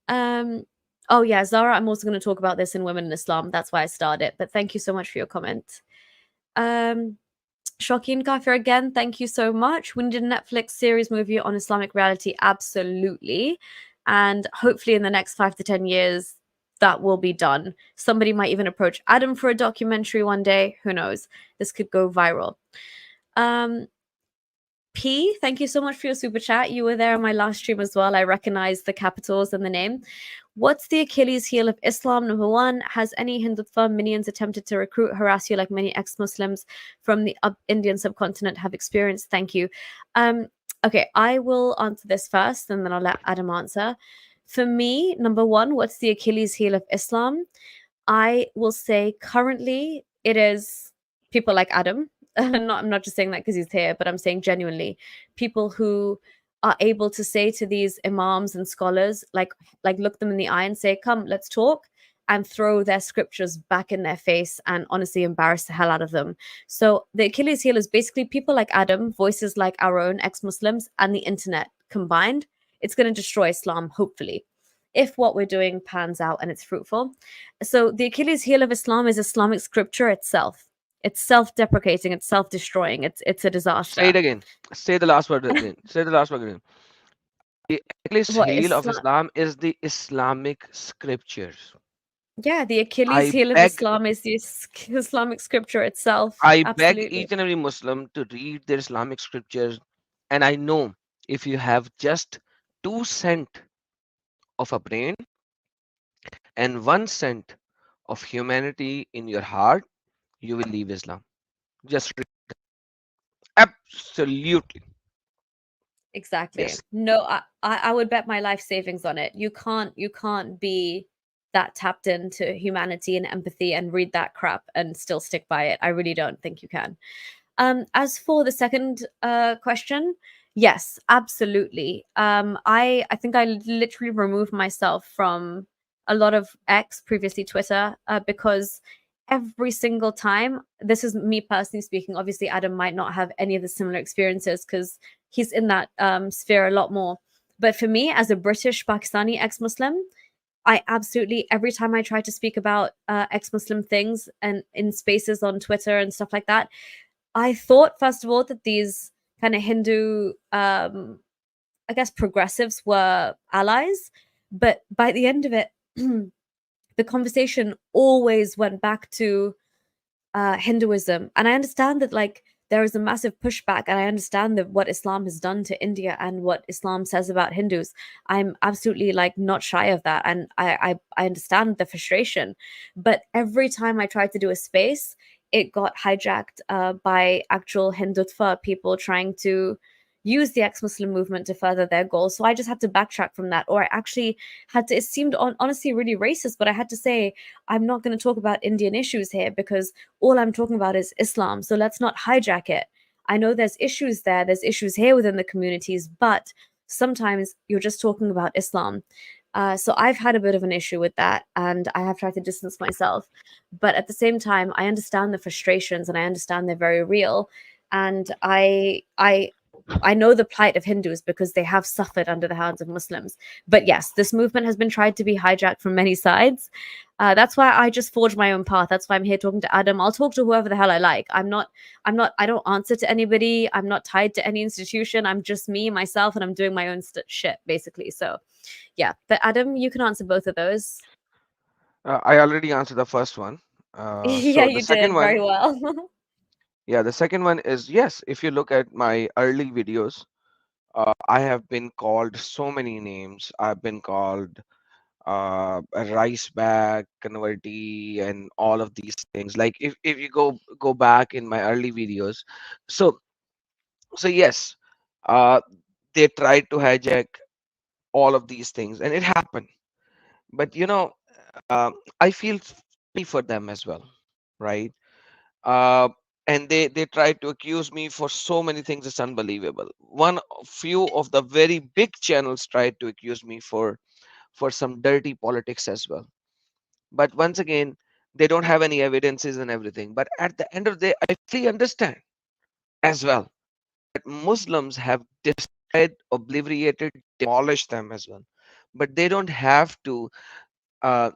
Oh yeah, Zara, I'm also going to talk about this in Women in Islam. That's why I started. But thank you so much for your comment. Shokeen Kafir again, thank you so much. We need a Netflix series movie on Islamic reality, absolutely. And hopefully in the next 5 to 10 years, that will be done. Somebody might even approach Adam for a documentary one day. Who knows? This could go viral. P, thank you so much for your super chat. You were there on my last stream as well. I recognize the capitals and the name. What's the Achilles heel of Islam? Number one, has any Hindutva minions attempted to recruit, harass you like many ex-Muslims from the Indian subcontinent have experienced? Thank you. Okay, I will answer this first and then I'll let Adam answer. For me, number one, what's the Achilles heel of Islam? I will say currently it is people like Adam. I'm not just saying that because he's here, but I'm saying genuinely people who are able to say to these imams and scholars, like look them in the eye and say, come, let's talk, and throw their scriptures back in their face and honestly embarrass the hell out of them. So the Achilles heel is basically people like Adam, voices like our own ex-Muslims, and the internet combined. It's going to destroy Islam, hopefully, if what we're doing pans out and it's fruitful. So the Achilles heel of Islam is Islamic scripture itself. It's self-deprecating, it's self-destroying, it's a disaster. Say it again. Say the last word again. Say the last word again. The Achilles What, heel of Islam is the Islamic scriptures. Yeah, the Achilles I heel of beg, Islam is the Islamic scripture itself. I beg Absolutely. each and every Muslim to read their Islamic scriptures. And I know if you have just 2 cents of a brain and 1 cent of humanity in your heart, you will leave Islam. Just read. Absolutely. Exactly. Yes. No, I would bet my life savings on it. You can't be that tapped into humanity and empathy and read that crap and still stick by it. I really don't think you can. As for the second question, yes, absolutely. I think I literally removed myself from a lot of X, previously Twitter, because every single time, this is me personally speaking. Obviously, Adam might not have any of the similar experiences because he's in that sphere a lot more. But for me, as a British Pakistani ex-Muslim, I absolutely, every time I try to speak about ex-Muslim things and in spaces on Twitter and stuff like that, I thought, first of all, that these kind of Hindu, I guess, progressives were allies. But by the end of it, the conversation always went back to Hinduism. And I understand that, like, there is a massive pushback, and I understand that what Islam has done to India and what Islam says about Hindus. I'm absolutely like not shy of that, and I understand the frustration. But every time I tried to do a space, it got hijacked by actual Hindutva people trying to, use the ex-Muslim movement to further their goals. So I just had to backtrack from that, or I actually had to. It seemed honestly really racist, but I had to say I'm not going to talk about Indian issues here because all I'm talking about is Islam. So let's not hijack it. I know there's issues there, there's issues here within the communities, but sometimes you're just talking about Islam. So I've had a bit of an issue with that, and I have tried to distance myself. But at the same time, I understand the frustrations, and I understand they're very real. And I know the plight of Hindus because they have suffered under the hands of Muslims. But yes, this movement has been tried to be hijacked from many sides. That's why I just forged my own path. That's why I'm here talking to Adam. I'll talk to whoever the hell I like. I don't answer to anybody. I'm not tied to any institution. I'm just me, myself, and I'm doing my own shit, basically. So yeah, but Adam, you can answer both of those. I already answered the first one. Yeah, So the you second did one, very well. yeah, the second one is yes. If you look at my early videos, I have been called so many names. I've been called a rice bag convertee and all of these things. Like if you go back in my early videos, so yes, uh, they tried to hijack all of these things, and it happened. But I feel sorry for them as well, right? uh, and they tried to accuse me for so many things. It's unbelievable. Few of the very big channels tried to accuse me for some dirty politics as well. But once again, they don't have any evidences and everything. But at the end of the day, I fully understand as well that Muslims have destroyed, obliterated, demolished them as well. But uh,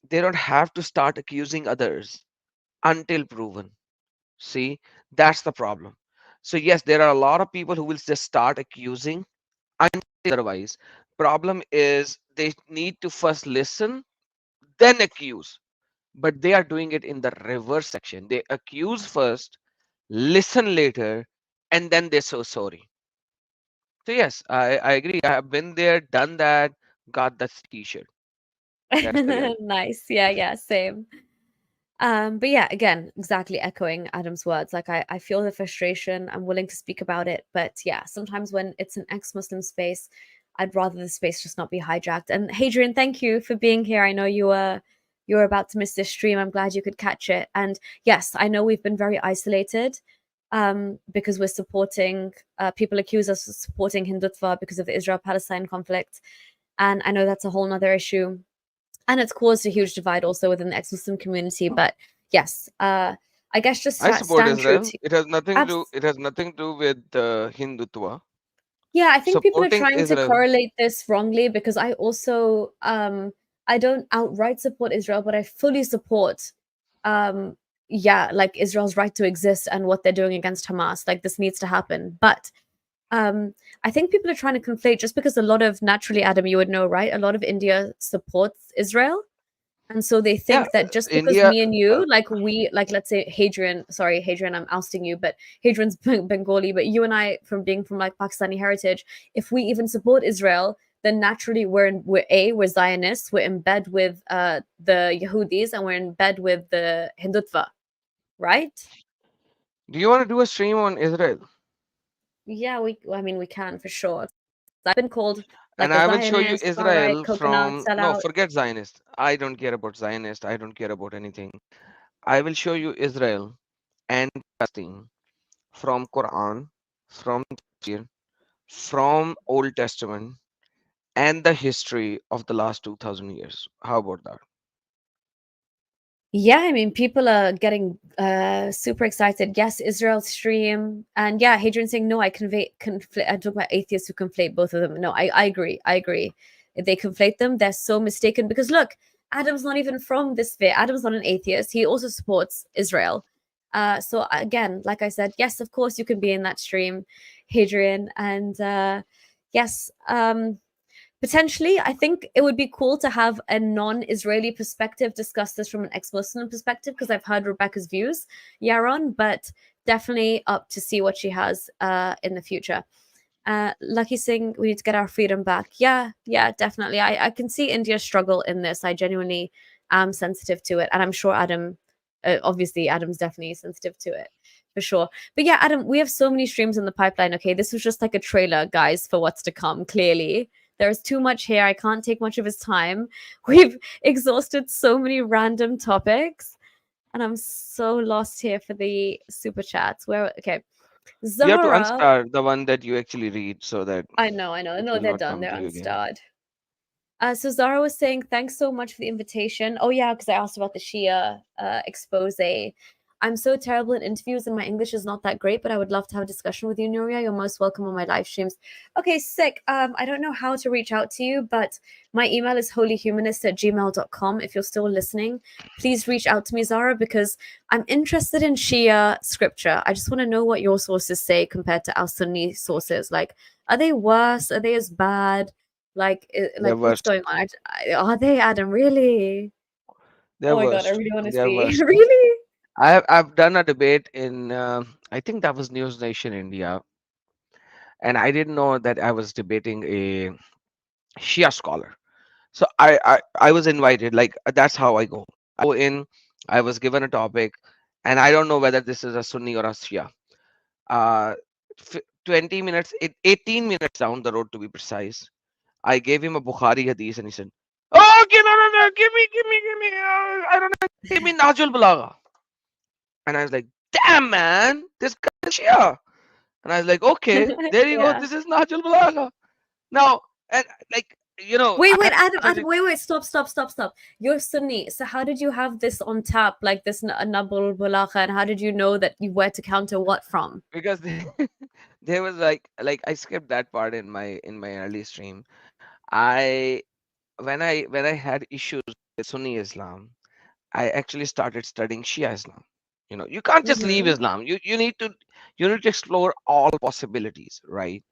they don't have to start accusing others until proven. See, that's the problem. So yes, there are a lot of people who will just start accusing until otherwise. Problem is they need to first listen, then accuse. But they are doing it in the reverse section. They accuse first, listen later, and then they're so sorry. So yes, I agree. I have been there, done that, got that t-shirt. That's the reality. Nice. Yeah, yeah, same. But yeah, again, exactly echoing Adam's words. Like I feel the frustration. I'm willing to speak about it, but yeah, sometimes when it's an ex-Muslim space, I'd rather the space just not be hijacked. And Hadrian, thank you for being here. I know you were about to miss this stream. I'm glad you could catch it. And yes, I know we've been very isolated because we're supporting people accuse us of supporting Hindutva because of the Israel-Palestine conflict. And I know that's a whole nother issue, and it's caused a huge divide also within the ex-Muslim community. But yes, I guess just I support stand true Israel. to. It has nothing to. Abs- It has nothing to do with Hindutva. yeah, I think people are Supporting trying to Israel. correlate this wrongly because I also I don't outright support Israel, but I fully support um yeah, like Israel's right to exist and what they're doing against Hamas. Like this needs to happen. But I think people are trying to conflate just because a lot of naturally, Adam, you would know, right? A lot of India supports Israel. And so they Yeah, think that just because India. me and you, like we, like let's say Hadrian, sorry, Hadrian, I'm ousting you, but Hadrian's Bengali, but you and I, from being from like Pakistani heritage, if we even support Israel, then naturally we're Zionists, we're in bed with the Yehudis, and we're in bed with the Hindutva, right? Do you want to do a stream on Israel? Yeah, I mean, we can for sure. I've been called And like a I will show you Zionist, far right, Israel coconut, from, no, sellout. forget Zionist. I don't care about Zionist. I don't care about anything. I will show you Israel and Palestine from Quran, from Tafsir, from Old Testament, and the history of the last 2000 years. How about that? Yeah, I mean, people are getting super excited. Yes, Israel stream, and yeah, Hadrian saying no. I'm talking about atheists who conflate both of them. No, I agree. I agree. If they conflate them, they're so mistaken. Because look, Adam's not even from this sphere. Adam's not an atheist. He also supports Israel. So again, like I said, yes, of course you can be in that stream, Hadrian, and yes, potentially, I think it would be cool to have a non-Israeli perspective discuss this from an ex-Muslim perspective, because I've heard Rebecca's views, Yaron, but definitely up to see what she has in the future. Lucky Singh, we need to get our freedom back. Yeah, definitely. I can see India's struggle in this. I genuinely am sensitive to it, and I'm sure Adam obviously Adam's definitely sensitive to it for sure. But yeah, Adam, we have so many streams in the pipeline. Okay, this was just like a trailer, guys, for what's to come. Clearly, there's too much here. I can't take much of his time. We've exhausted so many random topics, and I'm so lost here for the super chats. Where okay, You have to Zahra. unstar the one that you actually read so that I know. it No, will they're not done. come They're to you again. unstarred. So Zara was saying, thanks so much for the invitation. Oh, yeah, because I asked about the Shia expose. I'm so terrible in interviews and my English is not that great, but I would love to have a discussion with you, Nuria. You're most welcome on my live streams. Okay, sick. I don't know how to reach out to you, but my email is holyhumanist@gmail.com. If you're still listening, please reach out to me, Zara, because I'm interested in Shia scripture. I just want to know what your sources say compared to our Sunni sources. Like, are they worse? Are they as bad? Like, They're what's worst. going on? Are they, Adam? Really? They're Oh my God, worst. I really want to They're see. worst. Really? I've done a debate in I think that was News Nation India, and I didn't know that I was debating a Shia scholar. So I was invited. Like that's how I go. I go in. I was given a topic, and I don't know whether this is a Sunni or a Shia. 20 minutes, 18 minutes down the road to be precise, I gave him a Bukhari hadith, and he said, "Oh, okay, no, give me. I don't know, give me Najul Balagha." And I was like, "Damn, man, this guy is Shia." And I was like, "Okay, there you go. Yeah. This is Najul Balagha." Now, and like Wait, I Adam, studied wait, stop. You're Sunni. So how did you have this on tap, like this Nabul Balagha, and how did you know that you were to counter what from? because there was like I skipped that part in my early stream. I when I had issues with Sunni Islam, I actually started studying Shia Islam. You can't just leave Mm-hmm. Islam. You need to explore all possibilities, right?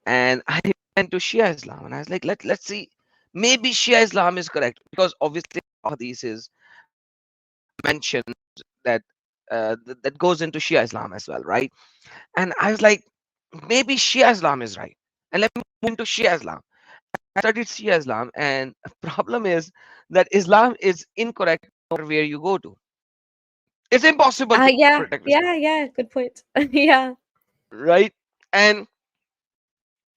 And I went to Shia Islam, and I was like, let's see, maybe Shia Islam is correct because obviously hadith is mentioned that that goes into Shia Islam as well, right? And I was like, maybe Shia Islam is right, and let me move into Shia Islam. I studied Shia Islam, and the problem is that Islam is incorrect no matter where you go to. It's impossible to protect Islam, Yeah. Good point. Yeah. right? And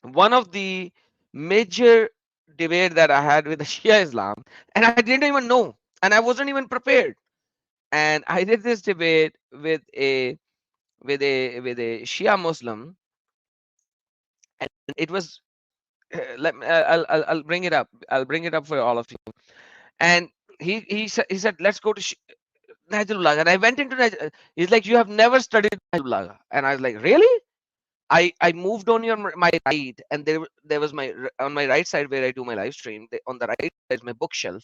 one of the major debate that I had with the Shia Islam, and I didn't even know, and I wasn't even prepared. And I did this debate with a Shia Muslim, and it was I'll bring it up. I'll bring it up for all of you. And he said let's go to Nahjul Balagha, and I went into he's like, you have never studied Nahjul Balagha, and I was like, really? I moved on my right, and there was on my right side where I do my live stream. On the right side is my bookshelf,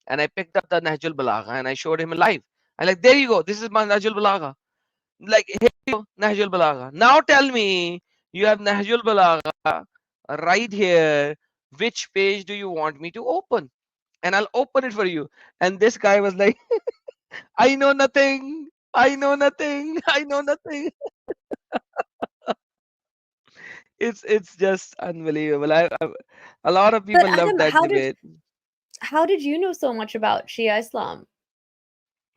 and I picked up the Nahjul Balagha and I showed him live. I like, there you go. This is my Nahjul Balagha. Like, here you go, Nahjul Balagha. Now tell me, you have Nahjul Balagha right here. Which page do you want me to open? And I'll open it for you. And this guy was like, I know nothing. I know nothing. I know nothing. It's just unbelievable. A lot of people But love Adam, that debate how did you know so much about Shia Islam?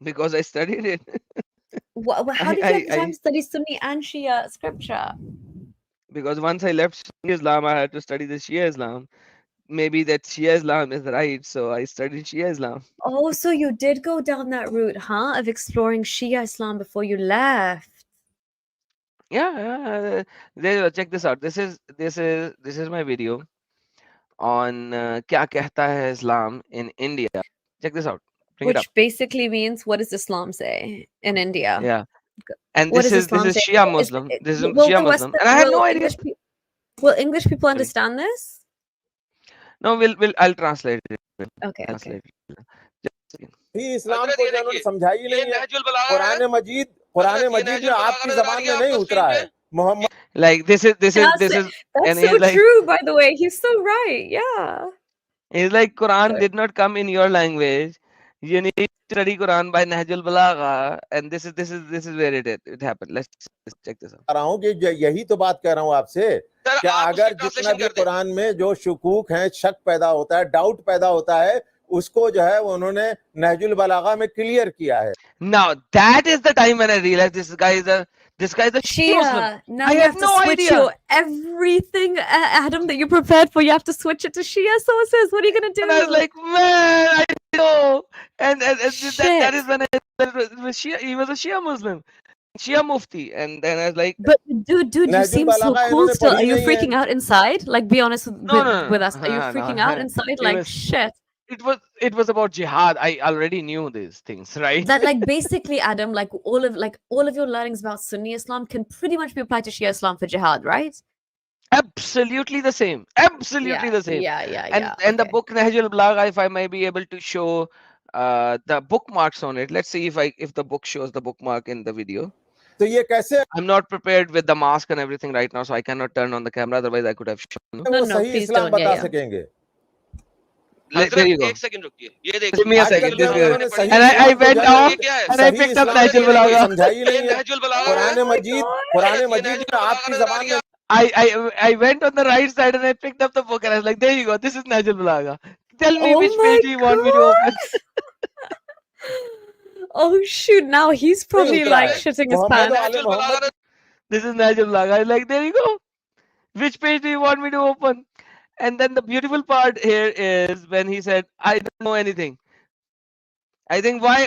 because I studied it. How did you have the time I to study Sunni and Shia scripture? because once I left Sunni Islam, I had to study the Shia Islam. Maybe that Shia Islam is right, so I studied Shia Islam. Oh, so you did go down that route, huh? Of exploring Shia Islam before you left. Yeah, check this out. This is my video on क्या कहता है Islam in India. Check this out. Bring it up. Which basically means, what does Islam say in India? Yeah, and What this does is Islam say? Shia Muslim. This is Will Shia the Muslim, Western, and I had no idea. will English people Sorry. understand this? No, I'll translate it. Okay. Translate it. Just a second. ही इस्लाम को जो उन्होंने समझाई ही नहीं है। कुरान मजीद में आपकी जबान में नहीं उतरा है। Mohammad Like this is That's and so he's like, true, by the way. He's so right. Yeah. he's like, Quran Sorry. did not come in your language. You need to study Quran by Nahjul Balagha, and this is where it happened. Let's check this out. रहा हूँ कि यही तो बात कर रहा हूँ आपसे कि अगर जितना भी कुरान में जो शुकूक हैं, शक पैदा होता है, डाउट पैदा होता है, उसको जो है वो उन्होंने नहजुल बलागा में क्लियर किया है। Now that is the time when I realized this guy is a Shia Muslim. Shia. Now I you had have to no switch idea. your everything, Adam, that you prepared for. You have to switch it to Shia sources. What are you gonna do? And I was like, man, I know. And that is Shit. when it was Shia. He was a Shia Muslim, Shia Mufti. And then I was like, But dude, you Nahjul seem so बलागा cool इन्होंने still. Are पढ़ी you नहीं है। freaking out inside? Like, be honest no, no, with us. Are you no, freaking no. out inside? It Like, was shit. it was about jihad. I already knew these things, right? That, like, basically, Adam, like all of your learnings about Sunni Islam can pretty much be applied to Shia Islam for jihad, right? Absolutely the same. Absolutely Yeah, the same. yeah. And the Okay. book Nahjul Balagha, if I may be able to show the bookmarks on it. Let's see if the book shows the bookmark in the video. तो ये कैसे I'm not prepared with the mask and everything right now, so I cannot turn on the camera. Otherwise, I could have shown. वो No, सही please Islam don't. बता Yeah. सकेंगे? There you go. एक second रुकिए, ये Give me a आज second. तक Just जो give उन्होंने me. सही And I इस्लाम को went जो off है, and I सही picked up इस्लाम Nahjul को Balagha. समझा ही नहीं है। नहजुल बलागा कुरान है, मजीद कुरान मजीद में आपकी जबान में I went on the right side and I picked up the book and I was like, there you go. This is Nahjul Balagha. Tell me Oh which my page do you want me to open. Oh shoot! Now he's नहीं probably उतरा like है। shitting his Mohammad pants. वाले Mohammad This is Nahjul Balagha. I was like, there you go. Which page do you want me to open? And then the beautiful part here is when he said, I don't know anything. I think why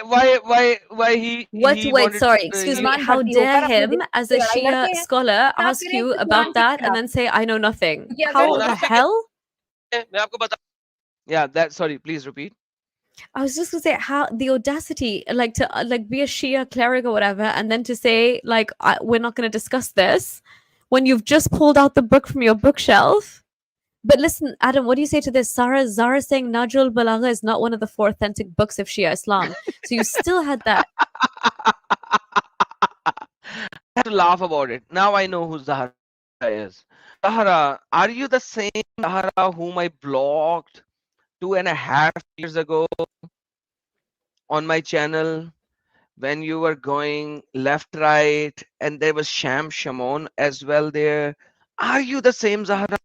he Wait, wanted sorry, excuse me. How dare him, as a Shia scholar, ask you about that and then say, I know nothing? How the hell? मैं आपको बता Yeah, that sorry, please repeat. I was just gonna say how the audacity, like to like be a Shia cleric or whatever, and then to say like we're not going to discuss this when you've just pulled out the book from your bookshelf. But listen, Adam, what do you say to this? Zara saying Najul Balagha is not one of the 4 authentic books of Shia Islam. So you still had that. I have to laugh about it. Now I know who Zahra is. Zahra, are you the same Zahra whom I blocked 2.5 years ago on my channel when you were going left, right, and there was Sham Shamon as well there? Are you the same Zahra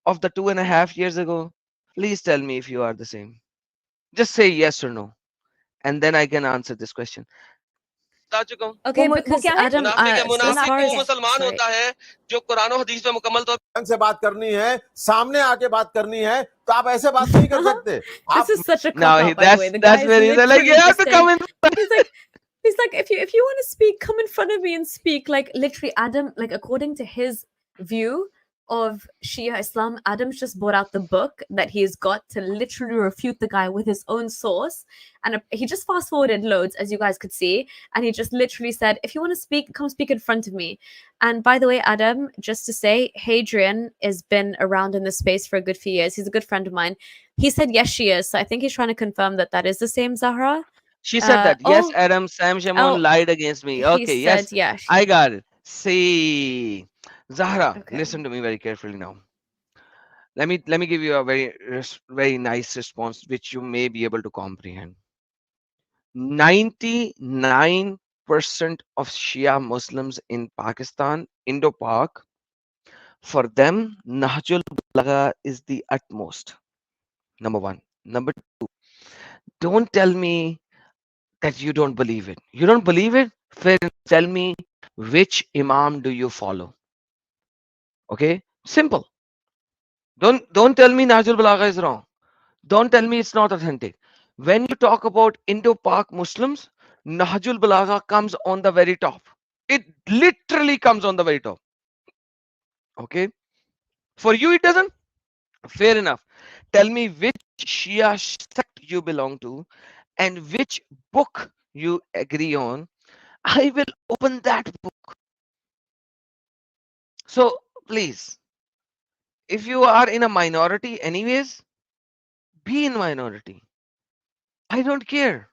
of the 2.5 years ago? Please tell me if you are the same. Just say yes or no, and then I can answer this question. बता चुका हूँ। Okay, because Adam, मुनाफिक far तो as- वो मुसलमान sorry. होता है जो कुरान और हदीस पे मुकम्मल तौर ढंग से बात करनी है, सामने आके बात करनी है, तो आप ऐसे बात नहीं कर सकते। This is such a cop No, out, by the way. The guy that's is very like literally you have just to come in. he's like, if you want to speak, come in front of me and speak. Like literally, Adam, like according to his view of Shia Islam, Adam's just brought out the book that he's got to literally refute the guy with his own source. And he just fast forwarded loads, as you guys could see. And he just literally said, if you want to speak, come speak in front of me. And by the way, Adam, just to say, Hadrian has been around in this space for a good few years. He's a good friend of mine. He said, yes, she is. So I think he's trying to confirm that that is the same Zahra. She said that. Yes, oh, Adam, Sam Shamon lied against me. he Okay, yes, said, yeah. I got it. See, Zahra, Okay. listen to me very carefully now. Let me give you a very nice response which you may be able to comprehend. 99% of Shia Muslims in Pakistan, Indo-Pak, for them, Nahjul Balagha is the utmost. Number one. Number two, don't tell me that you don't believe it. You don't believe it? Fair enough. Tell me which Imam do you follow? Okay? Simple. Don't tell me Nahjul Balagha is wrong. Don't tell me it's not authentic. When you talk about Indo-Pak Muslims, Nahjul Balagha comes on the very top. It literally comes on the very top. Okay? For you, it doesn't? Fair enough. Tell me which Shia sect you belong to and which book you agree on. I will open that book. So please, if you are in a minority anyways, be in minority. I don't care.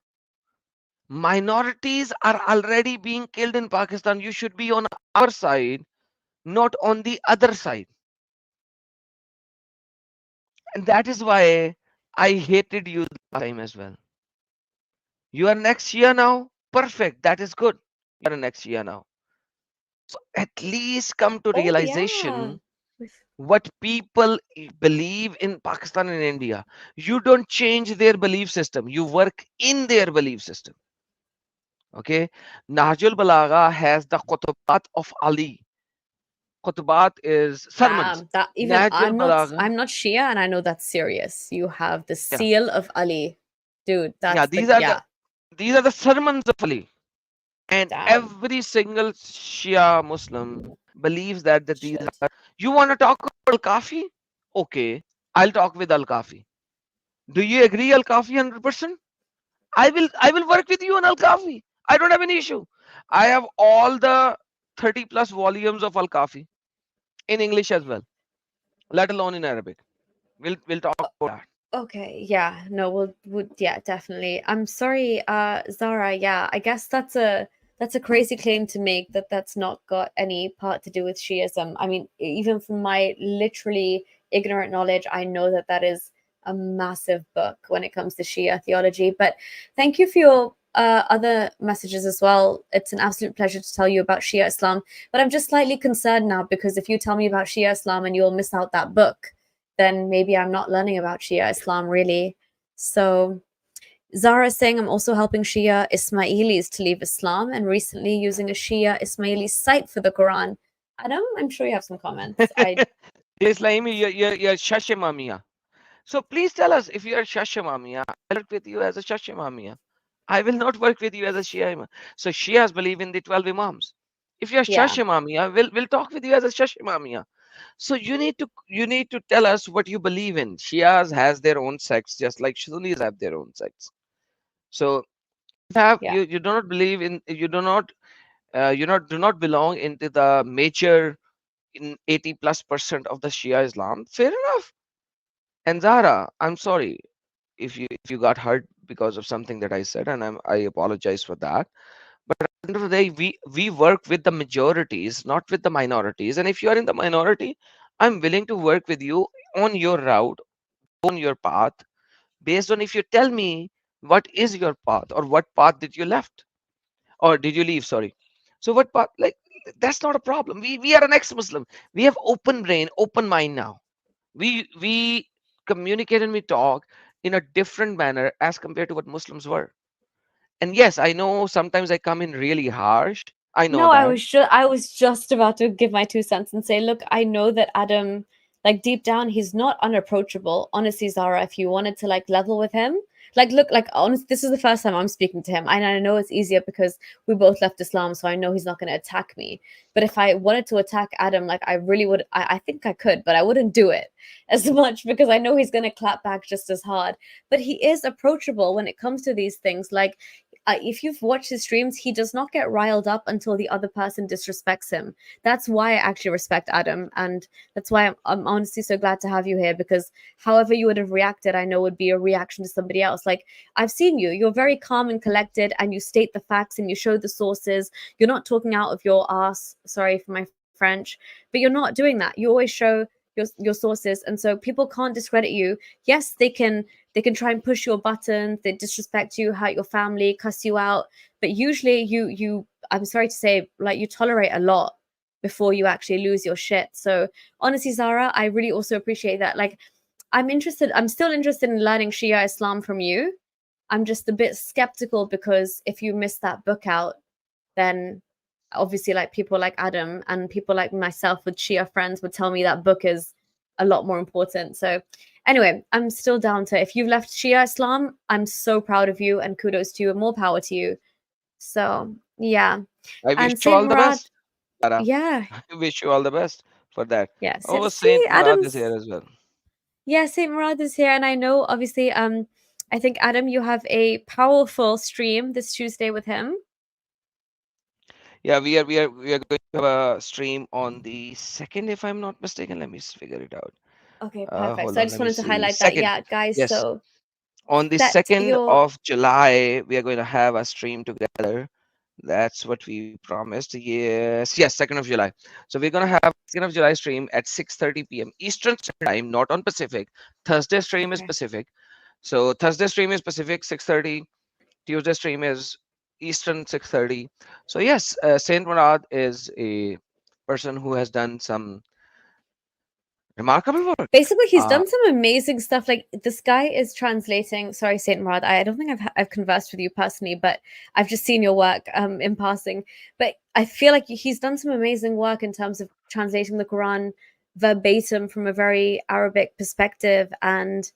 Minorities are already being killed in Pakistan. You should be on our side, not on the other side. And that is why I hated you last time as well. You are next year now. Perfect. That is good. You are next year now. So at least come to realization what people believe in Pakistan and India. You don't change their belief system. You work in their belief system. Okay. Nahjul Balagha has the Qutubat of Ali. Qutubat is sermons. Damn, that even Nahjul Balagha. I'm not Shia, and I know that's serious. You have the Yeah. seal of Ali, dude. Yeah. That's the These are the sermons of Ali. And damn. every single Shia Muslim believes that these Should. are. You want to talk about Al Kafi? Okay. I'll talk with Al Kafi. Do you agree, Al Kafi, 100%? I will work with you on Al Kafi. I don't have any issue. I have all the 30 plus volumes of Al Kafi in English as well, let alone in Arabic. We'll talk about that. Okay, yeah, no, yeah, definitely. I'm sorry, Zara. Yeah, I guess that's a crazy claim to make that that's not got any part to do with Shiism. I mean, even from my literally ignorant knowledge, I know that that is a massive book when it comes to Shia theology. But thank you for your other messages as well. It's an absolute pleasure to tell you about Shia Islam. But I'm just slightly concerned now because if you tell me about Shia Islam and you'll miss out that book, then maybe I'm not learning about Shia Islam really. So Zara is saying I'm also helping Shia Ismailis to leave Islam and recently using a Shia Ismaili site for the Quran. Adam, I'm sure you have some comments. Islami, you're Shashimamiya. So please tell us if you are Shashimamiya. I'll work with you as a Shashimamiya. I will not work with you as a Shia Imam. So Shias believe in the 12 Imams. If you're Yeah. Shashimamiya, we'll talk with you as a Shashimamiya. So you need to tell us what you believe in. Shias has their own sects, just like Sunnis have their own sects. So Yeah. you do not believe in do not belong into the major in 80+% of the Shia Islam. Fair enough. And Zahra, I'm sorry if you got hurt because of something that I said, and I apologize for that. But at the end of the day, we work with the majorities, not with the minorities. And if you are in the minority, I'm willing to work with you on your route, on your path, based on if you tell me what is your path or what path did you left or did you leave, sorry. So what path, like, that's not a problem. We are an ex-Muslim. We have open brain, open mind now. We communicate and we talk in a different manner as compared to what Muslims were. And yes, I know sometimes I come in really harsh. I know No, that. I was just about to give my 2 cents and say, look, I know that Adam, like deep down, he's not unapproachable. Honestly, Zara, if you wanted to like level with him, like look, like honest, this is the first time I'm speaking to him, and I know it's easier because we both left Islam, so I know he's not going to attack me. But if I wanted to attack Adam, like I really would, I think I could, but I wouldn't do it as much because I know he's going to clap back just as hard. But he is approachable when it comes to these things, like if you've watched his streams, he does not get riled up until the other person disrespects him. That's why I actually respect Adam. And that's why I'm honestly so glad to have you here because however you would have reacted, I know would be a reaction to somebody else. Like, I've seen you, you're very calm and collected, and you state the facts and you show the sources. You're not talking out of your ass. Sorry for my French, but you're not doing that. You always show your sources, and so people can't discredit you. Yes, they can try and push your buttons, they disrespect you, hurt your family, cuss you out, but usually you I'm sorry to say, like, you tolerate a lot before you actually lose your shit. So honestly, Zara, I really also appreciate that. Like, I'm still interested in learning Shia Islam from you. I'm just a bit skeptical because if you miss that book out, then obviously like people like Adam and people like myself with Shia friends would tell me that book is a lot more important. So anyway, I'm still down to, if you've left Shia Islam, I'm so proud of you and kudos to you and more power to you. So yeah. I wish And you Saint all the Murad, best, Sarah. yeah. I wish you all the best for that. Yeah. Oh, See, Saint Murad is here Adam's, as well. yeah, Saint Murad is here. And I know obviously I think Adam, you have a powerful stream this Tuesday with him. Yeah, we are going to have a stream on the second, if I'm not mistaken. Let me figure it out. Okay, perfect. Hold So I on, just let me wanted to see. highlight that. Second, Yeah, guys. yes, So on the set 2nd your of July, we are going to have a stream together. That's what we promised. Yes, 2nd of July. So we're gonna have 2nd of July stream at 6:30 p.m. Eastern Standard Time, not on Pacific. Thursday stream is okay. Pacific. So Thursday stream is Pacific 6:30. Tuesday stream is Eastern 6:30. So yes, Saint Murad is a person who has done some Remarkable work. Basically, he's done some amazing stuff. Like this guy is translating. Sorry, Saint Murad. I don't think I've conversed with you personally, but I've just seen your work in passing. But I feel like he's done some amazing work in terms of translating the Quran verbatim from a very Arabic perspective, and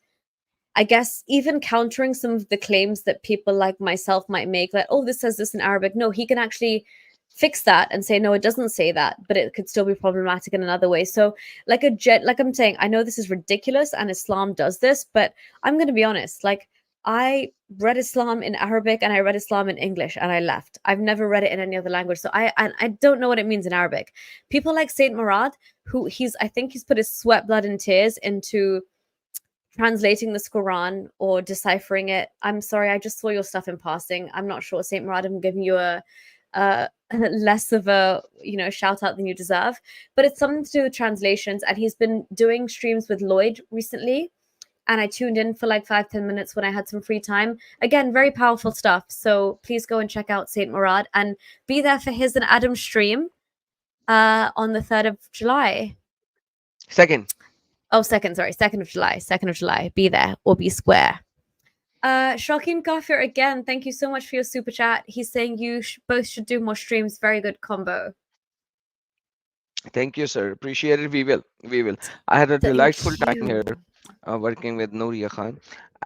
I guess even countering some of the claims that people like myself might make, like, oh, this says this in Arabic. No, he can actually fix that and say, no, it doesn't say that, but it could still be problematic in another way. So, like like I'm saying, I know this is ridiculous and Islam does this, but I'm going to be honest. Like, I read Islam in Arabic and I read Islam in English and I left. I've never read it in any other language, so I don't know what it means in Arabic. People like Saint Murad, who I think he's put his sweat, blood, and tears into translating this Quran or deciphering it. I'm sorry, I just saw your stuff in passing. I'm not sure, Saint Murad, I'm giving you a less of a shout out than you deserve, but it's something to do with translations. And he's been doing streams with Lloyd recently, and I tuned in for like 5-10 minutes when I had some free time. Again, very powerful stuff. So please go and check out Saint Murad and be there for his and Adam's stream on the 3rd of July. 2nd. Oh, 2nd, sorry. 2nd of July. 2nd of July. Be there or be square. Shocking Kafir again. Thank you so much for your super chat. He's saying you both should do more streams. Very good combo. Thank you, sir. Appreciate it. We will. I had a delightful time here working with Nuria Khan.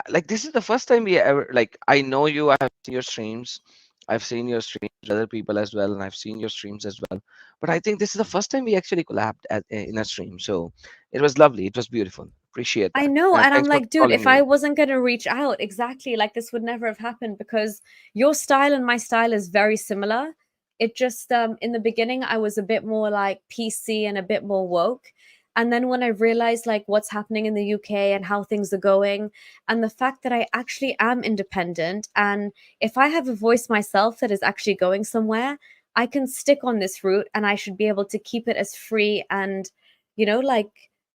Like, this is the first time we ever, like, I know you, I have seen your streams. I've seen your streams with other people as well, and I've seen your streams as well. But I think this is the first time we actually collabed in a stream. So it was lovely. It was beautiful. Appreciate that. I know. And I'm like, dude, if me. I wasn't going to reach out, exactly, like this would never have happened, because your style and my style is very similar. It just, in the beginning, I was a bit more like PC and a bit more woke. And then when I realized like what's happening in the UK and how things are going, and the fact that I actually am independent, and if I have a voice myself that is actually going somewhere, I can stick on this route and I should be able to keep it as free. And, like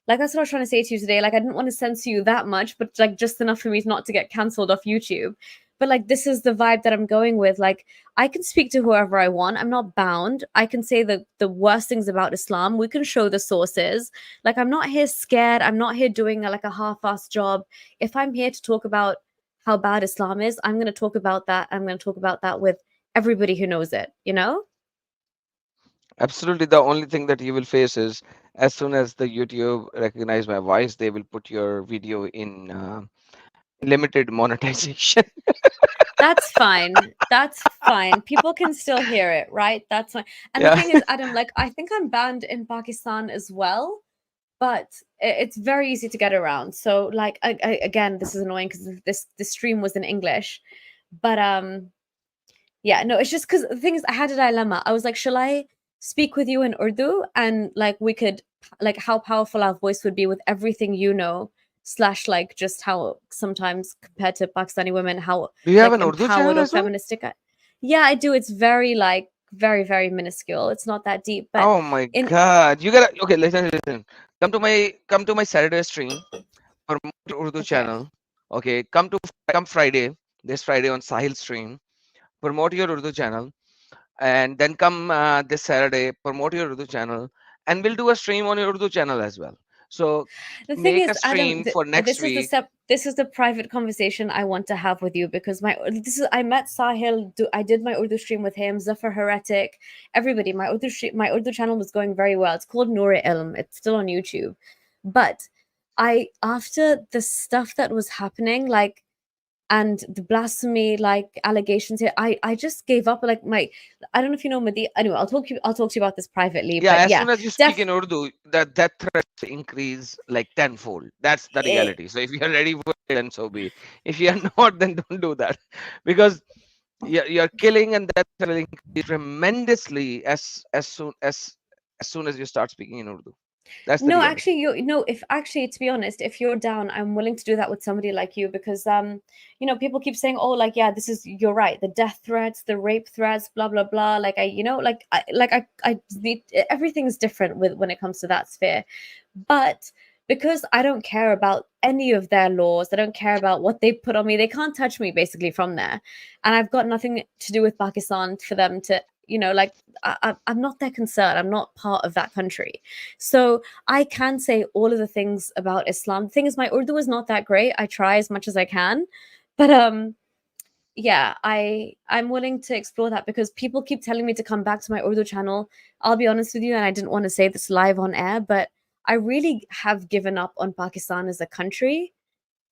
that's what I was trying to say to you today. Like, I didn't want to censor you that much, but like just enough for me not to get cancelled off YouTube. But like, this is the vibe that I'm going with. Like, I can speak to whoever I want. I'm not bound. I can say the worst things about Islam. We can show the sources. Like, I'm not here scared. I'm not here doing like a half-assed job. If I'm here to talk about how bad Islam is, I'm going to talk about that. I'm going to talk about that with everybody who knows it, Absolutely. The only thing that you will face is, as soon as the YouTube recognize my voice, they will put your video in limited monetization. That's fine. That's fine. People can still hear it, right? That's fine. And the thing is, Adam, like, I think I'm banned in Pakistan as well, but it's very easy to get around. So, like, again, this is annoying because this stream was in English, but yeah, no, it's just because the thing is, I had a dilemma. I was like, shall I speak with you in Urdu, and like we could, like, how powerful our voice would be with everything / like just how sometimes compared to Pakistani women, how do you have like an Urdu empowered channel or as well? feministic yeah, I do. It's very like very, very minuscule. It's not that deep, but Oh my God, you gotta, okay, listen. Come to my Saturday stream, promote your Urdu channel. Okay, come Friday, this Friday on Sahil stream, promote your Urdu channel, and then come this Saturday, promote your Urdu channel, and we'll do a stream on your Urdu channel as well. So the thing make is, a stream Adam, for next week. This is the private conversation I want to have with you, because I met Sahil. I did my Urdu stream with him, Zafar Heretic, everybody. My Urdu channel was going very well. It's called Noor-e-Ilm. It's still on YouTube, but after the stuff that was happening, like, and the blasphemy like allegations here, I just gave up. Like, I don't know if you know Madi. Anyway, I'll talk to you about this privately. Yeah, but as soon as you speak in Urdu, that threat increase like tenfold. That's the reality. So if you're ready for it, then so be. If you're not, then don't do that, because you're killing, and that will increase tremendously as soon as you start speaking in Urdu. That's the reality. Actually, to be honest, if you're down, I'm willing to do that with somebody like you, because people keep saying, oh, like, yeah, you're right, the death threats, the rape threats, blah blah blah. Like, I need, everything's different when it comes to that sphere, but because I don't care about any of their laws, I don't care about what they put on me, they can't touch me basically from there, and I've got nothing to do with Pakistan for them to you know, like I'm not their concern. I'm not part of that country. So I can say all of the things about Islam. The thing is, my Urdu is not that great. I try as much as I can, but yeah, I'm willing to explore that because people keep telling me to come back to my Urdu channel. I'll be honest with you, and I didn't want to say this live on air, but I really have given up on Pakistan as a country.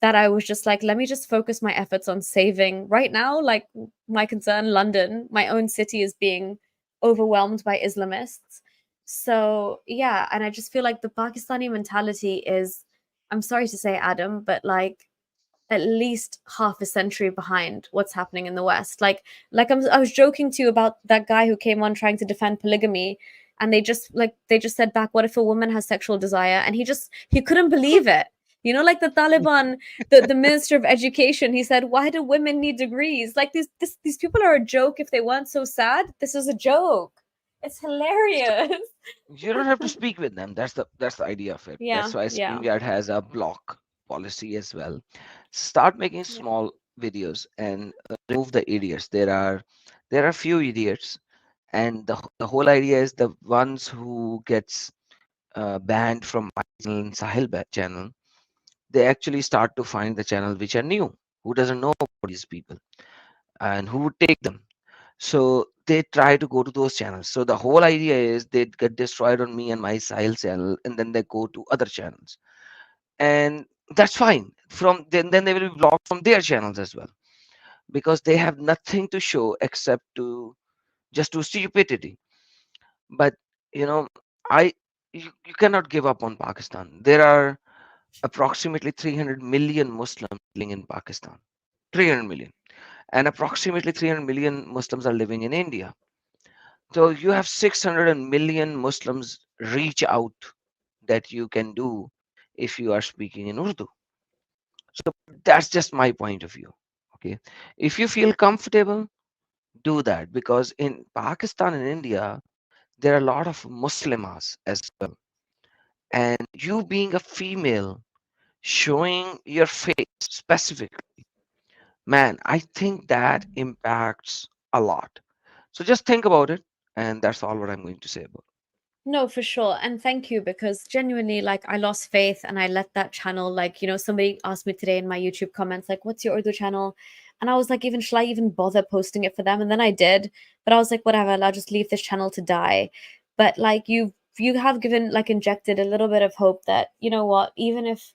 That I was just like, let me just focus my efforts on saving right now. Like my concern, London, my own city, is being overwhelmed by Islamists. So yeah, and I just feel like the Pakistani mentality is, I'm sorry to say, Adam, but like at least half a century behind what's happening in the West. I was joking to you about that guy who came on trying to defend polygamy, and they just said back, "What if a woman has sexual desire?" And he couldn't believe it. You know, like the Taliban, the Minister of Education, he said, "Why do women need degrees?" Like these people are a joke. If they weren't so sad, this is a joke. It's hilarious. You don't have to speak with them. That's the idea of it. Yeah, That's why yeah. StreamYard has a block policy as well. Start making small videos and remove the idiots. There are few idiots, and the whole idea is the ones who gets banned from my channel and channel. They actually start to find the channel which are new, who doesn't know about these people, and who would take them. So they try to go to those channels. So the whole idea is they get destroyed on me and my Sahil channel, and then they go to other channels, and that's fine. From then they will be blocked from their channels as well, because they have nothing to show except to just to stupidity. But you know, I you cannot give up on Pakistan. There are approximately 300 million Muslims living in Pakistan. 300 million, and approximately 300 million Muslims are living in India. So you have 600 million Muslims reach out that you can do if you are speaking in Urdu. So that's just my point of view. Okay. If you feel comfortable, do that, because in Pakistan and India, there are a lot of Muslimas as well. And you being a female, showing your face specifically, man, I think that impacts a lot. So just think about it. And that's all what I'm going to say about it. No, for sure. And thank you, because genuinely, like, I lost faith and I let that channel, like, you know, somebody asked me today in my YouTube comments, like, what's your Urdu channel? And I was like, shall I even bother posting it for them? And then I did, but I was like, whatever, I'll just leave this channel to die. But like, you have given, like, injected a little bit of hope that, you know what, even if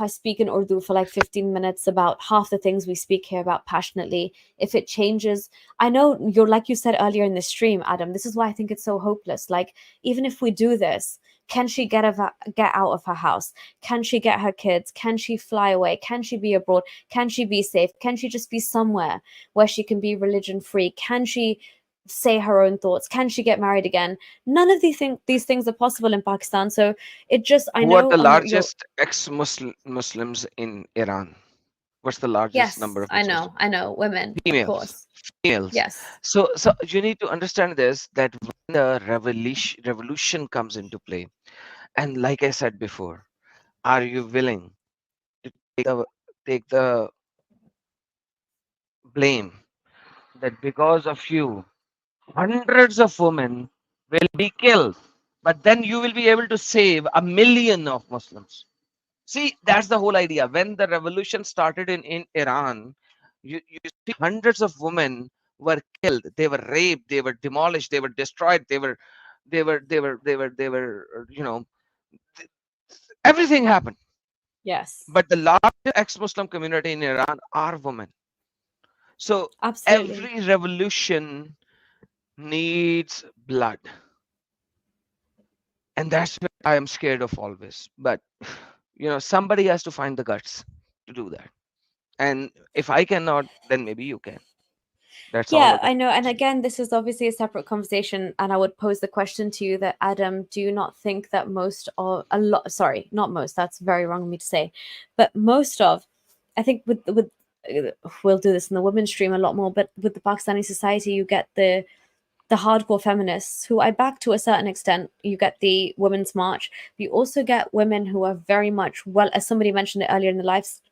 I speak in Urdu for like 15 minutes about half the things we speak here about passionately, if it changes, I know you're, like you said earlier in the stream, Adam, this is why I think it's so hopeless. Like, even if we do this, can she get out of her house? Can she get her kids? Can she fly away? Can she be abroad? Can she be safe? Can she just be somewhere where she can be religion free? Can she say her own thoughts? Can she get married again? None of these things are possible in Pakistan. So it just, I Who are know the you're largest ex-Muslims in Iran? What's the largest number yes, of ex-Muslims? I know, women, of Females. course. Females. Yes. So you need to understand this, that when the revolution comes into play, and like I said before, are you willing to take the blame that because of you, hundreds of women will be killed, but then you will be able to save a million of Muslims? See, that's the whole idea. When the revolution started in Iran, you see hundreds of women were killed. They were raped. They were demolished. They were destroyed. You know, everything happened. Yes. But the largest ex-Muslim community in Iran are women. So Absolutely. every revolution needs blood, and that's what I am scared of always. But you know, somebody has to find the guts to do that. And if I cannot, then maybe you can. That's all Yeah, what I know. And again, this is obviously a separate conversation. And I would pose the question to you that, Adam, do you not think that sorry, not most, that's very wrong of me to say, but most of, I think we'll do this in the women's stream a lot more, but with the Pakistani society, you get the hardcore feminists who I back to a certain extent. You get the Women's March. You also get women who are very much, well, as somebody mentioned it earlier in the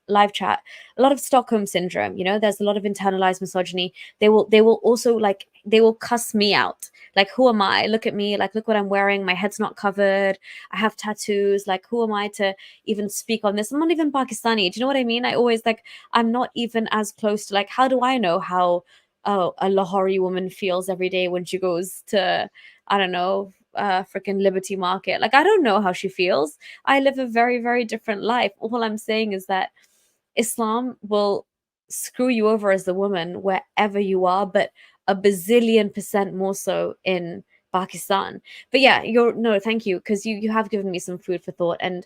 live chat, a lot of Stockholm syndrome. You know, there's a lot of internalized misogyny. They will also like, they will cuss me out. Like, who am I? Look at me. Like, look what I'm wearing. My head's not covered. I have tattoos. Like, who am I to even speak on this? I'm not even Pakistani. Do you know what I mean? I always like, I'm not even as close to, like, how do I know how a Lahori woman feels every day when she goes to, I don't know, freaking Liberty Market? Like, I don't know how she feels. I live a very, very different life. All I'm saying is that Islam will screw you over as a woman wherever you are, but a bazillion percent more so in Pakistan. But yeah, no, thank you, because you have given me some food for thought. And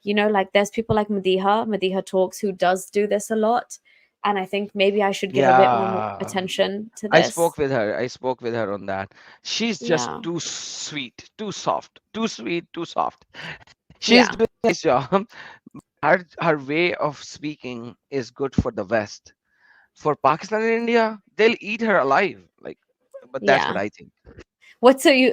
you know, like, there's people like Madiha Talks, who does do this a lot, and I think maybe I should give a bit more Yeah, attention to I this. spoke with her. I spoke with her on that. She's just Yeah, too sweet, too soft, too sweet, too soft. She's yeah, doing a nice job. Her way of speaking is good for the West. For Pakistan and India, they'll eat her alive. Like, but that's what yeah. I think. What, so you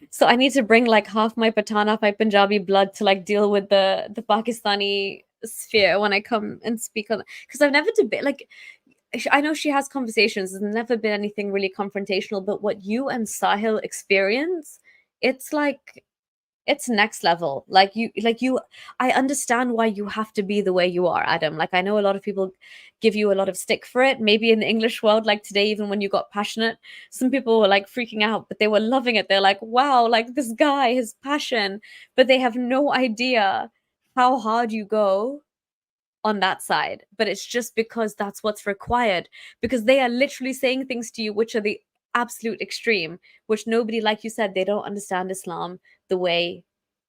so I need to bring like half my Pathan, half my Punjabi blood to like deal with the Pakistani sphere when I come and speak on, because I've never like, I know she has conversations. There's never been anything really confrontational, but what you and Sahil experience, it's like, it's next level. Like you, I understand why you have to be the way you are, Adam. Like, I know a lot of people give you a lot of stick for it, maybe in the English world, like today, even when you got passionate, some people were like freaking out, but they were loving it. They're like, wow, like this guy, his passion. But they have no idea how hard you go on that side. But it's just because that's what's required, because they are literally saying things to you which are the absolute extreme, which nobody, like you said, they don't understand Islam the way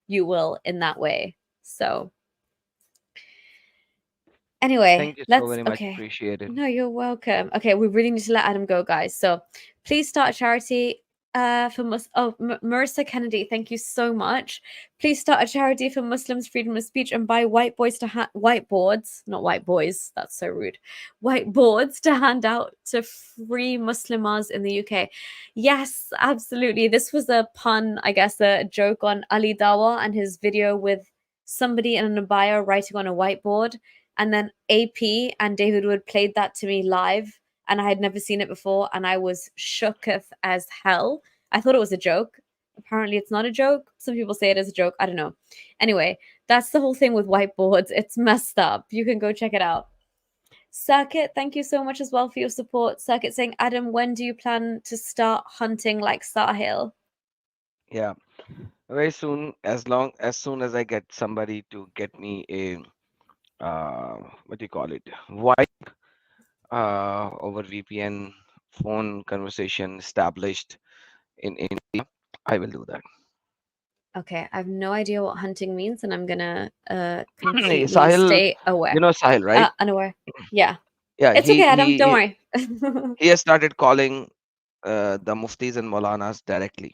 you will in that way. So anyway, Thank you so let's, very much. okay. Appreciate it. No, you're welcome. Okay, we really need to let Adam go, guys. So please start a charity for Marissa Kennedy, thank you so much. Please start a charity for Muslims' freedom of speech and buy white boys to whiteboards, not white boys, that's so rude. Whiteboards to hand out to free Muslimas in the UK. Yes, absolutely. This was a pun, I guess, a joke on Ali Dawa and his video with somebody in an abaya writing on a whiteboard. And then AP and David Wood played that to me live, and I had never seen it before, and I was shooketh as hell. I thought it was a joke. Apparently, it's not a joke. Some people say it is a joke. I don't know. Anyway, that's the whole thing with whiteboards. It's messed up. You can go check it out. Circuit, thank you so much as well for your support. Circuit saying, Adam, when do you plan to start hunting like Sahil? Yeah, very soon. As soon as I get somebody to get me a what do you call it? Wipe over VPN phone conversation established in India, I will do that. Okay, I have no idea what hunting means, and I'm gonna Hey, completely Sahil, stay aware. you know Sahil, right? Unaware. Yeah. Yeah, It's okay, Adam. Don't worry. he has started calling the muftis and maulanas directly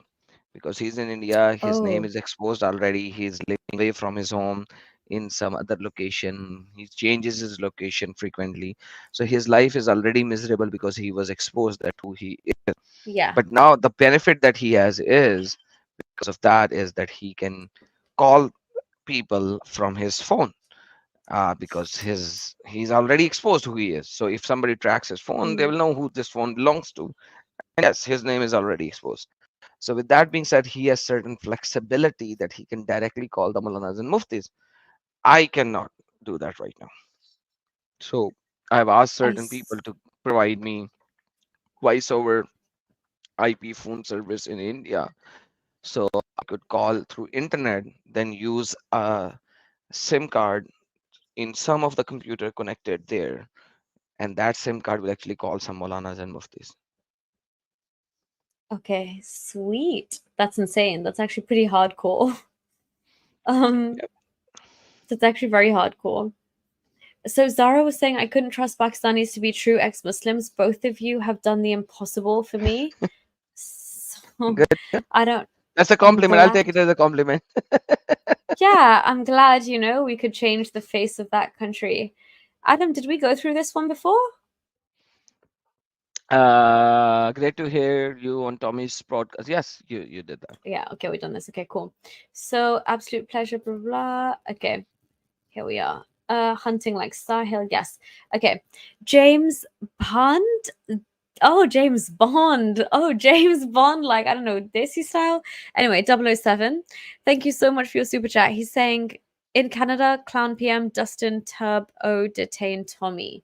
because he's in India. His name Oh, is exposed already. He's living away from his home in some other location. He changes his location frequently, so his life is already miserable because he was exposed at who he is. yeah. But now the benefit that he has is because of that is that he can call people from his phone because he's already exposed who he is. So if somebody tracks his phone, they Mm. will know who this phone belongs to. And yes, his name is already exposed. So with that being said, he has certain flexibility that he can directly call the Mulanas and Muftis. I cannot do that right now. So I've asked I certain people to provide me voice over IP phone service in India. So I could call through internet, then use a SIM card in some of the computer connected there. And that SIM card will actually call some Maulanas and Muftis. Okay, sweet. That's insane. That's actually pretty hardcore. Um, Yep. that's actually very hardcore. So Zara was saying I couldn't trust Pakistanis to be true ex-Muslims. Both of you have done the impossible for me. So Good. I don't. That's a I'm compliment. I'll take glad. it as a compliment. Yeah, I'm glad, we could change the face of that country. Adam, did we go through this one before? Great to hear you on Tommy's broadcast. Yes, you did that. Yeah, okay, we've done this. Okay, cool. So absolute pleasure, blah blah. Okay, here we are. Hunting like Sahil. Yes. Okay. James Bond. Oh, James Bond. Oh, James Bond. Like, I don't know, Desi style. Anyway, 007. Thank you so much for your super chat. He's saying, in Canada, Clown PM Dustin Turbo detained Tommy.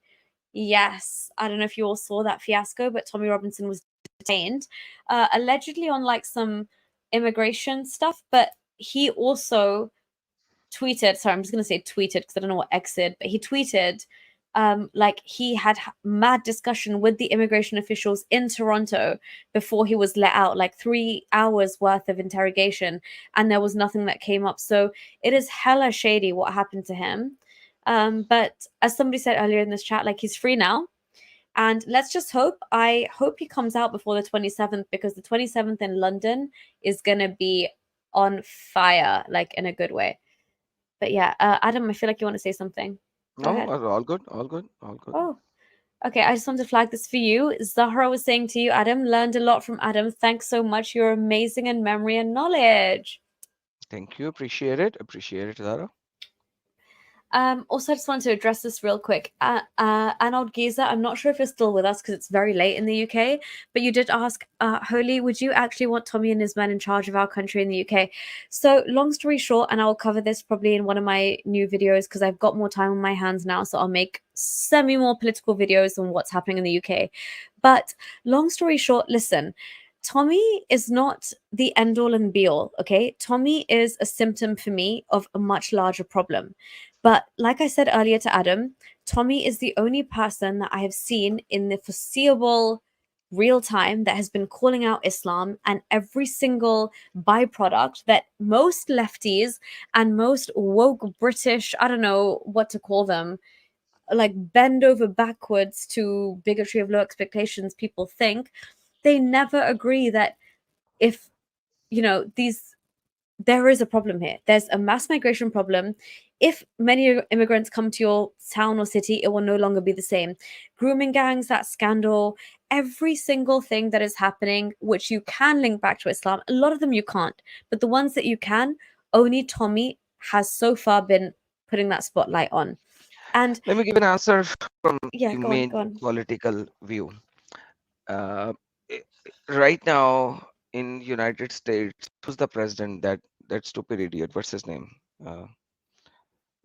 Yes. I don't know if you all saw that fiasco, but Tommy Robinson was detained, allegedly on like some immigration stuff, but he also tweeted, sorry, I'm just going to say tweeted because I don't know what X did, but he tweeted like he had mad discussion with the immigration officials in Toronto before he was let out, like 3 hours worth of interrogation, and there was nothing that came up. So it is hella shady what happened to him. But as somebody said earlier in this chat, like he's free now. And let's just hope, I hope he comes out before the 27th, because the 27th in London is going to be on fire, like in a good way. But yeah, Adam, I feel like you want to say something. Go ahead. All good, all good, all good. Oh, okay. I just wanted to flag this for you. Zahra was saying to you, Adam, learned a lot from Adam. Thanks so much. You're amazing in memory and knowledge. Thank you. Appreciate it. Appreciate it, Zara. Also, I just wanted to address this real quick. Arnold Giza, I'm not sure if you're still with us because it's very late in the UK, but you did ask, Holy, would you actually want Tommy and his men in charge of our country in the UK? So, long story short, and I'll cover this probably in one of my new videos because I've got more time on my hands now, so I'll make semi more political videos on what's happening in the UK. But long story short, listen. Tommy is not the end all and be all, okay? Tommy is a symptom for me of a much larger problem. But like I said earlier to Adam, Tommy is the only person that I have seen in the foreseeable real time that has been calling out Islam and every single byproduct that most lefties and most woke British, I don't know what to call them, like bend over backwards to bigotry of low expectations people think. They never agree that if, you know, there is a problem here. There's a mass migration problem. If many immigrants come to your town or city, it will no longer be the same. Grooming gangs, that scandal, every single thing that is happening, which you can link back to Islam, a lot of them you can't. But the ones that you can, only Tommy has so far been putting that spotlight on. And let me give an answer from the go main on. political view. Right now in United States, who's the president? That stupid idiot. What's his name?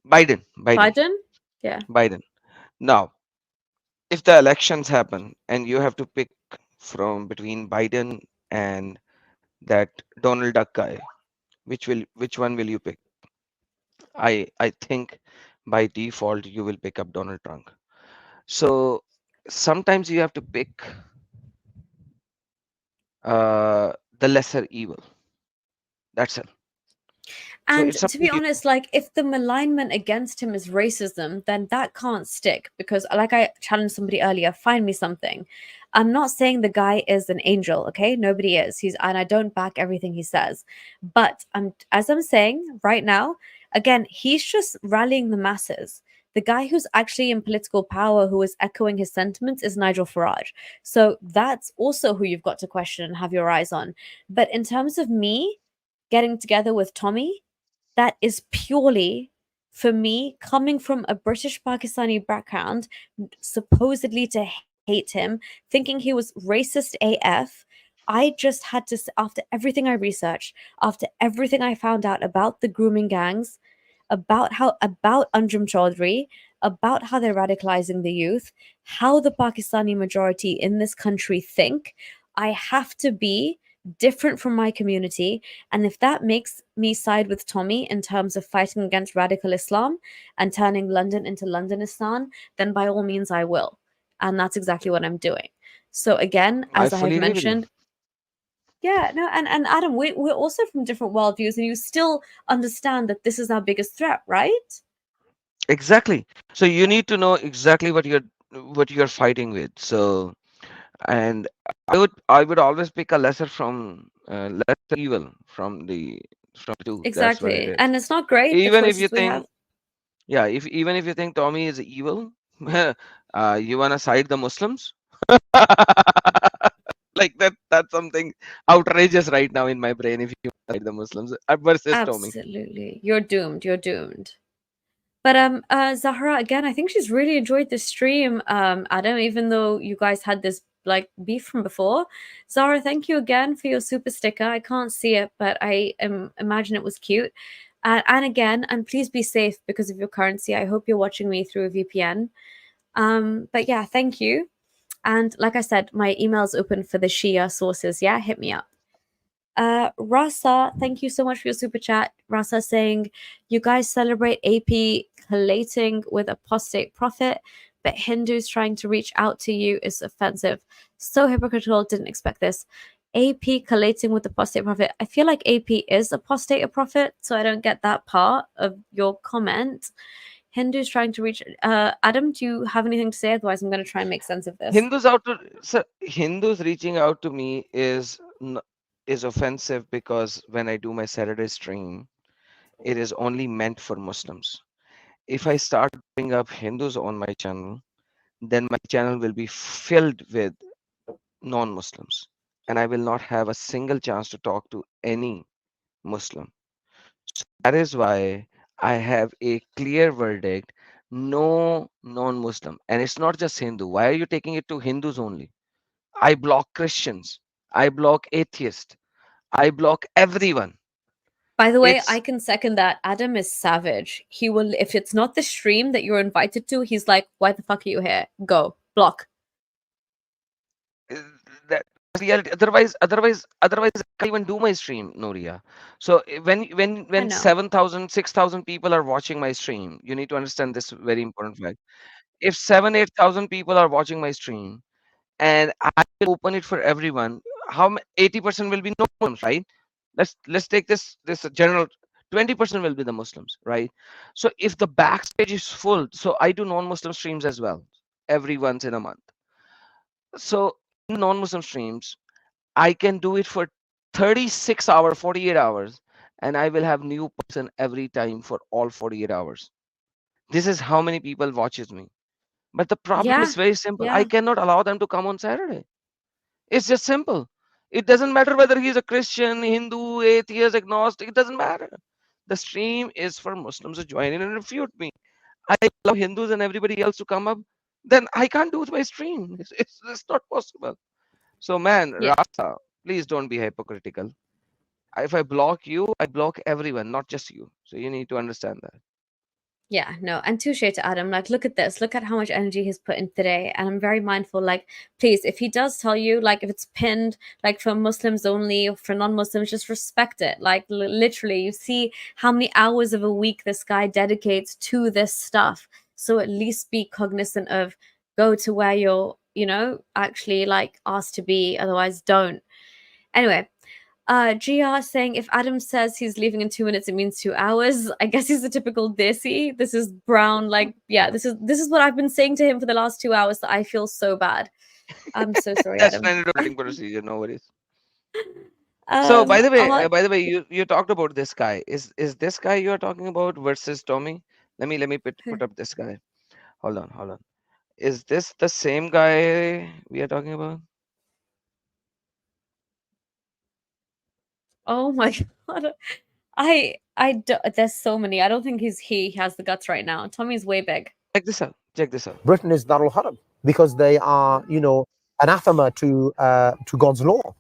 Biden. Yeah. Biden. Now, if the elections happen and you have to pick from between Biden and that Donald Duck guy, which one will you pick? I think by default you will pick up Donald Trump. So sometimes you have to pick the lesser evil. That's it. And to be honest, like if the malignment against him is racism, then that can't stick because, like I challenged somebody earlier, find me something. I'm not saying the guy is an angel, okay? Nobody is. And I don't back everything he says. But as I'm saying right now, again, he's just rallying the masses. The guy who's actually in political power, who is echoing his sentiments, is Nigel Farage. So that's also who you've got to question and have your eyes on. But in terms of me getting together with Tommy, that is purely for me coming from a British Pakistani background, supposedly to hate him, thinking he was racist AF. I just had to, after everything I researched, after everything I found out about the grooming gangs, about Anjum Chaudhry, about how they're radicalizing the youth, how the Pakistani majority in this country think, I have to be different from my community. And if that makes me side with Tommy in terms of fighting against radical Islam and turning London into Londonistan, then by all means I will. And that's exactly what I'm doing. So again, as I have mentioned, yeah, no, and Adam, we're also from different worldviews, and you still understand that this is our biggest threat, right? Exactly. So you need to know exactly what you're fighting with. So, and I would always pick a lesser evil from the two. Exactly. That's what it is. And it's not great. Even if you think, yeah, even if you think Tommy is evil, you wanna side the Muslims? Like that's something outrageous right now in my brain. If you side the Muslims versus Tommy. Absolutely, you're doomed. You're doomed. But Zahra, again, I think she's really enjoyed the stream, Adam, even though you guys had this like beef from before. Zahra, thank you again for your super sticker. I can't see it, but I imagine it was cute. And again, and please be safe because of your currency. I hope you're watching me through a VPN. But yeah, thank you. And like I said, my email's open for the Shia sources. Yeah, hit me up. Rasa, thank you so much for your super chat. Rasa saying, you guys celebrate AP collating with apostate prophet, but Hindus trying to reach out to you is offensive. So hypocritical, didn't expect this. AP collating with apostate prophet. I feel like AP is apostate a prophet, so I don't get that part of your comment. Hindus trying to reach. Adam, do you have anything to say? Otherwise, I'm going to try and make sense of this. Hindus reaching out to me is offensive because when I do my Saturday stream, it is only meant for Muslims. If I start bringing up Hindus on my channel, then my channel will be filled with non-Muslims, and I will not have a single chance to talk to any Muslim. So that is why I have a clear verdict: no non-Muslim. And it's not just Hindu. Why are you taking it to Hindus only? I block Christians. I block atheists. I block everyone. By the way, It's I can second that. Adam is savage. He will, if it's not the stream that you're invited to, he's like, why the fuck are you here? Go. Block. that reality. Otherwise, I can't even do my stream, Noria. So when know. 7,000, 6,000 people are watching my stream, you need to understand this very important fact. If 8,000 people are watching my stream and I will open it for everyone, 80% will be non-Muslims, right? Let's take this general. 20% will be the Muslims, right? So if the backstage is full, so I do non-Muslim streams as well, every once in a month. So in non-Muslim streams, I can do it for 36 hours, 48 hours, and I will have new person every time for all 48 hours. This is how many people watches me. But the problem is very simple. I cannot allow them to come on Saturday. It's just simple. It doesn't matter whether he's a Christian, Hindu, atheist, agnostic. It doesn't matter. The stream is for Muslims to join in and refute me. I allow Hindus and everybody else to come up. Then I can't do my stream. It's not possible. So, man, Rasa, please don't be hypocritical. If I block you, I block everyone, not just you. So you need to understand that. Yeah, no, and touche to Adam. Like, look at this. Look at how much energy he's put in today. And I'm very mindful. Like, please, if he does tell you, like, if it's pinned, like, for Muslims only or for non-Muslims, just respect it. Like, literally, you see how many hours of a week this guy dedicates to this stuff. So at least be cognizant of go to where you're, actually like asked to be. Otherwise, don't. Anyway, GR saying if Adam says he's leaving in 2 minutes, it means 2 hours. I guess he's a typical desi. This is Brown. Like, yeah, this is what I've been saying to him for the last 2 hours. That I feel so bad. I'm so sorry, That's Adam. standard operating procedure. No worries. So by the way, you talked about this guy. Is this guy you are talking about versus Tommy? Let me put up this guy. Hold on. Is this the same guy we are talking about? Oh my god. There's so many. I don't think he has the guts right now. Tommy's way big. Check this out. Britain is Darul Harb because they are, anathema to God's law.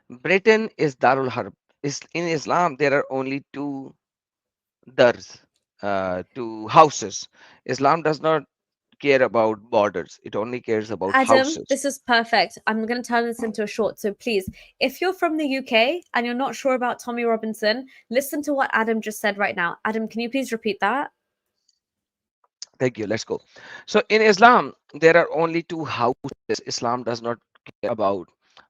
Britain is Darul Harb. In Islam, there are only two dars, two houses. Islam does not care about borders. It only cares about Adam, houses. this is perfect. I'm going to turn this into a short. So please, if you're from the UK and you're not sure about Tommy Robinson, listen to what Adam just said right now. Adam, can you please repeat that? Thank you. Let's go. So in Islam, there are only two houses. Islam does not care about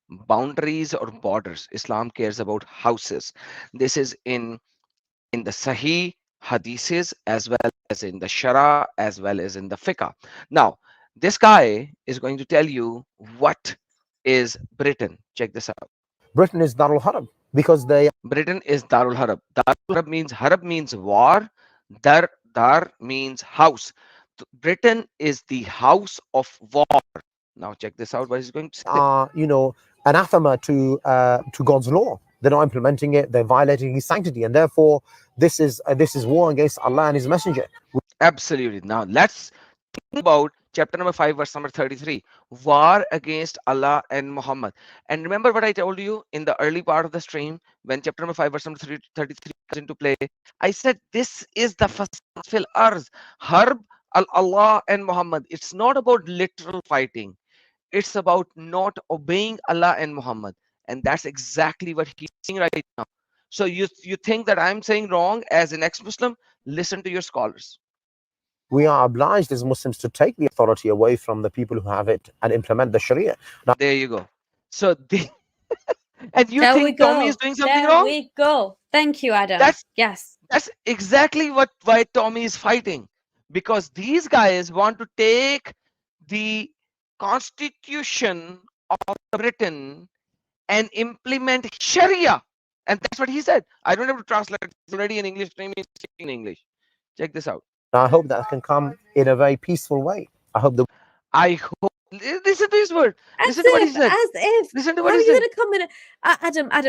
boundaries or borders. Islam cares about houses. This is in the Sahih hadiths as well as in the Sharia as well as in the fiqh. Now, this guy is going to tell you what is Britain. Check this out. Britain is Darul Harb because Britain is Darul Harb. Harb means war. Dar means house. Britain is the house of war. Now check this out. What he's going to say. Are, anathema to God's law. They're not implementing it. They're violating His sanctity, and therefore this is war against Allah and His Messenger. Absolutely. Now let's think about chapter number 5, verse number 33. War against Allah and Muhammad. And remember what I told you in the early part of the stream when chapter number 5, verse number 33 comes into play. I said this is the fasad fil arz, harb al Allah and Muhammad. It's not about literal fighting. It's about not obeying Allah and Muhammad. And that's exactly what he's saying right now. So you think that I'm saying wrong as an ex-Muslim? Listen to your scholars. We are obliged as Muslims to take the authority away from the people who have it and implement the Sharia. Now, there you go. So and you There we think Tommy go. is doing something There wrong? we go. Thank you, Adam. That's exactly why Tommy is fighting, because these guys want to take the Constitution of Britain and implement Sharia, and that's what he said. I don't have to translate. It's already in English. He's in English. Check this out. I hope that can come in a very peaceful way. I hope listen to his word. Listen to what he said. As if. Listen to How what are he you said. going to come in?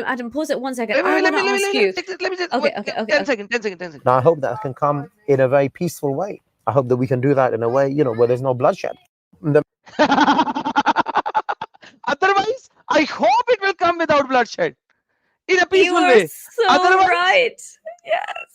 Adam, pause it 1 second. I want to ask you. Let me just. Okay, Wait, okay. 10 seconds. I hope that can come in a very peaceful way. I hope that we can do that in a way, where there's no bloodshed. Otherwise, I hope it will come without bloodshed in a peaceful You are way. so Otherwise, right. Yes.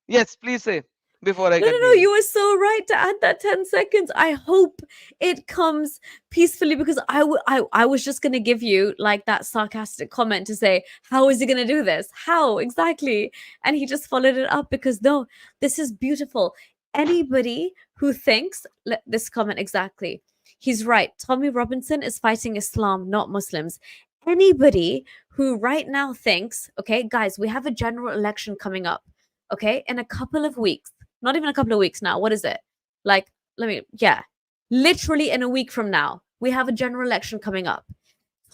Yes, please say before I No, continue. you were so right to add that 10 seconds. I hope it comes peacefully, because I was just going to give you like that sarcastic comment to say, how is he going to do this? How exactly? And he just followed it up, because no, this is beautiful. Anybody who thinks, this comment exactly, he's right. Tommy Robinson is fighting Islam, not Muslims. Anybody who right now thinks, okay, guys, we have a general election coming up, okay, in a couple of weeks. Not even a couple of weeks now. What is it? Like, literally in a week from now, we have a general election coming up.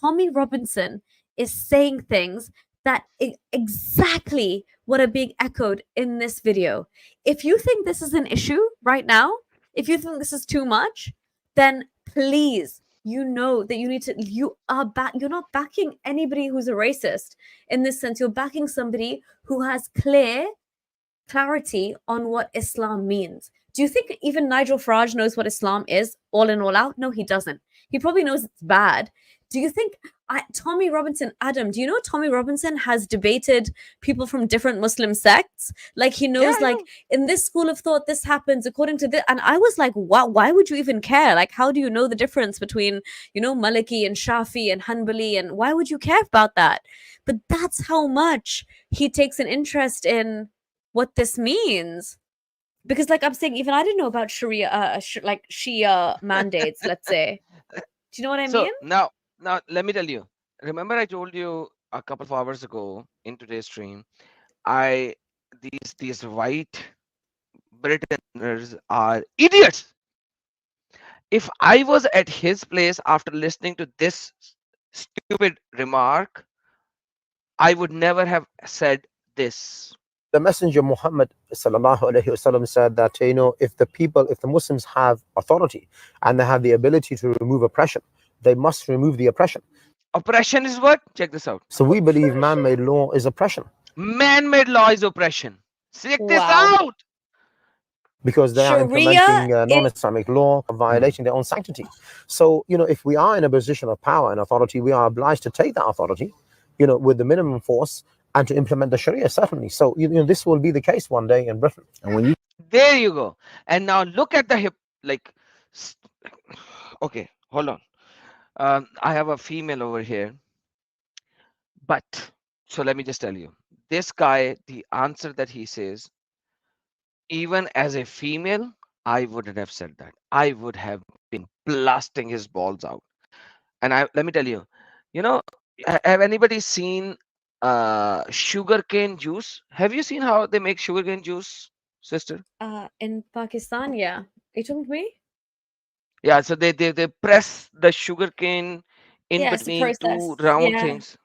Tommy Robinson is saying things that exactly what are being echoed in this video. If you think this is an issue right now, if you think this is too much, then please, you know that you're not backing anybody who's a racist in this sense. You're backing somebody who has clarity on what Islam means. Do you think even Nigel Farage knows what Islam is, all in, all out? No, he doesn't. He probably knows it's bad. Do you think Tommy Robinson, Adam, do you know Tommy Robinson has debated people from different Muslim sects? Like, he knows, in this school of thought, this happens according to this. And I was like, wow, why would you even care? Like, how do you know the difference between, Maliki and Shafi and Hanbali? And why would you care about that? But that's how much he takes an interest in what this means. Because, like I'm saying, even I didn't know about Sharia, Shia mandates, let's say. Do you know what I mean? Now, let me tell you. Remember, I told you a couple of hours ago in today's stream, these white Britons are idiots. If I was at his place after listening to this stupid remark, I would never have said this. The Messenger Muhammad ﷺ said that, if the Muslims have authority and they have the ability to remove oppression, they must remove the oppression. Oppression is what? Check this out. So we believe man-made law is oppression. Man-made law is oppression. Check this out. Because they are implementing non-Islamic law, violating their own sanctity. So, if we are in a position of power and authority, we are obliged to take that authority, with the minimum force, and to implement the Sharia, certainly. So, this will be the case one day in Britain. And there you go. And now look at the okay, hold on. I have a female over here. But, so let me just tell you. This guy, the answer that he says, even as a female, I wouldn't have said that. I would have been blasting his balls out. And let me tell you, have anybody seen sugarcane juice? Have you seen how they make sugarcane juice, sister? In Pakistan, yeah. Are you talking to me? Yeah, so they press the sugarcane in between two round things.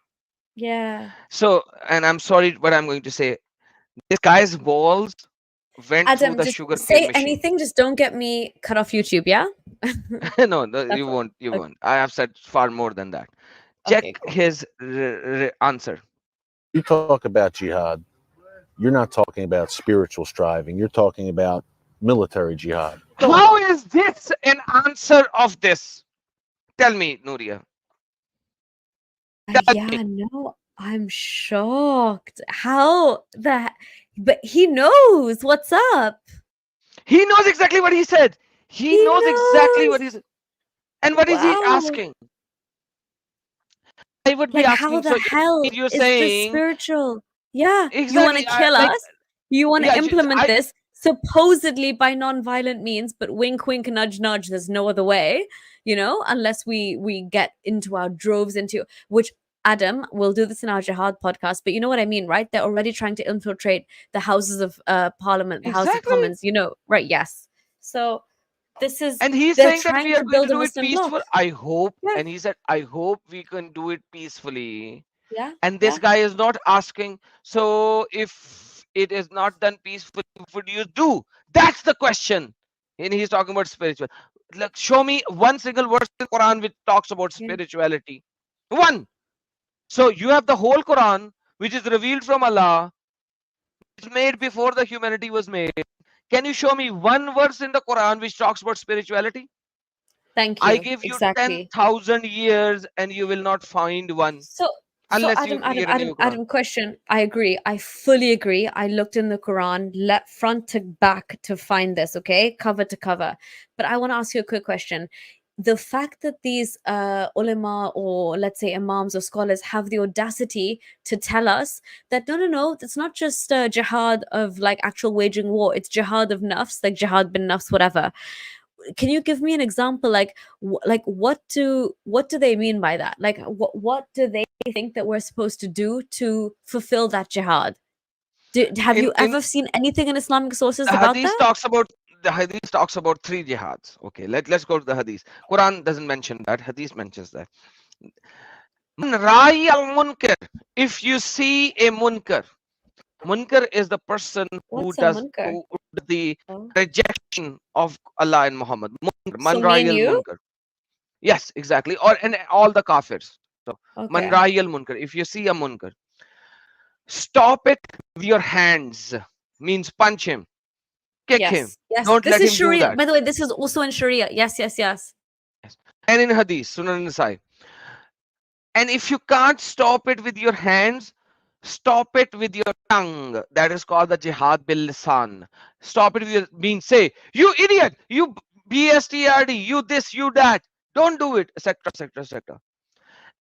Yeah. So, and I'm sorry what I'm going to say. This guy's balls went through the sugarcane machine. Say anything, just don't get me cut off YouTube, yeah? No, you won't. You won't. I have said far more than that. Check his answer. You talk about jihad. you're not talking about spiritual striving. You're talking about military jihad. How is this an answer of this? Tell me, Nuria. Yeah, no, I'm shocked. How that, but he knows what's up. He knows exactly what he said. He knows exactly what he said. And what is he asking? I would be Like, asking, how the so hell you're is this saying spiritual? Yeah, you want exactly to kill like, us? You want to yeah, implement this supposedly by non-violent means, but wink, wink, nudge, nudge. There's no other way, you know, unless we get into our droves into which. Adam, we'll do this in our jihad podcast, but you know what I mean, right? They're already trying to infiltrate the houses of Parliament, the House of exactly. Commons, you know, right? Yes. So this is, And he's they're saying that trying we are to going to build a do it Muslim peaceful. bloc. I hope. Yeah. And he said, I hope we can do it peacefully. Yeah. And this guy is not asking, so if it is not done peacefully, what would you do? That's the question. And he's talking about spiritual. Look, show me one single verse in the Quran which talks about spirituality. One. So you have the whole Quran, which is revealed from Allah. It's made before the humanity was made. Can you show me one verse in the Quran which talks about spirituality? Thank you. I give you exactly. 10,000 years and you will not find one. So Unless you create a new Quran. Adam, question. I agree. I fully agree. I looked in the Quran, front to back to find this, okay? Cover to cover. But I want to ask you a quick question. The fact that these ulama or let's say imams or scholars have the audacity to tell us that no, it's not just jihad of like actual waging war. It's jihad of nafs, like jihad bin nafs, whatever. Can you give me an example, like what do they mean by that? Like what do they think that we're supposed to do to fulfill that jihad? Have you ever seen anything in Islamic sources about that? The hadith talks about 3 jihads. Okay, let's go to the hadith. Quran doesn't mention that. Hadith mentions that. Man ra'i al munkar. If you see a munkar is the person who does the rejection of Allah and Muhammad. Man ra'i al munkar. Yes, exactly. And all the kafirs. So man ra'i al munkar. If you see a munkar, stop it with your hands. Means punch him, kick him. Yes, don't this let is him Sharia. do that. By the way, this is also in Sharia. Yes. And in hadith, Sunan Nasai. And if you can't stop it with your hands, stop it with your tongue. That is called the jihad bil lisan. Stop it with your means say, you idiot, you BSTRD, you this, you that. Don't do it, etc.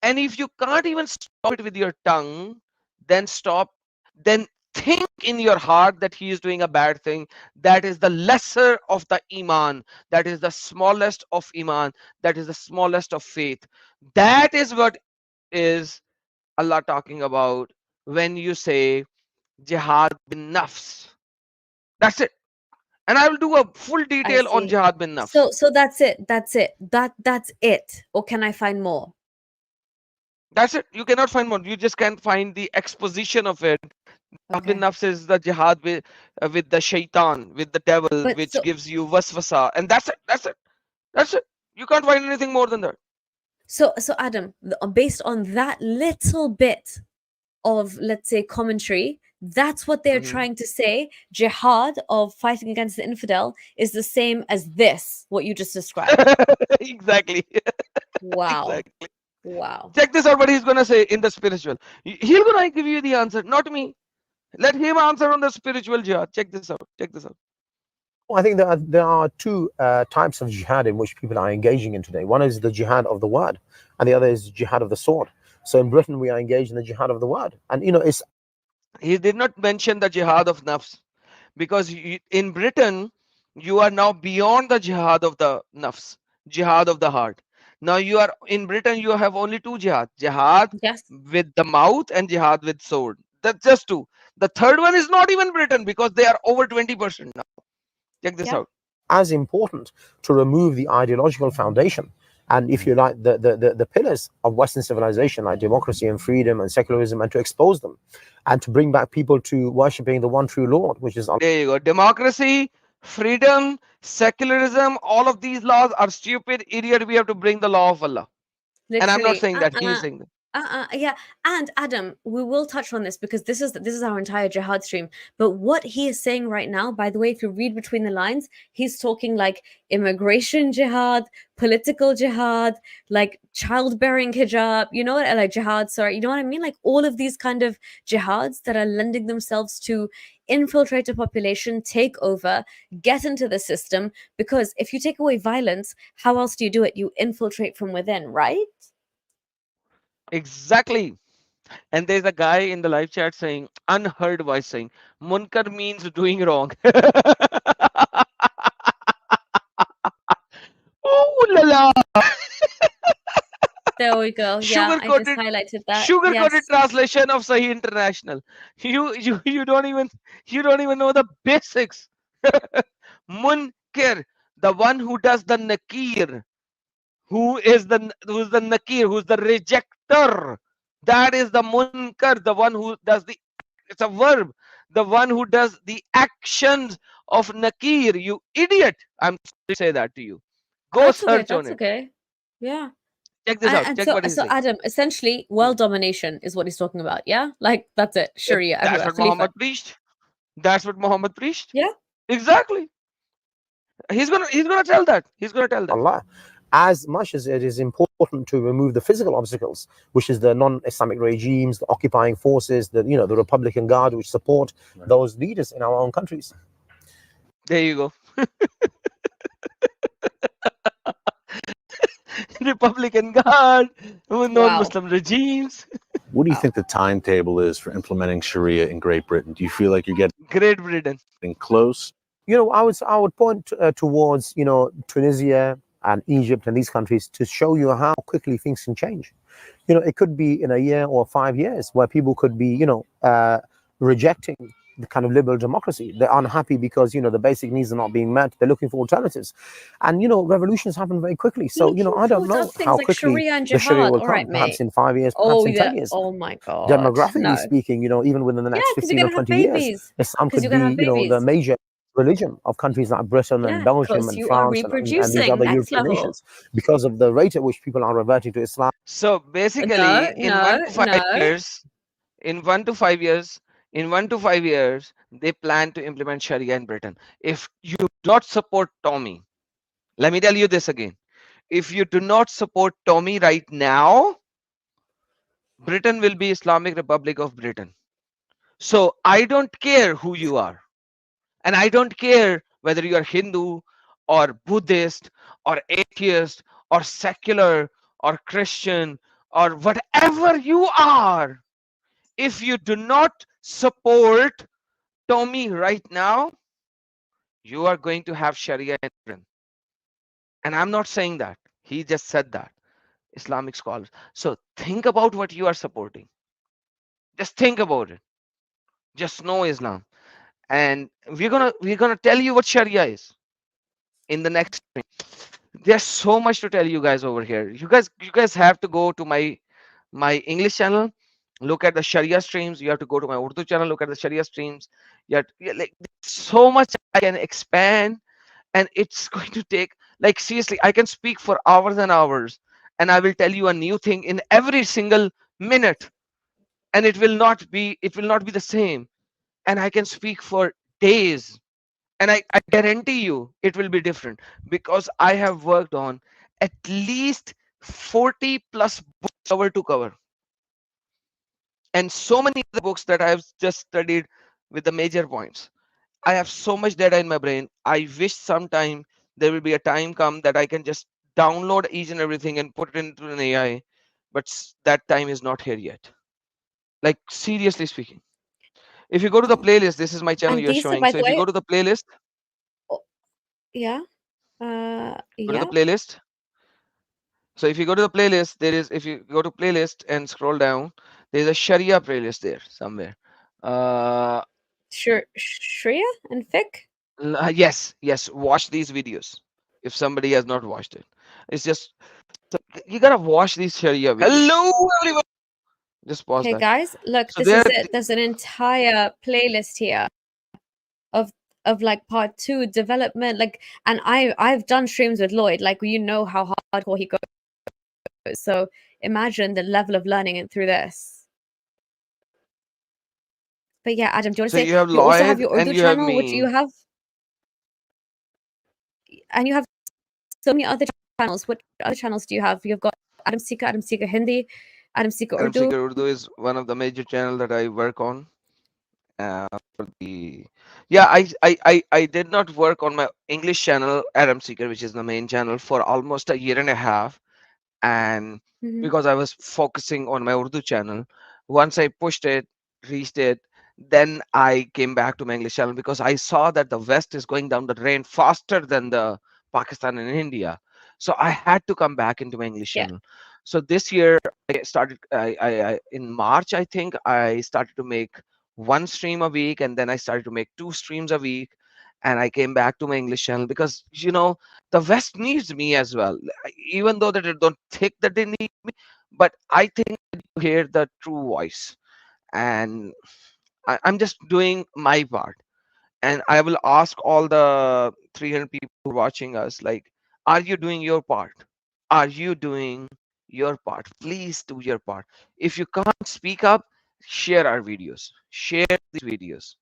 And if you can't even stop it with your tongue, then think in your heart that he is doing a bad thing. That is the lesser of the iman. That is the smallest of iman. That is the smallest of faith. That is what is Allah talking about when you say jihad bin nafs. That's it. And I will do a full detail on jihad bin nafs. So that's it. That's it. Or can I find more? That's it. You cannot find more. You just can't find the exposition of it. Jihad bin nafs is the jihad with the shaitan, with the devil, which gives you waswasa. And that's it. You can't find anything more than that. So Adam, based on that little bit of, let's say, commentary, that's what they're trying to say. Jihad of fighting against the infidel is the same as this, what you just described. Exactly. Wow. Exactly. Wow. Check this out what he's going to say in the spiritual. He's going to give you the answer, not me. Let him answer on the spiritual jihad. Check this out. I think there are two types of jihad in which people are engaging in today. One is the jihad of the word, and the other is jihad of the sword. So in Britain, we are engaged in the jihad of the word. And, he did not mention the jihad of nafs, because in Britain, you are now beyond the jihad of the nafs, jihad of the heart. Now you are in Britain, you have only 2 jihad. Jihad with the mouth and jihad with sword. That's just 2. The third one is not even Britain, because they are over 20% now. Check this out. As important to remove the ideological foundation and, if you like, the pillars of Western civilization, like democracy and freedom and secularism, and to expose them and to bring back people to worshipping the one true Lord, which is Allah. There you go. Democracy, freedom, secularism, all of these laws are stupid, idiot. We have to bring the law of Allah. Literally. And I'm not saying that. He's saying that. Yeah, and Adam, we will touch on this because this is our entire jihad stream. But what he is saying right now, by the way, if you read between the lines, he's talking like immigration jihad, political jihad, like childbearing hijab, you know what, like jihad, sorry, you know what I mean? Like all of these kind of jihads that are lending themselves to infiltrate a population, take over, get into the system. Because if you take away violence, how else do you do it? You infiltrate from within, right? Exactly. And there's a guy in the live chat saying, unheard voice saying, Munkar means doing wrong. Oh la la. There we go. Yeah, I just highlighted that. Sugar-coated Yes. translation of Sahih International. You don't even know the basics. Munkir, the one who does the nakir, who's the nakir, who's the rejecter. That is the munkar, the one who does the, it's a verb, the one who does the actions of nakir. You idiot! I'm sorry to say that to you. Go That's okay. search on That's it. okay. Yeah. Check this out. And Check what he's so saying. Adam, essentially, world domination is what he's talking about. Yeah, like that's it. Sharia That's everywhere. what Khalifa. Muhammad preached. That's what Muhammad preached. Yeah. Exactly. He's gonna tell that. He's gonna tell that. Allah. As much as it is important to remove the physical obstacles, which is the non-Islamic regimes, the occupying forces, the the Republican Guard, which support those leaders in our own countries. There you go. Republican Guard, non-Muslim regimes. What do you think the timetable is for implementing Sharia in Great Britain? Do you feel like you're getting Great Britain close? I would point towards Tunisia and Egypt and these countries to show you how quickly things can change. It could be in a year or 5 years where people could be rejecting the kind of liberal democracy. They're unhappy because the basic needs are not being met. They're looking for alternatives, and revolutions happen very quickly. So I don't know how like quickly Sharia and the Sharia jihad. will All come. right, Perhaps mate. in 5 years, perhaps in 10 years. Oh my God. Demographically speaking, even within the next 15 or 20 years, Islam could be the major religion of countries like Britain and Belgium and France and these other European nations, because of the rate at which people are reverting to Islam. So basically, in 1 to 5 years, in 1 to 5 years, they plan to implement Sharia in Britain. If you do not support Tommy, let me tell you this again. If you do not support Tommy right now, Britain will be Islamic Republic of Britain. So I don't care who you are. And I don't care whether you are Hindu or Buddhist or atheist or secular or Christian or whatever you are. If you do not support Tommy right now, you are going to have Sharia in Britain. And I'm not saying that. He just said that. Islamic scholars. So think about what you are supporting. Just think about it. Just know Islam. And we're gonna tell you what Sharia is in the next stream. There's so much to tell you guys over here. You guys have to go to my English channel, look at the Sharia streams. You have to go to my Urdu channel, look at the Sharia streams. Like so much I can expand, and it's going to take, like, seriously, I can speak for hours and hours, and I will tell you a new thing in every single minute, and it will not be the same. And I can speak for days, and I guarantee you it will be different, because I have worked on at least 40 plus books cover to cover, and so many other books that I've just studied with the major points. I have so much data in my brain. I wish sometime there will be a time come that I can just download each and everything and put it into an AI, but that time is not here yet. Like, seriously speaking, if you go to the playlist, this is my channel you're showing. So if you go to the playlist, go to the playlist. So if you go to the playlist, if you go to playlist and scroll down, there's a Sharia playlist there somewhere. Sharia and fiqh? Yes, watch these videos if somebody has not watched it. It's just, you gotta watch these Sharia videos. Hello everyone. Just pause Okay, that. guys, look, So this is it. There's an entire playlist here of like part 2 development, like, and I've done streams with Lloyd, like, how hardcore he goes. So imagine the level of learning through this. But yeah, Adam, do you want to So say you have you also have Lloyd your and Urdu you have channel, which you me. have, and you have so many other channels. What other channels do you have? You've got Adam Seeker Hindi, Adam Seeker Adam Urdu. Seeker Urdu is one of the major channel that I work on. For the I did not work on my English channel, Adam Seeker, which is the main channel, for almost a year and a half. And because I was focusing on my Urdu channel, once I pushed it, reached it, then I came back to my English channel because I saw that the West is going down the drain faster than the Pakistan and India. So I had to come back into my English channel. So this year I started, I in March, I think I started to make one stream a week, and then I started to make 2 streams a week. And I came back to my English channel because, the West needs me as well. Even though that I don't think that they need me, but I think you hear the true voice. And I'm just doing my part. And I will ask all the 300 people watching us, like, are you doing your part? Are you doing your part? Please do your part. If you can't speak up, share our videos. Share these videos.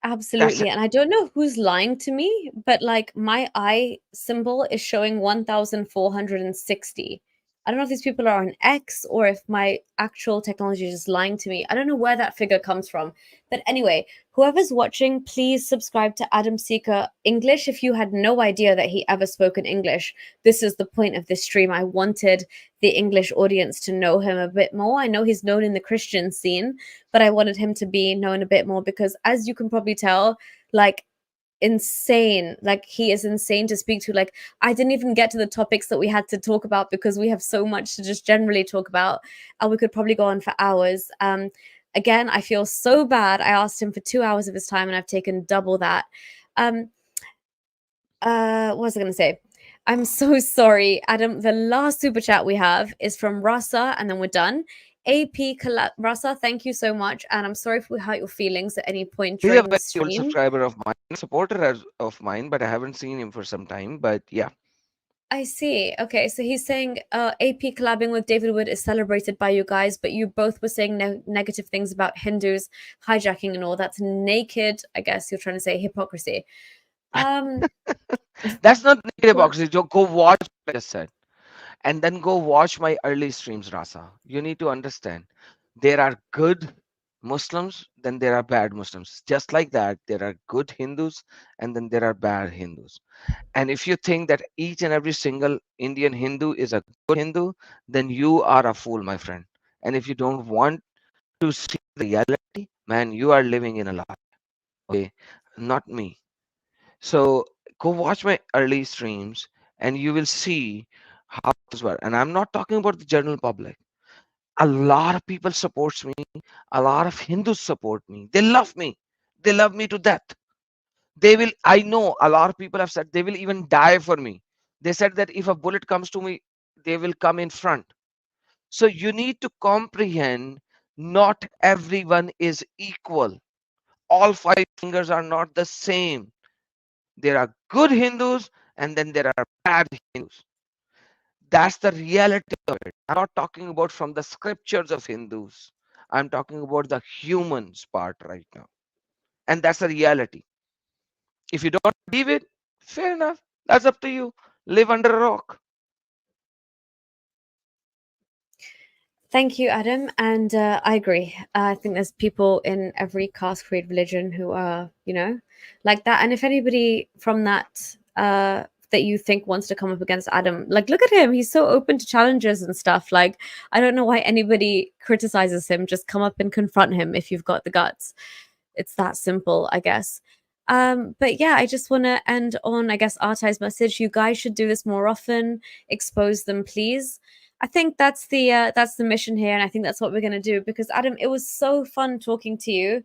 That's Absolutely. And I don't know who's lying to me, but like my eye symbol is showing 1,460. I don't know if these people are on X or if my actual technology is just lying to me. I don't know where that figure comes from. But anyway, whoever's watching, please subscribe to Adam Seeker English. If you had no idea that he ever spoke in English, this is the point of this stream. I wanted the English audience to know him a bit more. I know he's known in the Christian scene, but I wanted him to be known a bit more because, as you can probably tell, like, insane, like he is insane to speak to. Like, I didn't even get to the topics that we had to talk about because we have so much to just generally talk about, and we could probably go on for hours. Again, I feel so bad. I asked him for 2 hours of his time and I've taken double that. What was I going to say? I'm so sorry, Adam. The last super chat we have is from Rasa, and then we're done. Rasa, thank you so much, and I'm sorry if we hurt your feelings at any point He's a during the very old stream. subscriber of mine, of mine, but I haven't seen him for some time. But yeah. I see. Okay, so he's saying AP collabing with David Wood is celebrated by you guys, but you both were saying negative things about Hindus hijacking and all. That's naked, I guess you're trying to say, hypocrisy. That's not negative hypocrisy. Go watch what I just said. And then go watch my early streams, Rasa. You need to understand. There are good Muslims, then there are bad Muslims. Just like that, there are good Hindus, and then there are bad Hindus. And if you think that each and every single Indian Hindu is a good Hindu, then you are a fool, my friend. And if you don't want to see the reality, man, you are living in a lie. Okay, not me. So go watch my early streams and you will see how this works. And I'm not talking about the general public. A lot of people supports me. A lot of Hindus support me. They love me. They love me to death. I know a lot of people have said they will even die for me. They said that if a bullet comes to me, they will come in front. So you need to comprehend not everyone is equal. All 5 fingers are not the same. There are good Hindus and then there are bad Hindus. That's the reality of it. I'm not talking about from the scriptures of Hindus. I'm talking about the humans part right now. And that's the reality. If you don't believe it, fair enough. That's up to you. Live under a rock. Thank you, Adam. And I agree. I think there's people in every caste, creed, religion who are, like that. And if anybody from that that you think wants to come up against Adam, like, look at him. He's so open to challenges and stuff. Like, I don't know why anybody criticizes him. Just come up and confront him if you've got the guts. It's that simple, I guess. But yeah, I just want to end on, I guess, Artai's message. You guys should do this more often. Expose them, please. I think that's the mission here, and I think that's what we're gonna do. Because Adam, it was so fun talking to you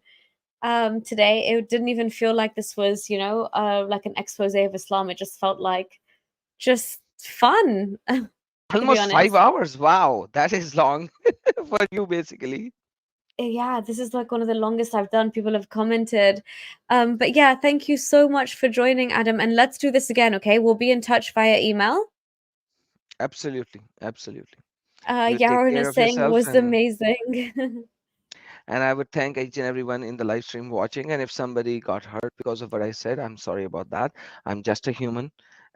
today. It didn't even feel like this was, like an expose of Islam. It just felt like just fun. To be Almost 5 honest. hours. Wow, that is long for you, basically. Yeah, this is like one of the longest I've done. People have commented. But yeah, thank you so much for joining, Adam. And let's do this again, okay? We'll be in touch via email. Absolutely. Absolutely. You take Yaron care is of saying yourself, was amazing. and I would thank each and everyone in the live stream watching. And if somebody got hurt because of what I said, I'm sorry about that. I'm just a human.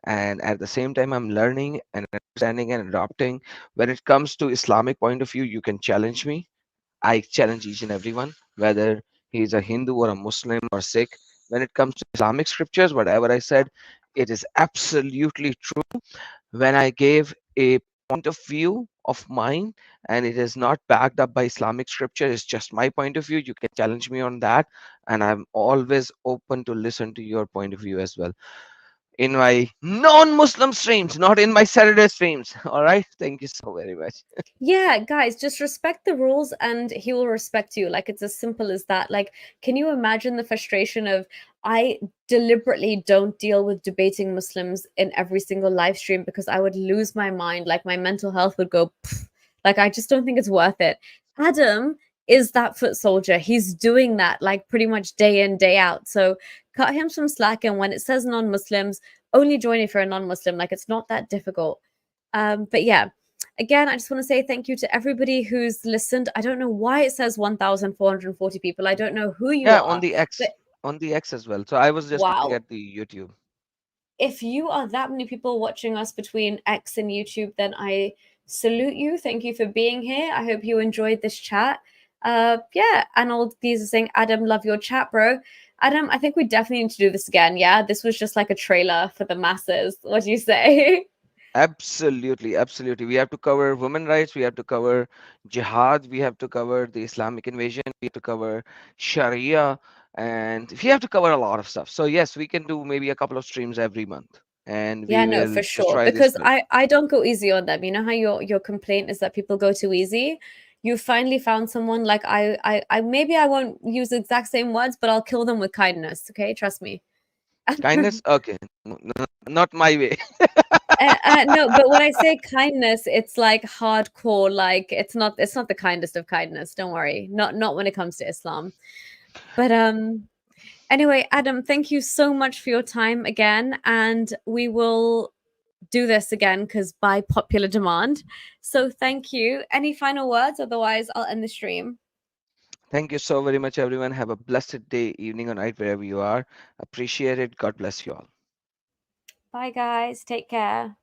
And at the same time, I'm learning and understanding and adopting. When it comes to Islamic point of view, you can challenge me. I challenge each and everyone, whether he's a Hindu or a Muslim or Sikh. When it comes to Islamic scriptures, whatever I said, it is absolutely true. When I gave a point of view of mine and it is not backed up by Islamic scripture, it's just my point of view, you can challenge me on that. And I'm always open to listen to your point of view as well. In my non-Muslim streams, not in my Saturday streams. All right. Thank you so very much. Yeah, guys, just respect the rules and he will respect you. Like, it's as simple as that. Like, can you imagine the frustration of I deliberately don't deal with debating Muslims in every single live stream because I would lose my mind. Like, my mental health would go, pfft. Like, I just don't think it's worth it. Adam is that foot soldier. He's doing that like pretty much day in, day out. So cut him some slack. And when it says non-Muslims, only join if you're a non-Muslim. Like, it's not that difficult. But yeah. Again, I just want to say thank you to everybody who's listened. I don't know why it says 1,440 people. I don't know who you Yeah, are, but on the X as well. So I was just looking wow. at the YouTube. If you are that many people watching us between X and YouTube, then I salute you. Thank you for being here. I hope you enjoyed this chat. Yeah, and all these are saying, Adam, love your chat, bro. Adam, I think we definitely need to do this again. Yeah, this was just like a trailer for the masses. What do you say? Absolutely, absolutely. We have to cover women rights, we have to cover jihad, we have to cover the Islamic invasion, we have to cover Sharia, and we have to cover a lot of stuff. So yes, we can do maybe a couple of streams every month, and Yeah, we no, will for just sure. try this Because through. I don't go easy on them. You know how your complaint is that people go too easy? You finally found someone like I maybe I won't use the exact same words, but I'll kill them with kindness. Okay, trust me. Kindness? Okay, not my way. No, but when I say kindness, it's like hardcore. Like it's not the kindest of kindness. Don't worry. Not when it comes to Islam. But anyway, Adam, thank you so much for your time again, and we will do this again because by popular demand. So thank you. Any final words? Otherwise, I'll end the stream. Thank you so very much, everyone. Have a blessed day, evening, or night, wherever you are. Appreciate it. God bless you all. Bye, guys. Take care.